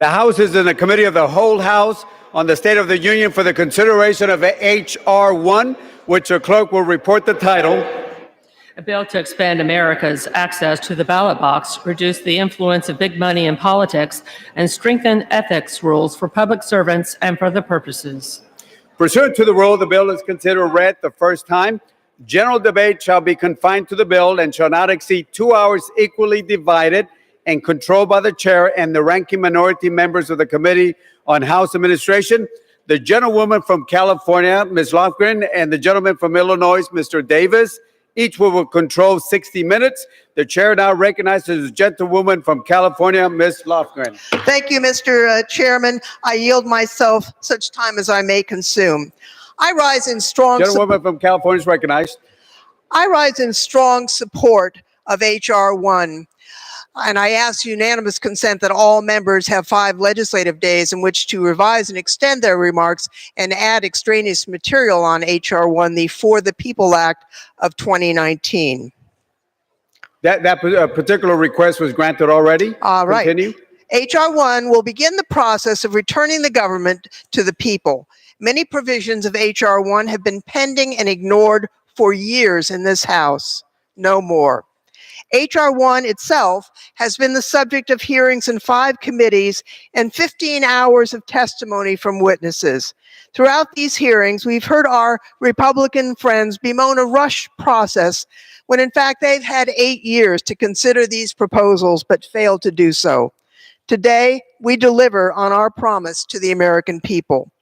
The House is in the Committee of the Whole House on the State of the Union for the consideration of H.R.1, which the clerk will report the title. A bill to expand America's access to the ballot box, reduce the influence of big money in politics, and strengthen ethics rules for public servants and for other purposes. Pursuant to the rule, the bill is considered read the first time. General debate shall be confined to the bill and shall not exceed 2 hours, equally divided and controlled by the chair and the ranking minority members of the Committee on House Administration. The gentlewoman from California, Ms. Lofgren, and the gentleman from Illinois, Mr. Davis, each will control 60 minutes. The chair now recognizes the gentlewoman from California, Ms. Lofgren. Thank you, Mr. Chairman. I yield myself such time as I may consume. I rise in strong Gentlewoman from California is recognized. I rise in strong support of H.R.1. And I ask unanimous consent that all members have 5 legislative days in which to revise and extend their remarks and add extraneous material on H.R.1, the For the People Act of 2019. That particular request was granted already. All right. Continue. H.R.1 will begin the process of returning the government to the people. Many provisions of H.R.1 have been pending and ignored for years in this House. No more. H.R.1 itself has been the subject of hearings in 5 committees and 15 hours of testimony from witnesses. Throughout these hearings, we've heard our Republican friends bemoan a rushed process when in fact they've had 8 years to consider these proposals but failed to do so. Today, we deliver on our promise to the American people.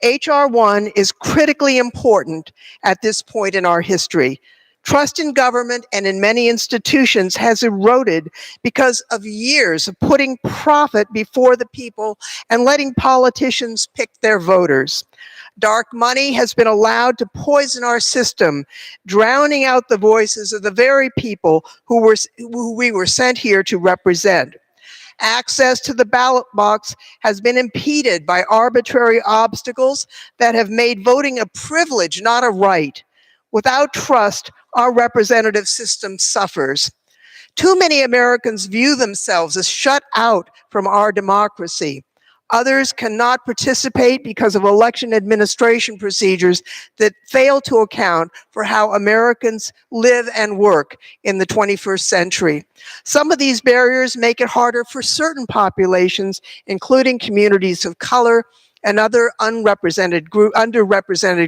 H.R.1 is critically important at this point in our history. Trust in government and in many institutions has eroded because of years of putting profit before the people and letting politicians pick their voters. Dark money has been allowed to poison our system, drowning out the voices of the very people who we were sent here to represent. Access to the ballot box has been impeded by arbitrary obstacles that have made voting a privilege, not a right. Without trust, our representative system suffers. Too many Americans view themselves as shut out from our democracy. Others cannot participate because of election administration procedures that fail to account for how Americans live and work in the 21st century. Some of these barriers make it harder for certain populations, including communities of color and other underrepresented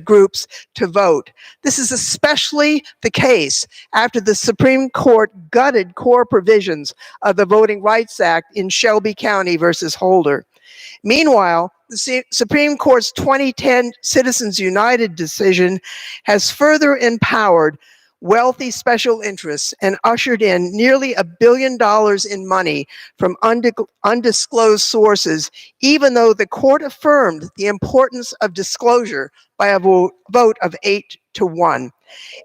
groups, to vote. This is especially the case after the Supreme Court gutted core provisions of the Voting Rights Act in Shelby County versus Holder. Meanwhile, the Supreme Court's 2010 Citizens United decision has further empowered wealthy special interests and ushered in nearly $1 billion in money from undisclosed sources, even though the court affirmed the importance of disclosure by a vote of 8-1.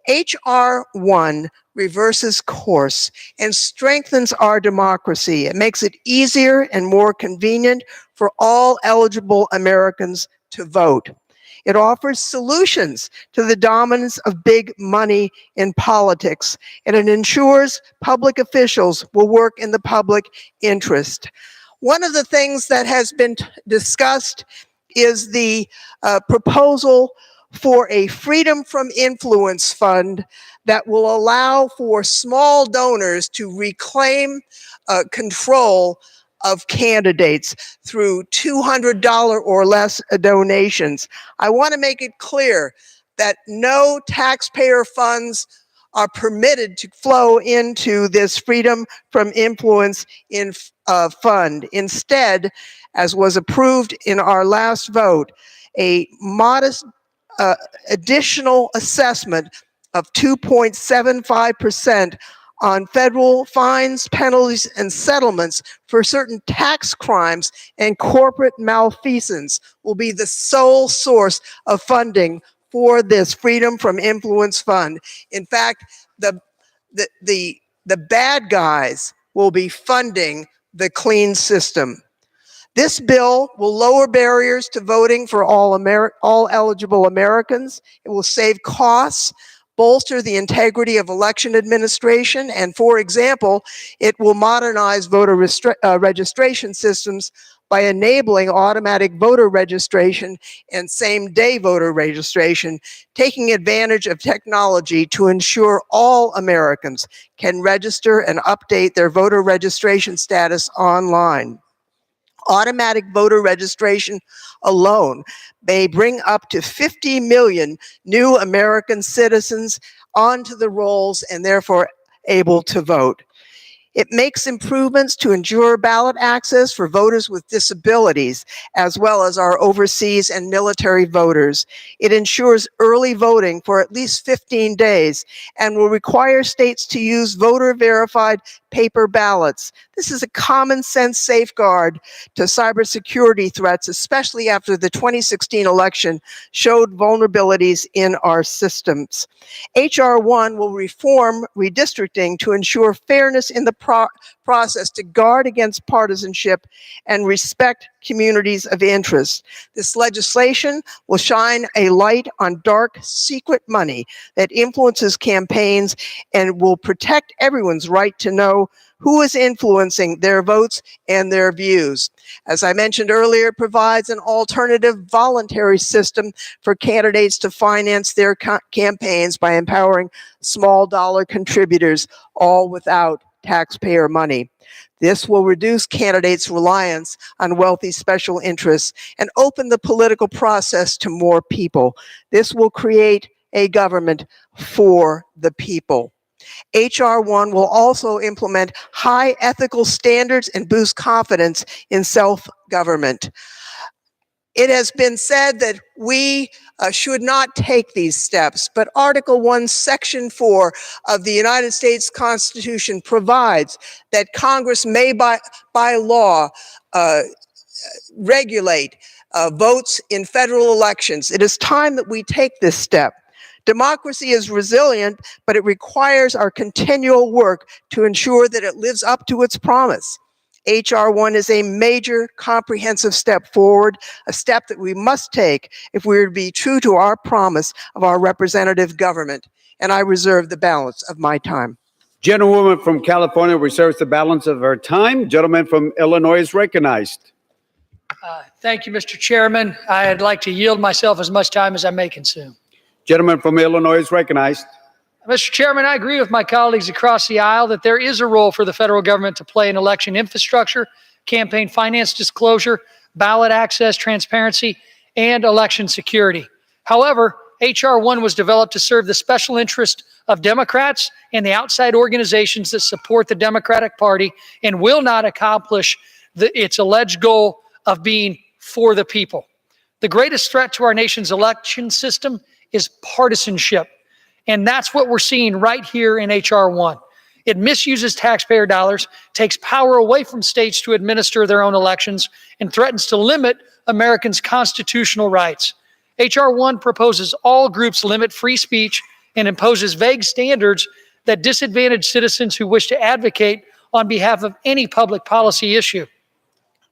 H.R.1 reverses course and strengthens our democracy. It makes it easier and more convenient for all eligible Americans to vote. It offers solutions to the dominance of big money in politics, and it ensures public officials will work in the public interest. One of the things that has been discussed is the proposal for a Freedom from Influence fund that will allow for small donors to reclaim control of candidates through $200 or less donations. I want to make it clear that no taxpayer funds are permitted to flow into this Freedom from Influence fund. Instead, as was approved in our last vote, a modest additional assessment of 2.75% on federal fines, penalties, and settlements for certain tax crimes and corporate malfeasance will be the sole source of funding for this Freedom from Influence fund. In fact, the bad guys will be funding the clean system. This bill will lower barriers to voting for all eligible Americans. It will save costs bolster the integrity of election administration, and for example, it will modernize voter registration systems by enabling automatic voter registration and same-day voter registration, taking advantage of technology to ensure all Americans can register and update their voter registration status online. Automatic voter registration alone may bring up to 50 million new American citizens onto the rolls and therefore able to vote. It makes improvements to ensure ballot access for voters with disabilities, as well as our overseas and military voters. It ensures early voting for at least 15 days and will require states to use voter-verified paper ballots. This is a common sense safeguard to cybersecurity threats, especially after the 2016 election showed vulnerabilities in our systems. H.R.1 will reform redistricting to ensure fairness in the process, to guard against partisanship and respect communities of interest. This legislation will shine a light on dark, secret money that influences campaigns and will protect everyone's right to know who is influencing their votes and their views. As I mentioned earlier, it provides an alternative voluntary system for candidates to finance their campaigns by empowering small dollar contributors, all without taxpayer money. This will reduce candidates' reliance on wealthy special interests and open the political process to more people. This will create a government for the people. H.R.1 will also implement high ethical standards and boost confidence in self-government. It has been said that we should not take these steps, but Article 1, Section 4 of the United States Constitution provides that Congress may, by law, regulate votes in federal elections. It is time that we take this step. Democracy is resilient, but it requires our continual work to ensure that it lives up to its promise. H.R.1 is a major comprehensive step forward, a step that we must take if we are to be true to our promise of our representative government. And I reserve the balance of my time. Gentlewoman from California reserves the balance of her time. Gentleman from Illinois is recognized. Thank you, Mr. Chairman. I'd like to yield myself as much time as I may consume. Gentleman from Illinois is recognized. Mr. Chairman, I agree with my colleagues across the aisle that there is a role for the federal government to play in election infrastructure, campaign finance disclosure, ballot access, transparency, and election security. However, H.R.1 was developed to serve the special interest of Democrats and the outside organizations that support the Democratic Party and will not accomplish its alleged goal of being for the people. The greatest threat to our nation's election system is partisanship. And that's what we're seeing right here in H.R.1. It misuses taxpayer dollars, takes power away from states to administer their own elections, and threatens to limit Americans' constitutional rights. H.R.1 proposes all groups limit free speech and imposes vague standards that disadvantage citizens who wish to advocate on behalf of any public policy issue.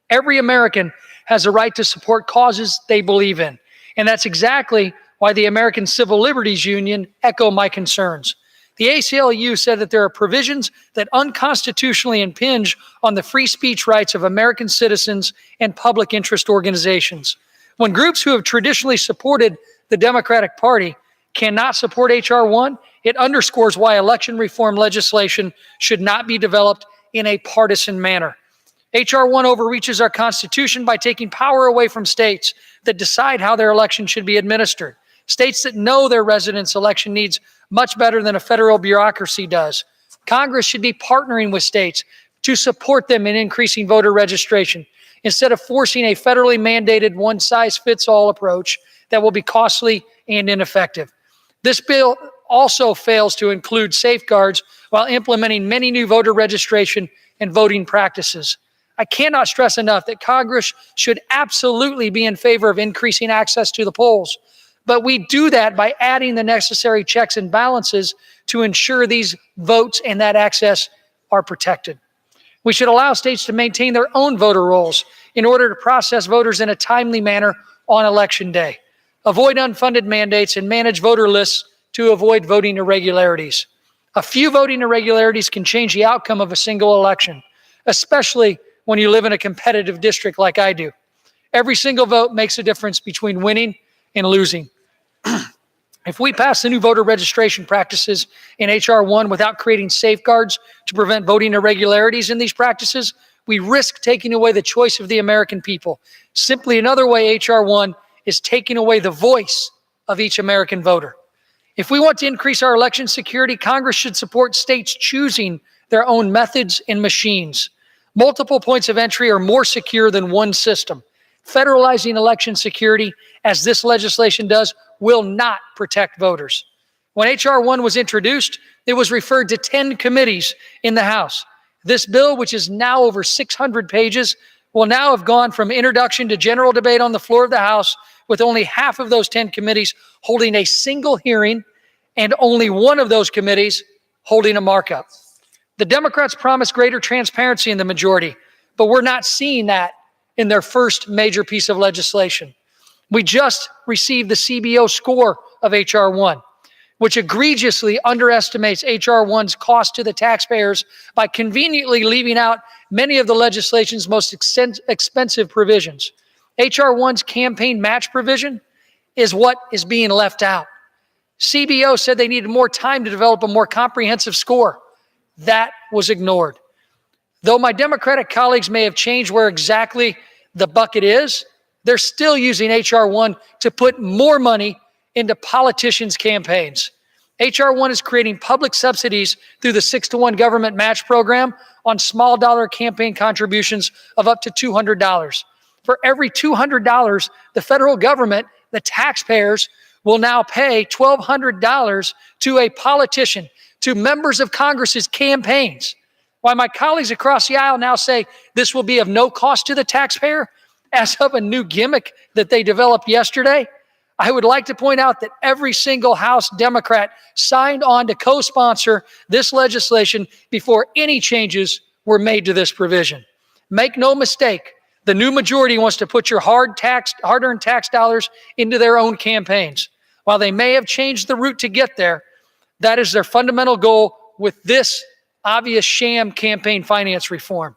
Every American has a right to support causes they believe in, and that's exactly why the American Civil Liberties Union echo my concerns. The ACLU said that there are provisions that unconstitutionally impinge on the free speech rights of American citizens and public interest organizations. When groups who have traditionally supported the Democratic Party cannot support H.R.1, it underscores why election reform legislation should not be developed in a partisan manner. H.R.1 overreaches our Constitution by taking power away from states that decide how their election should be administered. States that know their residents' election needs much better than a federal bureaucracy does. Congress should be partnering with states to support them in increasing voter registration instead of forcing a federally mandated one-size-fits-all approach that will be costly and ineffective. This bill also fails to include safeguards while implementing many new voter registration and voting practices. I cannot stress enough that Congress should absolutely be in favor of increasing access to the polls. But we do that by adding the necessary checks and balances to ensure these votes and that access are protected. We should allow states to maintain their own voter rolls in order to process voters in a timely manner on Election Day. Avoid unfunded mandates and manage voter lists to avoid voting irregularities. A few voting irregularities can change the outcome of a single election, especially when you live in a competitive district like I do. Every single vote makes a difference between winning and losing. If we pass the new voter registration practices in H.R.1 without creating safeguards to prevent voting irregularities in these practices, we risk taking away the choice of the American people. Simply another way H.R.1 is taking away the voice of each American voter. If we want to increase our election security, Congress should support states choosing their own methods and machines. Multiple points of entry are more secure than one system. Federalizing election security, as this legislation does, will not protect voters. When H.R.1 was introduced, it was referred to 10 committees in the House. This bill, which is now over 600 pages, will now have gone from introduction to general debate on the floor of the House, with only half of those 10 committees holding a single hearing and only one of those committees holding a markup. The Democrats promised greater transparency in the majority, but we're not seeing that in their first major piece of legislation. We just received the CBO score of H.R.1, which egregiously underestimates H.R.1's cost to the taxpayers by conveniently leaving out many of the legislation's most expensive provisions. H.R.1's campaign match provision is what is being left out. CBO said they needed more time to develop a more comprehensive score. That was ignored. Though my Democratic colleagues may have changed where exactly the bucket is, they're still using H.R.1 to put more money into politicians' campaigns. H.R.1 is creating public subsidies through the 6-to-1 government match program on small dollar campaign contributions of up to $200. For every $200, the federal government, the taxpayers, will now pay $1,200 to a politician, to members of Congress's campaigns. While my colleagues across the aisle now say this will be of no cost to the taxpayer, as of a new gimmick that they developed yesterday, I would like to point out that every single House Democrat signed on to co-sponsor this legislation before any changes were made to this provision. Make no mistake, the new majority wants to put your hard-earned tax dollars into their own campaigns. While they may have changed the route to get there, that is their fundamental goal with this obvious sham campaign finance reform.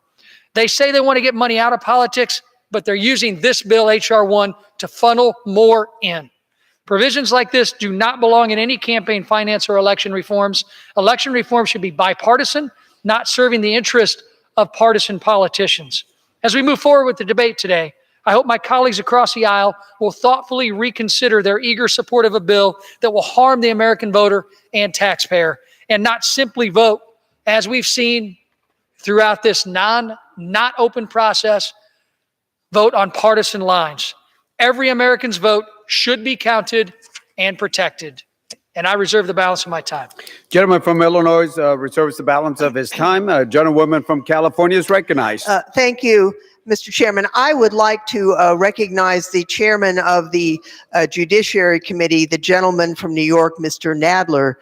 They say they want to get money out of politics, but they're using this bill, H.R.1, to funnel more in. Provisions like this do not belong in any campaign finance or election reforms. Election reform should be bipartisan, not serving the interest of partisan politicians. As we move forward with the debate today, I hope my colleagues across the aisle will thoughtfully reconsider their eager support of a bill that will harm the American voter and taxpayer, and not simply vote, as we've seen throughout this not open process, vote on partisan lines. Every American's vote should be counted and protected. And I reserve the balance of my time. Gentleman from Illinois reserves the balance of his time. Gentlewoman from California is recognized. Thank you, Mr. Chairman. I would like to recognize the chairman of the Judiciary Committee, the gentleman from New York, Mr. Nadler,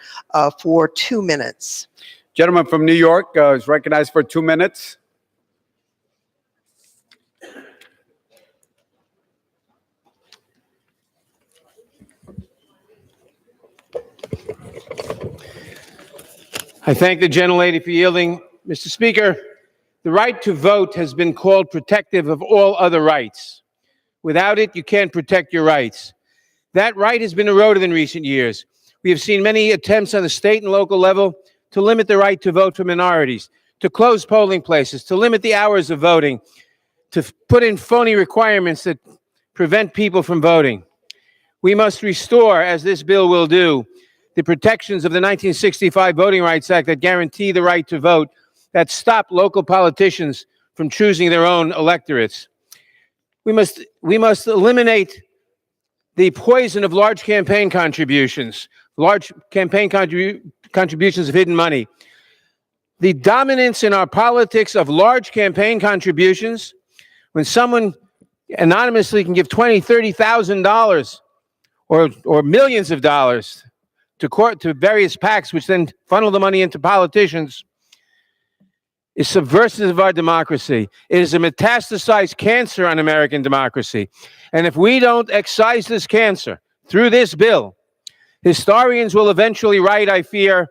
for 2 minutes. Gentleman from New York is recognized for 2 minutes. I thank the gentlelady for yielding. Mr. Speaker, the right to vote has been called protective of all other rights. Without it, you can't protect your rights. That right has been eroded in recent years. We have seen many attempts on the state and local level to limit the right to vote for minorities, to close polling places, to limit the hours of voting, to put in phony requirements that prevent people from voting. We must restore, as this bill will do, the protections of the 1965 Voting Rights Act that guarantee the right to vote, that stop local politicians from choosing their own electorates. We must eliminate the poison of large campaign contributions, contributions of hidden money. The dominance in our politics of large campaign contributions, when someone anonymously can give $20,000, $30,000 or millions of dollars to various PACs, which then funnel the money into politicians, is subversive of our democracy. It is a metastasized cancer on American democracy. And if we don't excise this cancer through this bill, Historians will eventually write, I fear,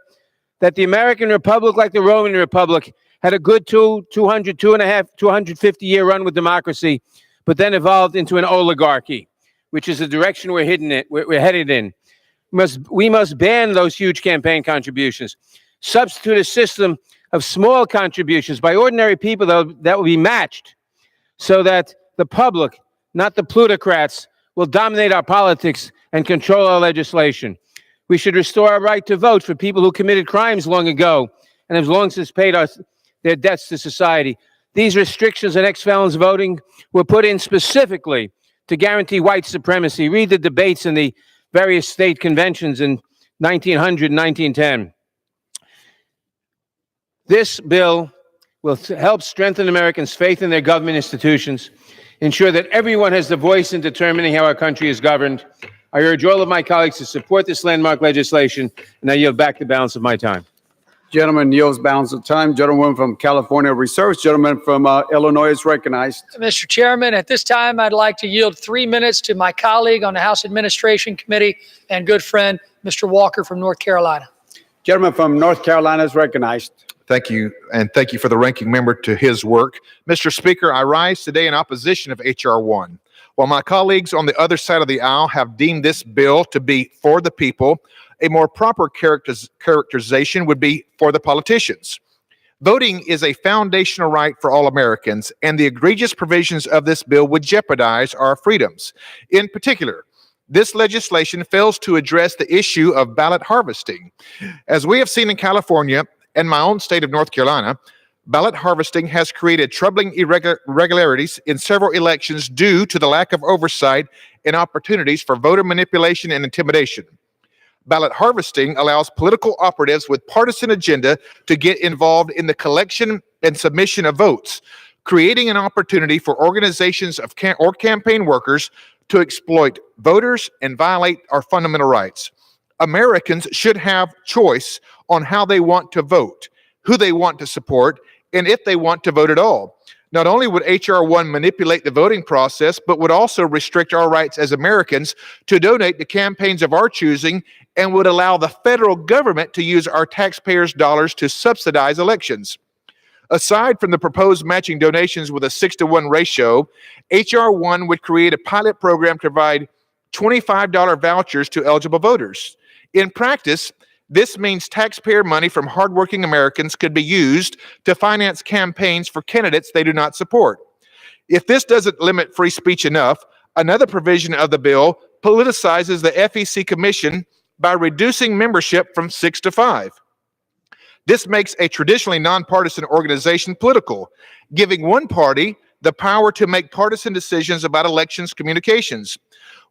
that the American Republic, like the Roman Republic, had a good 250-year run with democracy, but then evolved into an oligarchy, which is the direction we're headed in. We must ban those huge campaign contributions, substitute a system of small contributions by ordinary people that will be matched so that the public, not the plutocrats, will dominate our politics and control our legislation. We should restore our right to vote for people who committed crimes long ago and have long since paid their debts to society. These restrictions on ex-felons voting were put in specifically to guarantee white supremacy. Read the debates in the various state conventions in 1900 and 1910. This bill will help strengthen Americans' faith in their government institutions, ensure that everyone has the voice in determining how our country is governed. I urge all of my colleagues to support this landmark legislation, and I yield back the balance of my time. Gentleman yields balance of time. Gentleman from California reserves. Gentleman from Illinois is recognized. Mr. Chairman, at this time, I'd like to yield 3 minutes to my colleague on the House Administration Committee and good friend, Mr. Walker from North Carolina. Gentleman from North Carolina is recognized. Thank you, and thank you for the ranking member to his work. Mr. Speaker, I rise today in opposition of H.R.1. While my colleagues on the other side of the aisle have deemed this bill to be for the people, a more proper characterization would be for the politicians. Voting is a foundational right for all Americans, and the egregious provisions of this bill would jeopardize our freedoms. In particular, this legislation fails to address the issue of ballot harvesting. As we have seen in California and my own state of North Carolina, ballot harvesting has created troubling irregularities in several elections due to the lack of oversight and opportunities for voter manipulation and intimidation. Ballot harvesting allows political operatives with partisan agenda to get involved in the collection and submission of votes, creating an opportunity for organizations or campaign workers to exploit voters and violate our fundamental rights. Americans should have choice on how they want to vote, who they want to support, and if they want to vote at all. Not only would H.R.1 manipulate the voting process, but would also restrict our rights as Americans to donate to campaigns of our choosing and would allow the federal government to use our taxpayers' dollars to subsidize elections. Aside from the proposed matching donations with a 6-to-1 ratio, H.R.1 would create a pilot program to provide $25 vouchers to eligible voters. In practice, this means taxpayer money from hardworking Americans could be used to finance campaigns for candidates they do not support. If this doesn't limit free speech enough, another provision of the bill politicizes the FEC Commission by reducing membership from 6 to 5. This makes a traditionally nonpartisan organization political, giving one party the power to make partisan decisions about elections communications.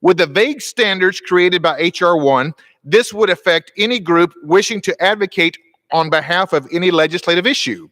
With the vague standards created by H.R.1, this would affect any group wishing to advocate on behalf of any legislative issue.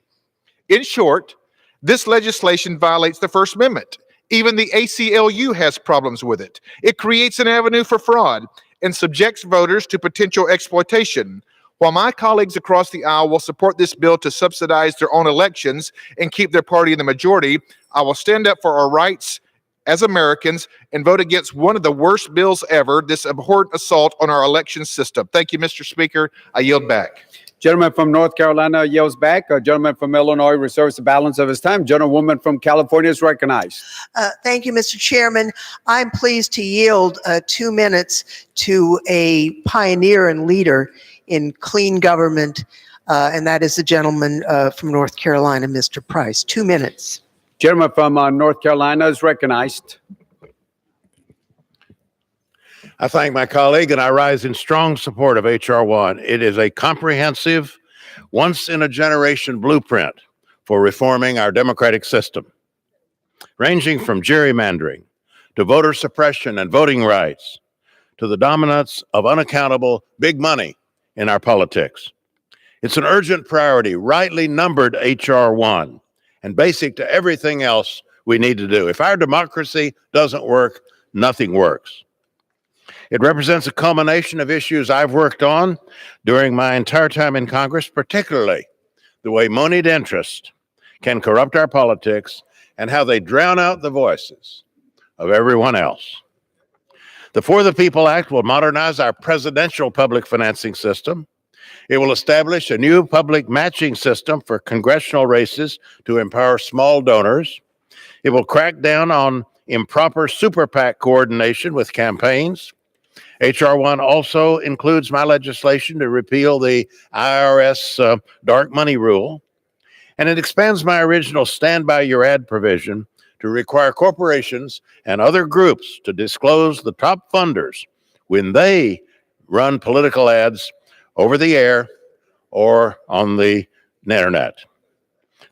In short, this legislation violates the First Amendment. Even the ACLU has problems with it. It creates an avenue for fraud and subjects voters to potential exploitation. While my colleagues across the aisle will support this bill to subsidize their own elections and keep their party in the majority, I will stand up for our rights as Americans and vote against one of the worst bills ever, this abhorrent assault on our election system. Thank you, Mr. Speaker. I yield back. Gentleman from North Carolina yields back. A gentleman from Illinois reserves the balance of his time. Gentlewoman from California is recognized. Thank you, Mr. Chairman. I'm pleased to yield 2 minutes to a pioneer and leader in clean government, and that is the gentleman from North Carolina, Mr. Price. 2 minutes. Gentleman from North Carolina is recognized. I thank my colleague and I rise in strong support of H.R.1. It is a comprehensive, once-in-a-generation blueprint for reforming our democratic system, ranging from gerrymandering to voter suppression and voting rights to the dominance of unaccountable big money in our politics. It's an urgent priority, rightly numbered H.R.1, and basic to everything else we need to do. If our democracy doesn't work, nothing works. It represents a culmination of issues I've worked on during my entire time in Congress, particularly the way moneyed interest can corrupt our politics and how they drown out the voices of everyone else. The For the People Act will modernize our presidential public financing system. It will establish a new public matching system for congressional races to empower small donors. It will crack down on improper super PAC coordination with campaigns. H.R.1 also includes my legislation to repeal the IRS dark money rule, and it expands my original stand by your ad provision to require corporations and other groups to disclose the top funders when they run political ads over the air or on the internet.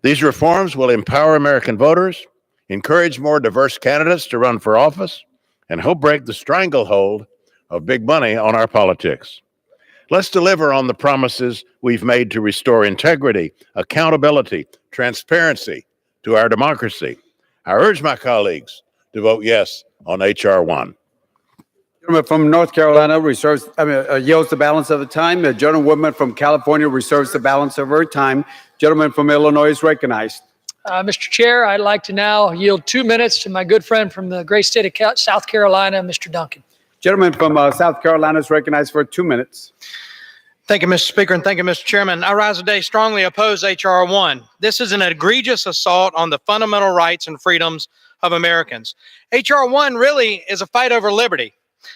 These reforms will empower American voters, encourage more diverse candidates to run for office, and help break the stranglehold of big money on our politics. Let's deliver on the promises we've made to restore integrity, accountability, transparency to our democracy. I urge my colleagues to vote yes on H.R. 1. Gentleman from North Carolina yields the balance of the time. The gentlewoman from California reserves the balance of her time. Gentleman from Illinois is recognized. Mr. Chair, I'd like to now yield 2 minutes to my good friend from the great state of South Carolina, Mr. Duncan. Gentleman from South Carolina is recognized for 2 minutes. Thank you, Mr. Speaker, and thank you, Mr. Chairman. I rise today strongly oppose H.R. 1. This is an egregious assault on the fundamental rights and freedoms of Americans. H.R. 1 really is a fight over liberty.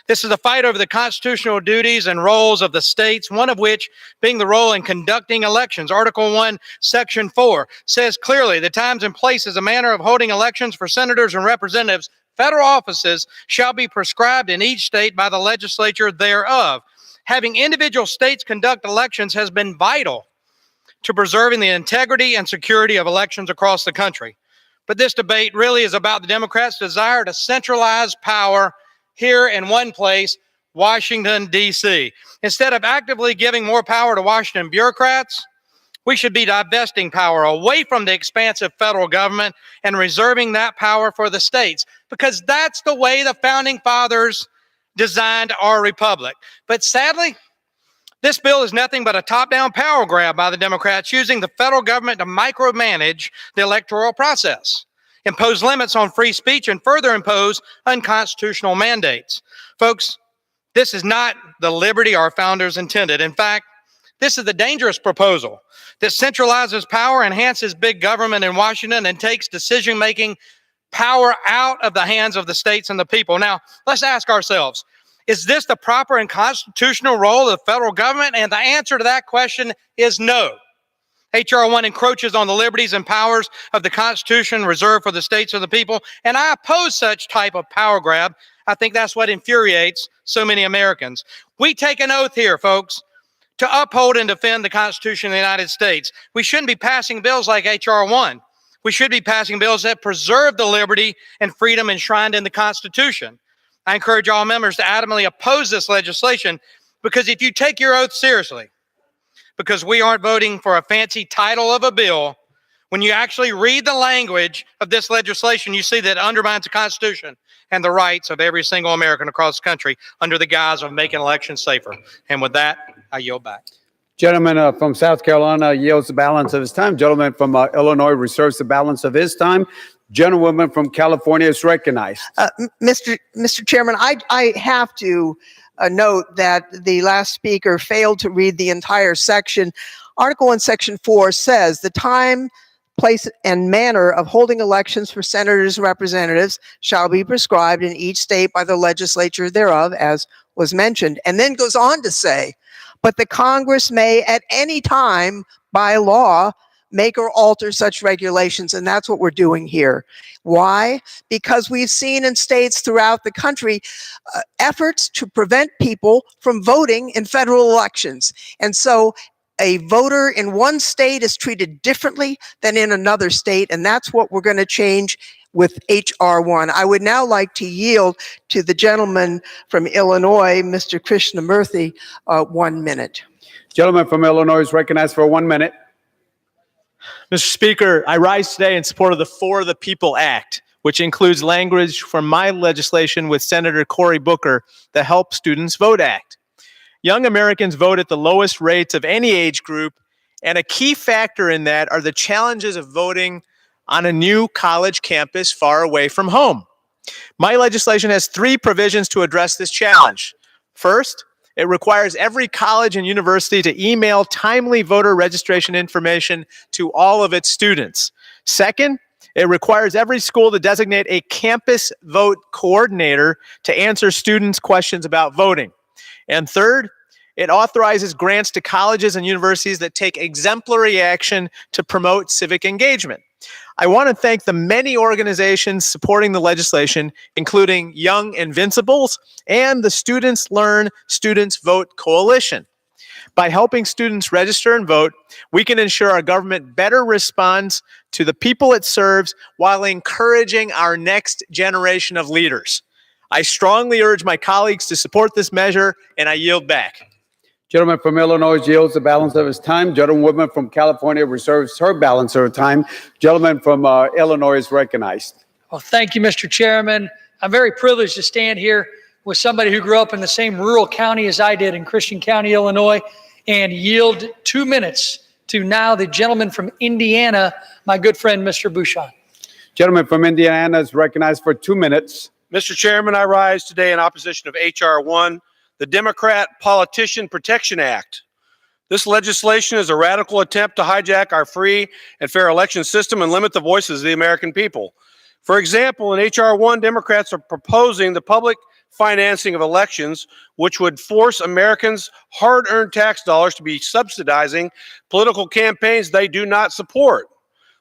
This is a fight over the constitutional duties and roles of the states, one of which being the role in conducting elections. Article 1, Section 4 says clearly the times and places, a manner of holding elections for senators and representatives, federal offices, shall be prescribed in each state by the legislature thereof. Having individual states conduct elections has been vital to preserving the integrity and security of elections across the country. But this debate really is about the Democrats' desire to centralize power here in one place, Washington, D.C. Instead of actively giving more power to Washington bureaucrats, we should be divesting power away from the expansive federal government and reserving that power for the states, because that's the way the founding fathers designed our republic. But sadly, this bill is nothing but a top-down power grab by the Democrats, using the federal government to micromanage the electoral process, impose limits on free speech, and further impose unconstitutional mandates. Folks, this is not the liberty our founders intended. In fact, this is the dangerous proposal that centralizes power, enhances big government in Washington, and takes decision-making power out of the hands of the states and the people. Now, let's ask ourselves, is this the proper and constitutional role of the federal government? And the answer to that question is no. H.R. 1 encroaches on the liberties and powers of the Constitution reserved for the states and the people, and I oppose such type of power grab. I think that's what infuriates so many Americans. We take an oath here, folks, to uphold and defend the Constitution of the United States. We shouldn't be passing bills like H.R. 1. We should be passing bills that preserve the liberty and freedom enshrined in the Constitution. I encourage all members to adamantly oppose this legislation, because if you take your oath seriously, because we aren't voting for a fancy title of a bill, when you actually read the language of this legislation, you see that it undermines the Constitution and the rights of every single American across the country under the guise of making elections safer. And with that, I yield back. Gentleman from South Carolina yields the balance of his time. Gentleman from Illinois reserves the balance of his time. Gentlewoman from California is recognized. Mr. Chairman, I have to note that the last speaker failed to read the entire section. Article 1, Section 4 says the time, place, and manner of holding elections for senators and representatives shall be prescribed in each state by the legislature thereof, as was mentioned, and then goes on to say, but the Congress may at any time by law make or alter such regulations, and that's what we're doing here. Why? Because we've seen in states throughout the country efforts to prevent people from voting in federal elections. And so a voter in one state is treated differently than in another state, and that's what we're going to change with H.R. 1. I would now like to yield to the gentleman from Illinois, Mr. Krishnamurthy, 1 minute. Gentleman from Illinois is recognized for 1 minute. Mr. Speaker, I rise today in support of the For the People Act, which includes language from my legislation with Senator Cory Booker, the Help Students Vote Act. Young Americans vote at the lowest rates of any age group, and a key factor in that are the challenges of voting on a new college campus far away from home. My legislation has 3 provisions to address this challenge. First, it requires every college and university to email timely voter registration information to all of its students. Second, it requires every school to designate a campus vote coordinator to answer students' questions about voting. And third, it authorizes grants to colleges and universities that take exemplary action to promote civic engagement. I want to thank the many organizations supporting the legislation, including Young Invincibles and the Students Learn, Students Vote Coalition. By helping students register and vote, we can ensure our government better responds to the people it serves while encouraging our next generation of leaders. I strongly urge my colleagues to support this measure, and I yield back. Gentleman from Illinois yields the balance of his time. Gentlewoman from California reserves her balance of her time. Gentleman from Illinois is recognized. Well, thank you, Mr. Chairman. I'm very privileged to stand here with somebody who grew up in the same rural county as I did in Christian County, Illinois, and yield 2 minutes to now the gentleman from Indiana, my good friend, Mr. Bouchon. Gentleman from Indiana is recognized for 2 minutes. Mr. Chairman, I rise today in opposition of H.R.1, the Democrat Politician Protection Act. This legislation is a radical attempt to hijack our free and fair election system and limit the voices of the American people. For example, in H.R.1, Democrats are proposing the public financing of elections, which would force Americans' hard-earned tax dollars to be subsidizing political campaigns they do not support,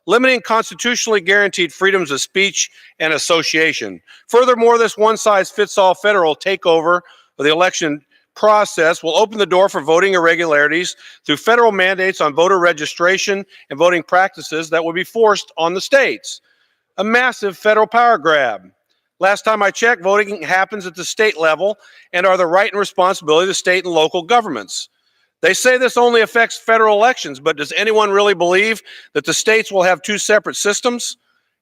limiting constitutionally guaranteed freedoms of speech and association. Furthermore, this one-size-fits-all federal takeover of the election process will open the door for voting irregularities through federal mandates on voter registration and voting practices that will be forced on the states. A massive federal power grab. Last time I checked, voting happens at the state level and are the right and responsibility of the state and local governments. They say this only affects federal elections, but does anyone really believe that the states will have 2 separate systems?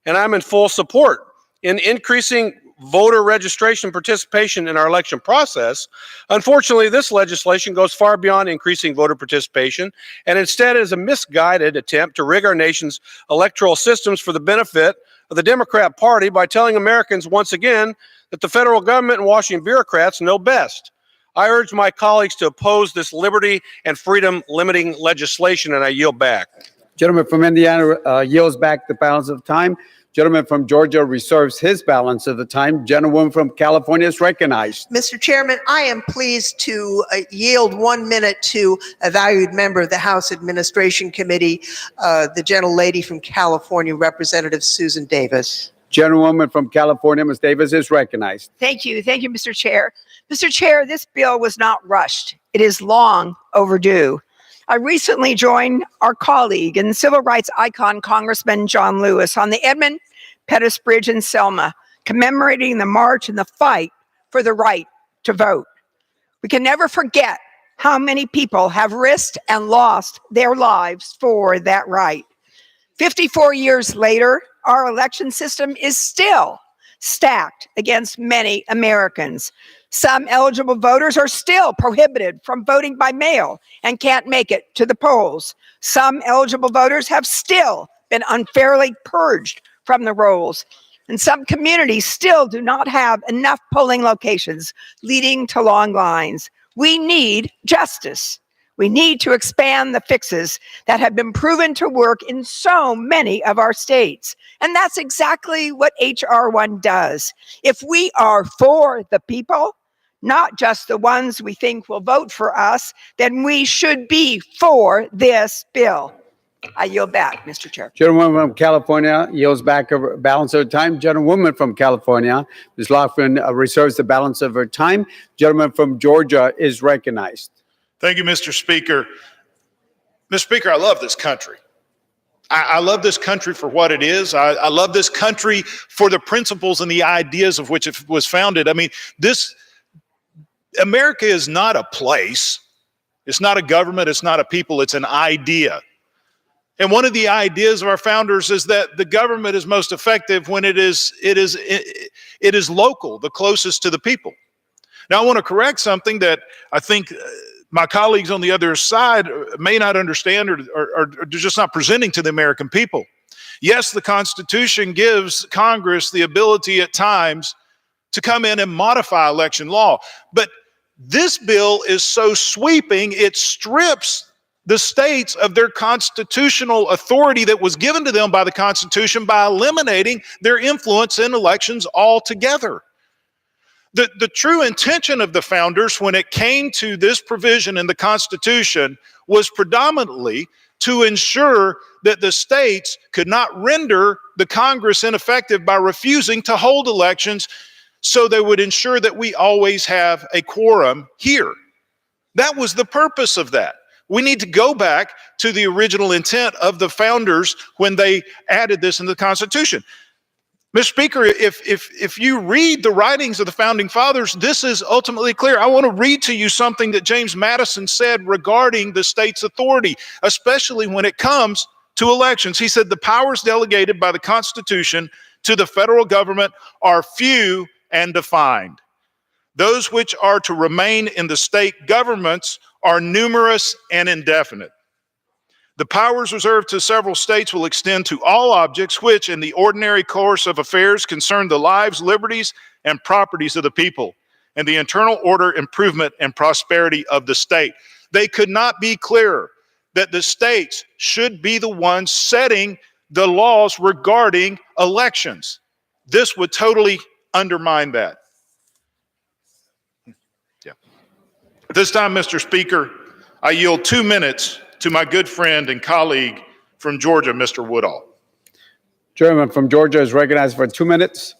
And I'm in full support in increasing voter registration participation in our election process. Unfortunately, this legislation goes far beyond increasing voter participation and instead is a misguided attempt to rig our nation's electoral systems for the benefit of the Democrat Party by telling Americans once again that the federal government and Washington bureaucrats know best. I urge my colleagues to oppose this liberty and freedom limiting legislation, and I yield back. Gentleman from Indiana yields back the balance of time. Gentleman from Georgia reserves his balance of the time. Gentlewoman from California is recognized. Mr. Chairman, I am pleased to yield 1 minute to a valued member of the House Administration Committee, the gentlelady from California, Representative Susan Davis. Gentlewoman from California, Ms. Davis, is recognized. Thank you. Thank you, Mr. Chair. Mr. Chair, this bill was not rushed. It is long overdue. I recently joined our colleague and civil rights icon, Congressman John Lewis, on the Edmund Pettus Bridge in Selma, commemorating the march and the fight for the right to vote. We can never forget how many people have risked and lost their lives for that right. 54 years later, our election system is still stacked against many Americans. Some eligible voters are still prohibited from voting by mail and can't make it to the polls. Some eligible voters have still been unfairly purged from the rolls. And some communities still do not have enough polling locations, leading to long lines. We need justice. We need to expand the fixes that have been proven to work in so many of our states. And that's exactly what H.R.1 does. If we are for the people, not just the ones we think will vote for us, then we should be for this bill. I yield back, Mr. Chair. Gentlewoman from California yields back a balance of her time. Gentlewoman from California, Ms. Laughlin, reserves the balance of her time. Gentleman from Georgia is recognized. Thank you, Mr. Speaker. Mr. Speaker, I love this country. I love this country for what it is. I love this country for the principles and the ideas of which it was founded. I mean, America is not a place. It's not a government. It's not a people. It's an idea. And one of the ideas of our founders is that the government is most effective when it is local, the closest to the people. Now, I want to correct something that I think my colleagues on the other side may not understand or just not presenting to the American people. Yes, the Constitution gives Congress the ability at times to come in and modify election law. But this bill is so sweeping, it strips the states of their constitutional authority that was given to them by the Constitution by eliminating their influence in elections altogether. The true intention of the founders when it came to this provision in the Constitution was predominantly to ensure that the states could not render the Congress ineffective by refusing to hold elections, so they would ensure that we always have a quorum here. That was the purpose of that. We need to go back to the original intent of the founders when they added this in the Constitution. Mr. Speaker, if you read the writings of the Founding Fathers, this is ultimately clear. I want to read to you something that James Madison said regarding the state's authority, especially when it comes to elections. He said, "The powers delegated by the Constitution to the federal government are few and defined. Those which are to remain in the state governments are numerous and indefinite. The powers reserved to several states will extend to all objects which, in the ordinary course of affairs, concern the lives, liberties, and properties of the people, and the internal order, improvement, and prosperity of the state." They could not be clearer that the states should be the ones setting the laws regarding elections. This would totally undermine that. At this time, Mr. Speaker, I yield 2 minutes to my good friend and colleague from Georgia, Mr. Woodall. Gentleman from Georgia is recognized for 2 minutes.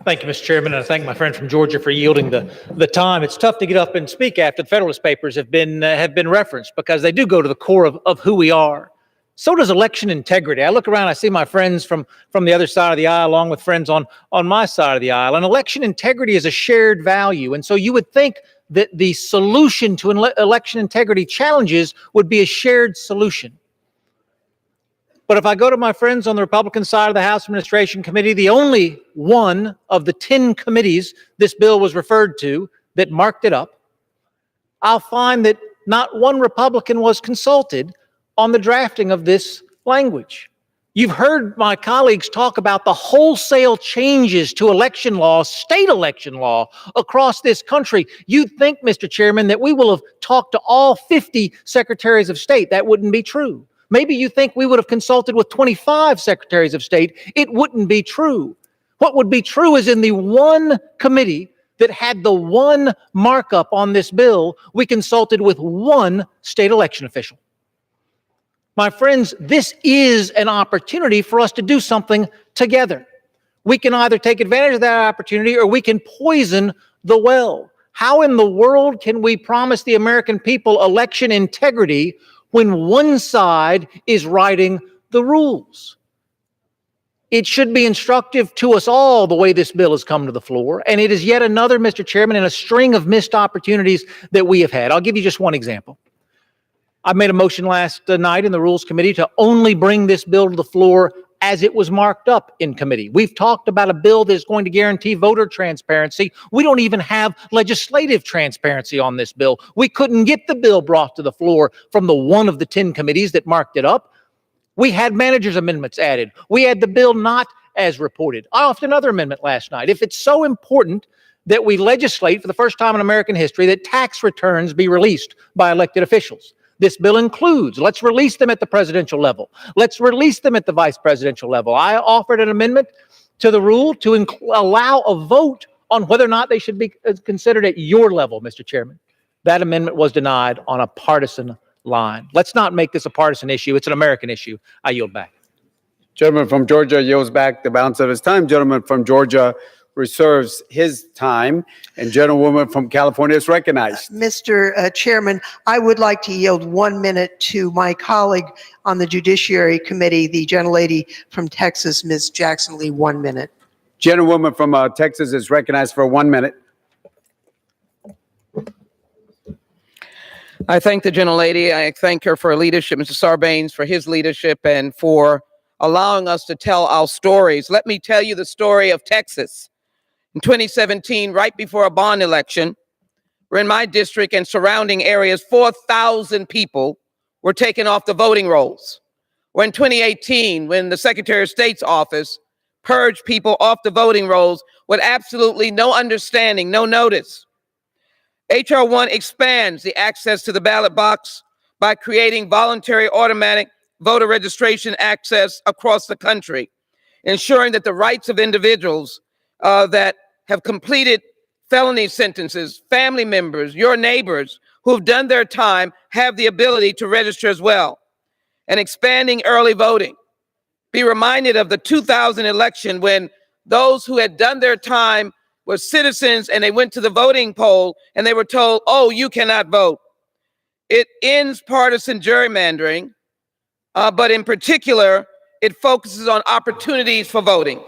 Thank you, Mr. Chairman, and I thank my friend from Georgia for yielding the time. It's tough to get up and speak after the Federalist Papers have been referenced, because they do go to the core of who we are. So does election integrity. I look around, I see my friends from the other side of the aisle, along with friends on my side of the aisle. And election integrity is a shared value. And so you would think that the solution to election integrity challenges would be a shared solution. But if I go to my friends on the Republican side of the House Administration Committee, the only one of the 10 committees this bill was referred to that marked it up, I'll find that not one Republican was consulted on the drafting of this language. You've heard my colleagues talk about the wholesale changes to election law, state election law, across this country. You'd think, Mr. Chairman, that we will have talked to all 50 secretaries of state. That wouldn't be true. Maybe you think we would have consulted with 25 secretaries of state. It wouldn't be true. What would be true is in the one committee that had the one markup on this bill, we consulted with one state election official. My friends, this is an opportunity for us to do something together. We can either take advantage of that opportunity or we can poison the well. How in the world can we promise the American people election integrity when one side is writing the rules? It should be instructive to us all the way this bill has come to the floor, and it is yet another, Mr. Chairman, in a string of missed opportunities that we have had. I'll give you just one example. I made a motion last night in the Rules Committee to only bring this bill to the floor as it was marked up in committee. We've talked about a bill that is going to guarantee voter transparency. We don't even have legislative transparency on this bill. We couldn't get the bill brought to the floor from the one of the 10 committees that marked it up. We had manager's amendments added. We had the bill not as reported. I offered another amendment last night. If it's so important that we legislate for the first time in American history that tax returns be released by elected officials, this bill includes, let's release them at the presidential level. Let's release them at the vice presidential level. I offered an amendment to the rule to allow a vote on whether or not they should be considered at your level, Mr. Chairman. That amendment was denied on a partisan line. Let's not make this a partisan issue. It's an American issue. I yield back. Gentleman from Georgia yields back the balance of his time. Gentleman from Georgia reserves his time, and gentlewoman from California is recognized. Mr. Chairman, I would like to yield 1 minute to my colleague on the Judiciary Committee, the gentlelady from Texas, Ms. Jackson Lee. 1 minute. Gentlewoman from Texas is recognized for 1 minute. I thank the gentlelady. I thank her for her leadership, Mr. Sarbanes for his leadership, and for allowing us to tell our stories. Let me tell you the story of Texas. In 2017, right before a bond election, in my district and surrounding areas, 4,000 people were taken off the voting rolls. Or in 2018, when the Secretary of State's office purged people off the voting rolls with absolutely no understanding, no notice. H.R. 1 expands the access to the ballot box by creating voluntary automatic voter registration access across the country, ensuring that the rights of individuals that have completed felony sentences, family members, your neighbors who've done their time have the ability to register as well. And expanding early voting. Be reminded of the 2000 election when those who had done their time were citizens and they went to the voting poll and they were told, oh, you cannot vote. It ends partisan gerrymandering, but in particular, it focuses on opportunities for voting.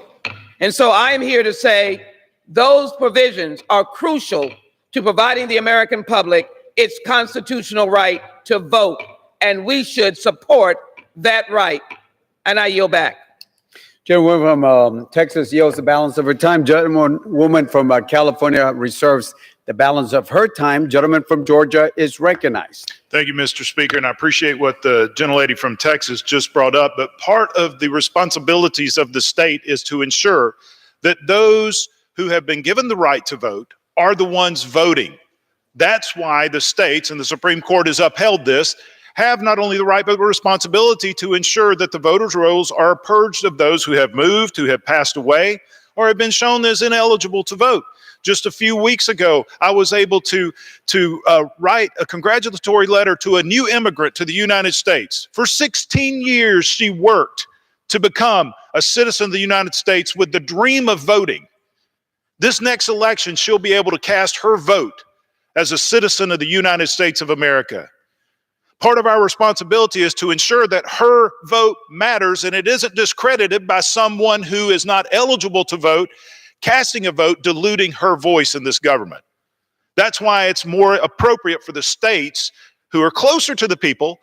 And so I am here to say those provisions are crucial to providing the American public its constitutional right to vote, and we should support that right. And I yield back. Gentlewoman from Texas yields the balance of her time. Gentlewoman from California reserves the balance of her time. Gentleman from Georgia is recognized. Thank you, Mr. Speaker, and I appreciate what the gentlelady from Texas just brought up. But part of the responsibilities of the state is to ensure that those who have been given the right to vote are the ones voting. That's why the states, and the Supreme Court has upheld this, have not only the right but the responsibility to ensure that the voters' rolls are purged of those who have moved, who have passed away, or have been shown as ineligible to vote. Just a few weeks ago, I was able to write a congratulatory letter to a new immigrant to the United States. For 16 years, she worked to become a citizen of the United States with the dream of voting. This next election, she'll be able to cast her vote as a citizen of the United States of America. Part of our responsibility is to ensure that her vote matters and it isn't discredited by someone who is not eligible to vote, casting a vote, diluting her voice in this government. That's why it's more appropriate for the states who are closer to the people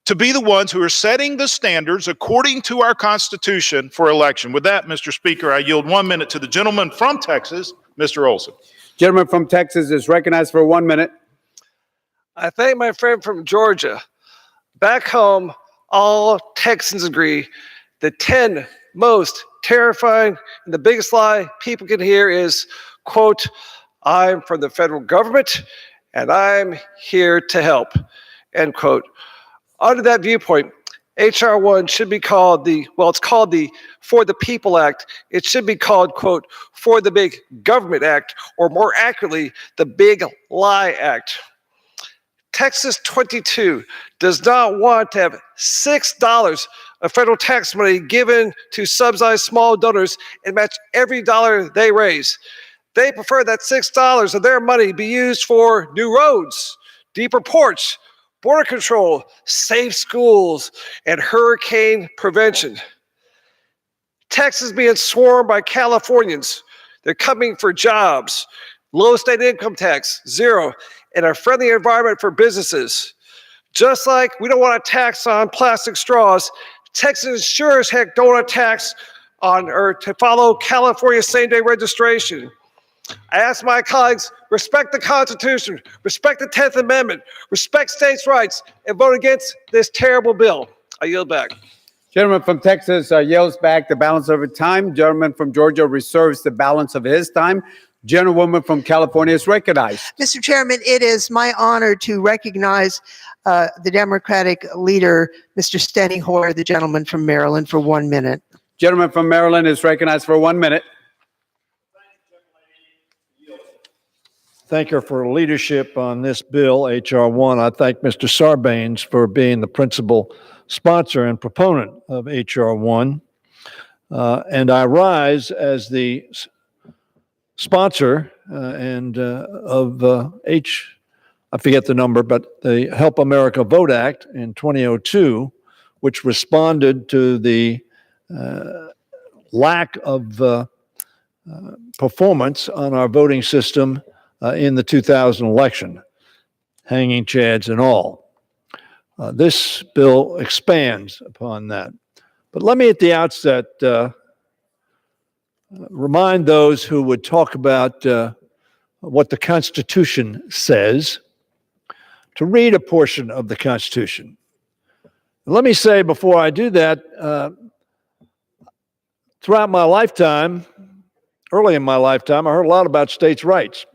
to be the ones who are setting the standards according to our Constitution for election. With that, Mr. Speaker, I yield 1 minute to the gentleman from Texas, Mr. Olson. Gentleman from Texas is recognized for 1 minute. I thank my friend from Georgia. Back home, all Texans agree the 10 most terrifying and the biggest lie people can hear is, quote, I'm from the federal government and I'm here to help, end quote. Under that viewpoint, H.R. 1 should be called it's called the For the People Act. It should be called, quote, For the Big Government Act, or more accurately, the Big Lie Act. Texas 22 does not want to have $6 of federal tax money given to subsidized small donors and match every dollar they raise. They prefer that $6 of their money be used for new roads, deeper ports, border control, safe schools, and hurricane prevention. Texas being swarmed by Californians. They're coming for jobs, low state income tax, zero, and a friendly environment for businesses. Just like we don't want a tax on plastic straws, Texans sure as heck don't want a tax on or to follow California same-day registration. I ask my colleagues, respect the Constitution, respect the 10th Amendment, respect states' rights, and vote against this terrible bill. I yield back. Gentleman from Texas yields back the balance of her time. Gentleman from Georgia reserves the balance of his time. Gentlewoman from California is recognized. Mr. Chairman, it is my honor to recognize the Democratic leader, Mr. Steny Hoyer, the gentleman from Maryland, for 1 minute. Gentleman from Maryland is recognized for 1 minute. Thank her for leadership on this bill, H.R. 1. I thank Mr. Sarbanes for being the principal sponsor and proponent of H.R. 1. And I rise as the sponsor of I forget the number, but the Help America Vote Act in 2002, which responded to the lack of performance on our voting system in the 2000 election, hanging chads and all. This bill expands upon that. But let me at the outset remind those who would talk about what the Constitution says to read a portion of the Constitution. Let me say before I do that, throughout my lifetime, early in my lifetime, I heard a lot about states' rights.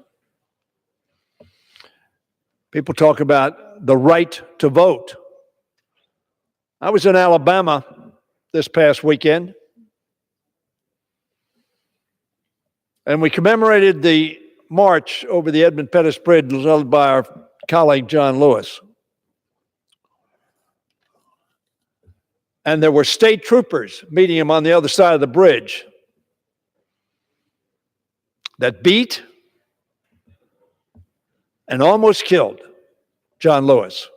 People talk about the right to vote. I was in Alabama this past weekend, and we commemorated the march over the Edmund Pettus Bridge led by our colleague John Lewis. And there were state troopers meeting him on the other side of the bridge that beat and almost killed John Lewis.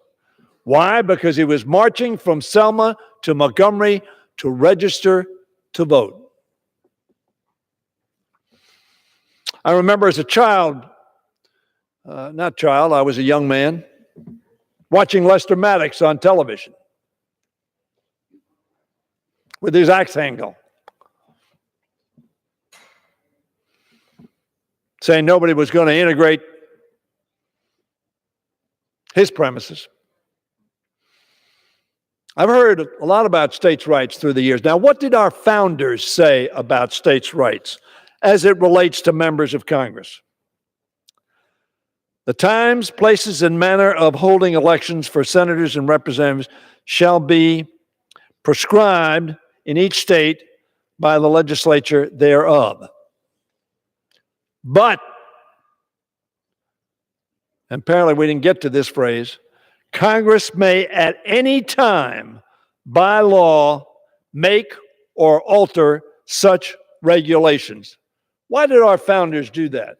Why? Because he was marching from Selma to Montgomery to register to vote. I remember as a child, I was a young man, watching Lester Maddox on television with his axe handle, saying nobody was going to integrate his premises. I've heard a lot about states' rights through the years. Now, what did our founders say about states' rights as it relates to members of Congress? The times, places, and manner of holding elections for senators and representatives shall be prescribed in each state by the legislature thereof. But, and apparently we didn't get to this phrase, Congress may at any time, by law, make or alter such regulations. Why did our founders do that?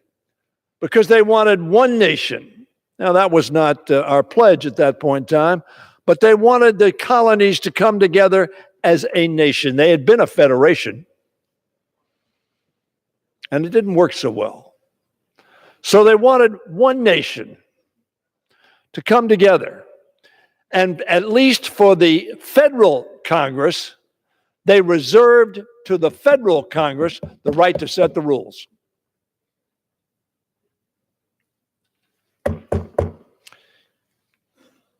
Because they wanted one nation. Now, that was not our pledge at that point in time, but they wanted the colonies to come together as a nation. They had been a federation, and it didn't work so well. So they wanted one nation to come together. And at least for the federal Congress, they reserved to the federal Congress the right to set the rules.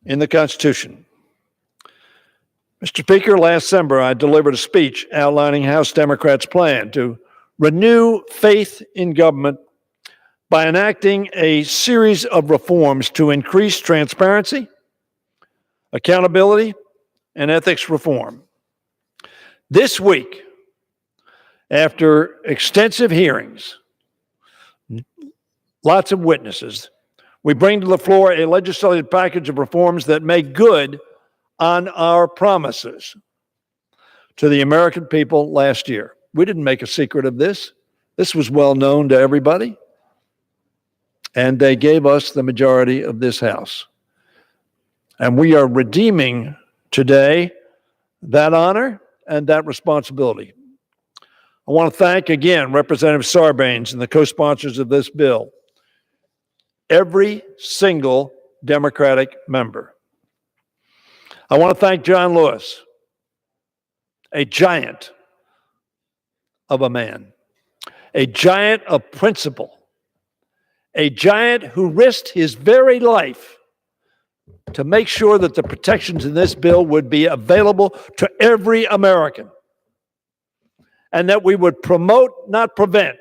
In the Constitution. Mr. Speaker, last December, I delivered a speech outlining House Democrats' plan to renew faith in government by enacting a series of reforms to increase transparency, accountability, and ethics reform. This week, after extensive hearings, lots of witnesses, we bring to the floor a legislative package of reforms that make good on our promises to the American people last year. We didn't make a secret of this. This was well known to everybody. And they gave us the majority of this House. And we are redeeming today that honor and that responsibility. I want to thank again Representative Sarbanes and the co-sponsors of this bill, every single Democratic member. I want to thank John Lewis, a giant of a man, a giant of principle, a giant who risked his very life to make sure that the protections in this bill would be available to every American, and that we would promote, not prevent,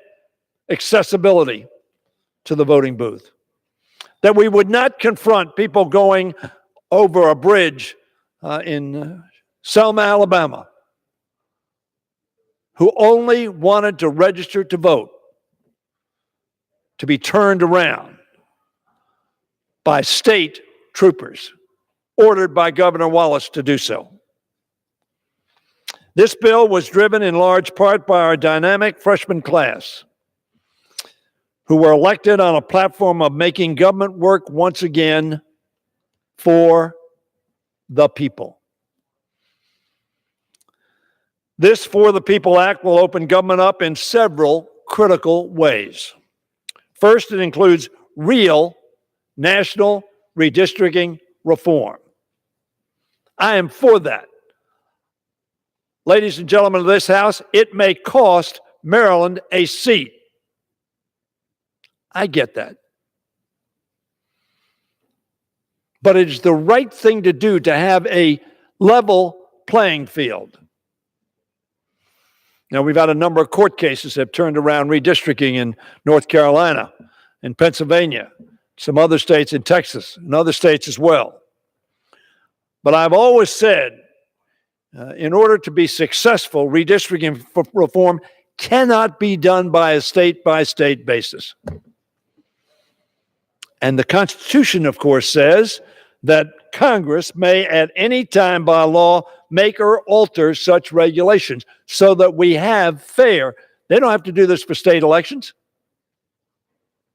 accessibility to the voting booth. That we would not confront people going over a bridge in Selma, Alabama, who only wanted to register to vote, to be turned around by state troopers, ordered by Governor Wallace to do so. This bill was driven in large part by our dynamic freshman class, who were elected on a platform of making government work once again for the people. This For the People Act will open government up in several critical ways. First, it includes real national redistricting reform. I am for that. Ladies and gentlemen of this House, it may cost Maryland a seat. I get that. But it is the right thing to do to have a level playing field. Now, we've had a number of court cases that have turned around redistricting in North Carolina, in Pennsylvania, some other states in Texas, and other states as well. But I've always said, in order to be successful, redistricting reform cannot be done by a state-by-state basis. And the Constitution, of course, says that Congress may at any time by law make or alter such regulations so that we have fair. They don't have to do this for state elections.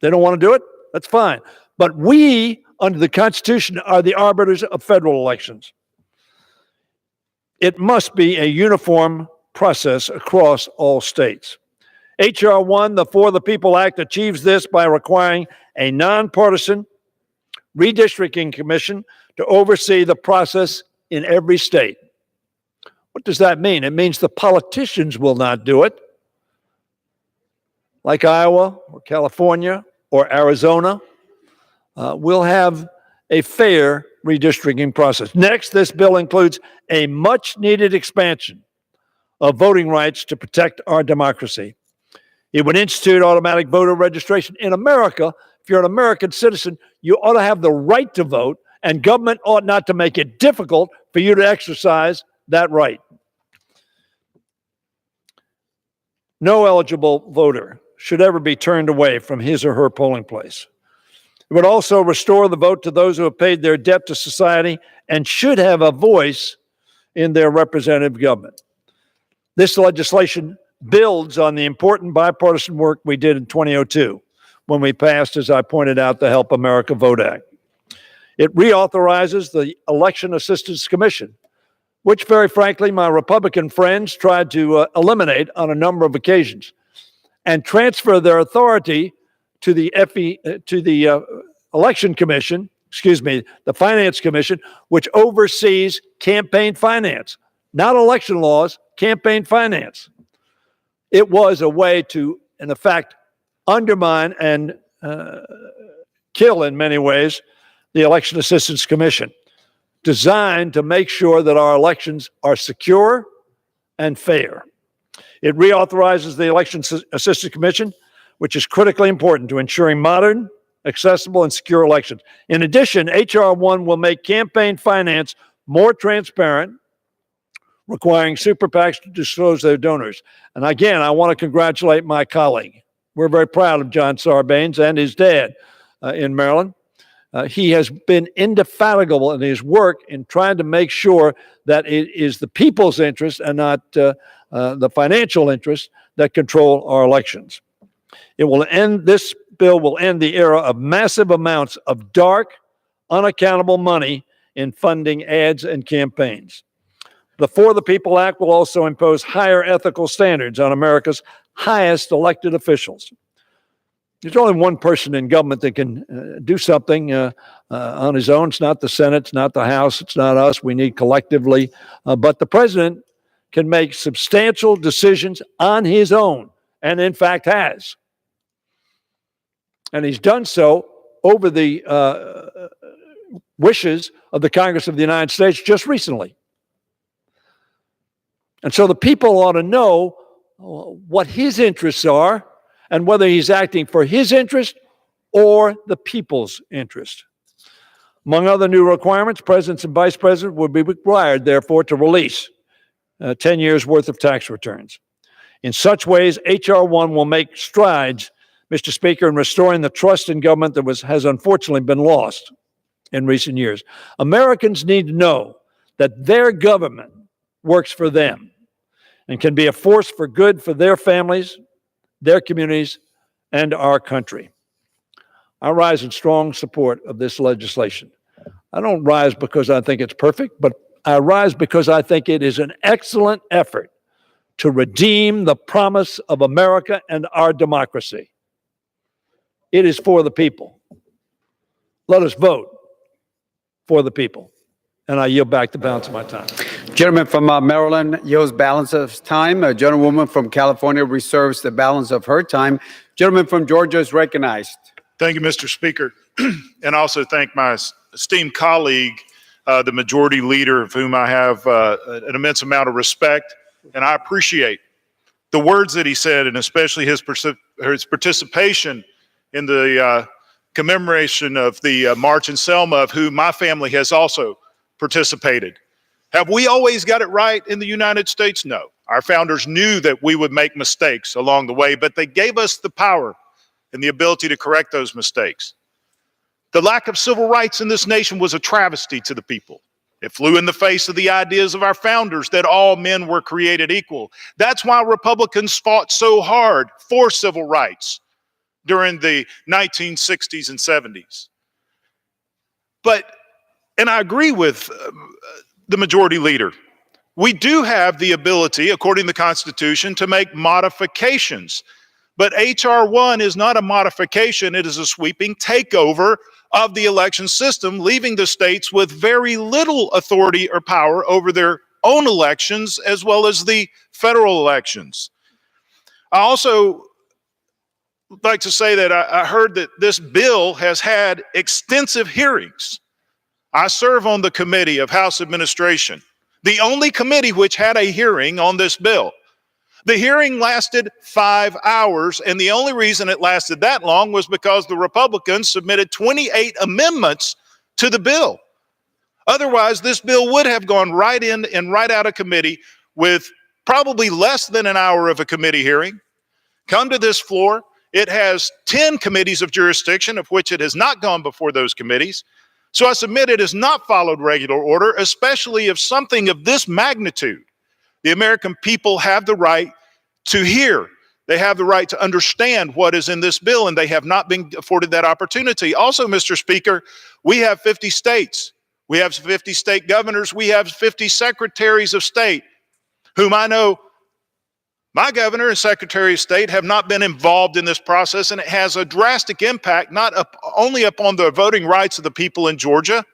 They don't want to do it? That's fine. But we, under the Constitution, are the arbiters of federal elections. It must be a uniform process across all states. H.R. 1, the For the People Act, achieves this by requiring a nonpartisan redistricting commission to oversee the process in every state. What does that mean? It means the politicians will not do it, like Iowa or California or Arizona. We'll have a fair redistricting process. Next, this bill includes a much-needed expansion of voting rights to protect our democracy. It would institute automatic voter registration. In America, if you're an American citizen, you ought to have the right to vote, and government ought not to make it difficult for you to exercise that right. No eligible voter should ever be turned away from his or her polling place. It would also restore the vote to those who have paid their debt to society and should have a voice in their representative government. This legislation builds on the important bipartisan work we did in 2002 when we passed, as I pointed out, the Help America Vote Act. It reauthorizes the Election Assistance Commission, which, very frankly, my Republican friends tried to eliminate on a number of occasions, and transfer their authority to the Election Commission, the Finance Commission, which oversees campaign finance, not election laws, campaign finance. It was a way to, in effect, undermine and kill, in many ways, the Election Assistance Commission, designed to make sure that our elections are secure and fair. It reauthorizes the Election Assistance Commission, which is critically important to ensuring modern, accessible, and secure elections. In addition, H.R. 1 will make campaign finance more transparent, requiring super PACs to disclose their donors. And again, I want to congratulate my colleague. We're very proud of John Sarbanes and his dad in Maryland. He has been indefatigable in his work in trying to make sure that it is the people's interest and not the financial interests that control our elections. This bill will end the era of massive amounts of dark, unaccountable money in funding ads and campaigns. The For the People Act will also impose higher ethical standards on America's highest elected officials. There's only one person in government that can do something on his own. It's not the Senate, it's not the House, it's not us. We need collectively. But the president can make substantial decisions on his own, and in fact has. And he's done so over the wishes of the Congress of the United States just recently. And so the people ought to know what his interests are and whether he's acting for his interest or the people's interest. Among other new requirements, presidents and vice presidents would be required, therefore, to release 10 years' worth of tax returns. In such ways, H.R. 1 will make strides, Mr. Speaker, in restoring the trust in government that has unfortunately been lost in recent years. Americans need to know that their government works for them and can be a force for good for their families, their communities, and our country. I rise in strong support of this legislation. I don't rise because I think it's perfect, but I rise because I think it is an excellent effort to redeem the promise of America and our democracy. It is for the people. Let us vote for the people. And I yield back the balance of my time. Gentleman from Maryland yields balance of time. A gentlewoman from California reserves the balance of her time. Gentleman from Georgia is recognized. Thank you, Mr. Speaker. And also thank my esteemed colleague, the majority leader, of whom I have an immense amount of respect, and I appreciate the words that he said, and especially his participation in the commemoration of the March in Selma, of whom my family has also participated. Have we always got it right in the United States? No. Our founders knew that we would make mistakes along the way, but they gave us the power and the ability to correct those mistakes. The lack of civil rights in this nation was a travesty to the people. It flew in the face of the ideas of our founders that all men were created equal. That's why Republicans fought so hard for civil rights during the 1960s and 70s. And I agree with the majority leader. We do have the ability, according to the Constitution, to make modifications. But H.R.1 is not a modification. It is a sweeping takeover of the election system, leaving the states with very little authority or power over their own elections as well as the federal elections. I also like to say that I heard that this bill has had extensive hearings. I serve on the committee of House Administration, the only committee which had a hearing on this bill. The hearing lasted 5 hours, and the only reason it lasted that long was because the Republicans submitted 28 amendments to the bill. Otherwise, this bill would have gone right in and right out of committee with probably less than an hour of a committee hearing. Come to this floor. It has 10 committees of jurisdiction, of which it has not gone before those committees. So I submit it has not followed regular order, especially if something of this magnitude. The American people have the right to hear. They have the right to understand what is in this bill, and they have not been afforded that opportunity. Also, Mr. Speaker, we have 50 states. We have 50 state governors. We have 50 secretaries of state, whom I know my governor and secretary of state have not been involved in this process, and it has a drastic impact not only upon the voting rights of the people in Georgia,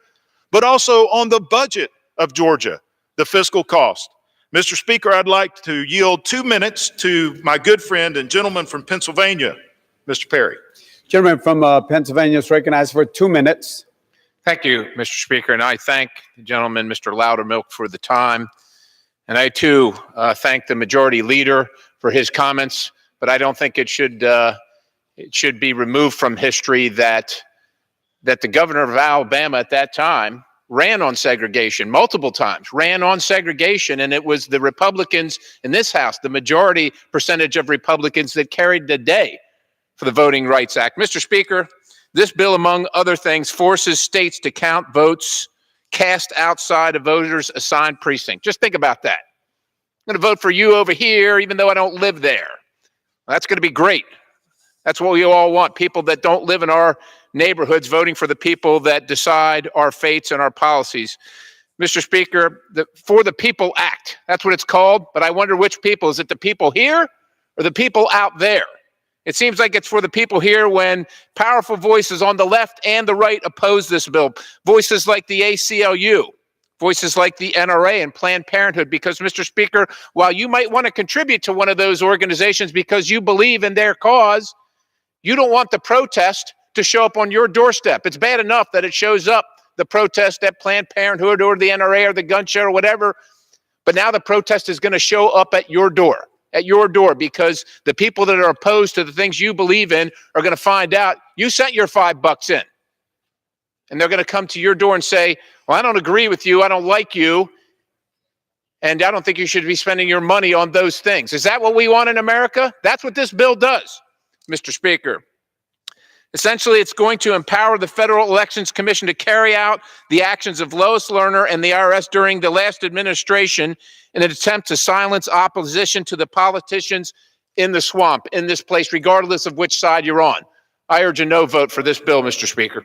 but also on the budget of Georgia, the fiscal cost. Mr. Speaker, I'd like to yield 2 minutes to my good friend and gentleman from Pennsylvania, Mr. Perry. Gentleman from Pennsylvania is recognized for 2 minutes. Thank you, Mr. Speaker, and I thank the gentleman, Mr. Loudermilk, for the time. And I, too, thank the majority leader for his comments, but I don't think it should be removed from history that the governor of Alabama at that time ran on segregation multiple times, ran on segregation, and it was the Republicans in this House, the majority percentage of Republicans, that carried the day for the Voting Rights Act. Mr. Speaker, this bill, among other things, forces states to count votes cast outside a voter's assigned precinct. Just think about that. I'm going to vote for you over here, even though I don't live there. That's going to be great. That's what we all want, people that don't live in our neighborhoods voting for the people that decide our fates and our policies. Mr. Speaker, the For the People Act, that's what it's called, but I wonder which people. Is it the people here or the people out there? It seems like it's for the people here when powerful voices on the left and the right oppose this bill. Voices like the ACLU, voices like the NRA and Planned Parenthood, because, Mr. Speaker, while you might want to contribute to one of those organizations because you believe in their cause, you don't want the protest to show up on your doorstep. It's bad enough that it shows up, the protest at Planned Parenthood or the NRA or the gun show or whatever, but now the protest is going to show up at your door. At your door, because the people that are opposed to the things you believe in are going to find out you sent your $5 in. And they're going to come to your door and say, well, I don't agree with you. I don't like you. And I don't think you should be spending your money on those things. Is that what we want in America? That's what this bill does, Mr. Speaker. Essentially, it's going to empower the Federal Elections Commission to carry out the actions of Lois Lerner and the IRS during the last administration in an attempt to silence opposition to the politicians in the swamp, in this place, regardless of which side you're on. I urge a no vote for this bill, Mr. Speaker.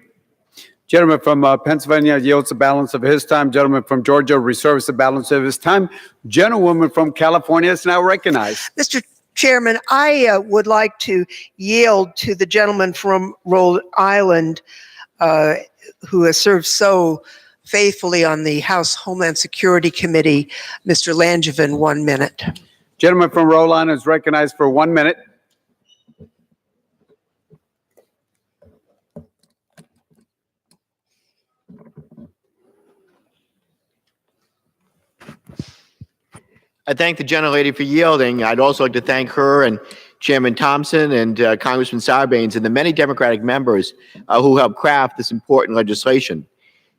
Gentleman from Pennsylvania yields the balance of his time. Gentleman from Georgia reserves the balance of his time. Gentlewoman from California is now recognized. Mr. Chairman, I would like to yield to the gentleman from Rhode Island who has served so faithfully on the House Homeland Security Committee, Mr. Langevin, 1 minute. Gentleman from Rhode Island is recognized for 1 minute. I thank the gentlelady for yielding. I'd also like to thank her and Chairman Thompson and Congressman Sarbanes and the many Democratic members who helped craft this important legislation.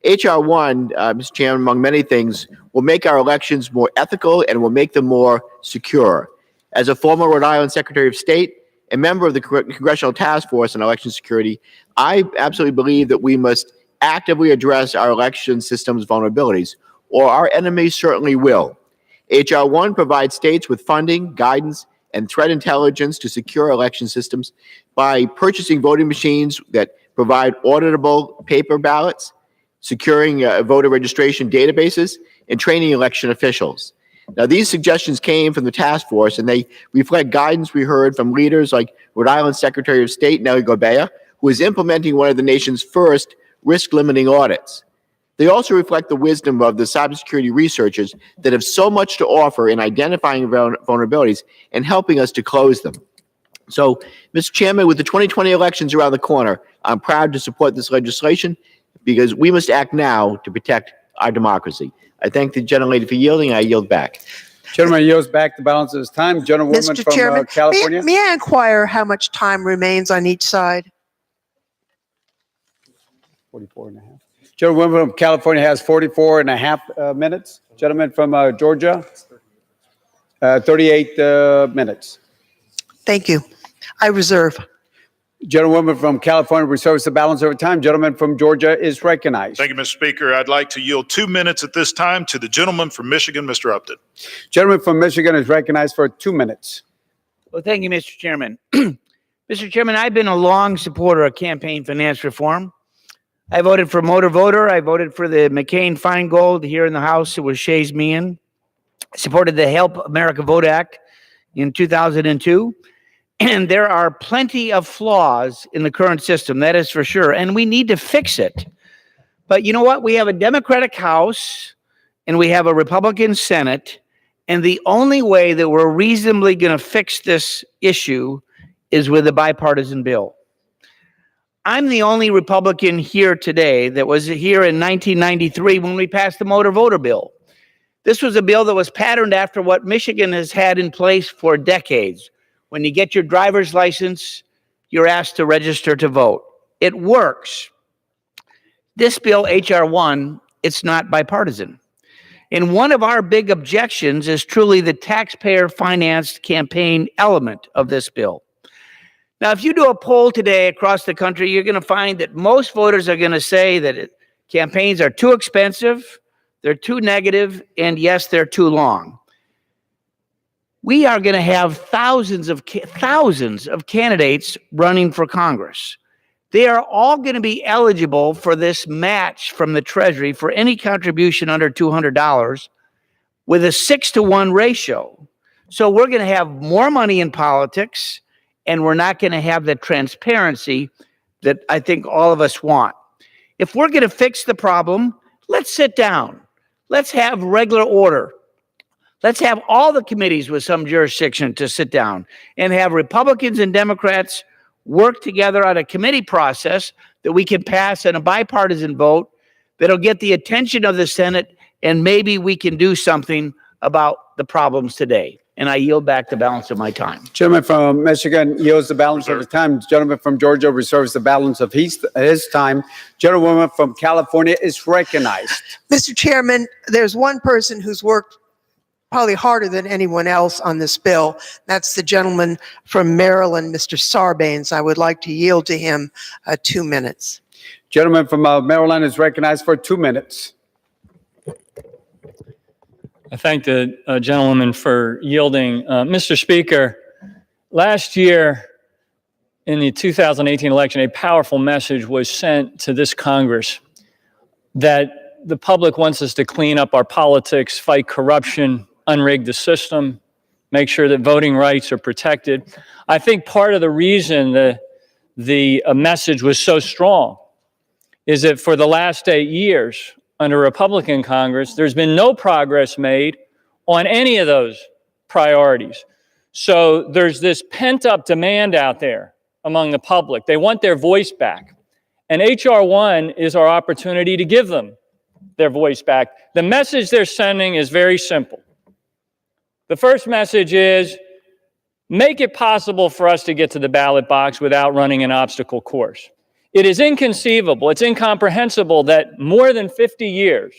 H.R.1, Mr. Chairman, among many things, will make our elections more ethical and will make them more secure. As a former Rhode Island Secretary of State and member of the Congressional Task Force on Election Security, I absolutely believe that we must actively address our election system's vulnerabilities, or our enemies certainly will. H.R.1 provides states with funding, guidance, and threat intelligence to secure election systems by purchasing voting machines that provide auditable paper ballots, securing voter registration databases, and training election officials. Now, these suggestions came from the task force, and they reflect guidance we heard from leaders like Rhode Island Secretary of State Nellie Gorbea, who is implementing one of the nation's first risk-limiting audits. They also reflect the wisdom of the cybersecurity researchers that have so much to offer in identifying vulnerabilities and helping us to close them. So, Mr. Chairman, with the 2020 elections around the corner, I'm proud to support this legislation because we must act now to protect our democracy. I thank the gentlelady for yielding. I yield back. Gentleman yields back the balance of his time. Gentlewoman Mr. from Chairman, California. may I inquire how much time remains on each side? 44 and a half. Gentlewoman from California has 44 and a half minutes. Gentleman from Georgia, 38 minutes. Thank you. I reserve. Gentlewoman from California reserves the balance of her time. Gentleman from Georgia is recognized. Thank you, Mr. Speaker. I'd like to yield 2 minutes at this time to the gentleman from Michigan, Mr. Upton. Gentleman from Michigan is recognized for 2 minutes. Well, thank you, Mr. Chairman. Mr. Chairman, I've been a long supporter of campaign finance reform. I voted for Motor Voter. I voted for the McCain-Feingold. Here in the House, it was Shays Meehan. I supported the Help America Vote Act in 2002. And there are plenty of flaws in the current system, that is for sure, and we need to fix it. But you know what? We have a Democratic House and we have a Republican Senate, and the only way that we're reasonably going to fix this issue is with a bipartisan bill. I'm the only Republican here today that was here in 1993 when we passed the Motor Voter Bill. This was a bill that was patterned after what Michigan has had in place for decades. When you get your driver's license, you're asked to register to vote. It works. This bill, H.R.1, it's not bipartisan. And one of our big objections is truly the taxpayer-financed campaign element of this bill. Now, if you do a poll today across the country, you're going to find that most voters are going to say that campaigns are too expensive, they're too negative, and yes, they're too long. We are going to have thousands of candidates running for Congress. They are all going to be eligible for this match from the Treasury for any contribution under $200 with a 6-to-1 ratio. So we're going to have more money in politics, and we're not going to have the transparency that I think all of us want. If we're going to fix the problem, let's sit down. Let's have regular order. Let's have all the committees with some jurisdiction to sit down and have Republicans and Democrats work together on a committee process that we can pass in a bipartisan vote that'll get the attention of the Senate, and maybe we can do something about the problems today. And I yield back the balance of my time. Gentleman from Michigan yields the balance of his time. Gentleman from Georgia reserves the balance of his time. Gentlewoman from California is recognized. Mr. Chairman, there's one person who's worked probably harder than anyone else on this bill. That's the gentleman from Maryland, Mr. Sarbanes. I would like to yield to him 2 minutes. Gentleman from Maryland is recognized for 2 minutes. I thank the gentleman for yielding. Mr. Speaker, last year in the 2018 election, a powerful message was sent to this Congress that the public wants us to clean up our politics, fight corruption, unrig the system, make sure that voting rights are protected. I think part of the reason the message was so strong is that for the last 8 years under Republican Congress, there's been no progress made on any of those priorities. So there's this pent-up demand out there among the public. They want their voice back. And H.R.1 is our opportunity to give them their voice back. The message they're sending is very simple. The first message is make it possible for us to get to the ballot box without running an obstacle course. It is inconceivable, it's incomprehensible that more than 50 years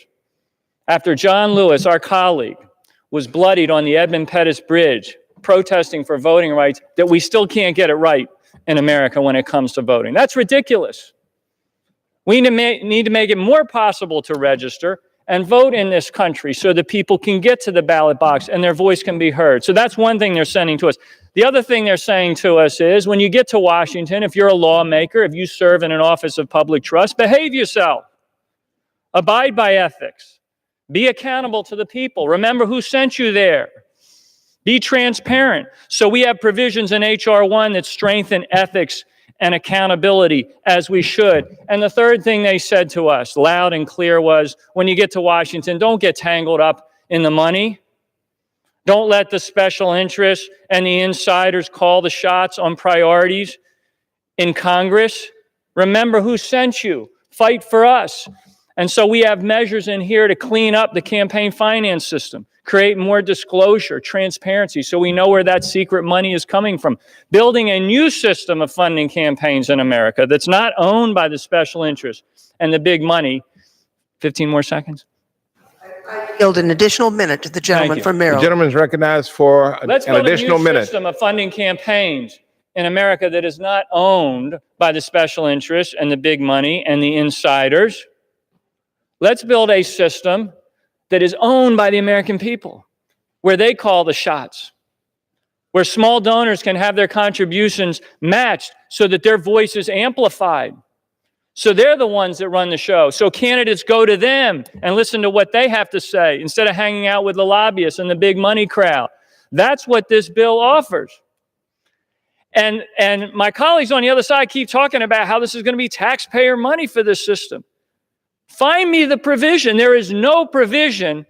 after John Lewis, our colleague, was bloodied on the Edmund Pettus Bridge protesting for voting rights, that we still can't get it right in America when it comes to voting. That's ridiculous. We need to make it more possible to register and vote in this country so that people can get to the ballot box and their voice can be heard. So that's one thing they're sending to us. The other thing they're saying to us is when you get to Washington, if you're a lawmaker, if you serve in an office of public trust, behave yourself. Abide by ethics. Be accountable to the people. Remember who sent you there. Be transparent. So we have provisions in H.R.1 that strengthen ethics and accountability as we should. And the third thing they said to us, loud and clear, was when you get to Washington, don't get tangled up in the money. Don't let the special interests and the insiders call the shots on priorities in Congress. Remember who sent you. Fight for us. And so we have measures in here to clean up the campaign finance system, create more disclosure, transparency, so we know where that secret money is coming from. Building a new system of funding campaigns in America that's not owned by the special interests and the big money. 15 more seconds. I yield an additional minute to the gentleman from The Maryland. gentleman is recognized for Let's an build additional a new minute. system of funding campaigns in America that is not owned by the special interests and the big money and the insiders. Let's build a system that is owned by the American people, where they call the shots, where small donors can have their contributions matched so that their voice is amplified. So they're the ones that run the show. So candidates go to them and listen to what they have to say instead of hanging out with the lobbyists and the big money crowd. That's what this bill offers. And my colleagues on the other side keep talking about how this is going to be taxpayer money for this system. Find me the provision. There is no provision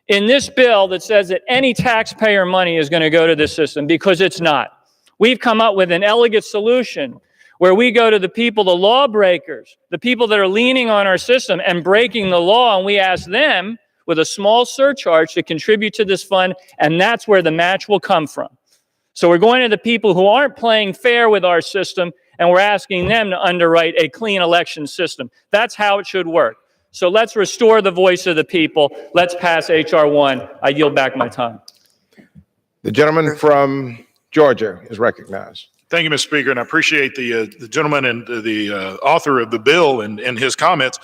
in this bill that says that any taxpayer money is going to go to this system, because it's not. We've come up with an elegant solution where we go to the people, the lawbreakers, the people that are leaning on our system and breaking the law, and we ask them with a small surcharge to contribute to this fund, and that's where the match will come from. So we're going to the people who aren't playing fair with our system, and we're asking them to underwrite a clean election system. That's how it should work. So let's restore the voice of the people. Let's pass H.R.1. I yield back my time. The gentleman from Georgia is recognized. Thank you, Mr. Speaker, and I appreciate the gentleman and the author of the bill and his comments.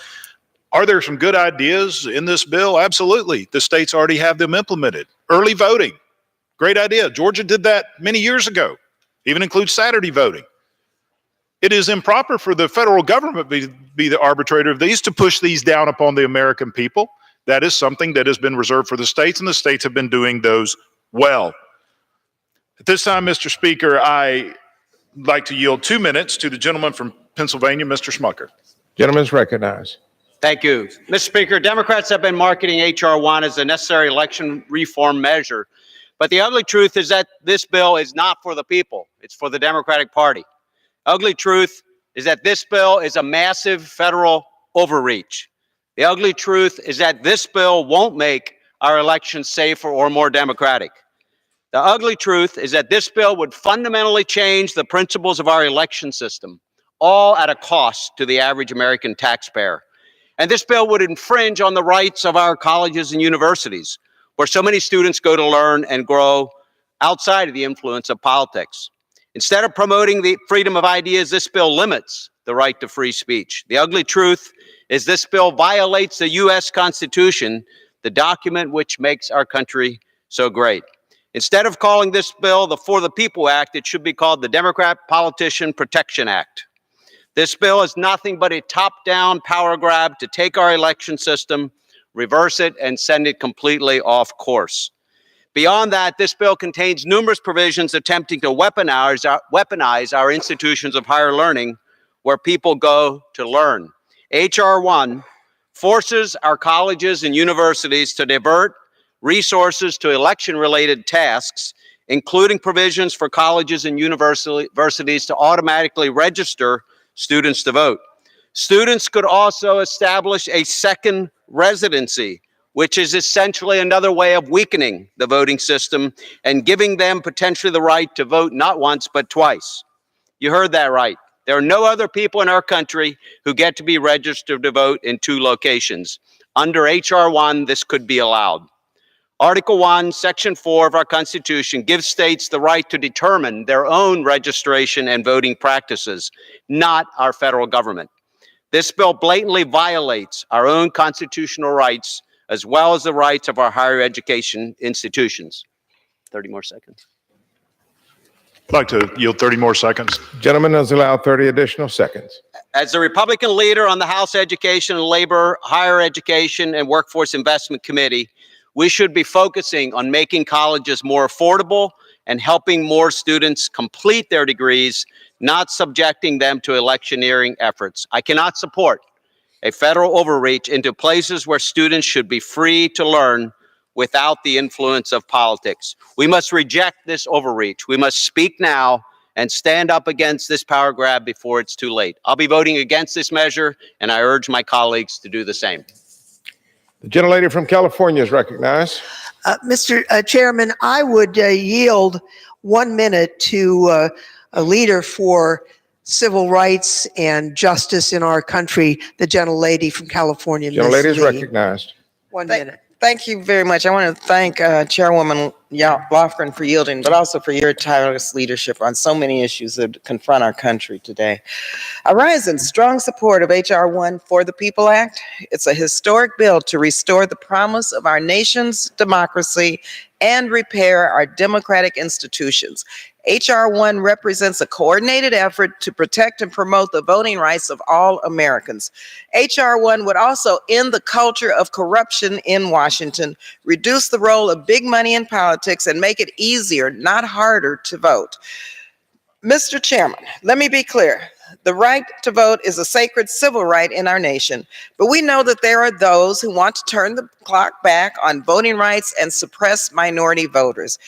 Are there some good ideas in this bill? Absolutely. The states already have them implemented. Early voting, great idea. Georgia did that many years ago, even includes Saturday voting. It is improper for the federal government to be the arbitrator of these, to push these down upon the American people. That is something that has been reserved for the states, and the states have been doing those well. At this time, Mr. Speaker, I like to yield 2 minutes to the gentleman from Pennsylvania, Mr. Smucker. Gentleman is recognized. Thank you. Mr. Speaker, Democrats have been marketing H.R.1 as a necessary election reform measure. But the ugly truth is that this bill is not for the people. It's for the Democratic Party. Ugly truth is that this bill is a massive federal overreach. The ugly truth is that this bill won't make our elections safer or more democratic. The ugly truth is that this bill would fundamentally change the principles of our election system, all at a cost to the average American taxpayer. And this bill would infringe on the rights of our colleges and universities, where so many students go to learn and grow outside of the influence of politics. Instead of promoting the freedom of ideas, this bill limits the right to free speech. The ugly truth is this bill violates the U.S. Constitution, the document which makes our country so great. Instead of calling this bill the For the People Act, it should be called the Democrat Politician Protection Act. This bill is nothing but a top-down power grab to take our election system, reverse it, and send it completely off course. Beyond that, this bill contains numerous provisions attempting to weaponize our institutions of higher learning, where people go to learn. H.R.1 forces our colleges and universities to divert resources to election-related tasks, including provisions for colleges and universities to automatically register students to vote. Students could also establish a second residency which is essentially another way of weakening the voting system and giving them potentially the right to vote not once, but twice. You heard that right. There are no other people in our country who get to be registered to vote in 2 locations. Under H.R. 1, this could be allowed. Article 1, Section 4 of our Constitution gives states the right to determine their own registration and voting practices, not our federal government. This bill blatantly violates our own constitutional rights as well as the rights of our higher education institutions. 30 more seconds. I'd like to yield 30 more seconds. Gentleman is allowed 30 additional seconds. As the Republican leader on the House Education and Labor, Higher Education, and Workforce Investment Committee, we should be focusing on making colleges more affordable and helping more students complete their degrees, not subjecting them to electioneering efforts. I cannot support a federal overreach into places where students should be free to learn without the influence of politics. We must reject this overreach. We must speak now and stand up against this power grab before it's too late. I'll be voting against this measure, and I urge my colleagues to do the same. The gentlelady from California is recognized. Mr. Chairman, I would yield 1 minute to a leader for civil rights and justice in our country, the gentlelady from California. Gentlelady is Ms. Lee. recognized. 1 minute. Thank you very much. I want to thank Chairwoman Lofgren for yielding, but also for your tireless leadership on so many issues that confront our country today. I rise in strong support of H.R. 1 For the People Act. It's a historic bill to restore the promise of our nation's democracy and repair our democratic institutions. H.R. 1 represents a coordinated effort to protect and promote the voting rights of all Americans. H.R. 1 would also end the culture of corruption in Washington, reduce the role of big money in politics, and make it easier, not harder, to vote. Mr. Chairman, let me be clear. The right to vote is a sacred civil right in our nation, but we know that there are those who want to turn the clock back on voting rights and suppress minority voters.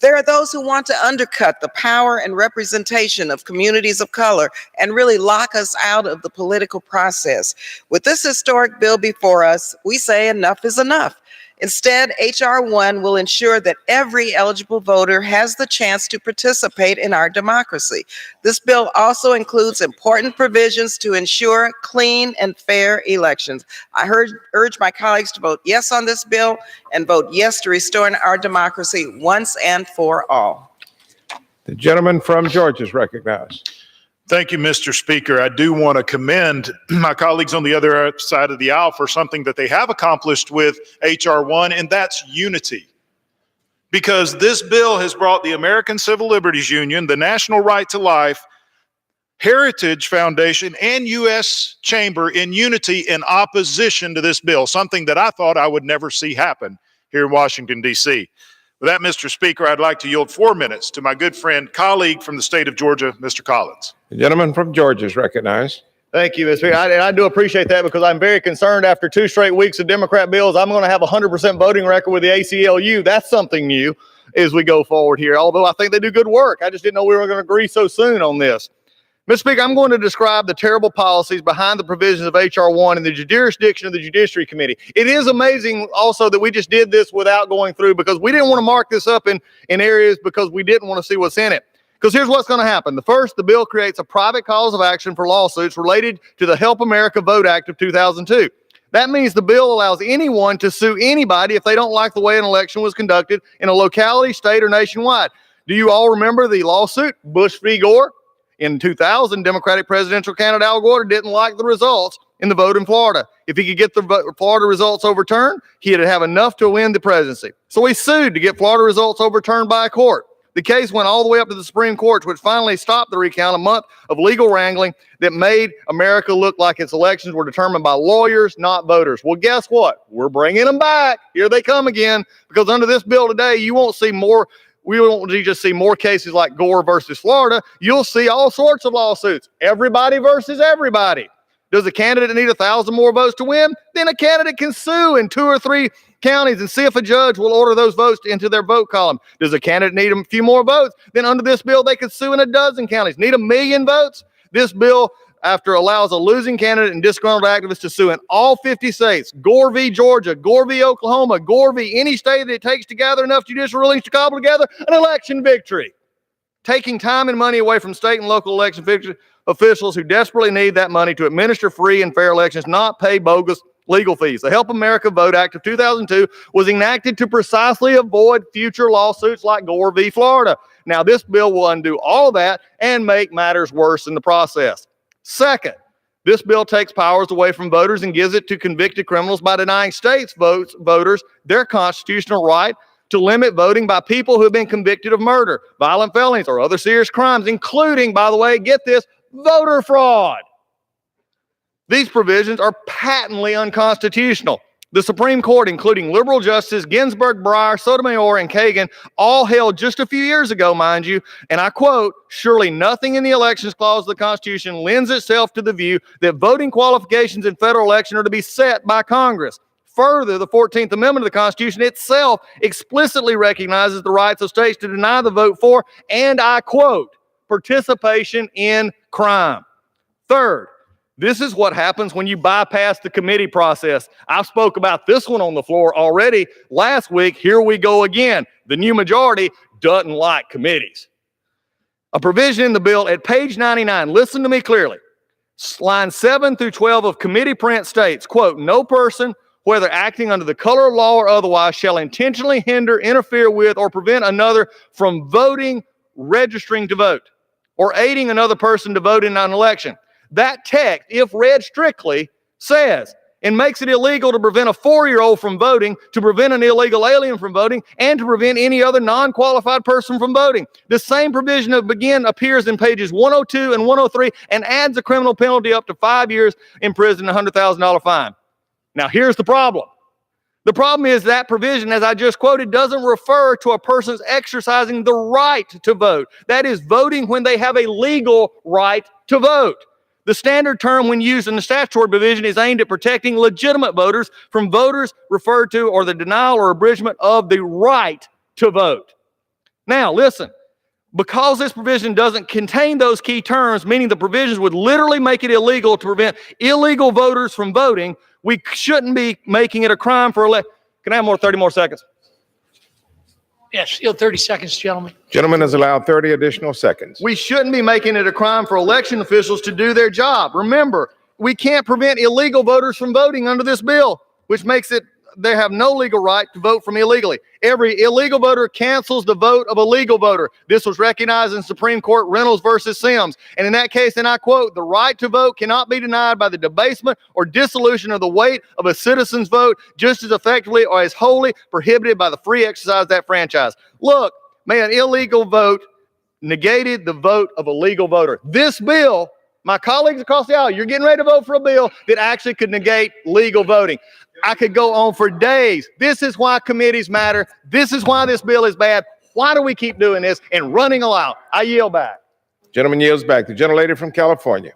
There are those who want to undercut the power and representation of communities of color and really lock us out of the political process. With this historic bill before us, we say enough is enough. Instead, H.R. 1 will ensure that every eligible voter has the chance to participate in our democracy. This bill also includes important provisions to ensure clean and fair elections. I urge my colleagues to vote yes on this bill and vote yes to restoring our democracy once and for all. The gentleman from Georgia is recognized. Thank you, Mr. Speaker. I do want to commend my colleagues on the other side of the aisle for something that they have accomplished with H.R. 1, and that's unity. Because this bill has brought the American Civil Liberties Union, the National Right to Life, Heritage Foundation, and U.S. Chamber in unity in opposition to this bill, something that I thought I would never see happen here in Washington, D.C. With that, Mr. Speaker, I'd like to yield 4 minutes to my good friend, colleague from the state of Georgia, Mr. Collins. The gentleman from Georgia is recognized. Thank you, Mr. Speaker. I do appreciate that because I'm very concerned after 2 straight weeks of Democrat bills, I'm going to have a 100% voting record with the ACLU. That's something new as we go forward here, although I think they do good work. I just didn't know we were going to agree so soon on this. Mr. Speaker, I'm going to describe the terrible policies behind the provisions of H.R. 1 in the jurisdiction of the Judiciary Committee. It is amazing also that we just did this without going through because we didn't want to mark this up in areas because we didn't want to see what's in it. Because here's what's going to happen. The bill creates a private cause of action for lawsuits related to the Help America Vote Act of 2002. That means the bill allows anyone to sue anybody if they don't like the way an election was conducted in a locality, state, or nationwide. Do you all remember the lawsuit, Bush v. Gore? In 2000, Democratic presidential candidate Al Gore didn't like the results in the vote in Florida. If he could get the Florida results overturned, he'd have enough to win the presidency. So he sued to get Florida results overturned by a court. The case went all the way up to the Supreme Court, which finally stopped the recount, a month of legal wrangling that made America look like its elections were determined by lawyers, not voters. Well, guess what? We're bringing them back. Here they come again, because under this bill today, you won't see more. We won't just see more cases like Gore versus Florida. You'll see all sorts of lawsuits. Everybody versus everybody. Does a candidate need 1,000 more votes to win? Then a candidate can sue in 2 or 3 counties and see if a judge will order those votes into their vote column. Does a candidate need a few more votes? Then under this bill, they could sue in 12 counties. Need 1 million votes? This bill after it allows a losing candidate and disgruntled activists to sue in all 50 states, Gore v. Georgia, Gore v. Oklahoma, Gore v. any state that it takes to gather enough judicial rulings to cobble together an election victory. Taking time and money away from state and local election officials who desperately need that money to administer free and fair elections, not pay bogus legal fees. The Help America Vote Act of 2002 was enacted to precisely avoid future lawsuits like Gore v. Florida. Now, this bill will undo all of that and make matters worse in the process. Second, this bill takes powers away from voters and gives it to convicted criminals by denying states' voters their constitutional right to limit voting by people who have been convicted of murder, violent felonies, or other serious crimes, including, by the way, get this, voter fraud. These provisions are patently unconstitutional. The Supreme Court, including liberal justices Ginsburg, Breyer, Sotomayor, and Kagan, all held just a few years ago, mind you, and I quote, "Surely nothing in the Elections Clause of the Constitution lends itself to the view that voting qualifications in federal election are to be set by Congress. Further, the 14th Amendment of the Constitution itself explicitly recognizes the rights of states to deny the vote for, and I quote, participation in crime." Third, this is what happens when you bypass the committee process. I spoke about this one on the floor already last week. Here we go again. The new majority doesn't like committees. A provision in the bill at page 99, listen to me clearly. Lines 7 through 12 of committee print states, quote, "No person, whether acting under the color of law or otherwise, shall intentionally hinder, interfere with, or prevent another from voting, registering to vote, or aiding another person to vote in an election." That text, if read strictly, says and makes it illegal to prevent a 4-year-old from voting, to prevent an illegal alien from voting, and to prevent any other non-qualified person from voting. The same provision appears in pages 102 and 103 and adds a criminal penalty up to 5 years in prison and a $100,000 fine. Now, here's the problem. The problem is that provision, as I just quoted, doesn't refer to a person's exercising the right to vote. That is, voting when they have a legal right to vote. The standard term when used in the statutory provision is aimed at protecting legitimate voters from voters referred to or the denial or abridgment of the right to vote. Now, listen, because this provision doesn't contain those key terms, meaning the provisions would literally make it illegal to prevent illegal voters from voting, we shouldn't be making it a crime for Can I have 30 more seconds? Yes, yield 30 seconds, gentlemen. Gentleman is allowed 30 additional seconds. We shouldn't be making it a crime for election officials to do their job. Remember, we can't prevent illegal voters from voting under this bill, which makes it they have no legal right to vote from illegally. Every illegal voter cancels the vote of a legal voter. This was recognized in Supreme Court Reynolds versus Sims. And in that case, and I quote, "The right to vote cannot be denied by the debasement or dissolution of the weight of a citizen's vote just as effectively or as wholly prohibited by the free exercise of that franchise." Look, man, illegal vote negated the vote of a legal voter. This bill, my colleagues across the aisle, you're getting ready to vote for a bill that actually could negate legal voting. I could go on for days. This is why committees matter. This is why this bill is bad. Why do we keep doing this and running along? I yield back. Gentleman yields back. The gentlelady from California.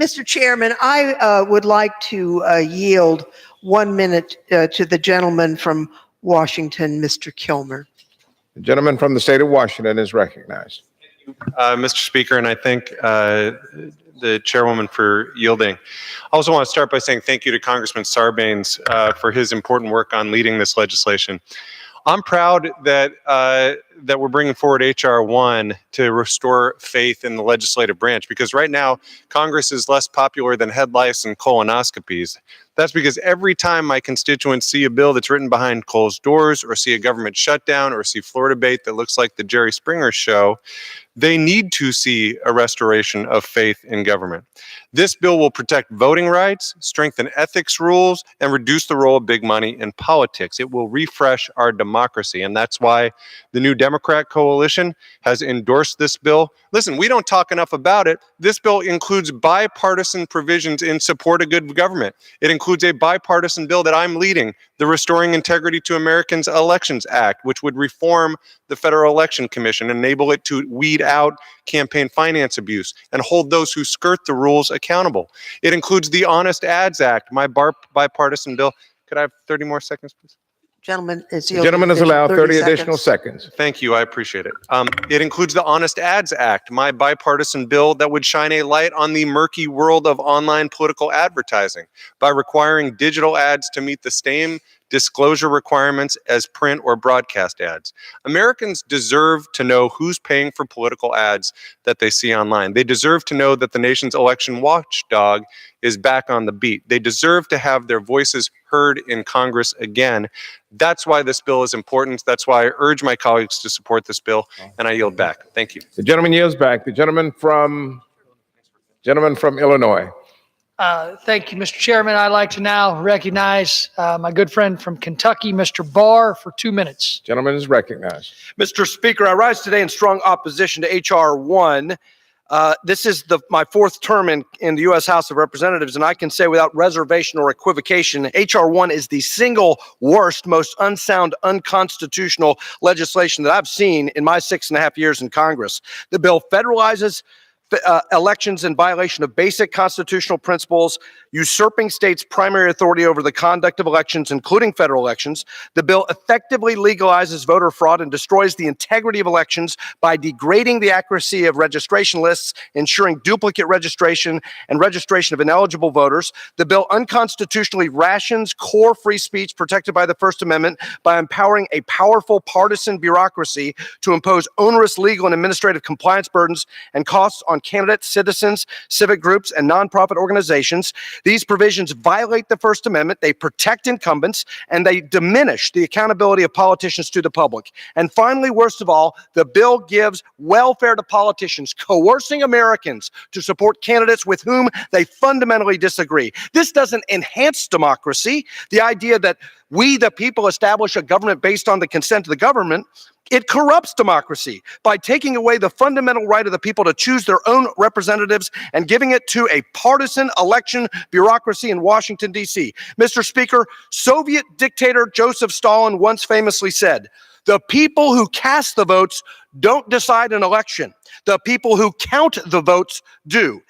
Mr. Chairman, I would like to yield 1 minute to the gentleman from Washington, Mr. Kilmer. The gentleman from the state of Washington is recognized. Mr. Speaker, and I thank the chairwoman for yielding. I also want to start by saying thank you to Congressman Sarbanes for his important work on leading this legislation. I'm proud that that we're bringing forward H.R.1 to restore faith in the legislative branch, because right now Congress is less popular than head lice and colonoscopies. That's because every time my constituents see a bill that's written behind closed doors, or see a government shutdown, or see floor debate that looks like the Jerry Springer show, they need to see a restoration of faith in government. This bill will protect voting rights, strengthen ethics rules, and reduce the role of big money in politics. It will refresh our democracy, and that's why the new Democrat coalition has endorsed this bill. Listen, we don't talk enough about it. This bill includes bipartisan provisions in support of good government. It includes a bipartisan bill that I'm leading, the Restoring Integrity to Americans Elections Act, which would reform the Federal Election Commission, enable it to weed out campaign finance abuse, and hold those who skirt the rules accountable. It includes the Honest Ads Act, my bipartisan bill. Could I have 30 more seconds, please? Gentleman is The yielded gentleman is additional allowed 30 additional seconds. Thank you. I appreciate it. It includes the Honest Ads Act, my bipartisan bill that would shine a light on the murky world of online political advertising by requiring digital ads to meet the same disclosure requirements as print or broadcast ads. Americans deserve to know who's paying for political ads that they see online. They deserve to know that the nation's election watchdog is back on the beat. They deserve to have their voices heard in Congress again. That's why this bill is important. That's why I urge my colleagues to support this bill, and I yield back. Thank you. The gentleman yields back. The gentleman from Illinois. Thank you, Mr. Chairman. I'd like to now recognize my good friend from Kentucky, Mr. Barr, for 2 minutes. Gentleman is recognized. Mr. Speaker, I rise today in strong opposition to H.R.1. This is my fourth term in the U.S. House of Representatives, and I can say without reservation or equivocation, H.R.1 is the single worst, most unsound, unconstitutional legislation that I've seen in my 6.5 years in Congress. The bill federalizes elections in violation of basic constitutional principles, usurping states' primary authority over the conduct of elections, including federal elections. The bill effectively legalizes voter fraud and destroys the integrity of elections by degrading the accuracy of registration lists, ensuring duplicate registration and registration of ineligible voters. The bill unconstitutionally rations core free speech protected by the First Amendment by empowering a powerful partisan bureaucracy to impose onerous legal and administrative compliance burdens and costs on candidates, citizens, civic groups, and nonprofit organizations. These provisions violate the First Amendment, they protect incumbents, and they diminish the accountability of politicians to the public. And finally, worst of all, the bill gives welfare to politicians, coercing Americans to support candidates with whom they fundamentally disagree. This doesn't enhance democracy. The idea that we, the people, establish a government based on the consent of the government, it corrupts democracy by taking away the fundamental right of the people to choose their own representatives and giving it to a partisan election bureaucracy in Washington, D.C. Mr. Speaker, Soviet dictator Joseph Stalin once famously said, "The people who cast the votes don't decide an election. The people who count the votes do."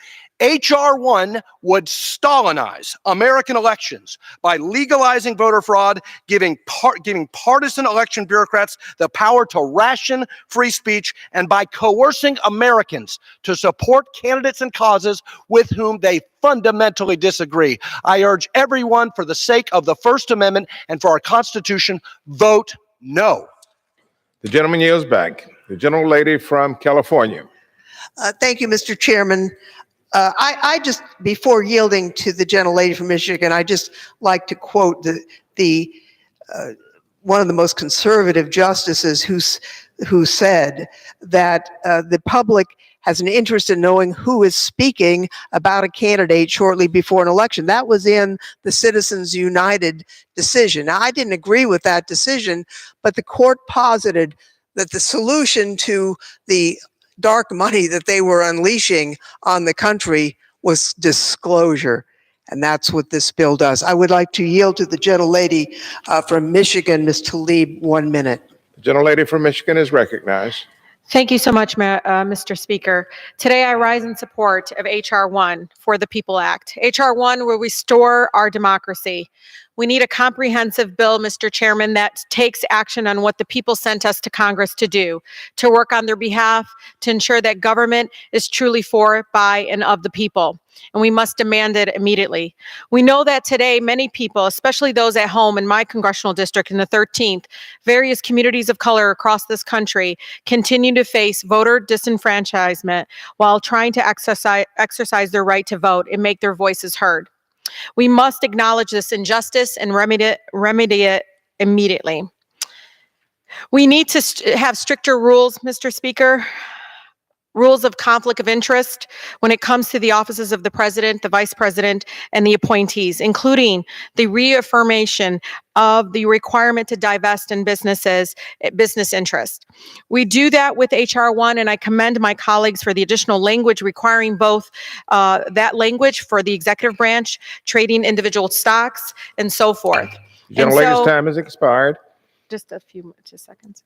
H.R.1 would Stalinize American elections by legalizing voter fraud, giving partisan election bureaucrats the power to ration free speech, and by coercing Americans to support candidates and causes with whom they fundamentally disagree. I urge everyone, for the sake of the First Amendment and for our Constitution, vote no. The gentleman yields back. The gentlelady from California. Thank you, Mr. Chairman. I just, before yielding to the gentlelady from Michigan, I just like to quote one of the most conservative justices who said that the public has an interest in knowing who is speaking about a candidate shortly before an election. That was in the Citizens United decision. Now, I didn't agree with that decision, but the court posited that the solution to the dark money that they were unleashing on the country was disclosure. And that's what this bill does. I would like to yield to the gentlelady from Michigan, Ms. Tlaib, 1 minute. The gentlelady from Michigan is recognized. Thank you so much, Mr. Speaker. Today I rise in support of H.R.1 for the People Act. H.R.1 will restore our democracy. We need a comprehensive bill, Mr. Chairman, that takes action on what the people sent us to Congress to do, to work on their behalf, to ensure that government is truly for, by, and of the people. And we must demand it immediately. We know that today many people, especially those at home in my congressional district in the 13th, various communities of color across this country continue to face voter disenfranchisement while trying to exercise their right to vote and make their voices heard. We must acknowledge this injustice and remedy it immediately. We need to have stricter rules, Mr. Speaker, rules of conflict of interest when it comes to the offices of the president, the vice president, and the appointees, including the reaffirmation of the requirement to divest in business interest. We do that with H.R.1, and I commend my colleagues for the additional language requiring both that language for the executive branch, trading individual stocks, and so forth. The gentlelady's time has expired. Just a few seconds.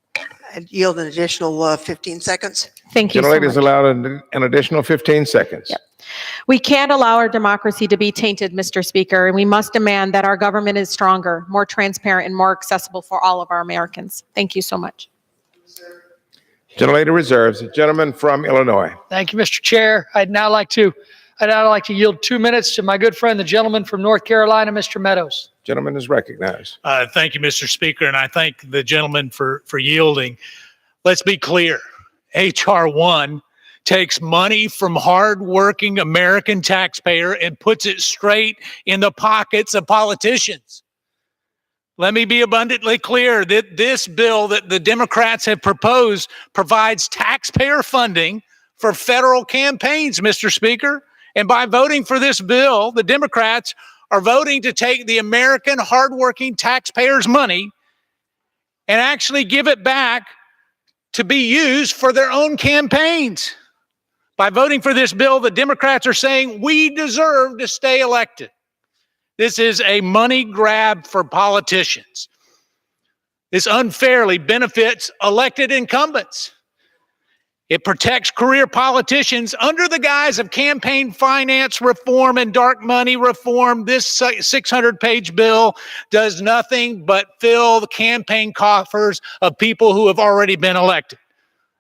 And yield an additional 15 seconds. Thank you so Gentlelady is much. allowed an additional 15 seconds. Yep. We can't allow our democracy to be tainted, Mr. Speaker, and we must demand that our government is stronger, more transparent, and more accessible for all of our Americans. Thank you so much. Gentlelady reserves. The gentleman from Illinois. Thank you, Mr. Chair. I'd now like to yield 2 minutes to my good friend, the gentleman from North Carolina, Mr. Meadows. Gentleman is recognized. Thank you, Mr. Speaker, and I thank the gentleman for yielding. Let's be clear. H.R.1 takes money from hardworking American taxpayer and puts it straight in the pockets of politicians. Let me be abundantly clear that this bill that the Democrats have proposed provides taxpayer funding for federal campaigns, Mr. Speaker. And by voting for this bill, the Democrats are voting to take the American hardworking taxpayers' money and actually give it back to be used for their own campaigns. By voting for this bill, the Democrats are saying we deserve to stay elected. This is a money grab for politicians. This unfairly benefits elected incumbents. It protects career politicians under the guise of campaign finance reform and dark money reform. This 600-page bill does nothing but fill the campaign coffers of people who have already been elected.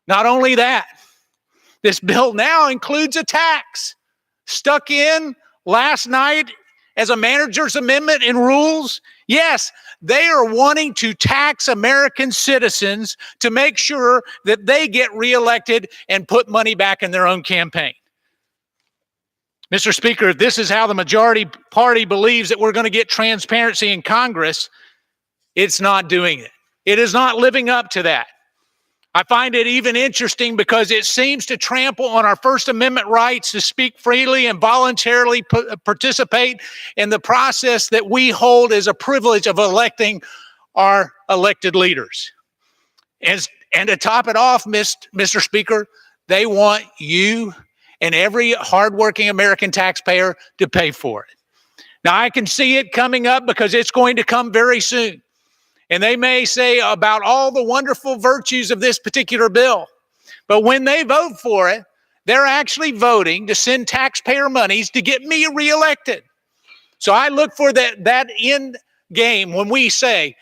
Not only that, this bill now includes a tax stuck in last night as a manager's amendment in rules. Yes, they are wanting to tax American citizens to make sure that they get reelected and put money back in their own campaign. Mr. Speaker, if this is how the majority party believes that we're going to get transparency in Congress, it's not doing it. It is not living up to that. I find it even interesting because it seems to trample on our First Amendment rights to speak freely and voluntarily participate in the process that we hold as a privilege of electing our elected leaders. And to top it off, Mr. Speaker, they want you and every hardworking American taxpayer to pay for it. Now, I can see it coming up because it's going to come very soon. And they may say about all the wonderful virtues of this particular bill. But when they vote for it, they're actually voting to send taxpayer monies to get me reelected. So I look for that end game when we say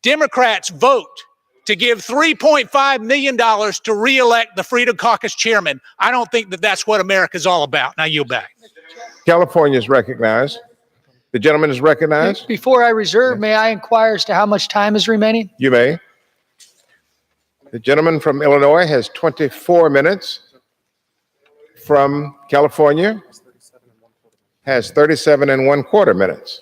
Democrats vote to give $3.5 million to reelect the Freedom Caucus chairman. I don't think that that's what America's all about. Now yield back. California is recognized. The gentleman is recognized. Before I reserve, may I inquire as to how much time is remaining? You may. The gentleman from Illinois has 24 minutes. From California has 37 1/4 minutes.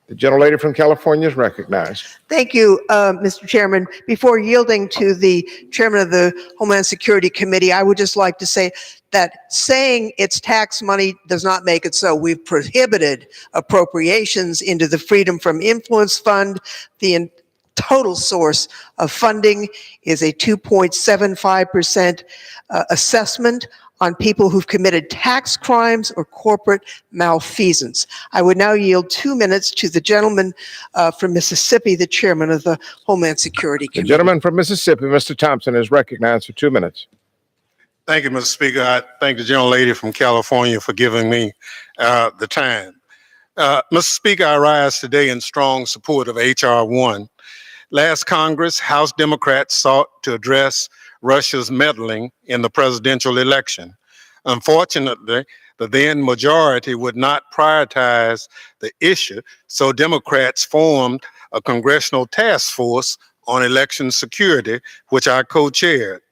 The gentlelady from California is recognized. Thank you, Mr. Chairman. Before yielding to the chairman of the Homeland Security Committee, I would just like to say that saying it's tax money does not make it so. We've prohibited appropriations into the Freedom from Influence Fund. The total source of funding is a 2.75% assessment on people who've committed tax crimes or corporate malfeasance. I would now yield 2 minutes to the gentleman from Mississippi, the chairman of the Homeland Security The Committee. gentleman from Mississippi, Mr. Thompson, is recognized for 2 minutes. Thank you, Mr. Speaker. I thank the gentlelady from California for giving me the time. Mr. Speaker, I rise today in strong support of H.R.1. Last Congress, House Democrats sought to address Russia's meddling in the presidential election. Unfortunately, the then majority would not prioritize the issue, so Democrats formed a congressional task force on election security, which I co-chaired.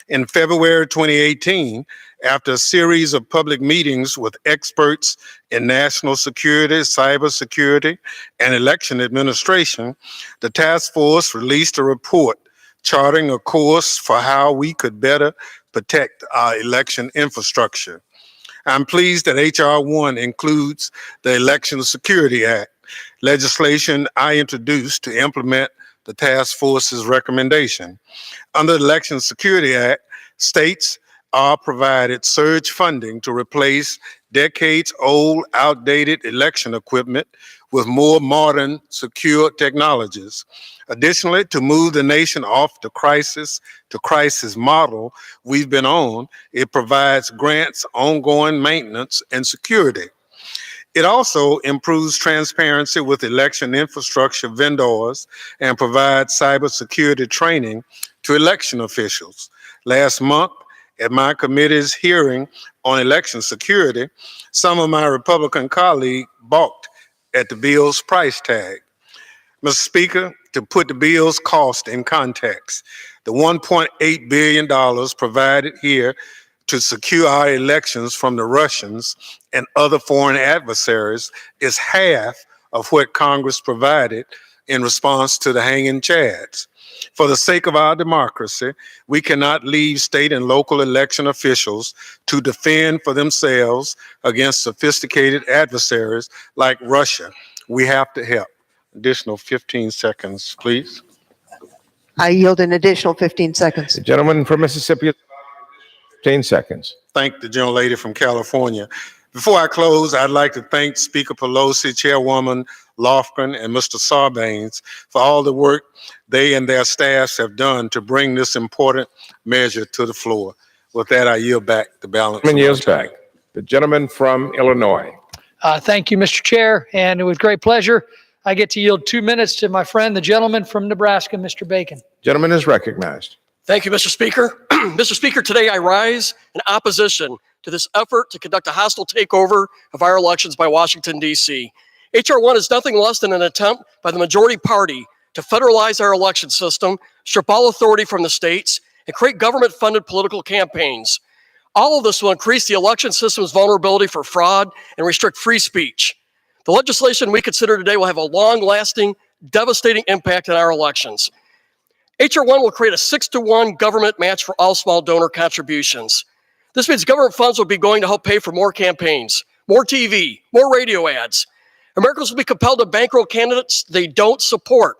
In February 2018, after a series of public meetings with experts in national security, cybersecurity, and election administration, the task force released a report charting a course for how we could better protect our election infrastructure. I'm pleased that H.R.1 includes the Election Security Act, legislation I introduced to implement the task force's recommendation. Under the Election Security Act, states are provided surge funding to replace decades-old, outdated election equipment with more modern, secure technologies. Additionally, to move the nation off the crisis to crisis model we've been on, it provides grants, ongoing maintenance, and security. It also improves transparency with election infrastructure vendors and provides cybersecurity training to election officials. Last month, at my committee's hearing on election security, some of my Republican colleagues balked at the bill's price tag. Mr. Speaker, to put the bill's cost in context, the $1.8 billion provided here to secure our elections from the Russians and other foreign adversaries is half of what Congress provided in response to the hanging chads. For the sake of our democracy, we cannot leave state and local election officials to defend for themselves against sophisticated adversaries like Russia. We have to help. Additional 15 seconds, please. I yield an additional 15 seconds. The gentleman from Mississippi, 15 seconds. Thank the gentlelady from California. Before I close, I'd like to thank Speaker Pelosi, Chairwoman Lofgren, and Mr. Sarbanes for all the work they and their staffs have done to bring this important measure to the floor. With that, I yield back the balance. The gentleman from Illinois. Thank you, Mr. Chair, and with great pleasure, I get to yield 2 minutes to my friend, the gentleman from Nebraska, Mr. Bacon. Gentleman is recognized. Thank you, Mr. Speaker. Mr. Speaker, today I rise in opposition to this effort to conduct a hostile takeover of our elections by Washington, D.C. H.R. 1 is nothing less than an attempt by the majority party to federalize our election system, strip all authority from the states, and create government-funded political campaigns. All of this will increase the election system's vulnerability for fraud and restrict free speech. The legislation we consider today will have a long-lasting, devastating impact on our elections. H.R. 1 will create a 6-to-1 government match for all small donor contributions. This means government funds will be going to help pay for more campaigns, more TV, more radio ads. Americans will be compelled to bankroll candidates they don't support.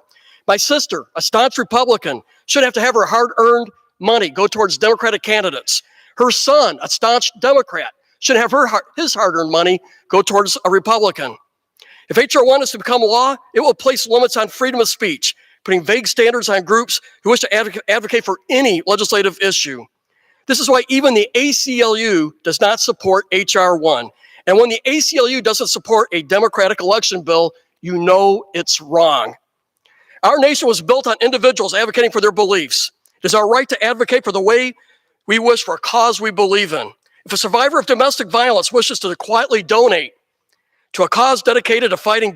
My sister, a staunch Republican, should have to have her hard-earned money go towards Democratic candidates. Her son, a staunch Democrat, should have his hard-earned money go towards a Republican. If H.R. 1 is to become law, it will place limits on freedom of speech, putting vague standards on groups who wish to advocate for any legislative issue. This is why even the ACLU does not support H.R. 1. And when the ACLU doesn't support a Democratic election bill, you know it's wrong. Our nation was built on individuals advocating for their beliefs. It is our right to advocate for the way we wish for a cause we believe in. If a survivor of domestic violence wishes to quietly donate to a cause dedicated to fighting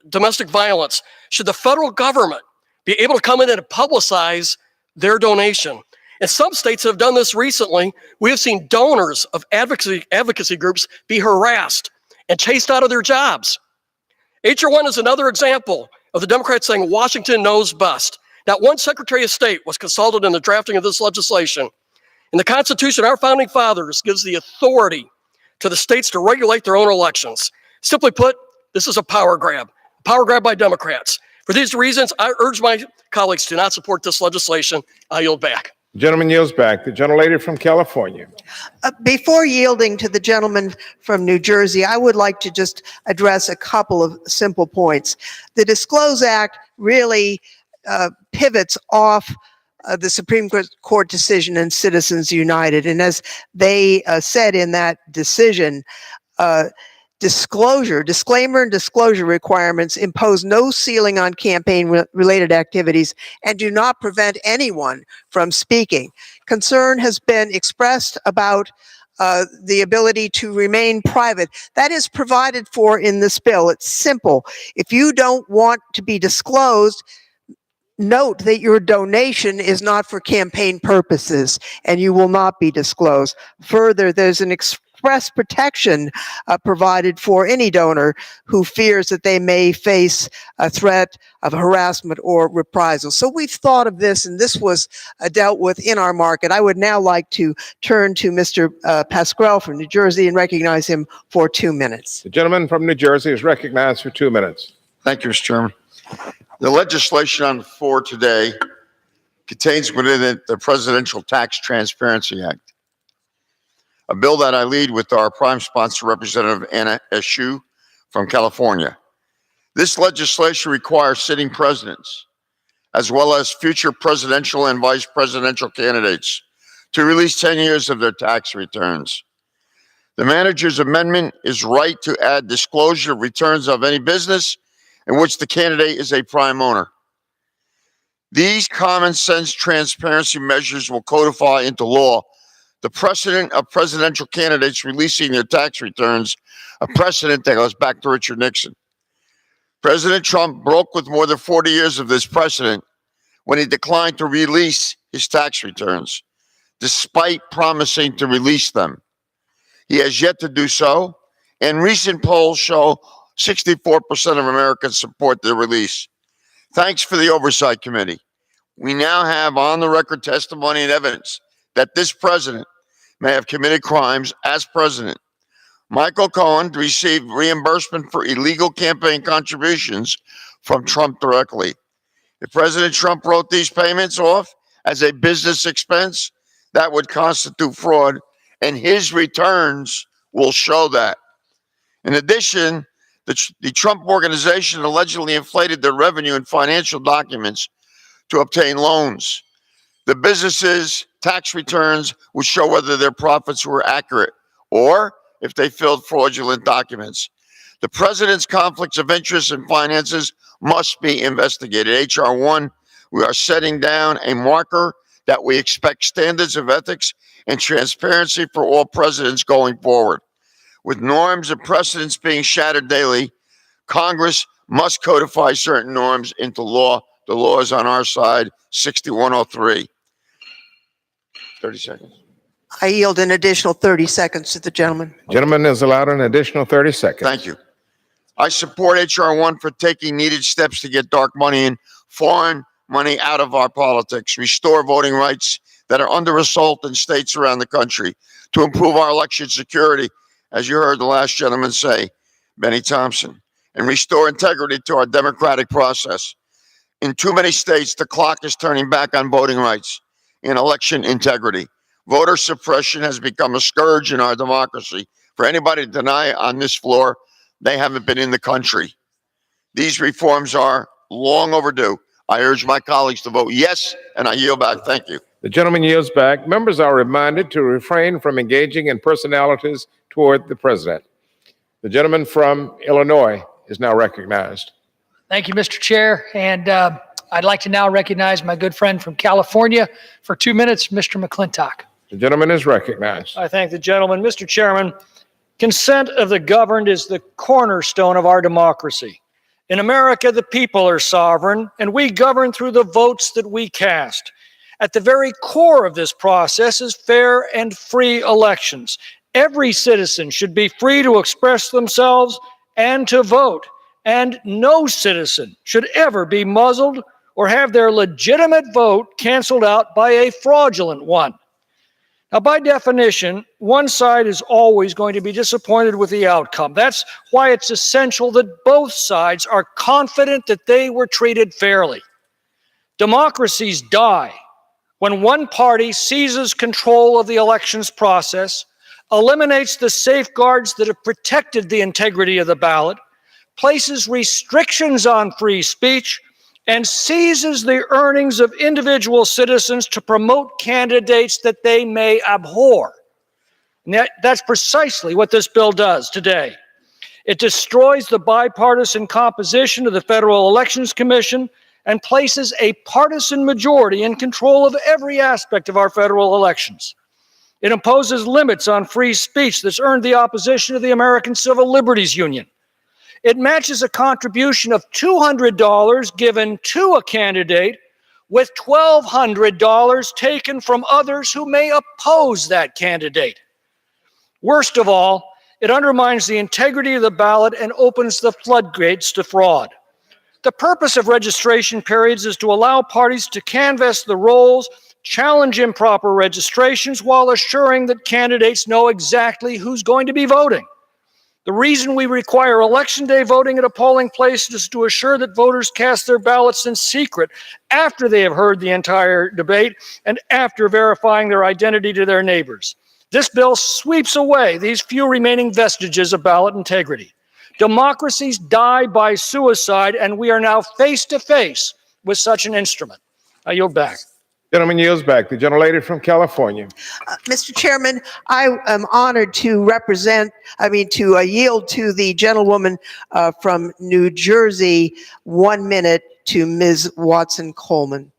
domestic violence, should the federal government be able to come in and publicize their donation? In some states that have done this recently, we have seen donors of advocacy groups be harassed and chased out of their jobs. H.R. 1 is another example of the Democrats saying Washington knows best. Not one Secretary of State was consulted in the drafting of this legislation. In the Constitution, our founding fathers gives the authority to the states to regulate their own elections. Simply put, this is a power grab by Democrats. For these reasons, I urge my colleagues to not support this legislation. I yield back. The gentleman yields back. The gentlelady from California. Before yielding to the gentleman from New Jersey, I would like to just address a couple of simple points. The Disclose Act really pivots off the Supreme Court decision in Citizens United. And as they said in that decision, disclaimer and disclosure requirements impose no ceiling on campaign-related activities and do not prevent anyone from speaking. Concern has been expressed about the ability to remain private. That is provided for in this bill. It's simple. If you don't want to be disclosed, note that your donation is not for campaign purposes and you will not be disclosed. Further, there's an express protection provided for any donor who fears that they may face a threat of harassment or reprisal. So we've thought of this, and this was dealt with in our market. I would now like to turn to Mr. Pasquale from New Jersey and recognize him for 2 minutes. The gentleman from New Jersey is recognized for 2 minutes. Thank you, Mr. Chairman. The legislation on the floor today contains within it the Presidential Tax Transparency Act, a bill that I lead with our prime sponsor, Representative Anna Eshoo from California. This legislation requires sitting presidents, as well as future presidential and vice presidential candidates, to release 10 years of their tax returns. The manager's amendment is right to add disclosure of returns of any business in which the candidate is a prime owner. These common sense transparency measures will codify into law the precedent of presidential candidates releasing their tax returns, a precedent that goes back to Richard Nixon. President Trump broke with more than 40 years of this precedent when he declined to release his tax returns, despite promising to release them. He has yet to do so, and recent polls show 64% of Americans support their release. Thanks for the Oversight Committee. We now have on-the-record testimony and evidence that this president may have committed crimes as president. Michael Cohen received reimbursement for illegal campaign contributions from Trump directly. If President Trump wrote these payments off as a business expense, that would constitute fraud, and his returns will show that. In addition, the Trump organization allegedly inflated their revenue and financial documents to obtain loans. The businesses' tax returns would show whether their profits were accurate or if they filled fraudulent documents. The president's conflicts of interest in finances must be investigated. H.R.1, we are setting down a marker that we expect standards of ethics and transparency for all presidents going forward. With norms and precedents being shattered daily, Congress must codify certain norms into law. The law is on our side, 6103. 30 seconds. I yield an additional 30 seconds to the gentleman. Gentleman is allowed an additional 30 seconds. Thank you. I support H.R.1 for taking needed steps to get dark money and foreign money out of our politics, restore voting rights that are under assault in states around the country, to improve our election security, as you heard the last gentleman say, Benny Thompson, and restore integrity to our democratic process. In too many states, the clock is turning back on voting rights and election integrity. Voter suppression has become a scourge in our democracy. For anybody to deny it on this floor, they haven't been in the country. These reforms are long overdue. I urge my colleagues to vote yes, and I yield back. Thank you. The gentleman yields back. Members are reminded to refrain from engaging in personalities toward the president. The gentleman from Illinois is now recognized. Thank you, Mr. Chair. And I'd like to now recognize my good friend from California for 2 minutes, Mr. McClintock. The gentleman is recognized. I thank the gentleman. Mr. Chairman, consent of the governed is the cornerstone of our democracy. In America, the people are sovereign, and we govern through the votes that we cast. At the very core of this process is fair and free elections. Every citizen should be free to express themselves and to vote, and no citizen should ever be muzzled or have their legitimate vote canceled out by a fraudulent one. Now, by definition, one side is always going to be disappointed with the outcome. That's why it's essential that both sides are confident that they were treated fairly. Democracies die when one party seizes control of the elections process, eliminates the safeguards that have protected the integrity of the ballot, places restrictions on free speech, and seizes the earnings of individual citizens to promote candidates that they may abhor. And that's precisely what this bill does today. It destroys the bipartisan composition of the Federal Elections Commission and places a partisan majority in control of every aspect of our federal elections. It imposes limits on free speech that's earned the opposition of the American Civil Liberties Union. It matches a contribution of $200 given to a candidate with $1,200 taken from others who may oppose that candidate. Worst of all, it undermines the integrity of the ballot and opens the floodgates to fraud. The purpose of registration periods is to allow parties to canvass the rolls, challenge improper registrations while assuring that candidates know exactly who's going to be voting. The reason we require Election Day voting at a polling place is to assure that voters cast their ballots in secret after they have heard the entire debate and after verifying their identity to their neighbors. This bill sweeps away these few remaining vestiges of ballot integrity. Democracies die by suicide, and we are now face to face with such an instrument. I yield back. Gentleman yields back. The gentlelady from California. Mr. Chairman, I am honored to yield to the gentlewoman from New Jersey. 1 minute to Ms. Watson Coleman.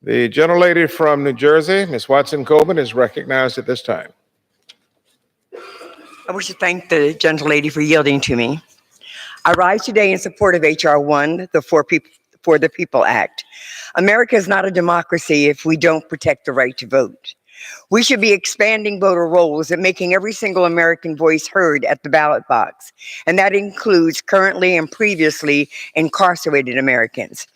The gentlelady from New Jersey, Ms. Watson Coleman, is recognized at this time. I wish to thank the gentlelady for yielding to me. I rise today in support of H.R.1, the For the People Act. America is not a democracy if we don't protect the right to vote. We should be expanding voter rolls and making every single American voice heard at the ballot box. And that includes currently and previously incarcerated Americans.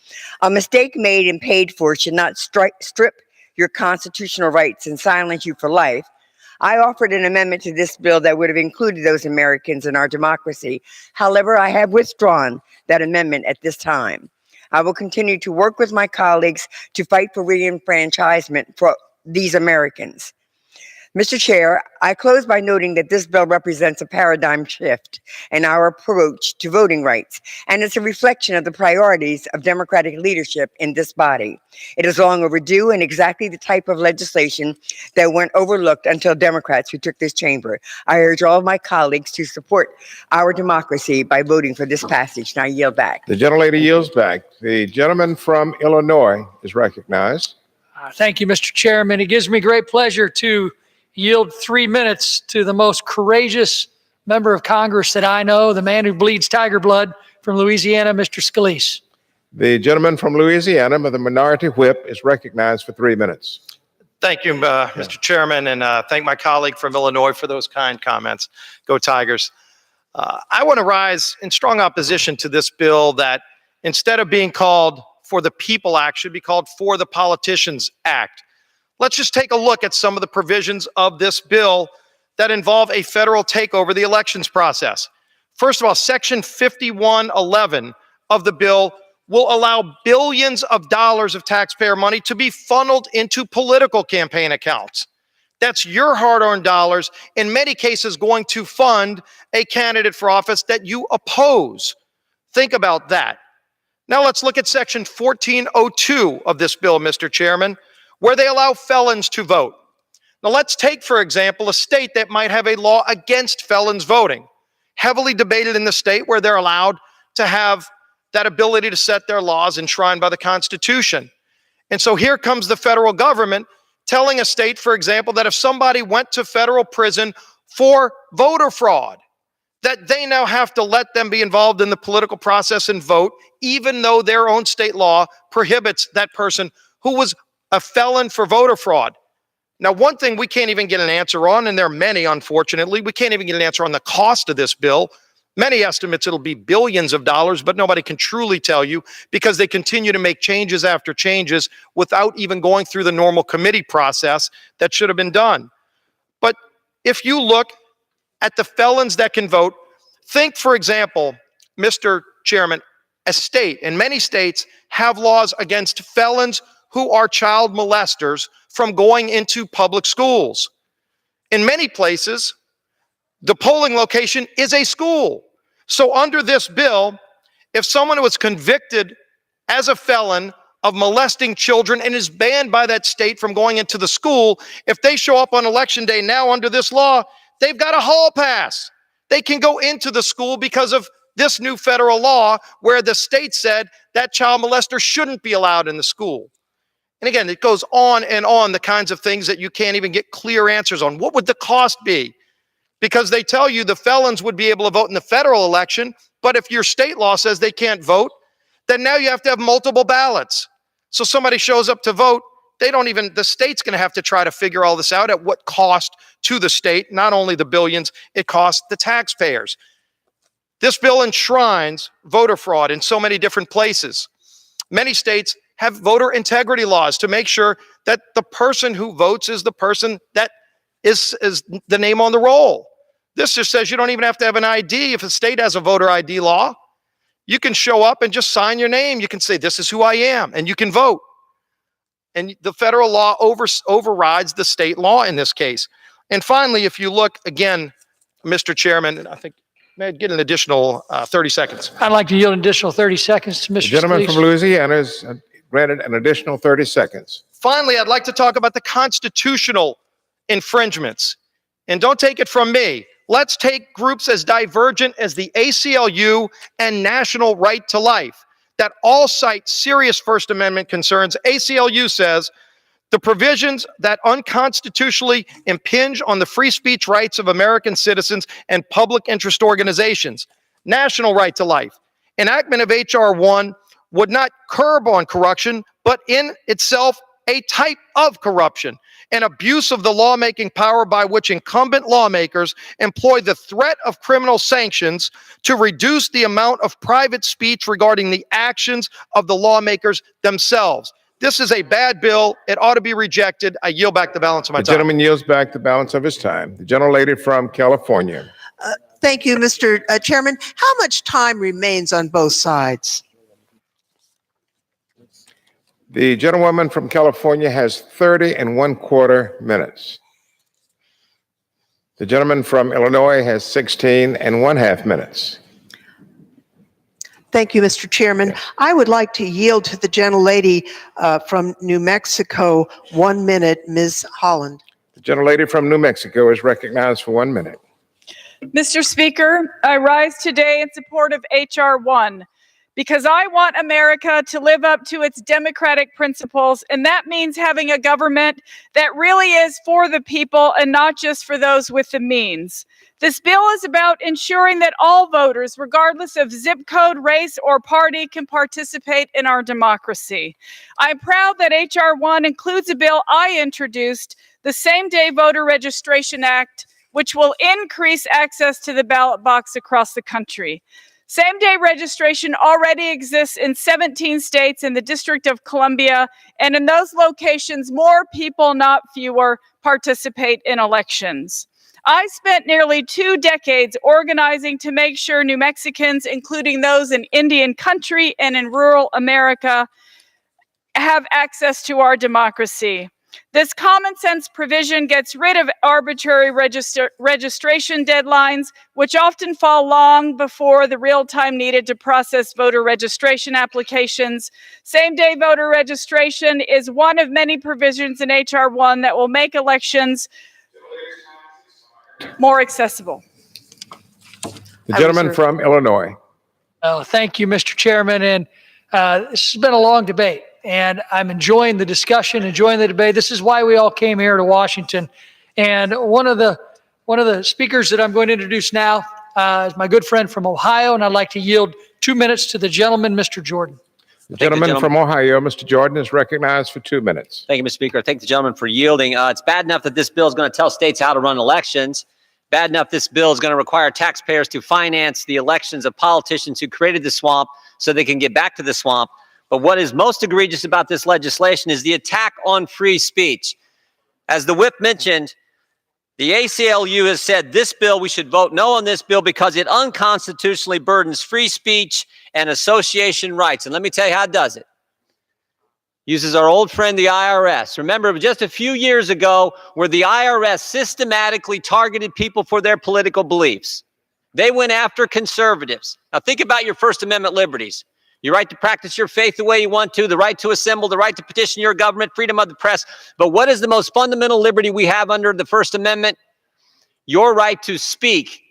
A mistake made and paid for should not strip your constitutional rights and silence you for life. I offered an amendment to this bill that would have included those Americans in our democracy. However, I have withdrawn that amendment at this time. I will continue to work with my colleagues to fight for reenfranchisement for these Americans. Mr. Chair, I close by noting that this bill represents a paradigm shift in our approach to voting rights, and it's a reflection of the priorities of Democratic leadership in this body. It is long overdue and exactly the type of legislation that went overlooked until Democrats retook this chamber. I urge all of my colleagues to support our democracy by voting for this passage. Now I yield back. The gentlelady yields back. The gentleman from Illinois is recognized. Thank you, Mr. Chairman. It gives me great pleasure to yield 3 minutes to the most courageous member of Congress that I know, the man who bleeds tiger blood from Louisiana, Mr. Scalise. The gentleman from Louisiana, the minority whip, is recognized for 3 minutes. Thank you, Mr. Chairman, and thank my colleague from Illinois for those kind comments. Go Tigers. I want to rise in strong opposition to this bill that instead of being called For the People Act, should be called For the Politicians Act. Let's just take a look at some of the provisions of this bill that involve a federal takeover of the elections process. First of all, Section 5111 of the bill will allow billions of dollars of taxpayer money to be funneled into political campaign accounts. That's your hard-earned dollars, in many cases going to fund a candidate for office that you oppose. Think about that. Now let's look at Section 1402 of this bill, Mr. Chairman, where they allow felons to vote. Now let's take, for example, a state that might have a law against felons voting. Heavily debated in the state where they're allowed to have that ability to set their laws enshrined by the Constitution. And so here comes the federal government telling a state, for example, that if somebody went to federal prison for voter fraud, that they now have to let them be involved in the political process and vote, even though their own state law prohibits that person who was a felon for voter fraud. Now, one thing we can't even get an answer on, and there are many, unfortunately, we can't even get an answer on the cost of this bill. Many estimates it'll be billions of dollars, but nobody can truly tell you because they continue to make changes after changes without even going through the normal committee process that should have been done. But if you look at the felons that can vote, think, for example, Mr. Chairman, a state, and many states have laws against felons who are child molesters from going into public schools. In many places, the polling location is a school. So under this bill, if someone was convicted as a felon of molesting children and is banned by that state from going into the school, if they show up on election day now under this law, they've got a hall pass. They can go into the school because of this new federal law where the state said that child molester shouldn't be allowed in the school. And again, it goes on, the kinds of things that you can't even get clear answers on. What would the cost be? Because they tell you the felons would be able to vote in the federal election, but if your state law says they can't vote, then now you have to have multiple ballots. So somebody shows up to vote, the state's going to have to try to figure all this out at what cost to the state, not only the billions, it costs the taxpayers. This bill enshrines voter fraud in so many different places. Many states have voter integrity laws to make sure that the person who votes is the person that is the name on the roll. This just says you don't even have to have an ID if a state has a voter ID law. You can show up and just sign your name. You can say, this is who I am, and you can vote. And the federal law overrides the state law in this case. And finally, if you look again, Mr. Chairman, and I think May I get an additional 30 seconds? I'd like to yield an additional 30 seconds to The Mr. gentleman Scalise. from Louisiana is granted an additional 30 seconds. Finally, I'd like to talk about the constitutional infringements. And don't take it from me. Let's take groups as divergent as the ACLU and National Right to Life that all cite serious First Amendment concerns. ACLU says the provisions that unconstitutionally impinge on the free speech rights of American citizens and public interest organizations. National Right to Life. Enactment of H.R.1 would not curb on corruption, but in itself a type of corruption, an abuse of the lawmaking power by which incumbent lawmakers employ the threat of criminal sanctions to reduce the amount of private speech regarding the actions of the lawmakers themselves. This is a bad bill. It ought to be rejected. I yield back the balance of my The time. gentleman yields back the balance of his time. The gentlelady from California. Thank you, Mr. Chairman. How much time remains on both sides? The gentlewoman from California has 30 and 1/4 minutes. The gentleman from Illinois has 16 and 1/2 minutes. Thank you, Mr. Chairman. I would like to yield to the gentlelady from New Mexico, 1 minute, Ms. Holland. The gentlelady from New Mexico is recognized for 1 minute. Mr. Speaker, I rise today in support of H.R.1 because I want America to live up to its democratic principles, and that means having a government that really is for the people and not just for those with the means. This bill is about ensuring that all voters, regardless of zip code, race, or party, can participate in our democracy. I'm proud that H.R.1 includes a bill I introduced, the Same-Day Voter Registration Act, which will increase access to the ballot box across the country. Same-day registration already exists in 17 states and the District of Columbia, and in those locations, more people, not fewer, participate in elections. I spent nearly 2 decades organizing to make sure New Mexicans, including those in Indian country and in rural America, have access to our democracy. This common sense provision gets rid of arbitrary registration deadlines, which often fall long before the real time needed to process voter registration applications. Same-day voter registration is one of many provisions in H.R.1 that will make elections more accessible. The gentleman from Illinois. Thank you, Mr. Chairman. And this has been a long debate, and I'm enjoying the discussion, enjoying the debate. This is why we all came here to Washington. And one of the speakers that I'm going to introduce now is my good friend from Ohio, and I'd like to yield 2 minutes to the gentleman, Mr. Jordan. The gentleman from Ohio, Mr. Jordan, is recognized for 2 minutes. Thank you, Mr. Speaker. Thank the gentleman for yielding. It's bad enough that this bill is going to tell states how to run elections. Bad enough this bill is going to require taxpayers to finance the elections of politicians who created the swamp so they can get back to the swamp. But what is most egregious about this legislation is the attack on free speech. As the whip mentioned, the ACLU has said this bill, we should vote no on this bill because it unconstitutionally burdens free speech and association rights. And let me tell you how it does it. Uses our old friend, the IRS. Remember, just a few years ago, where the IRS systematically targeted people for their political beliefs. They went after conservatives. Now think about your First Amendment liberties. Your right to practice your faith the way you want to, the right to assemble, the right to petition your government, freedom of the press. But what is the most fundamental liberty we have under the First Amendment? Your right to speak,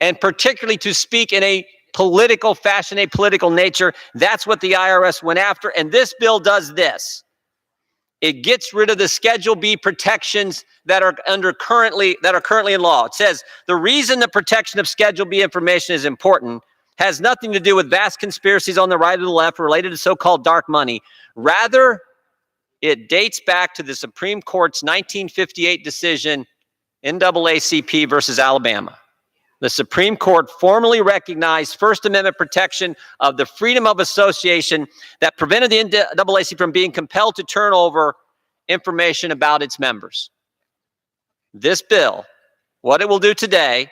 and particularly to speak in a political fashion, a political nature. That's what the IRS went after. And this bill does this. It gets rid of the Schedule B protections that are currently in law. It says the reason the protection of Schedule B information is important has nothing to do with vast conspiracies on the right or the left related to so-called dark money. Rather, it dates back to the Supreme Court's 1958 decision, NAACP versus Alabama. The Supreme Court formally recognized First Amendment protection of the freedom of association that prevented the NAACP from being compelled to turn over information about its members. This bill, what it will do today,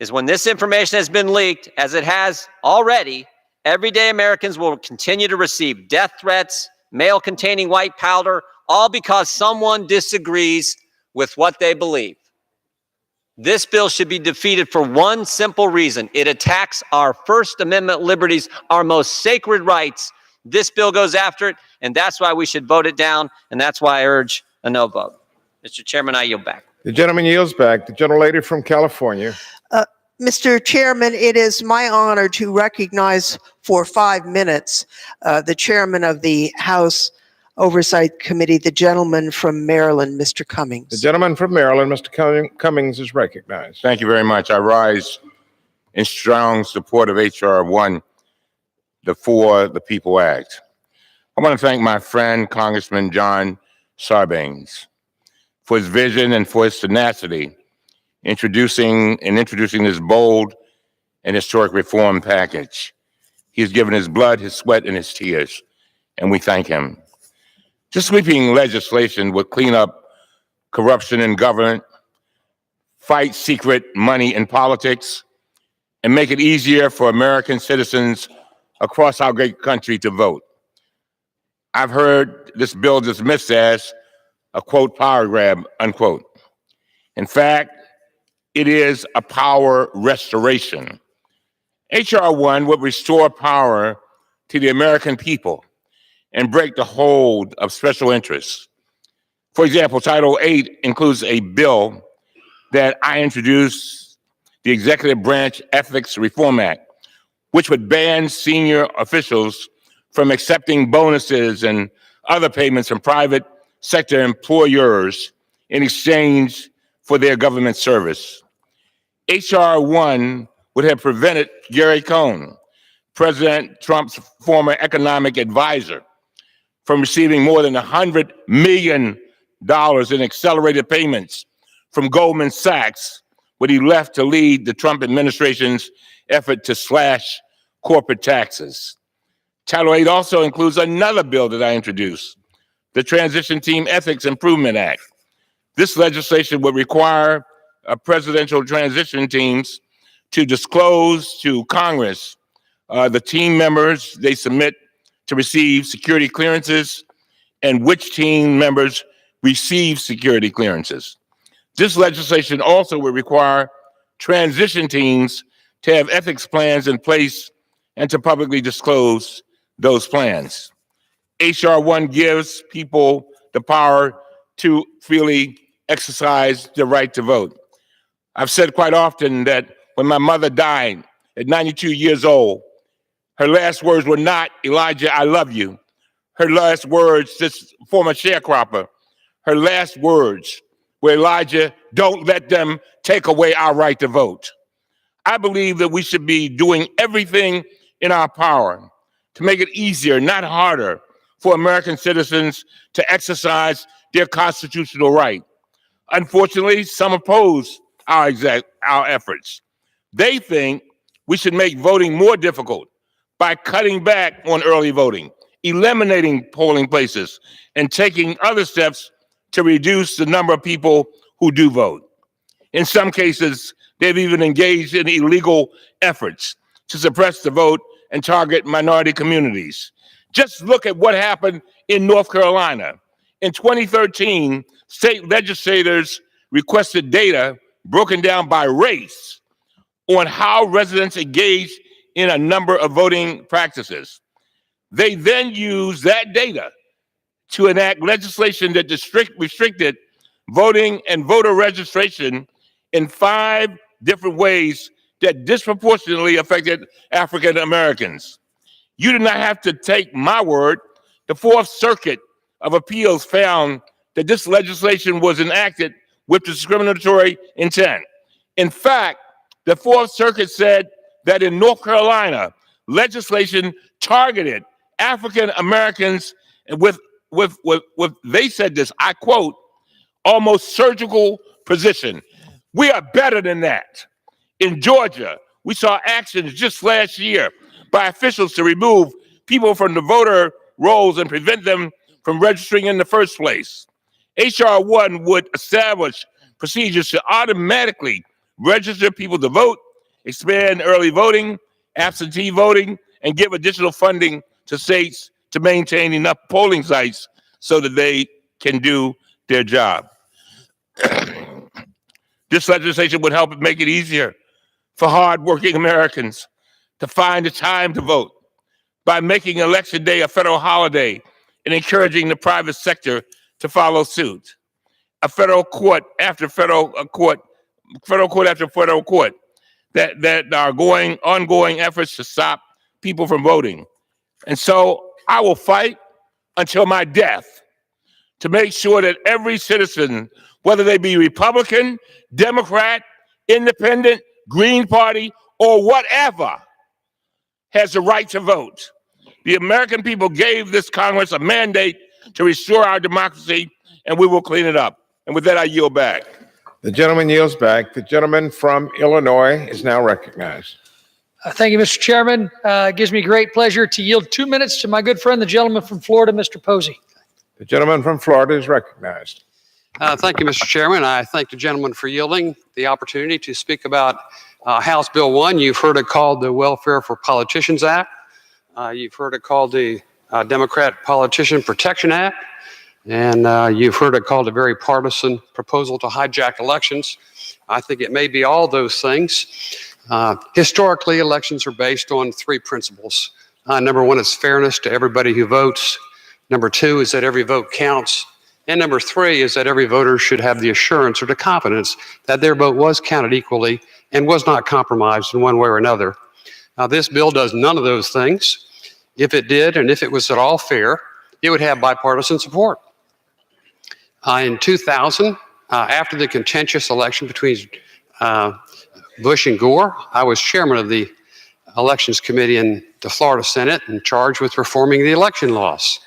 is when this information has been leaked, as it has already, everyday Americans will continue to receive death threats, mail containing white powder, all because someone disagrees with what they believe. This bill should be defeated for one simple reason. It attacks our First Amendment liberties, our most sacred rights. This bill goes after it, and that's why we should vote it down, and that's why I urge a no vote. Mr. Chairman, I yield back. The gentleman yields back. The gentlelady from California. Mr. Chairman, it is my honor to recognize for 5 minutes the chairman of the House Oversight Committee, the gentleman from Maryland, Mr. Cummings. The gentleman from Maryland, Mr. Cummings, is recognized. Thank you very much. I rise in strong support of H.R.1, the For the People Act. I want to thank my friend, Congressman John Sarbanes, for his vision and for his tenacity introducing this bold and historic reform package. He has given his blood, his sweat, and his tears, and we thank him. This sweeping legislation would clean up corruption in government, fight secret money in politics, and make it easier for American citizens across our great country to vote. I've heard this bill dismissed as a, quote, power grab, unquote. In fact, it is a power restoration. H.R.1 would restore power to the American people and break the hold of special interests. For example, Title VIII includes a bill that I introduced, the Executive Branch Ethics Reform Act, which would ban senior officials from accepting bonuses and other payments from private sector employers in exchange for their government service. H.R.1 would have prevented Gary Cohn, President Trump's former economic advisor, from receiving more than $100 million in accelerated payments from Goldman Sachs when he left to lead the Trump administration's effort to slash corporate taxes. Title VIII also includes another bill that I introduced, the Transition Team Ethics Improvement Act. This legislation would require presidential transition teams to disclose to Congress the team members they submit to receive security clearances and which team members receive security clearances. This legislation also would require transition teams to have ethics plans in place and to publicly disclose those plans. H.R.1 gives people the power to freely exercise the right to vote. I've said quite often that when my mother died at 92 years old, her last words were not, "Elijah, I love you." Her last words, this former sharecropper, her last words were, "Elijah, don't let them take away our right to vote." I believe that we should be doing everything in our power to make it easier, not harder, for American citizens to exercise their constitutional right. Unfortunately, some oppose our efforts. They think we should make voting more difficult by cutting back on early voting, eliminating polling places, and taking other steps to reduce the number of people who do vote. In some cases, they've even engaged in illegal efforts to suppress the vote and target minority communities. Just look at what happened in North Carolina. In 2013, state legislators requested data broken down by race on how residents engaged in a number of voting practices. They then used that data to enact legislation that restricted voting and voter registration in 5 different ways that disproportionately affected African Americans. You do not have to take my word. The Fourth Circuit of Appeals found that this legislation was enacted with discriminatory intent. In fact, the Fourth Circuit said that in North Carolina, legislation targeted African Americans with they said this, I quote, almost surgical precision. We are better than that. In Georgia, we saw actions just last year by officials to remove people from the voter rolls and prevent them from registering in the first place. H.R.1 would establish procedures to automatically register people to vote, expand early voting, absentee voting, and give additional funding to states to maintain enough polling sites so that they can do their job. The This legislation would help make it easier for hardworking Americans to find the time to vote by making Election Day a federal holiday and encouraging the private sector to follow suit. A federal court after federal court after federal court that are ongoing efforts to stop people from voting. And so I will fight until my death to make sure that every citizen, whether they be Republican, Democrat, Independent, Green Party, or whatever, has the right to vote. The American people gave this Congress a mandate to restore our democracy, and we will clean it up. And with that, I yield back. The gentleman yields back. The gentleman from Illinois is now recognized. Thank you, Mr. Chairman. It gives me great pleasure to yield 2 minutes to my good friend, the gentleman from Florida, Mr. Posey. The gentleman from Florida is recognized. Thank you, Mr. Chairman. I thank the gentleman for yielding the opportunity to speak about House Bill 1. You've heard it called the Welfare for Politicians Act. You've heard it called the Democrat Politician Protection Act. And you've heard it called a very partisan proposal to hijack elections. I think it may be all those things. Historically, elections are based on three principles. Number one is fairness to everybody who votes. Number two is that every vote counts. And number three is that every voter should have the assurance or the confidence that their vote was counted equally and was not compromised in one way or another. Now, this bill does none of those things. If it did, and if it was at all fair, it would have bipartisan support. In 2000, after the contentious election between Bush and Gore, I was chairman of the Elections Committee in the Florida Senate and charged with reforming the election laws.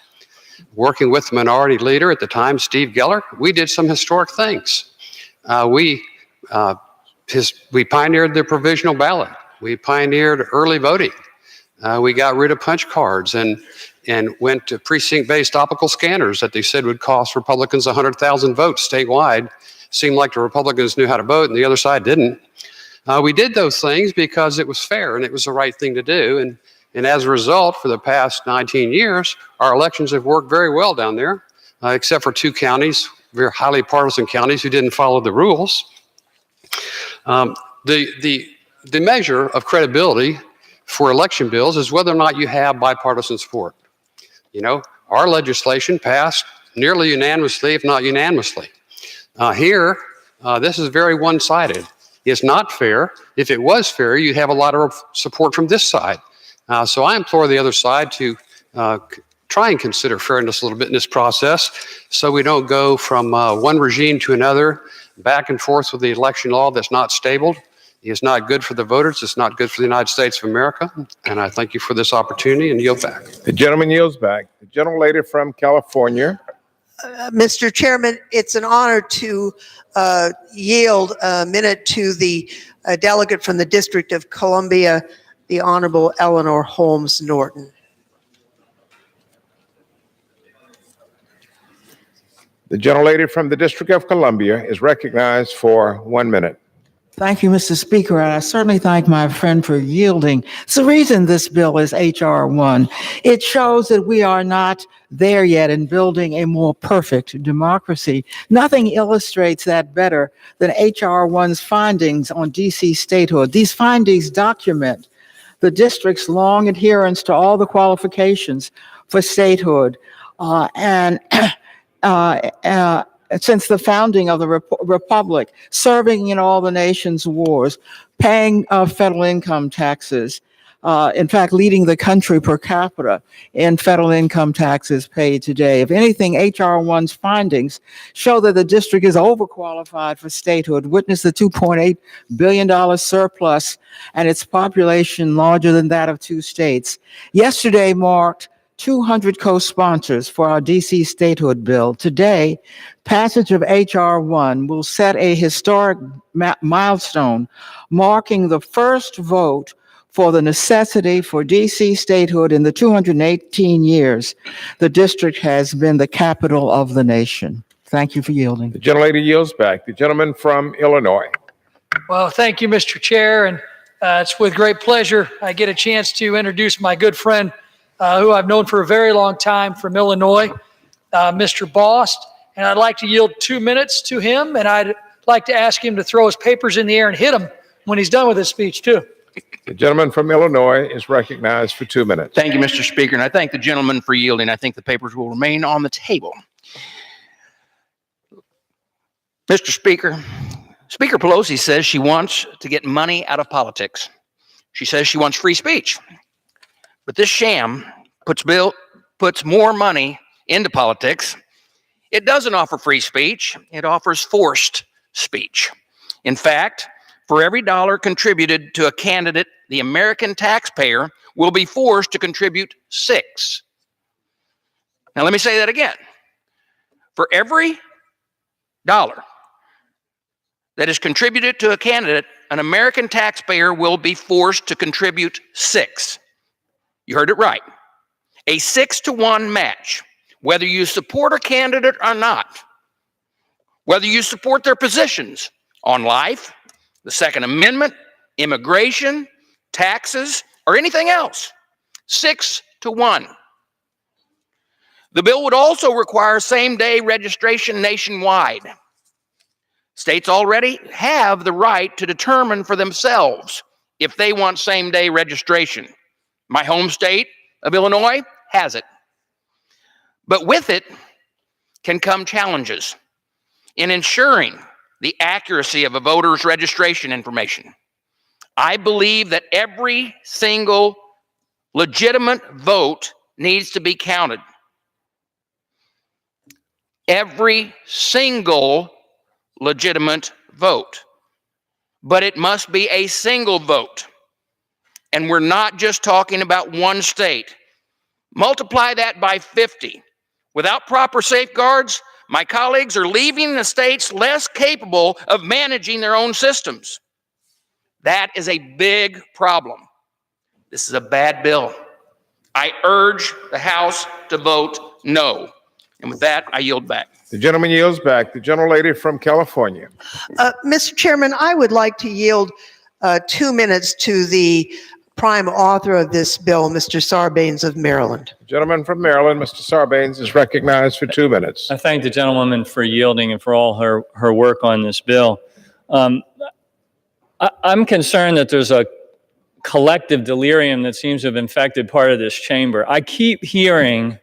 Working with the minority leader at the time, Steve Geller, we did some historic things. We pioneered the provisional ballot. We pioneered early voting. We got rid of punch cards and went to precinct-based optical scanners that they said would cost Republicans 100,000 votes statewide. Seemed like the Republicans knew how to vote and the other side didn't. We did those things because it was fair and it was the right thing to do. And as a result, for the past 19 years, our elections have worked very well down there, except for two counties, very highly partisan counties who didn't follow the rules. The measure of credibility for election bills is whether or not you have bipartisan support. You know, our legislation passed nearly unanimously, if not unanimously. Here, this is very one-sided. It's not fair. If it was fair, you'd have a lot of support from this side. So I implore the other side to try and consider fairness a little bit in this process so we don't go from one regime to another, back and forth with the election law that's not stable. It's not good for the voters. It's not good for the United States of America. And I thank you for this opportunity and yield back. The gentleman yields back. The gentlelady from California. Mr. Chairman, it's an honor to yield a minute to the delegate from the District of Columbia, the Honorable Eleanor Holmes Norton. The gentlelady from the District of Columbia is recognized for 1 minute. Thank you, Mr. Speaker, and I certainly thank my friend for yielding. It's the reason this bill is H.R.1. It shows that we are not there yet in building a more perfect democracy. Nothing illustrates that better than H.R.1's findings on D.C. statehood. These findings document the district's long adherence to all the qualifications for statehood since the founding of the Republic, serving in all the nation's wars, paying federal income taxes, in fact, leading the country per capita in federal income taxes paid today. If anything, H.R.1's findings show that the district is overqualified for statehood. Witness the $2.8 billion surplus and its population larger than that of 2 states. Yesterday marked 200 co-sponsors for our D.C. statehood bill. Today, passage of H.R.1 will set a historic milestone, marking the first vote for the necessity for D.C. statehood in the 218 years the district has been the capital of the nation. Thank you for yielding. The gentlelady yields back. The gentleman from Illinois. Well, thank you, Mr. Chair, and it's with great pleasure I get a chance to introduce my good friend who I've known for a very long time from Illinois, Mr. Bost, and I'd like to yield 2 minutes to him, and I'd like to ask him to throw his papers in the air and hit them when he's done with his speech, too. The gentleman from Illinois is recognized for 2 minutes. Thank you, Mr. Speaker, and I thank the gentleman for yielding. I think the papers will remain on the table. Mr. Speaker, Speaker Pelosi says she wants to get money out of politics. She says she wants free speech. But this sham puts more money into politics. It doesn't offer free speech. It offers forced speech. In fact, for every dollar contributed to a candidate, the American taxpayer will be forced to contribute 6. Now, let me say that again. For every dollar that is contributed to a candidate, an American taxpayer will be forced to contribute 6. You heard it right. A 6-to-1 match, whether you support a candidate or not, whether you support their positions on life, the Second Amendment, immigration, taxes, or anything else. 6-to-1. The bill would also require same-day registration nationwide. States already have the right to determine for themselves if they want same-day registration. My home state of Illinois has it. But with it can come challenges in ensuring the accuracy of a voter's registration information. I believe that every single legitimate vote needs to be counted. Every single legitimate vote. But it must be a single vote. And we're not just talking about one state. Multiply that by 50. Without proper safeguards, my colleagues are leaving the states less capable of managing their own systems. That is a big problem. This is a bad bill. I urge the House to vote no. And with that, I yield back. The gentleman yields back. The gentlelady from California. Mr. Chairman, I would like to yield 2 minutes to the prime author of this bill, Mr. Sarbanes of Maryland. The gentleman from Maryland, Mr. Sarbanes, is recognized for 2 minutes. I thank the gentlewoman for yielding and for all her work on this bill. I'm concerned that there's a collective delirium that seems to have infected part of this chamber. I keep hearing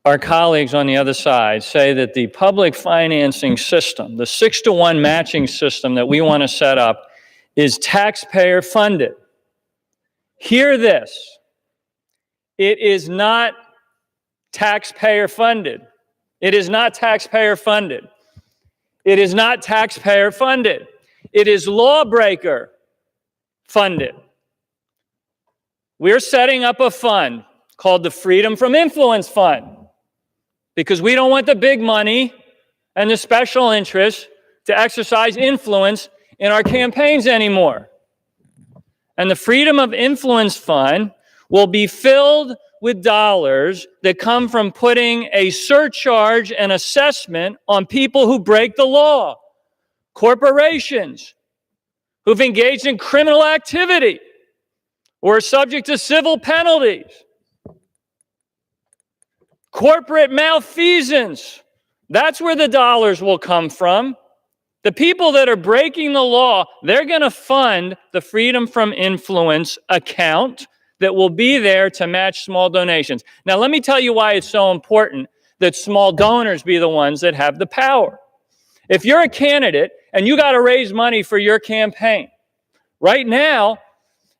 our colleagues on the other side say that the public financing system, the 6-to-1 matching system that we want to set up, is taxpayer funded. Hear this. It is not taxpayer funded. It is not taxpayer funded. It is not taxpayer funded. It is lawbreaker funded. We're setting up a fund called the Freedom from Influence Fund because we don't want the big money and the special interests to exercise influence in our campaigns anymore. And the Freedom of Influence Fund will be filled with dollars that come from putting a surcharge and assessment on people who break the law, corporations who've engaged in criminal activity or are subject to civil penalties, corporate malfeasance. That's where the dollars will come from. The people that are breaking the law, they're going to fund the Freedom from Influence account that will be there to match small donations. Now, let me tell you why it's so important that small donors be the ones that have the power. If you're a candidate and you got to raise money for your campaign, right now,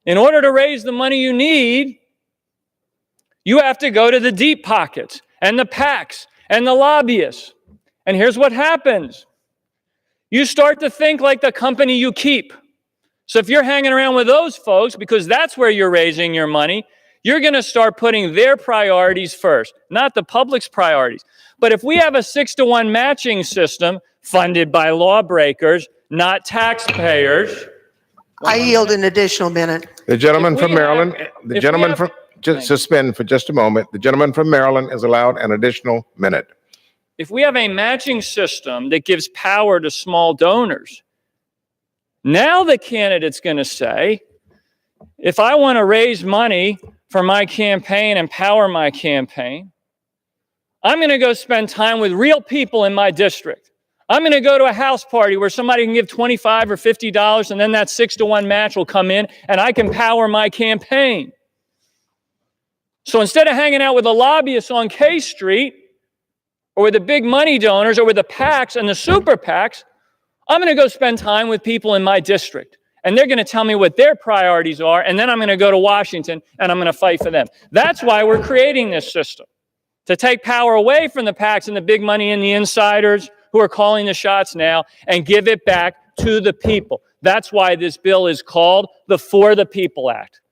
in order to raise the money you need, you have to go to the deep pockets and the PACs and the lobbyists. And here's what happens. You start to think like the company you keep. So if you're hanging around with those folks, because that's where you're raising your money, you're going to start putting their priorities first, not the public's priorities. But if we have a 6-to-1 matching system funded by lawbreakers, not taxpayers. I yield an additional minute. The gentleman from Maryland, just suspend for just a moment. The gentleman from Maryland is allowed an additional minute. If we have a matching system that gives power to small donors, now the candidate's going to say, if I want to raise money for my campaign and power my campaign, I'm going to go spend time with real people in my district. I'm going to go to a house party where somebody can give $25 or $50 and then that 6-to-1 match will come in and I can power my campaign. So instead of hanging out with the lobbyists on K Street or with the big money donors or with the PACs and the super PACs, I'm going to go spend time with people in my district. And they're going to tell me what their priorities are, and then I'm going to go to Washington and I'm going to fight for them. That's why we're creating this system, to take power away from the PACs and the big money and the insiders who are calling the shots now and give it back to the people. That's why this bill is called the For the People Act.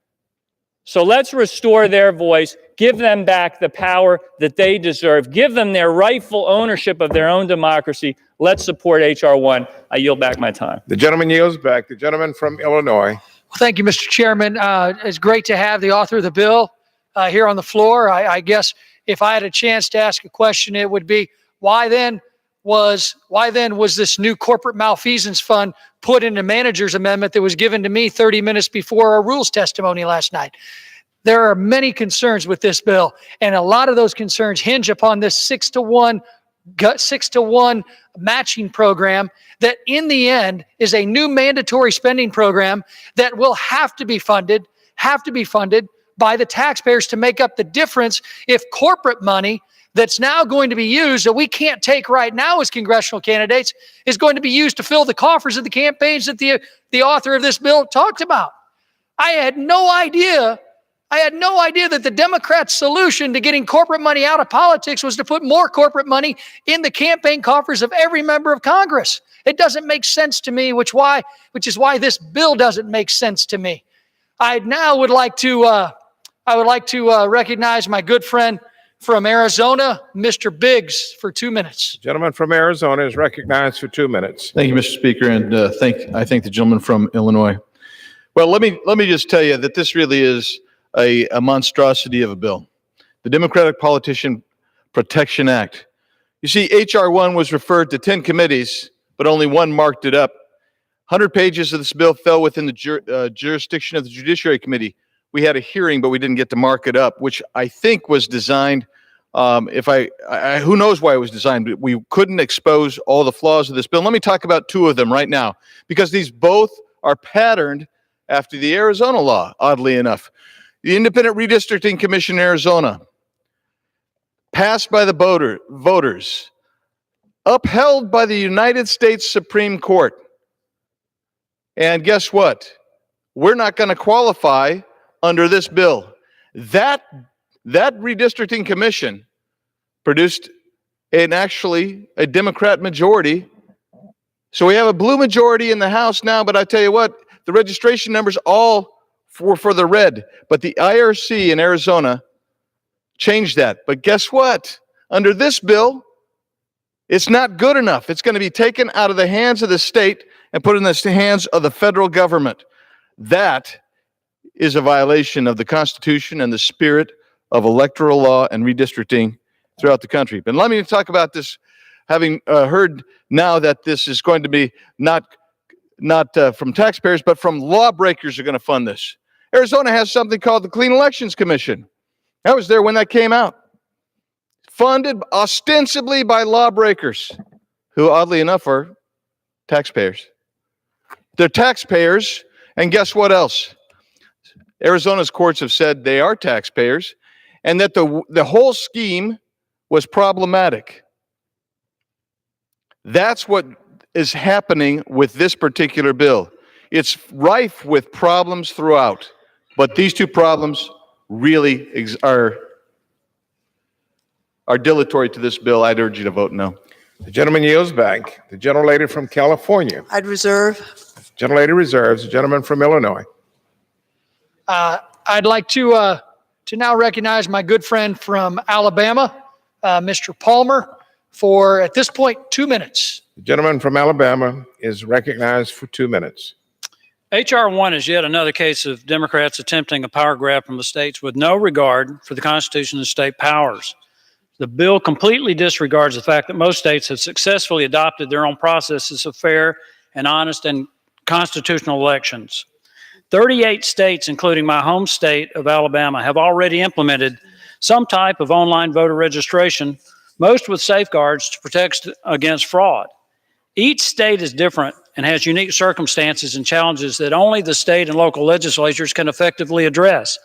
So let's restore their voice, give them back the power that they deserve, give them their rightful ownership of their own democracy. Let's support H.R.1. I yield back my time. The gentleman yields back. The gentleman from Illinois. Well, thank you, Mr. Chairman. It's great to have the author of the bill here on the floor. I guess if I had a chance to ask a question, it would be, why then was this new corporate malfeasance fund put in a manager's amendment that was given to me 30 minutes before our rules testimony last night? There are many concerns with this bill, and a lot of those concerns hinge upon this 6-to-1 matching program that in the end is a new mandatory spending program that will have to be funded by the taxpayers to make up the difference if corporate money that's now going to be used that we can't take right now as congressional candidates is going to be used to fill the coffers of the campaigns that the author of this bill talked about. I had no idea that the Democrats' solution to getting corporate money out of politics was to put more corporate money in the campaign coffers of every member of Congress. It doesn't make sense to me, which is why this bill doesn't make sense to me. I now would like to recognize my good friend from Arizona, Mr. Biggs, for 2 minutes. The gentleman from Arizona is recognized for 2 minutes. Thank you, Mr. Speaker, and I thank the gentleman from Illinois. Well, let me just tell you that this really is a monstrosity of a bill. The Democratic Politician Protection Act. You see, H.R.1 was referred to 10 committees, but only one marked it up. 100 pages of this bill fell within the jurisdiction of the Judiciary Committee. We had a hearing, but we didn't get to mark it up, which I think was designed, who knows why it was designed, but we couldn't expose all the flaws of this bill. Let me talk about two of them right now, because these both are patterned after the Arizona law, oddly enough. The Independent Redistricting Commission in Arizona, passed by the voters, upheld by the United States Supreme Court. And guess what? We're not going to qualify under this bill. That redistricting commission produced actually a Democrat majority. So we have a blue majority in the House now, but I tell you what, the registration numbers all were for the red. But the IRC in Arizona changed that. But guess what? Under this bill, it's not good enough. It's going to be taken out of the hands of the state and put in the hands of the federal government. That is a violation of the Constitution and the spirit of electoral law and redistricting throughout the country. But let me talk about this, having heard now that this is going to be not from taxpayers, but from lawbreakers who are going to fund this. Arizona has something called the Clean Elections Commission. I was there when that came out. Funded ostensibly by lawbreakers, who oddly enough are taxpayers. They're taxpayers, and guess what else? Arizona's courts have said they are taxpayers, and that the whole scheme was problematic. That's what is happening with this particular bill. It's rife with problems throughout, but these two problems really are dilatory to this bill. I'd urge you to vote no. The gentleman yields back. The gentlelady from California. I'd reserve. Gentlelady reserves. The gentleman from Illinois. I'd like to now recognize my good friend from Alabama, Mr. Palmer, for, at this point, 2 minutes. The gentleman from Alabama is recognized for 2 minutes. H.R.1 is yet another case of Democrats attempting a power grab from the states with no regard for the Constitution and state powers. The bill completely disregards the fact that most states have successfully adopted their own processes of fair and honest and constitutional elections. 38 states, including my home state of Alabama, have already implemented some type of online voter registration, most with safeguards to protect against fraud. Each state is different and has unique circumstances and challenges that only the state and local legislatures can effectively address.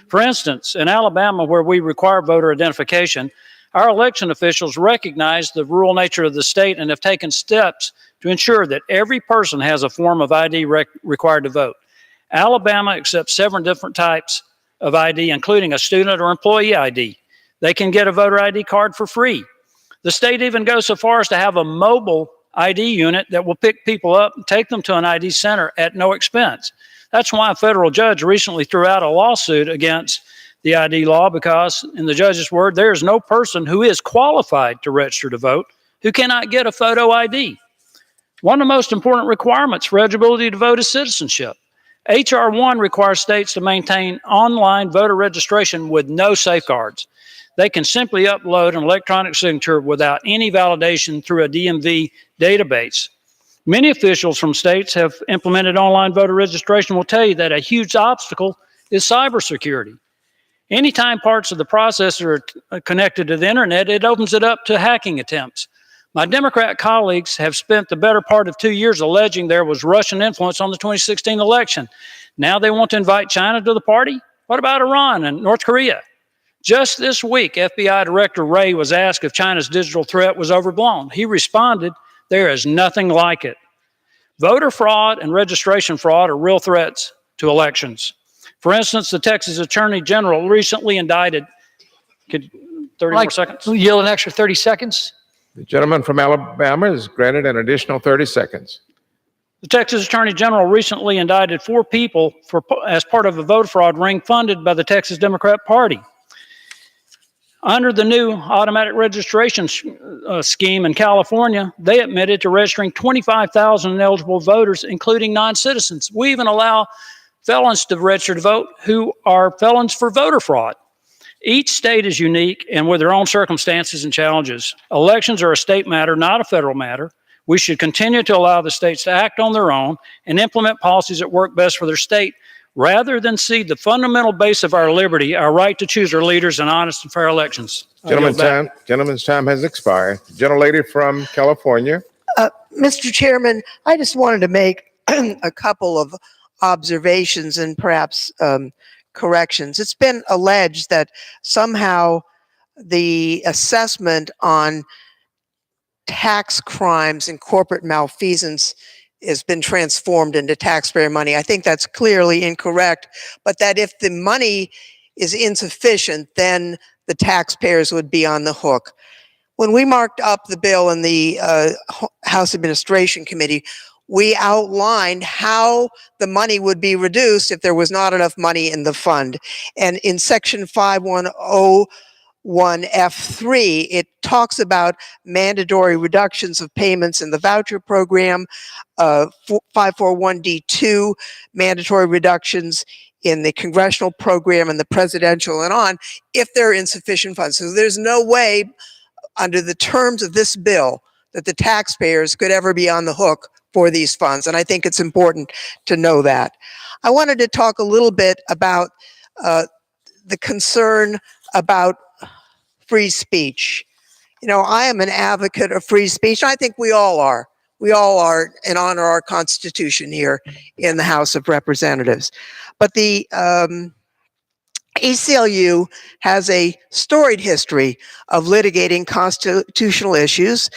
For instance, in Alabama, where we require voter identification, our election officials recognize the rural nature of the state and have taken steps to ensure that every person has a form of ID required to vote. Alabama accepts 7 different types of ID, including a student or employee ID. They can get a voter ID card for free. The state even goes so far as to have a mobile ID unit that will pick people up and take them to an ID center at no expense. That's why a federal judge recently threw out a lawsuit against the ID law because, in the judge's word, there is no person who is qualified to register to vote who cannot get a photo ID. One of the most important requirements for eligibility to vote is citizenship. H.R.1 requires states to maintain online voter registration with no safeguards. They can simply upload an electronic signature without any validation through a DMV database. Many officials from states have implemented online voter registration will tell you that a huge obstacle is cybersecurity. Anytime parts of the process are connected to the internet, it opens it up to hacking attempts. My Democrat colleagues have spent the better part of 2 years alleging there was Russian influence on the 2016 election. Now they want to invite China to the party? What about Iran and North Korea? Just this week, FBI Director Wray was asked if China's digital threat was overblown. He responded, "There is nothing like it." Voter fraud and registration fraud are real threats to elections. For instance, the Texas Attorney General recently indicted, 30 more seconds? Yield an extra 30 seconds. The gentleman from Alabama is granted an additional 30 seconds. The Texas Attorney General recently indicted 4 people as part of a voter fraud ring funded by the Texas Democrat Party. Under the new automatic registration scheme in California, they admitted to registering 25,000 ineligible voters, including non-citizens. We even allow felons to register to vote who are felons for voter fraud. Each state is unique and with their own circumstances and challenges. Elections are a state matter, not a federal matter. We should continue to allow the states to act on their own and implement policies that work best for their state, rather than cede the fundamental base of our liberty, our right to choose our leaders in honest and fair elections. Gentleman's time has expired. Gentlelady from California. Mr. Chairman, I just wanted to make a couple of observations and perhaps corrections. It's been alleged that somehow the assessment on tax crimes and corporate malfeasance has been transformed into taxpayer money. I think that's clearly incorrect, but that if the money is insufficient, then the taxpayers would be on the hook. When we marked up the bill in the House Administration Committee, we outlined how the money would be reduced if there was not enough money in the fund. And in section 5101F3, it talks about mandatory reductions of payments in the voucher program, 541D2, mandatory reductions in the congressional program and the presidential and on, if there are insufficient funds. So there's no way under the terms of this bill that the taxpayers could ever be on the hook for these funds. And I think it's important to know that. I wanted to talk a little bit about the concern about free speech. You know, I am an advocate of free speech. I think we all are. We all are and honor our Constitution here in the House of Representatives. But the ACLU has a storied history of litigating constitutional issues.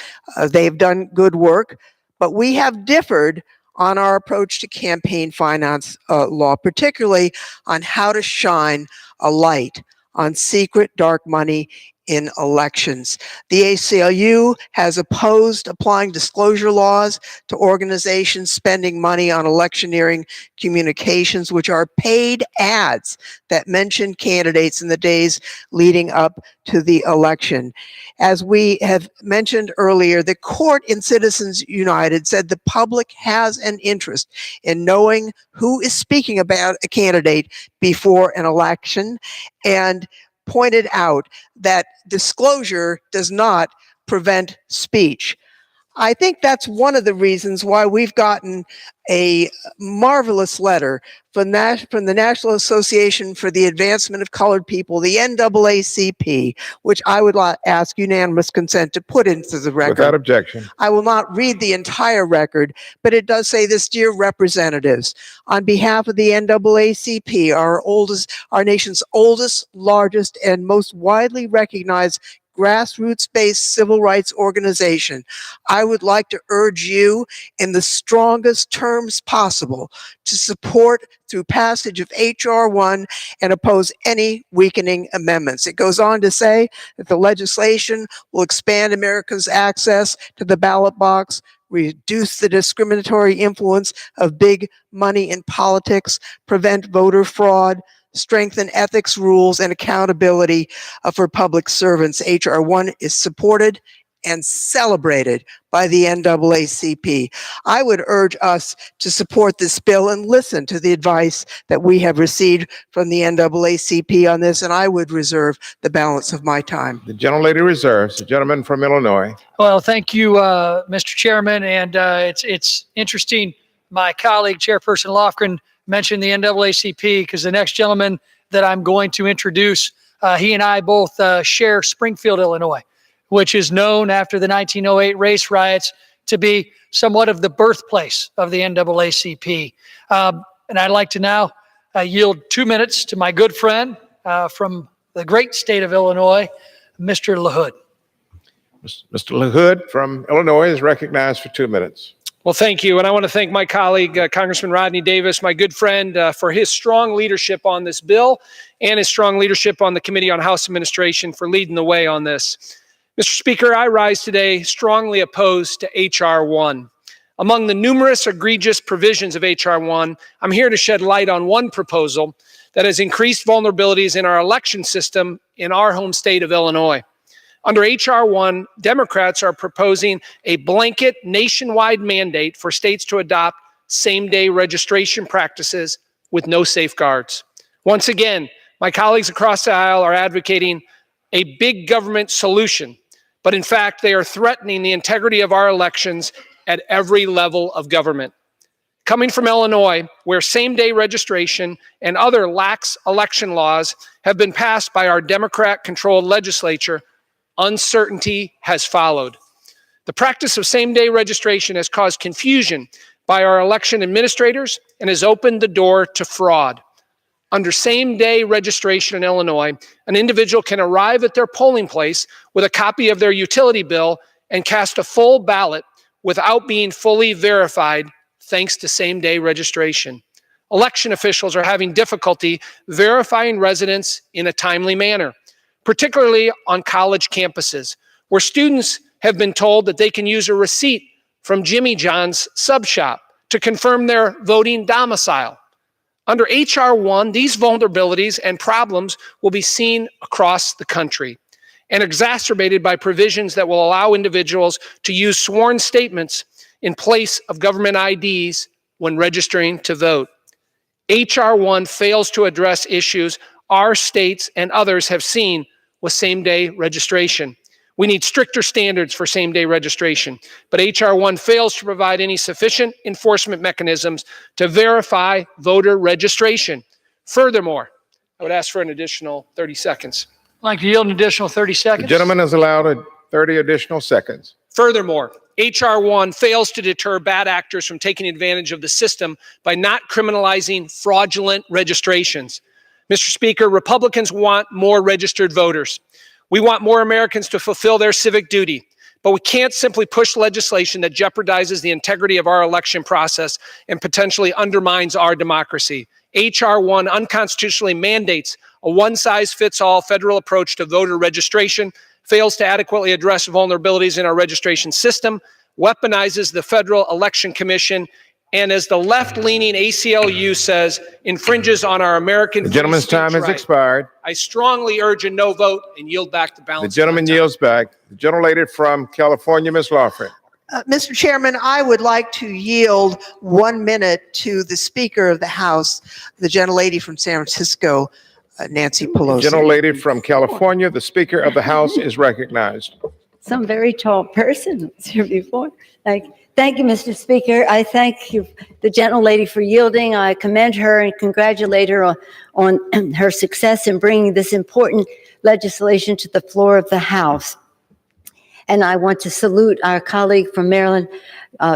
They've done good work, but we have differed on our approach to campaign finance law, particularly on how to shine a light on secret dark money in elections. The ACLU has opposed applying disclosure laws to organizations spending money on electioneering communications, which are paid ads that mention candidates in the days leading up to the election. As we have mentioned earlier, the court in Citizens United said the public has an interest in knowing who is speaking about a candidate before an election, and pointed out that disclosure does not prevent speech. I think that's one of the reasons why we've gotten a marvelous letter from the National Association for the Advancement of Colored People, the NAACP, which I would ask unanimous consent to put into the record. Without objection. I will not read the entire record, but it does say this: dear representatives, on behalf of the NAACP, our nation's oldest, largest, and most widely recognized grassroots-based civil rights organization, I would like to urge you in the strongest terms possible to support through passage of H.R.1 and oppose any weakening amendments. It goes on to say that the legislation will expand America's access to the ballot box, reduce the discriminatory influence of big money in politics, prevent voter fraud, strengthen ethics rules and accountability for public servants. H.R.1 is supported and celebrated by the NAACP. I would urge us to support this bill and listen to the advice that we have received from the NAACP on this, and I would reserve the balance of my time. The gentlelady reserves. The gentleman from Illinois. Well, thank you, Mr. Chairman. And it's interesting. My colleague, Chairperson Lofgren, mentioned the NAACP because the next gentleman that I'm going to introduce, he and I both share Springfield, Illinois, which is known after the 1908 race riots to be somewhat of the birthplace of the NAACP. And I'd like to now yield 2 minutes to my good friend from the great state of Illinois, Mr. LaHood. Mr. LaHood from Illinois is recognized for 2 minutes. Well, thank you. And I want to thank my colleague, Congressman Rodney Davis, my good friend, for his strong leadership on this bill and his strong leadership on the Committee on House Administration for leading the way on this. Mr. Speaker, I rise today strongly opposed to H.R.1. Among the numerous egregious provisions of H.R.1, I'm here to shed light on one proposal that has increased vulnerabilities in our election system in our home state of Illinois. Under H.R.1, Democrats are proposing a blanket nationwide mandate for states to adopt same-day registration practices with no safeguards. Once again, my colleagues across the aisle are advocating a big government solution, but in fact, they are threatening the integrity of our elections at every level of government. Coming from Illinois, where same-day registration and other lax election laws have been passed by our Democrat-controlled legislature, uncertainty has followed. The practice of same-day registration has caused confusion by our election administrators and has opened the door to fraud. Under same-day registration in Illinois, an individual can arrive at their polling place with a copy of their utility bill and cast a full ballot without being fully verified thanks to same-day registration. Election officials are having difficulty verifying residents in a timely manner, particularly on college campuses, where students have been told that they can use a receipt from Jimmy John's sub shop to confirm their voting domicile. Under H.R.1, these vulnerabilities and problems will be seen across the country and exacerbated by provisions that will allow individuals to use sworn statements in place of government IDs when registering to vote. H.R.1 fails to address issues our states and others have seen with same-day registration. We need stricter standards for same-day registration, but H.R.1 fails to provide any sufficient enforcement mechanisms to verify voter registration. Furthermore, I would ask for an additional 30 seconds. I'd like to yield an additional 30 The seconds. gentleman is allowed 30 additional seconds. Furthermore, H.R.1 fails to deter bad actors from taking advantage of the system by not criminalizing fraudulent registrations. Mr. Speaker, Republicans want more registered voters. We want more Americans to fulfill their civic duty, but we can't simply push legislation that jeopardizes the integrity of our election process and potentially undermines our democracy. H.R.1 unconstitutionally mandates a one-size-fits-all federal approach to voter registration, fails to adequately address vulnerabilities in our registration system, weaponizes the Federal Election Commission, and as the left-leaning ACLU says, infringes on our American The gentleman's time has expired. I strongly urge a no vote and yield back the The balance. gentleman yields back. The gentlelady from California, Ms. Lawford. Mr. Chairman, I would like to yield 1 minute to the Speaker of the House, the gentlelady from San Francisco, Nancy Pelosi. Gentlelady from California, the Speaker of the House is recognized. some very tall person was here before. Thank you, Mr. Speaker. I thank you, the gentlelady, for yielding. I commend her and congratulate her on her success in bringing this important legislation to the floor of the House. And I want to salute our colleague from Maryland,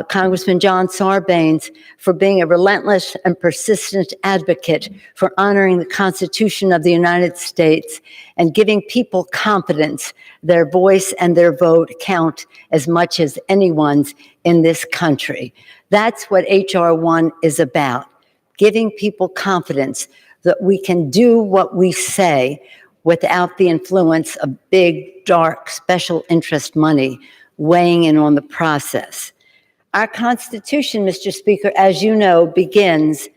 Congressman John Sarbanes, for being a relentless and persistent advocate for honoring the Constitution of the United States and giving people confidence their voice and their vote count as much as anyone's in this country. That's what H.R.1 is about, giving people confidence that we can do what we say without the influence of big, dark, special interest money weighing in on the process. Our Constitution, Mr. Speaker, as you know, begins,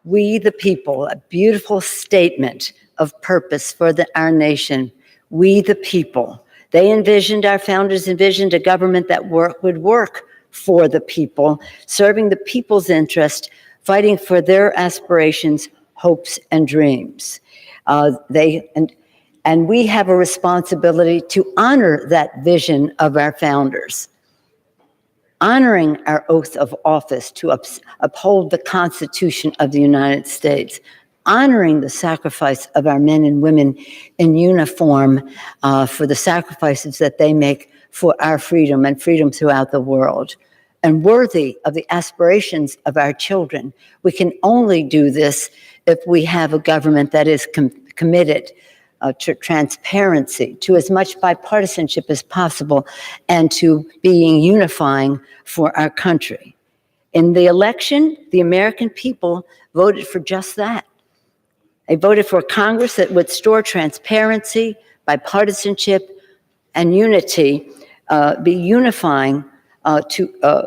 "We the people," a beautiful statement of purpose for our nation. We the people. Our founders envisioned a government that would work for the people, serving the people's interest, fighting for their aspirations, hopes, and dreams. And we have a responsibility to honor that vision of our founders, honoring our oath of office to uphold the Constitution of the United States, honoring the sacrifice of our men and women in uniform for the sacrifices that they make for our freedom and freedom throughout the world, and worthy of the aspirations of our children. We can only do this if we have a government that is committed to transparency, to as much bipartisanship as possible, and to being unifying for our country. In the election, the American people voted for just that. They voted for a Congress that would store transparency, bipartisanship, and unity, be unifying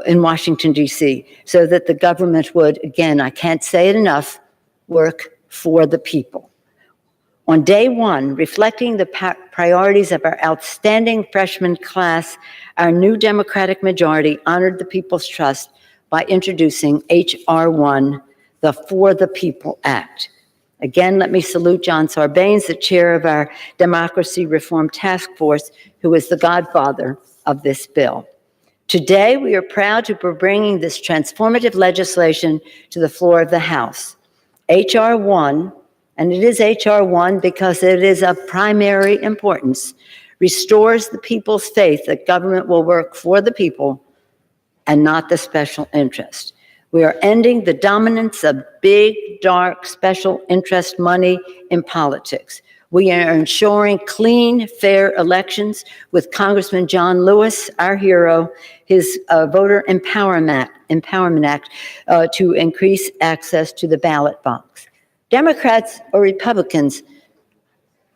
in Washington, D.C., so that the government would, again, I can't say it enough, work for the people. On day one, reflecting the priorities of our outstanding freshman class, our new Democratic majority honored the people's trust by introducing H.R.1, the For the People Act. Again, let me salute John Sarbanes, the chair of our Democracy Reform Task Force, who is the godfather of this bill. Today, we are proud to be bringing this transformative legislation to the floor of the House. H.R.1, and it is H.R.1 because it is of primary importance, restores the people's faith that government will work for the people and not the special interest. We are ending the dominance of big, dark, special interest money in politics. We are ensuring clean, fair elections with Congressman John Lewis, our hero, his Voter Empowerment Act to increase access to the ballot box. Democrats or Republicans,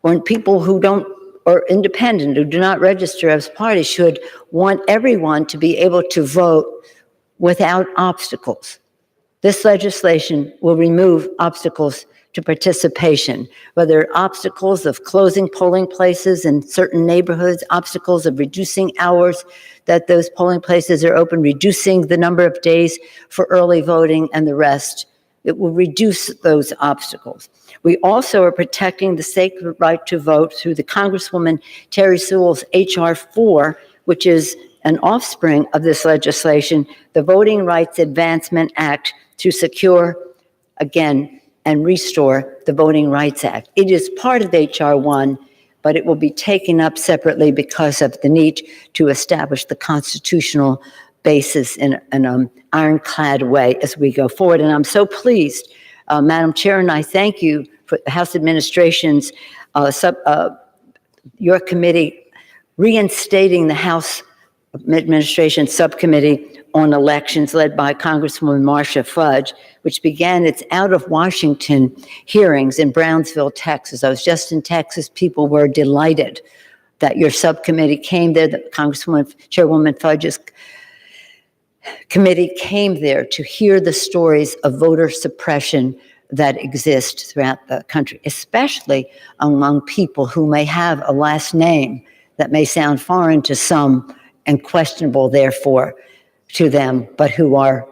or people who don't, or independent, who do not register as parties, should want everyone to be able to vote without obstacles. This legislation will remove obstacles to participation, whether obstacles of closing polling places in certain neighborhoods, obstacles of reducing hours that those polling places are open, reducing the number of days for early voting, and the rest. It will reduce those obstacles. We also are protecting the sacred right to vote through the Congresswoman Terry Sewell's H.R.4, which is an offspring of this legislation, the Voting Rights Advancement Act, to secure, again, and restore the Voting Rights Act. It is part of H.R.1, but it will be taken up separately because of the need to establish the constitutional basis in an ironclad way as we go forward. And I'm so pleased, Madam Chair, and I thank you for the House Administration's, your committee reinstating the House Administration Subcommittee on Elections led by Congresswoman Marcia Fudge, which began its out of Washington hearings in Brownsville, Texas. I was just in Texas. People were delighted that your subcommittee came there, that Chairwoman Fudge's committee came there to hear the stories of voter suppression that exist throughout the country, especially among people who may have a last name that may sound foreign to some and questionable, therefore, to them, but who are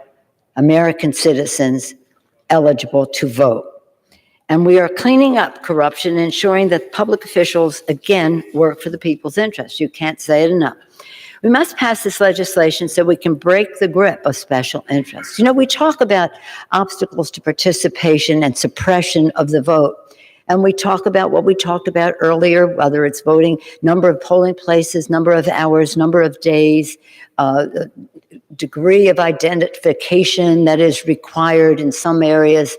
American citizens eligible to vote. And we are cleaning up corruption and ensuring that public officials, again, work for the people's interests. You can't say it enough. We must pass this legislation so we can break the grip of special interests. You know, we talk about obstacles to participation and suppression of the vote. And we talk about what we talked about earlier, whether it's voting, number of polling places, number of hours, number of days, degree of identification that is required in some areas,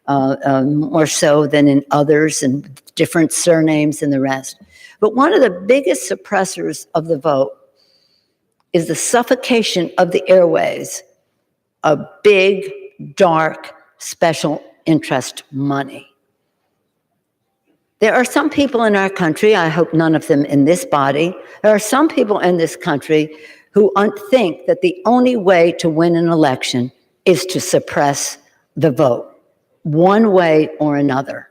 more so than in others, and different surnames and the rest. But one of the biggest suppressors of the vote is the suffocation of the airways of big, dark, special interest money. There are some people in our country, I hope none of them in this body, there are some people in this country who think that the only way to win an election is to suppress the vote, one way or another,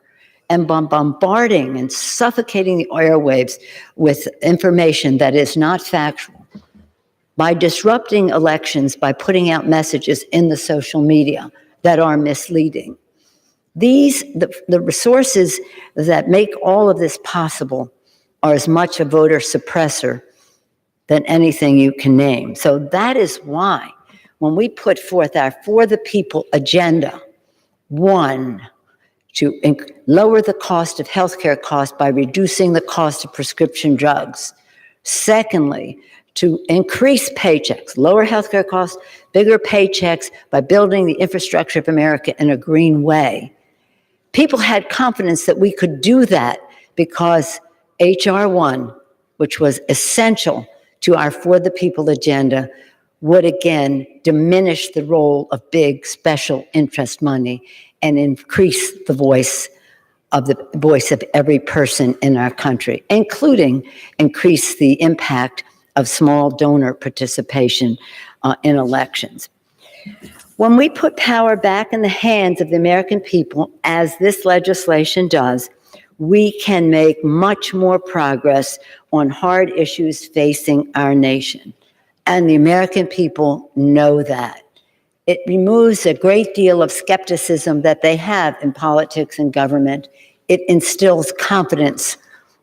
and bombarding and suffocating the airwaves with information that is not factual, by disrupting elections, by putting out messages in the social media that are misleading. The resources that make all of this possible are as much a voter suppressor than anything you can name. So that is why when we put forth our For the People agenda, one, to lower the cost of healthcare costs by reducing the cost of prescription drugs. Secondly, to increase paychecks, lower healthcare costs, bigger paychecks by building the infrastructure of America in a green way. People had confidence that we could do that because H.R.1, which was essential to our For the People agenda, would again diminish the role of big special interest money and increase the voice of every person in our country, including increase the impact of small donor participation in elections. When we put power back in the hands of the American people, as this legislation does, we can make much more progress on hard issues facing our nation. And the American people know that. It removes a great deal of skepticism that they have in politics and government. It instills confidence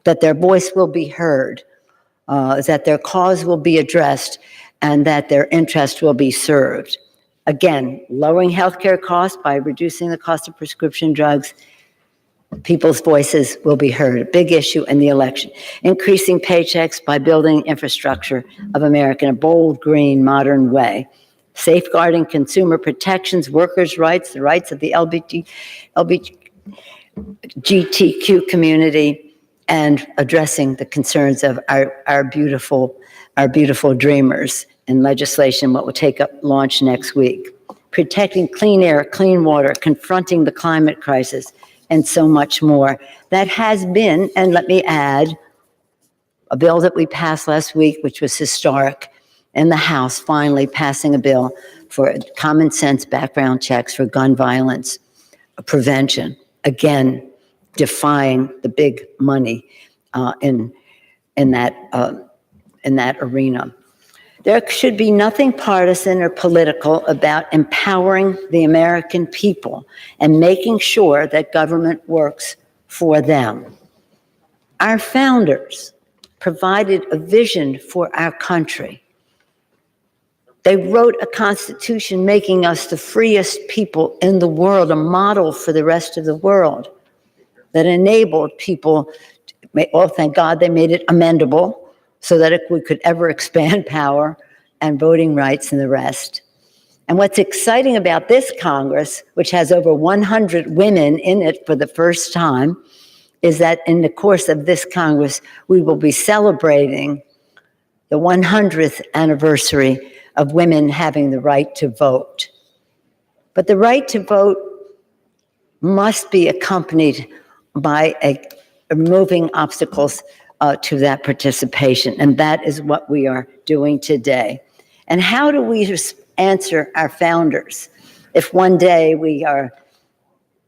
that their voice will be heard, that their cause will be addressed, and that their interest will be served. Again, lowering healthcare costs by reducing the cost of prescription drugs, people's voices will be heard, a big issue in the election. Increasing paychecks by building infrastructure of America in a bold, green, modern way. Safeguarding consumer protections, workers' rights, the rights of the LGBTQ community, and addressing the concerns of our beautiful dreamers in legislation, what will take up launch next week. Protecting clean air, clean water, confronting the climate crisis, and so much more. That has been, and let me add, a bill that we passed last week, which was historic, in the House, finally passing a bill for common sense background checks for gun violence prevention. Again, defying the big money in that arena. There should be nothing partisan or political about empowering the American people and making sure that government works for them. Our founders provided a vision for our country. They wrote a constitution making us the freest people in the world, a model for the rest of the world that enabled people, well, thank God they made it amendable so that we could ever expand power and voting rights and the rest. And what's exciting about this Congress, which has over 100 women in it for the first time, is that in the course of this Congress, we will be celebrating the 100th anniversary of women having the right to vote. But the right to vote must be accompanied by removing obstacles to that participation, and that is what we are doing today. And how do we answer our founders if one day we are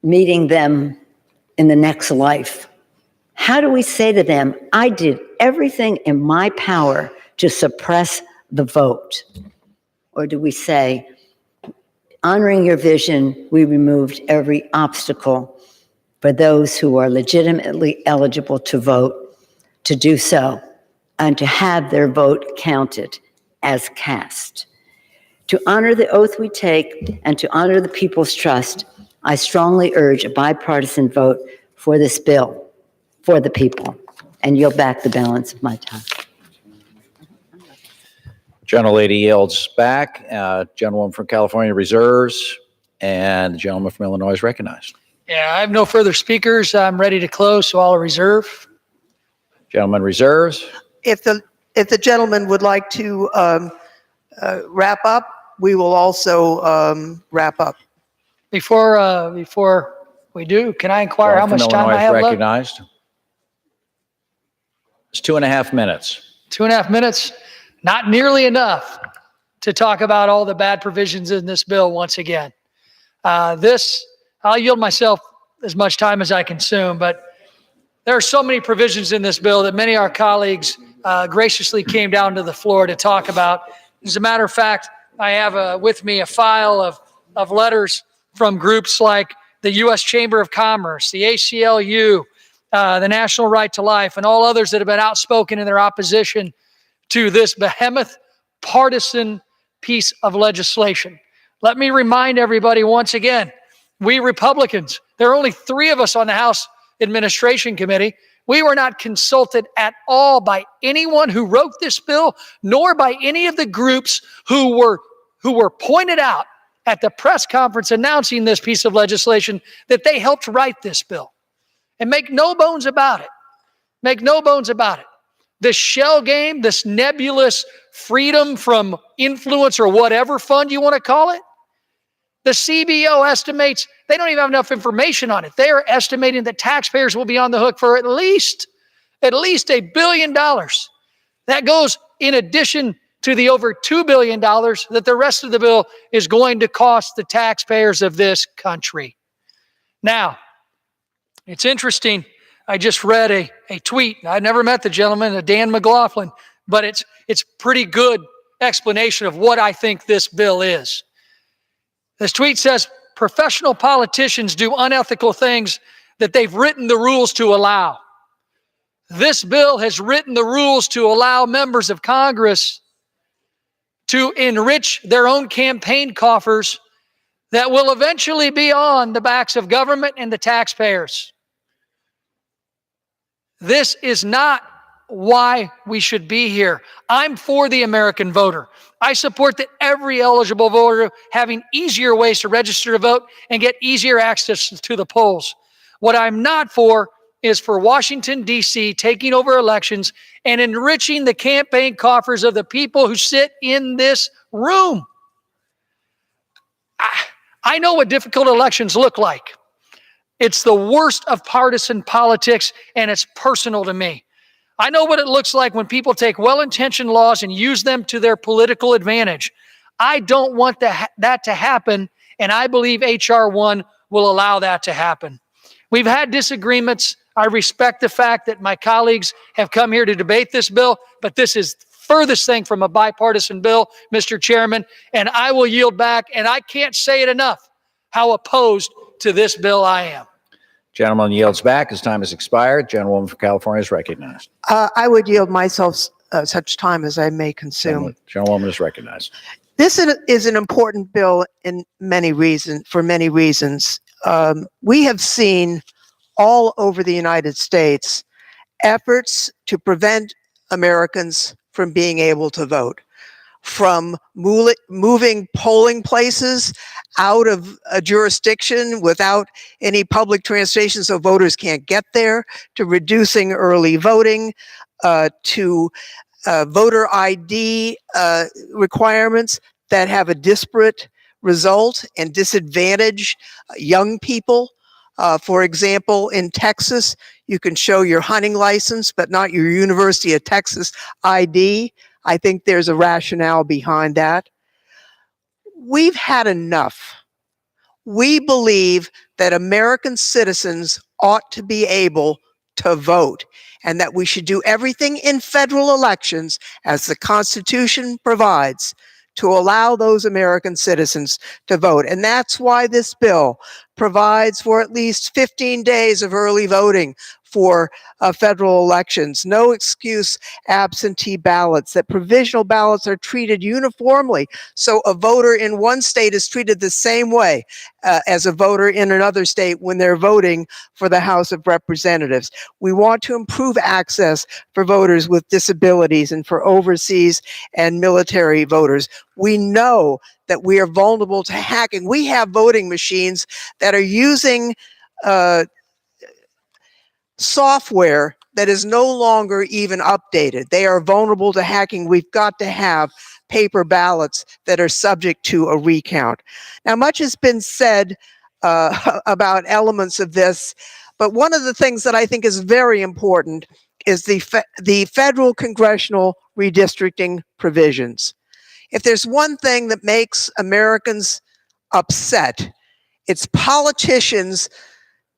meeting them in the next life? How do we say to them, I did everything in my power to suppress the vote? Or do we say, honoring your vision, we removed every obstacle for those who are legitimately eligible to vote to do so and to have their vote counted as cast. To honor the oath we take and to honor the people's trust, I strongly urge a bipartisan vote for this bill for the people, and yield back the balance of my time. Gentlelady yields back. Gentlewoman from California reserves, and the gentleman from Illinois is recognized. Yeah, I have no further speakers. I'm ready to close, so I'll reserve. Gentleman reserves. If the gentleman would like to wrap up, we will also wrap up. Before we do, can I inquire how much time I have left? Recognized. It's 2.5 minutes. 2.5 minutes, not nearly enough to talk about all the bad provisions in this bill once again. I'll yield myself as much time as I consume, but there are so many provisions in this bill that many of our colleagues graciously came down to the floor to talk about. As a matter of fact, I have with me a file of letters from groups like the U.S. Chamber of Commerce, the ACLU, the National Right to Life, and all others that have been outspoken in their opposition to this behemoth partisan piece of legislation. Let me remind everybody once again, we Republicans, there are only 3 of us on the House Administration Committee. We were not consulted at all by anyone who wrote this bill, nor by any of the groups who were pointed out at the press conference announcing this piece of legislation that they helped write this bill. And make no bones about it. Make no bones about it. This shell game, this nebulous freedom from influence or whatever fund you want to call it, the CBO estimates they don't even have enough information on it. They are estimating that taxpayers will be on the hook for at least $1 billion. That goes in addition to the over $2 billion that the rest of the bill is going to cost the taxpayers of this country. Now, it's interesting. I just read a tweet. I never met the gentleman, Dan McLaughlin, but it's pretty good explanation of what I think this bill is. This tweet says, professional politicians do unethical things that they've written the rules to allow. This bill has written the rules to allow members of Congress to enrich their own campaign coffers that will eventually be on the backs of government and the taxpayers. This is not why we should be here. I'm for the American voter. I support that every eligible voter having easier ways to register to vote and get easier access to the polls. What I'm not for is for Washington, D.C. taking over elections and enriching the campaign coffers of the people who sit in this room. I know what difficult elections look like. It's the worst of partisan politics, and it's personal to me. I know what it looks like when people take well-intentioned laws and use them to their political advantage. I don't want that to happen, and I believe H.R.1 will allow that to happen. We've had disagreements. I respect the fact that my colleagues have come here to debate this bill, but this is furthest thing from a bipartisan bill, Mr. Chairman, and I will yield back, and I can't say it enough how opposed to this bill I am. Gentleman yields back. His time has expired. Gentlewoman from California is recognized. I would yield myself such time as I may consume. Gentlewoman is recognized. This is an important bill for many reasons. We have seen all over the United States efforts to prevent Americans from being able to vote, from moving polling places out of a jurisdiction without any public transportation so voters can't get there, to reducing early voting, to voter ID requirements that have a disparate result and disadvantage young people. For example, in Texas, you can show your hunting license, but not your University of Texas ID. I think there's a rationale behind that. We've had enough. We believe that American citizens ought to be able to vote, and that we should do everything in federal elections, as the Constitution provides, to allow those American citizens to vote. And that's why this bill provides for at least 15 days of early voting for federal elections, no excuse absentee ballots, that provisional ballots are treated uniformly. So a voter in one state is treated the same way as a voter in another state when they're voting for the House of Representatives. We want to improve access for voters with disabilities and for overseas and military voters. We know that we are vulnerable to hacking. We have voting machines that are using software that is no longer even updated. They are vulnerable to hacking. We've got to have paper ballots that are subject to a recount. Now, much has been said about elements of this, but one of the things that I think is very important is the federal congressional redistricting provisions. If there's one thing that makes Americans upset, it's politicians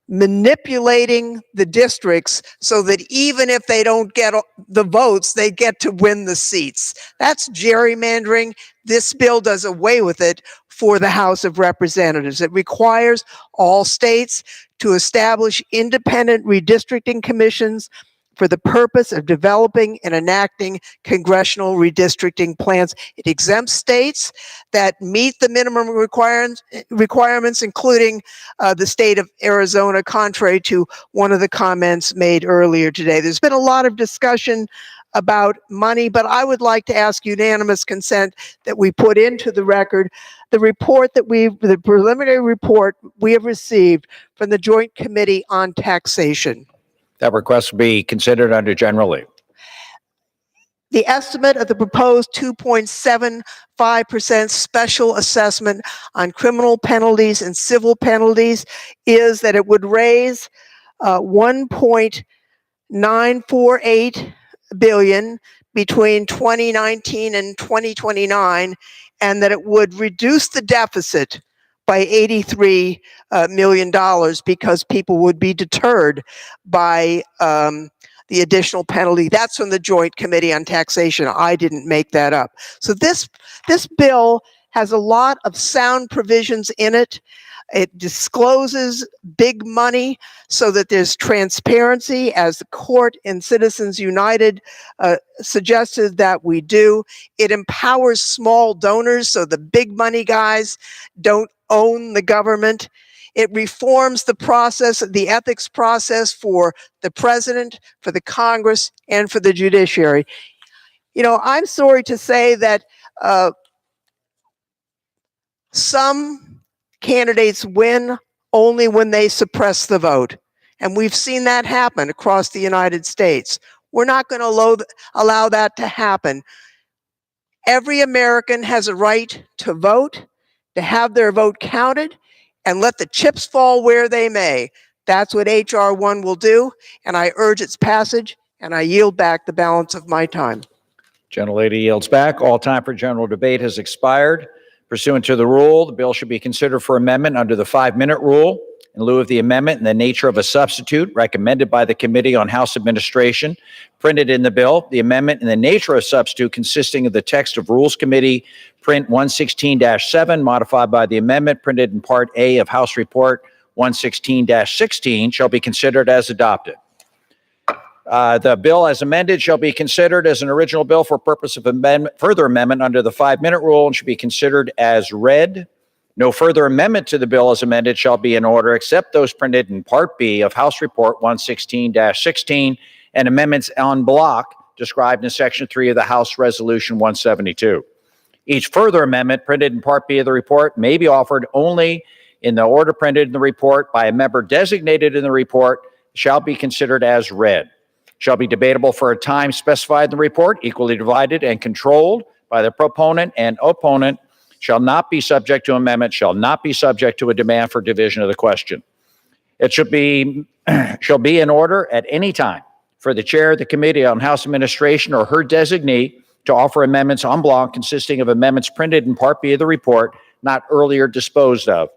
manipulating the districts so that even if they don't get the votes, they get to win the seats. That's gerrymandering. This bill does away with it for the House of Representatives. It requires all states to establish independent redistricting commissions for the purpose of developing and enacting congressional redistricting plans. It exempts states that meet the minimum requirements, including the state of Arizona, contrary to one of the comments made earlier today. There's been a lot of discussion about money, but I would like to ask unanimous consent that we put into the record the preliminary report we have received from the Joint Committee on Taxation. That request will be considered under general leave. The estimate of the proposed 2.75% special assessment on criminal penalties and civil penalties is that it would raise 1.948 billion between 2019 and 2029, and that it would reduce the deficit by $83 million because people would be deterred by the additional penalty. That's from the Joint Committee on Taxation. I didn't make that up. So this bill has a lot of sound provisions in it. It discloses big money so that there's transparency, as the court in Citizens United suggested that we do. It empowers small donors so the big money guys don't own the government. It reforms the process, the ethics process for the president, for the Congress, and for the judiciary. You know, I'm sorry to say that some candidates win only when they suppress the vote. And we've seen that happen across the United States. We're not going to allow that to happen. Every American has a right to vote, to have their vote counted, and let the chips fall where they may. That's what H.R.1 will do, and I urge its passage, and I yield back the balance of my time. Gentlelady yields back. All time for general debate has expired. Pursuant to the rule, the bill should be considered for amendment under the 5-minute rule. In lieu of the amendment in the nature of a substitute recommended by the Committee on House Administration, printed in the bill, the amendment in the nature of substitute consisting of the text of Rules Committee Print 116-7, modified by the amendment printed in Part A of House Report 116-16, shall be considered as adopted. The bill as amended shall be considered as an original bill for purpose of further amendment under the 5-minute rule and should be considered as read. No further amendment to the bill as amended shall be in order except those printed in Part B of House Report 116-16 and amendments en bloc described in Section 3 of the House Resolution 172. Each further amendment printed in Part B of the report may be offered only in the order printed in the report by a member designated in the report, shall be considered as read, shall be debatable for a time specified in the report, equally divided and controlled by the proponent and opponent, shall not be subject to amendment, shall not be subject to a demand for division of the question. It shall be in order at any time for the chair of the Committee on House Administration or her designee to offer amendments en bloc consisting of amendments printed in Part B of the report, not earlier disposed of.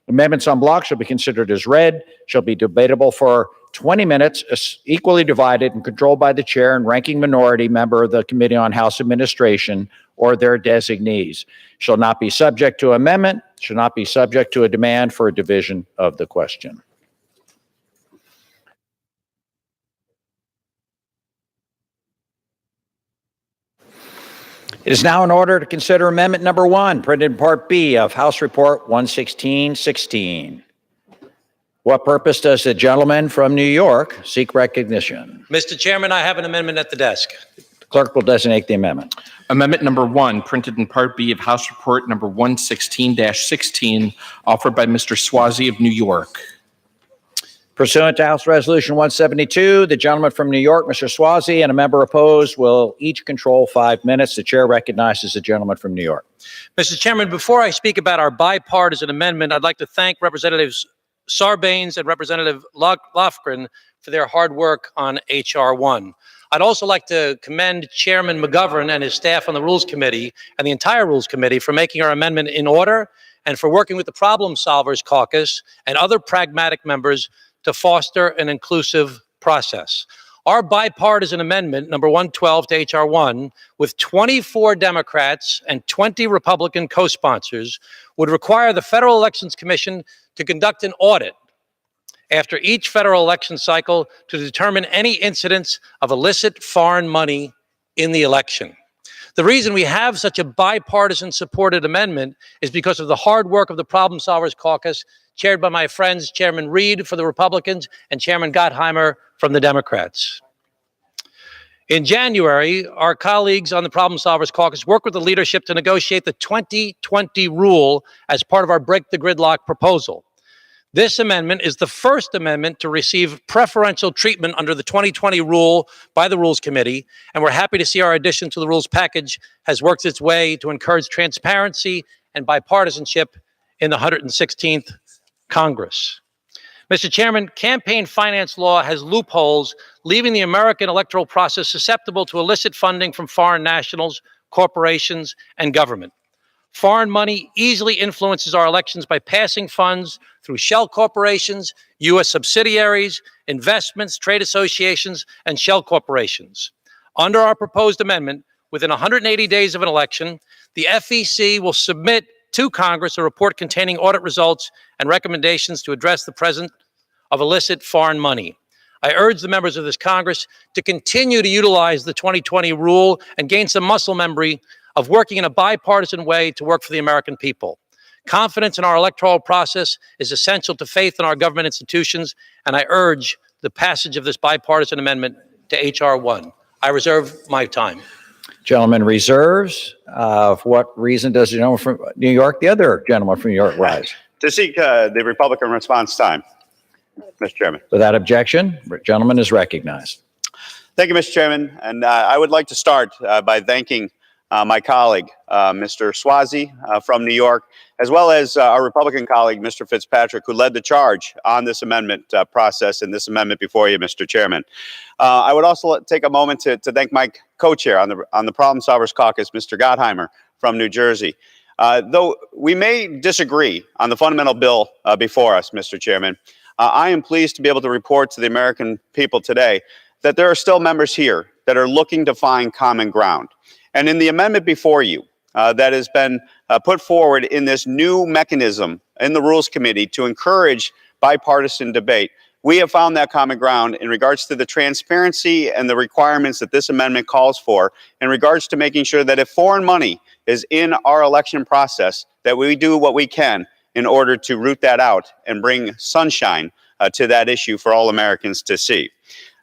Amendments en bloc shall be considered as read, shall be debatable for 20 minutes, equally divided and controlled by the chair and ranking minority member of the Committee on House Administration or their designees. Shall not be subject to amendment, shall not be subject to a demand for a division of the question. It is now in order to consider Amendment Number 1, printed in Part B of House Report 11616. What purpose does the gentleman from New York seek recognition? Mr. Chairman, I have an amendment at the desk. The clerk will designate the amendment. Amendment number 1, printed in Part B of House Report number 116-16, offered by Mr. Swazi of New York. Pursuant to House Resolution 172, the gentleman from New York, Mr. Swazi, and a member opposed will each control 5 minutes. The chair recognizes the gentleman from New York. Mr. Chairman, before I speak about our bipartisan amendment, I'd like to thank Representatives Sarbanes and Representative Lofgren for their hard work on H.R.1. I'd also like to commend Chairman McGovern and his staff on the Rules Committee and the entire Rules Committee for making our amendment in order and for working with the Problem Solvers Caucus and other pragmatic members to foster an inclusive process. Our bipartisan amendment, number 112 to H.R.1, with 24 Democrats and 20 Republican co-sponsors, would require the Federal Elections Commission to conduct an audit after each federal election cycle to determine any incidents of illicit foreign money in the election. The reason we have such a bipartisan supported amendment is because of the hard work of the Problem Solvers Caucus, chaired by my friends, Chairman Reed for the Republicans and Chairman Gottheimer from the Democrats. In January, our colleagues on the Problem Solvers Caucus worked with the leadership to negotiate the 2020 rule as part of our Break the Gridlock proposal. This amendment is the first amendment to receive preferential treatment under the 2020 rule by the Rules Committee, and we're happy to see our addition to the rules package has worked its way to encourage transparency and bipartisanship in the 116th Congress. Mr. Chairman, campaign finance law has loopholes, leaving the American electoral process susceptible to illicit funding from foreign nationals, corporations, and government. Foreign money easily influences our elections by passing funds through shell corporations, U.S. subsidiaries, investments, trade associations, and shell corporations. Under our proposed amendment, within 180 days of an election, the FEC will submit to Congress a report containing audit results and recommendations to address the presence of illicit foreign money. I urge the members of this Congress to continue to utilize the 2020 rule and gain some muscle memory of working in a bipartisan way to work for the American people. Confidence in our electoral process is essential to faith in our government institutions, and I urge the passage of this bipartisan amendment to H.R.1. I reserve my time. Gentleman reserves. For what reason does the gentleman from New York, the other gentleman from New York, rise? To seek the Republican response time, Mr. Chairman. Without objection, the gentleman is recognized. Thank you, Mr. Chairman. And I would like to start by thanking my colleague, Mr. Swazi from New York, as well as our Republican colleague, Mr. Fitzpatrick, who led the charge on this amendment process and this amendment before you, Mr. Chairman. I would also take a moment to thank my co-chair on the Problem Solvers Caucus, Mr. Gottheimer from New Jersey. Though we may disagree on the fundamental bill before us, Mr. Chairman, I am pleased to be able to report to the American people today that there are still members here that are looking to find common ground. And in the amendment before you that has been put forward in this new mechanism in the Rules Committee to encourage bipartisan debate, we have found that common ground in regards to the transparency and the requirements that this amendment calls for in regards to making sure that if foreign money is in our election process, that we do what we can in order to root that out and bring sunshine to that issue for all Americans to see.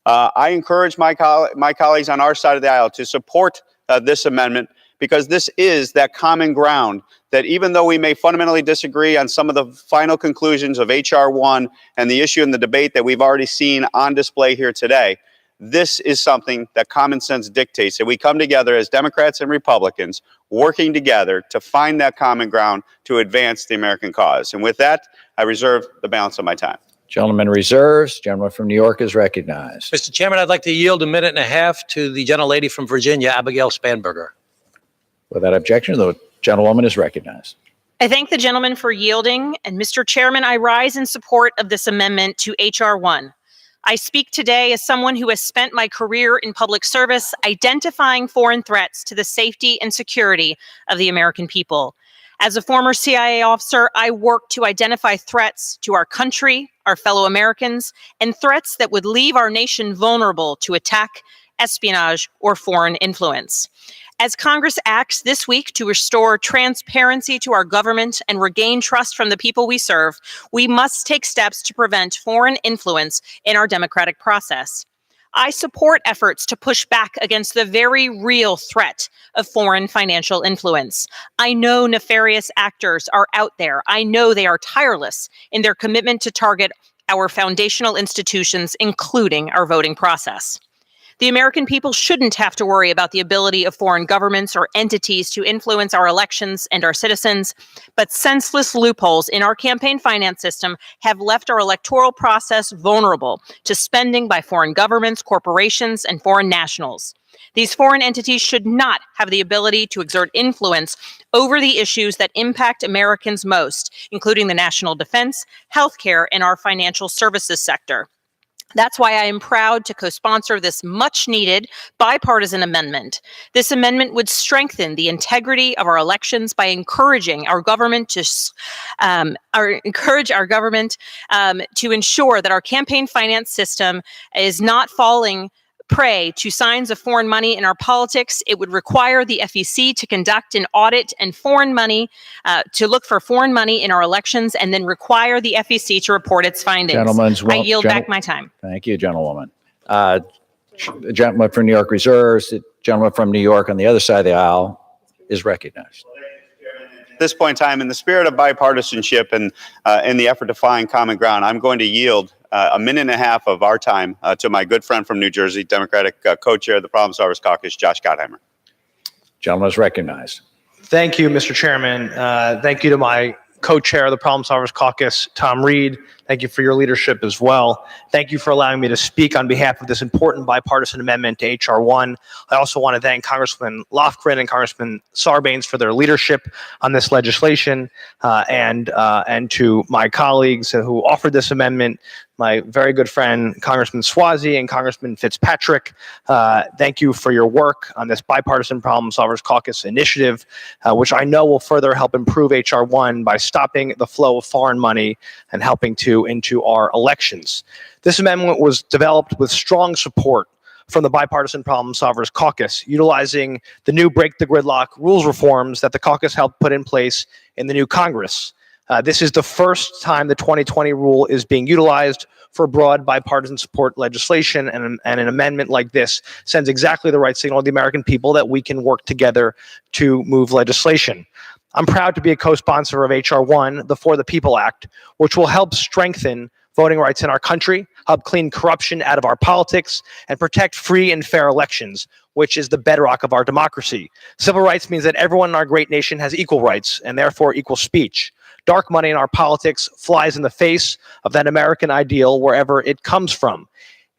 I encourage my colleagues on our side of the aisle to support this amendment, because this is that common ground that even though we may fundamentally disagree on some of the final conclusions of H.R.1 and the issue and the debate that we've already seen on display here today, this is something that common sense dictates, that we come together as Democrats and Republicans working together to find that common ground to advance the American cause. And with that, I reserve the balance of my time. Gentleman reserves. Gentleman from New York is recognized. Mr. Chairman, I'd like to yield 1.5 minutes to the gentlelady from Virginia, Abigail Spanberger. Without objection, the gentlewoman is recognized. I thank the gentleman for yielding, and Mr. Chairman, I rise in support of this amendment to H.R. 1. I speak today as someone who has spent my career in public service identifying foreign threats to the safety and security of the American people. As a former CIA officer, I work to identify threats to our country, our fellow Americans, and threats that would leave our nation vulnerable to attack, espionage, or foreign influence. As Congress acts this week to restore transparency to our government and regain trust from the people we serve, we must take steps to prevent foreign influence in our democratic process. I support efforts to push back against the very real threat of foreign financial influence. I know nefarious actors are out there. I know they are tireless in their commitment to target our foundational institutions, including our voting process. The American people shouldn't have to worry about the ability of foreign governments or entities to influence our elections and our citizens, but senseless loopholes in our campaign finance system have left our electoral process vulnerable to spending by foreign governments, corporations, and foreign nationals. These foreign entities should not have the ability to exert influence over the issues that impact Americans most, including the national defense, healthcare, and our financial services sector. That's why I am proud to co-sponsor this much-needed bipartisan amendment. This amendment would strengthen the integrity of our elections by encouraging our government to to ensure that our campaign finance system is not falling prey to signs of foreign money in our politics. It would require the FEC to conduct an audit and foreign money, to look for foreign money in our elections, and then require the FEC to report its findings. I yield back my time. Thank you, gentlewoman. The gentleman from New York reserves. The gentleman from New York on the other side of the aisle is recognized. At this point in time, in the spirit of bipartisanship and in the effort to find common ground, I'm going to yield a minute and a half of our time to my good friend from New Jersey, Democratic co-chair of the Problem Solvers Caucus, Josh Gottheimer. Gentleman is recognized. Thank you, Mr. Chairman. Thank you to my co-chair of the Problem Solvers Caucus, Tom Reed. Thank you for your leadership as well. Thank you for allowing me to speak on behalf of this important bipartisan amendment to H.R.1. I also want to thank Congressman Lofgren and Congressman Sarbanes for their leadership on this legislation, and to my colleagues who offered this amendment, my very good friend, Congressman Suozzi and Congressman Fitzpatrick. Thank you for your work on this bipartisan Problem Solvers Caucus initiative, which I know will further help improve H.R.1 by stopping the flow of foreign money and helping into our elections. This amendment was developed with strong support from the Bipartisan Problem Solvers Caucus, utilizing the new Break the Gridlock rules reforms that the caucus helped put in place in the new Congress. This is the first time the 2020 rule is being utilized for broad bipartisan support legislation, and an amendment like this sends exactly the right signal to the American people that we can work together to move legislation. I'm proud to be a co-sponsor of H.R.1, the For the People Act, which will help strengthen voting rights in our country, help clean corruption out of our politics, and protect free and fair elections, which is the bedrock of our democracy. Civil rights means that everyone in our great nation has equal rights and therefore equal speech. Dark money in our politics flies in the face of that American ideal wherever it comes from.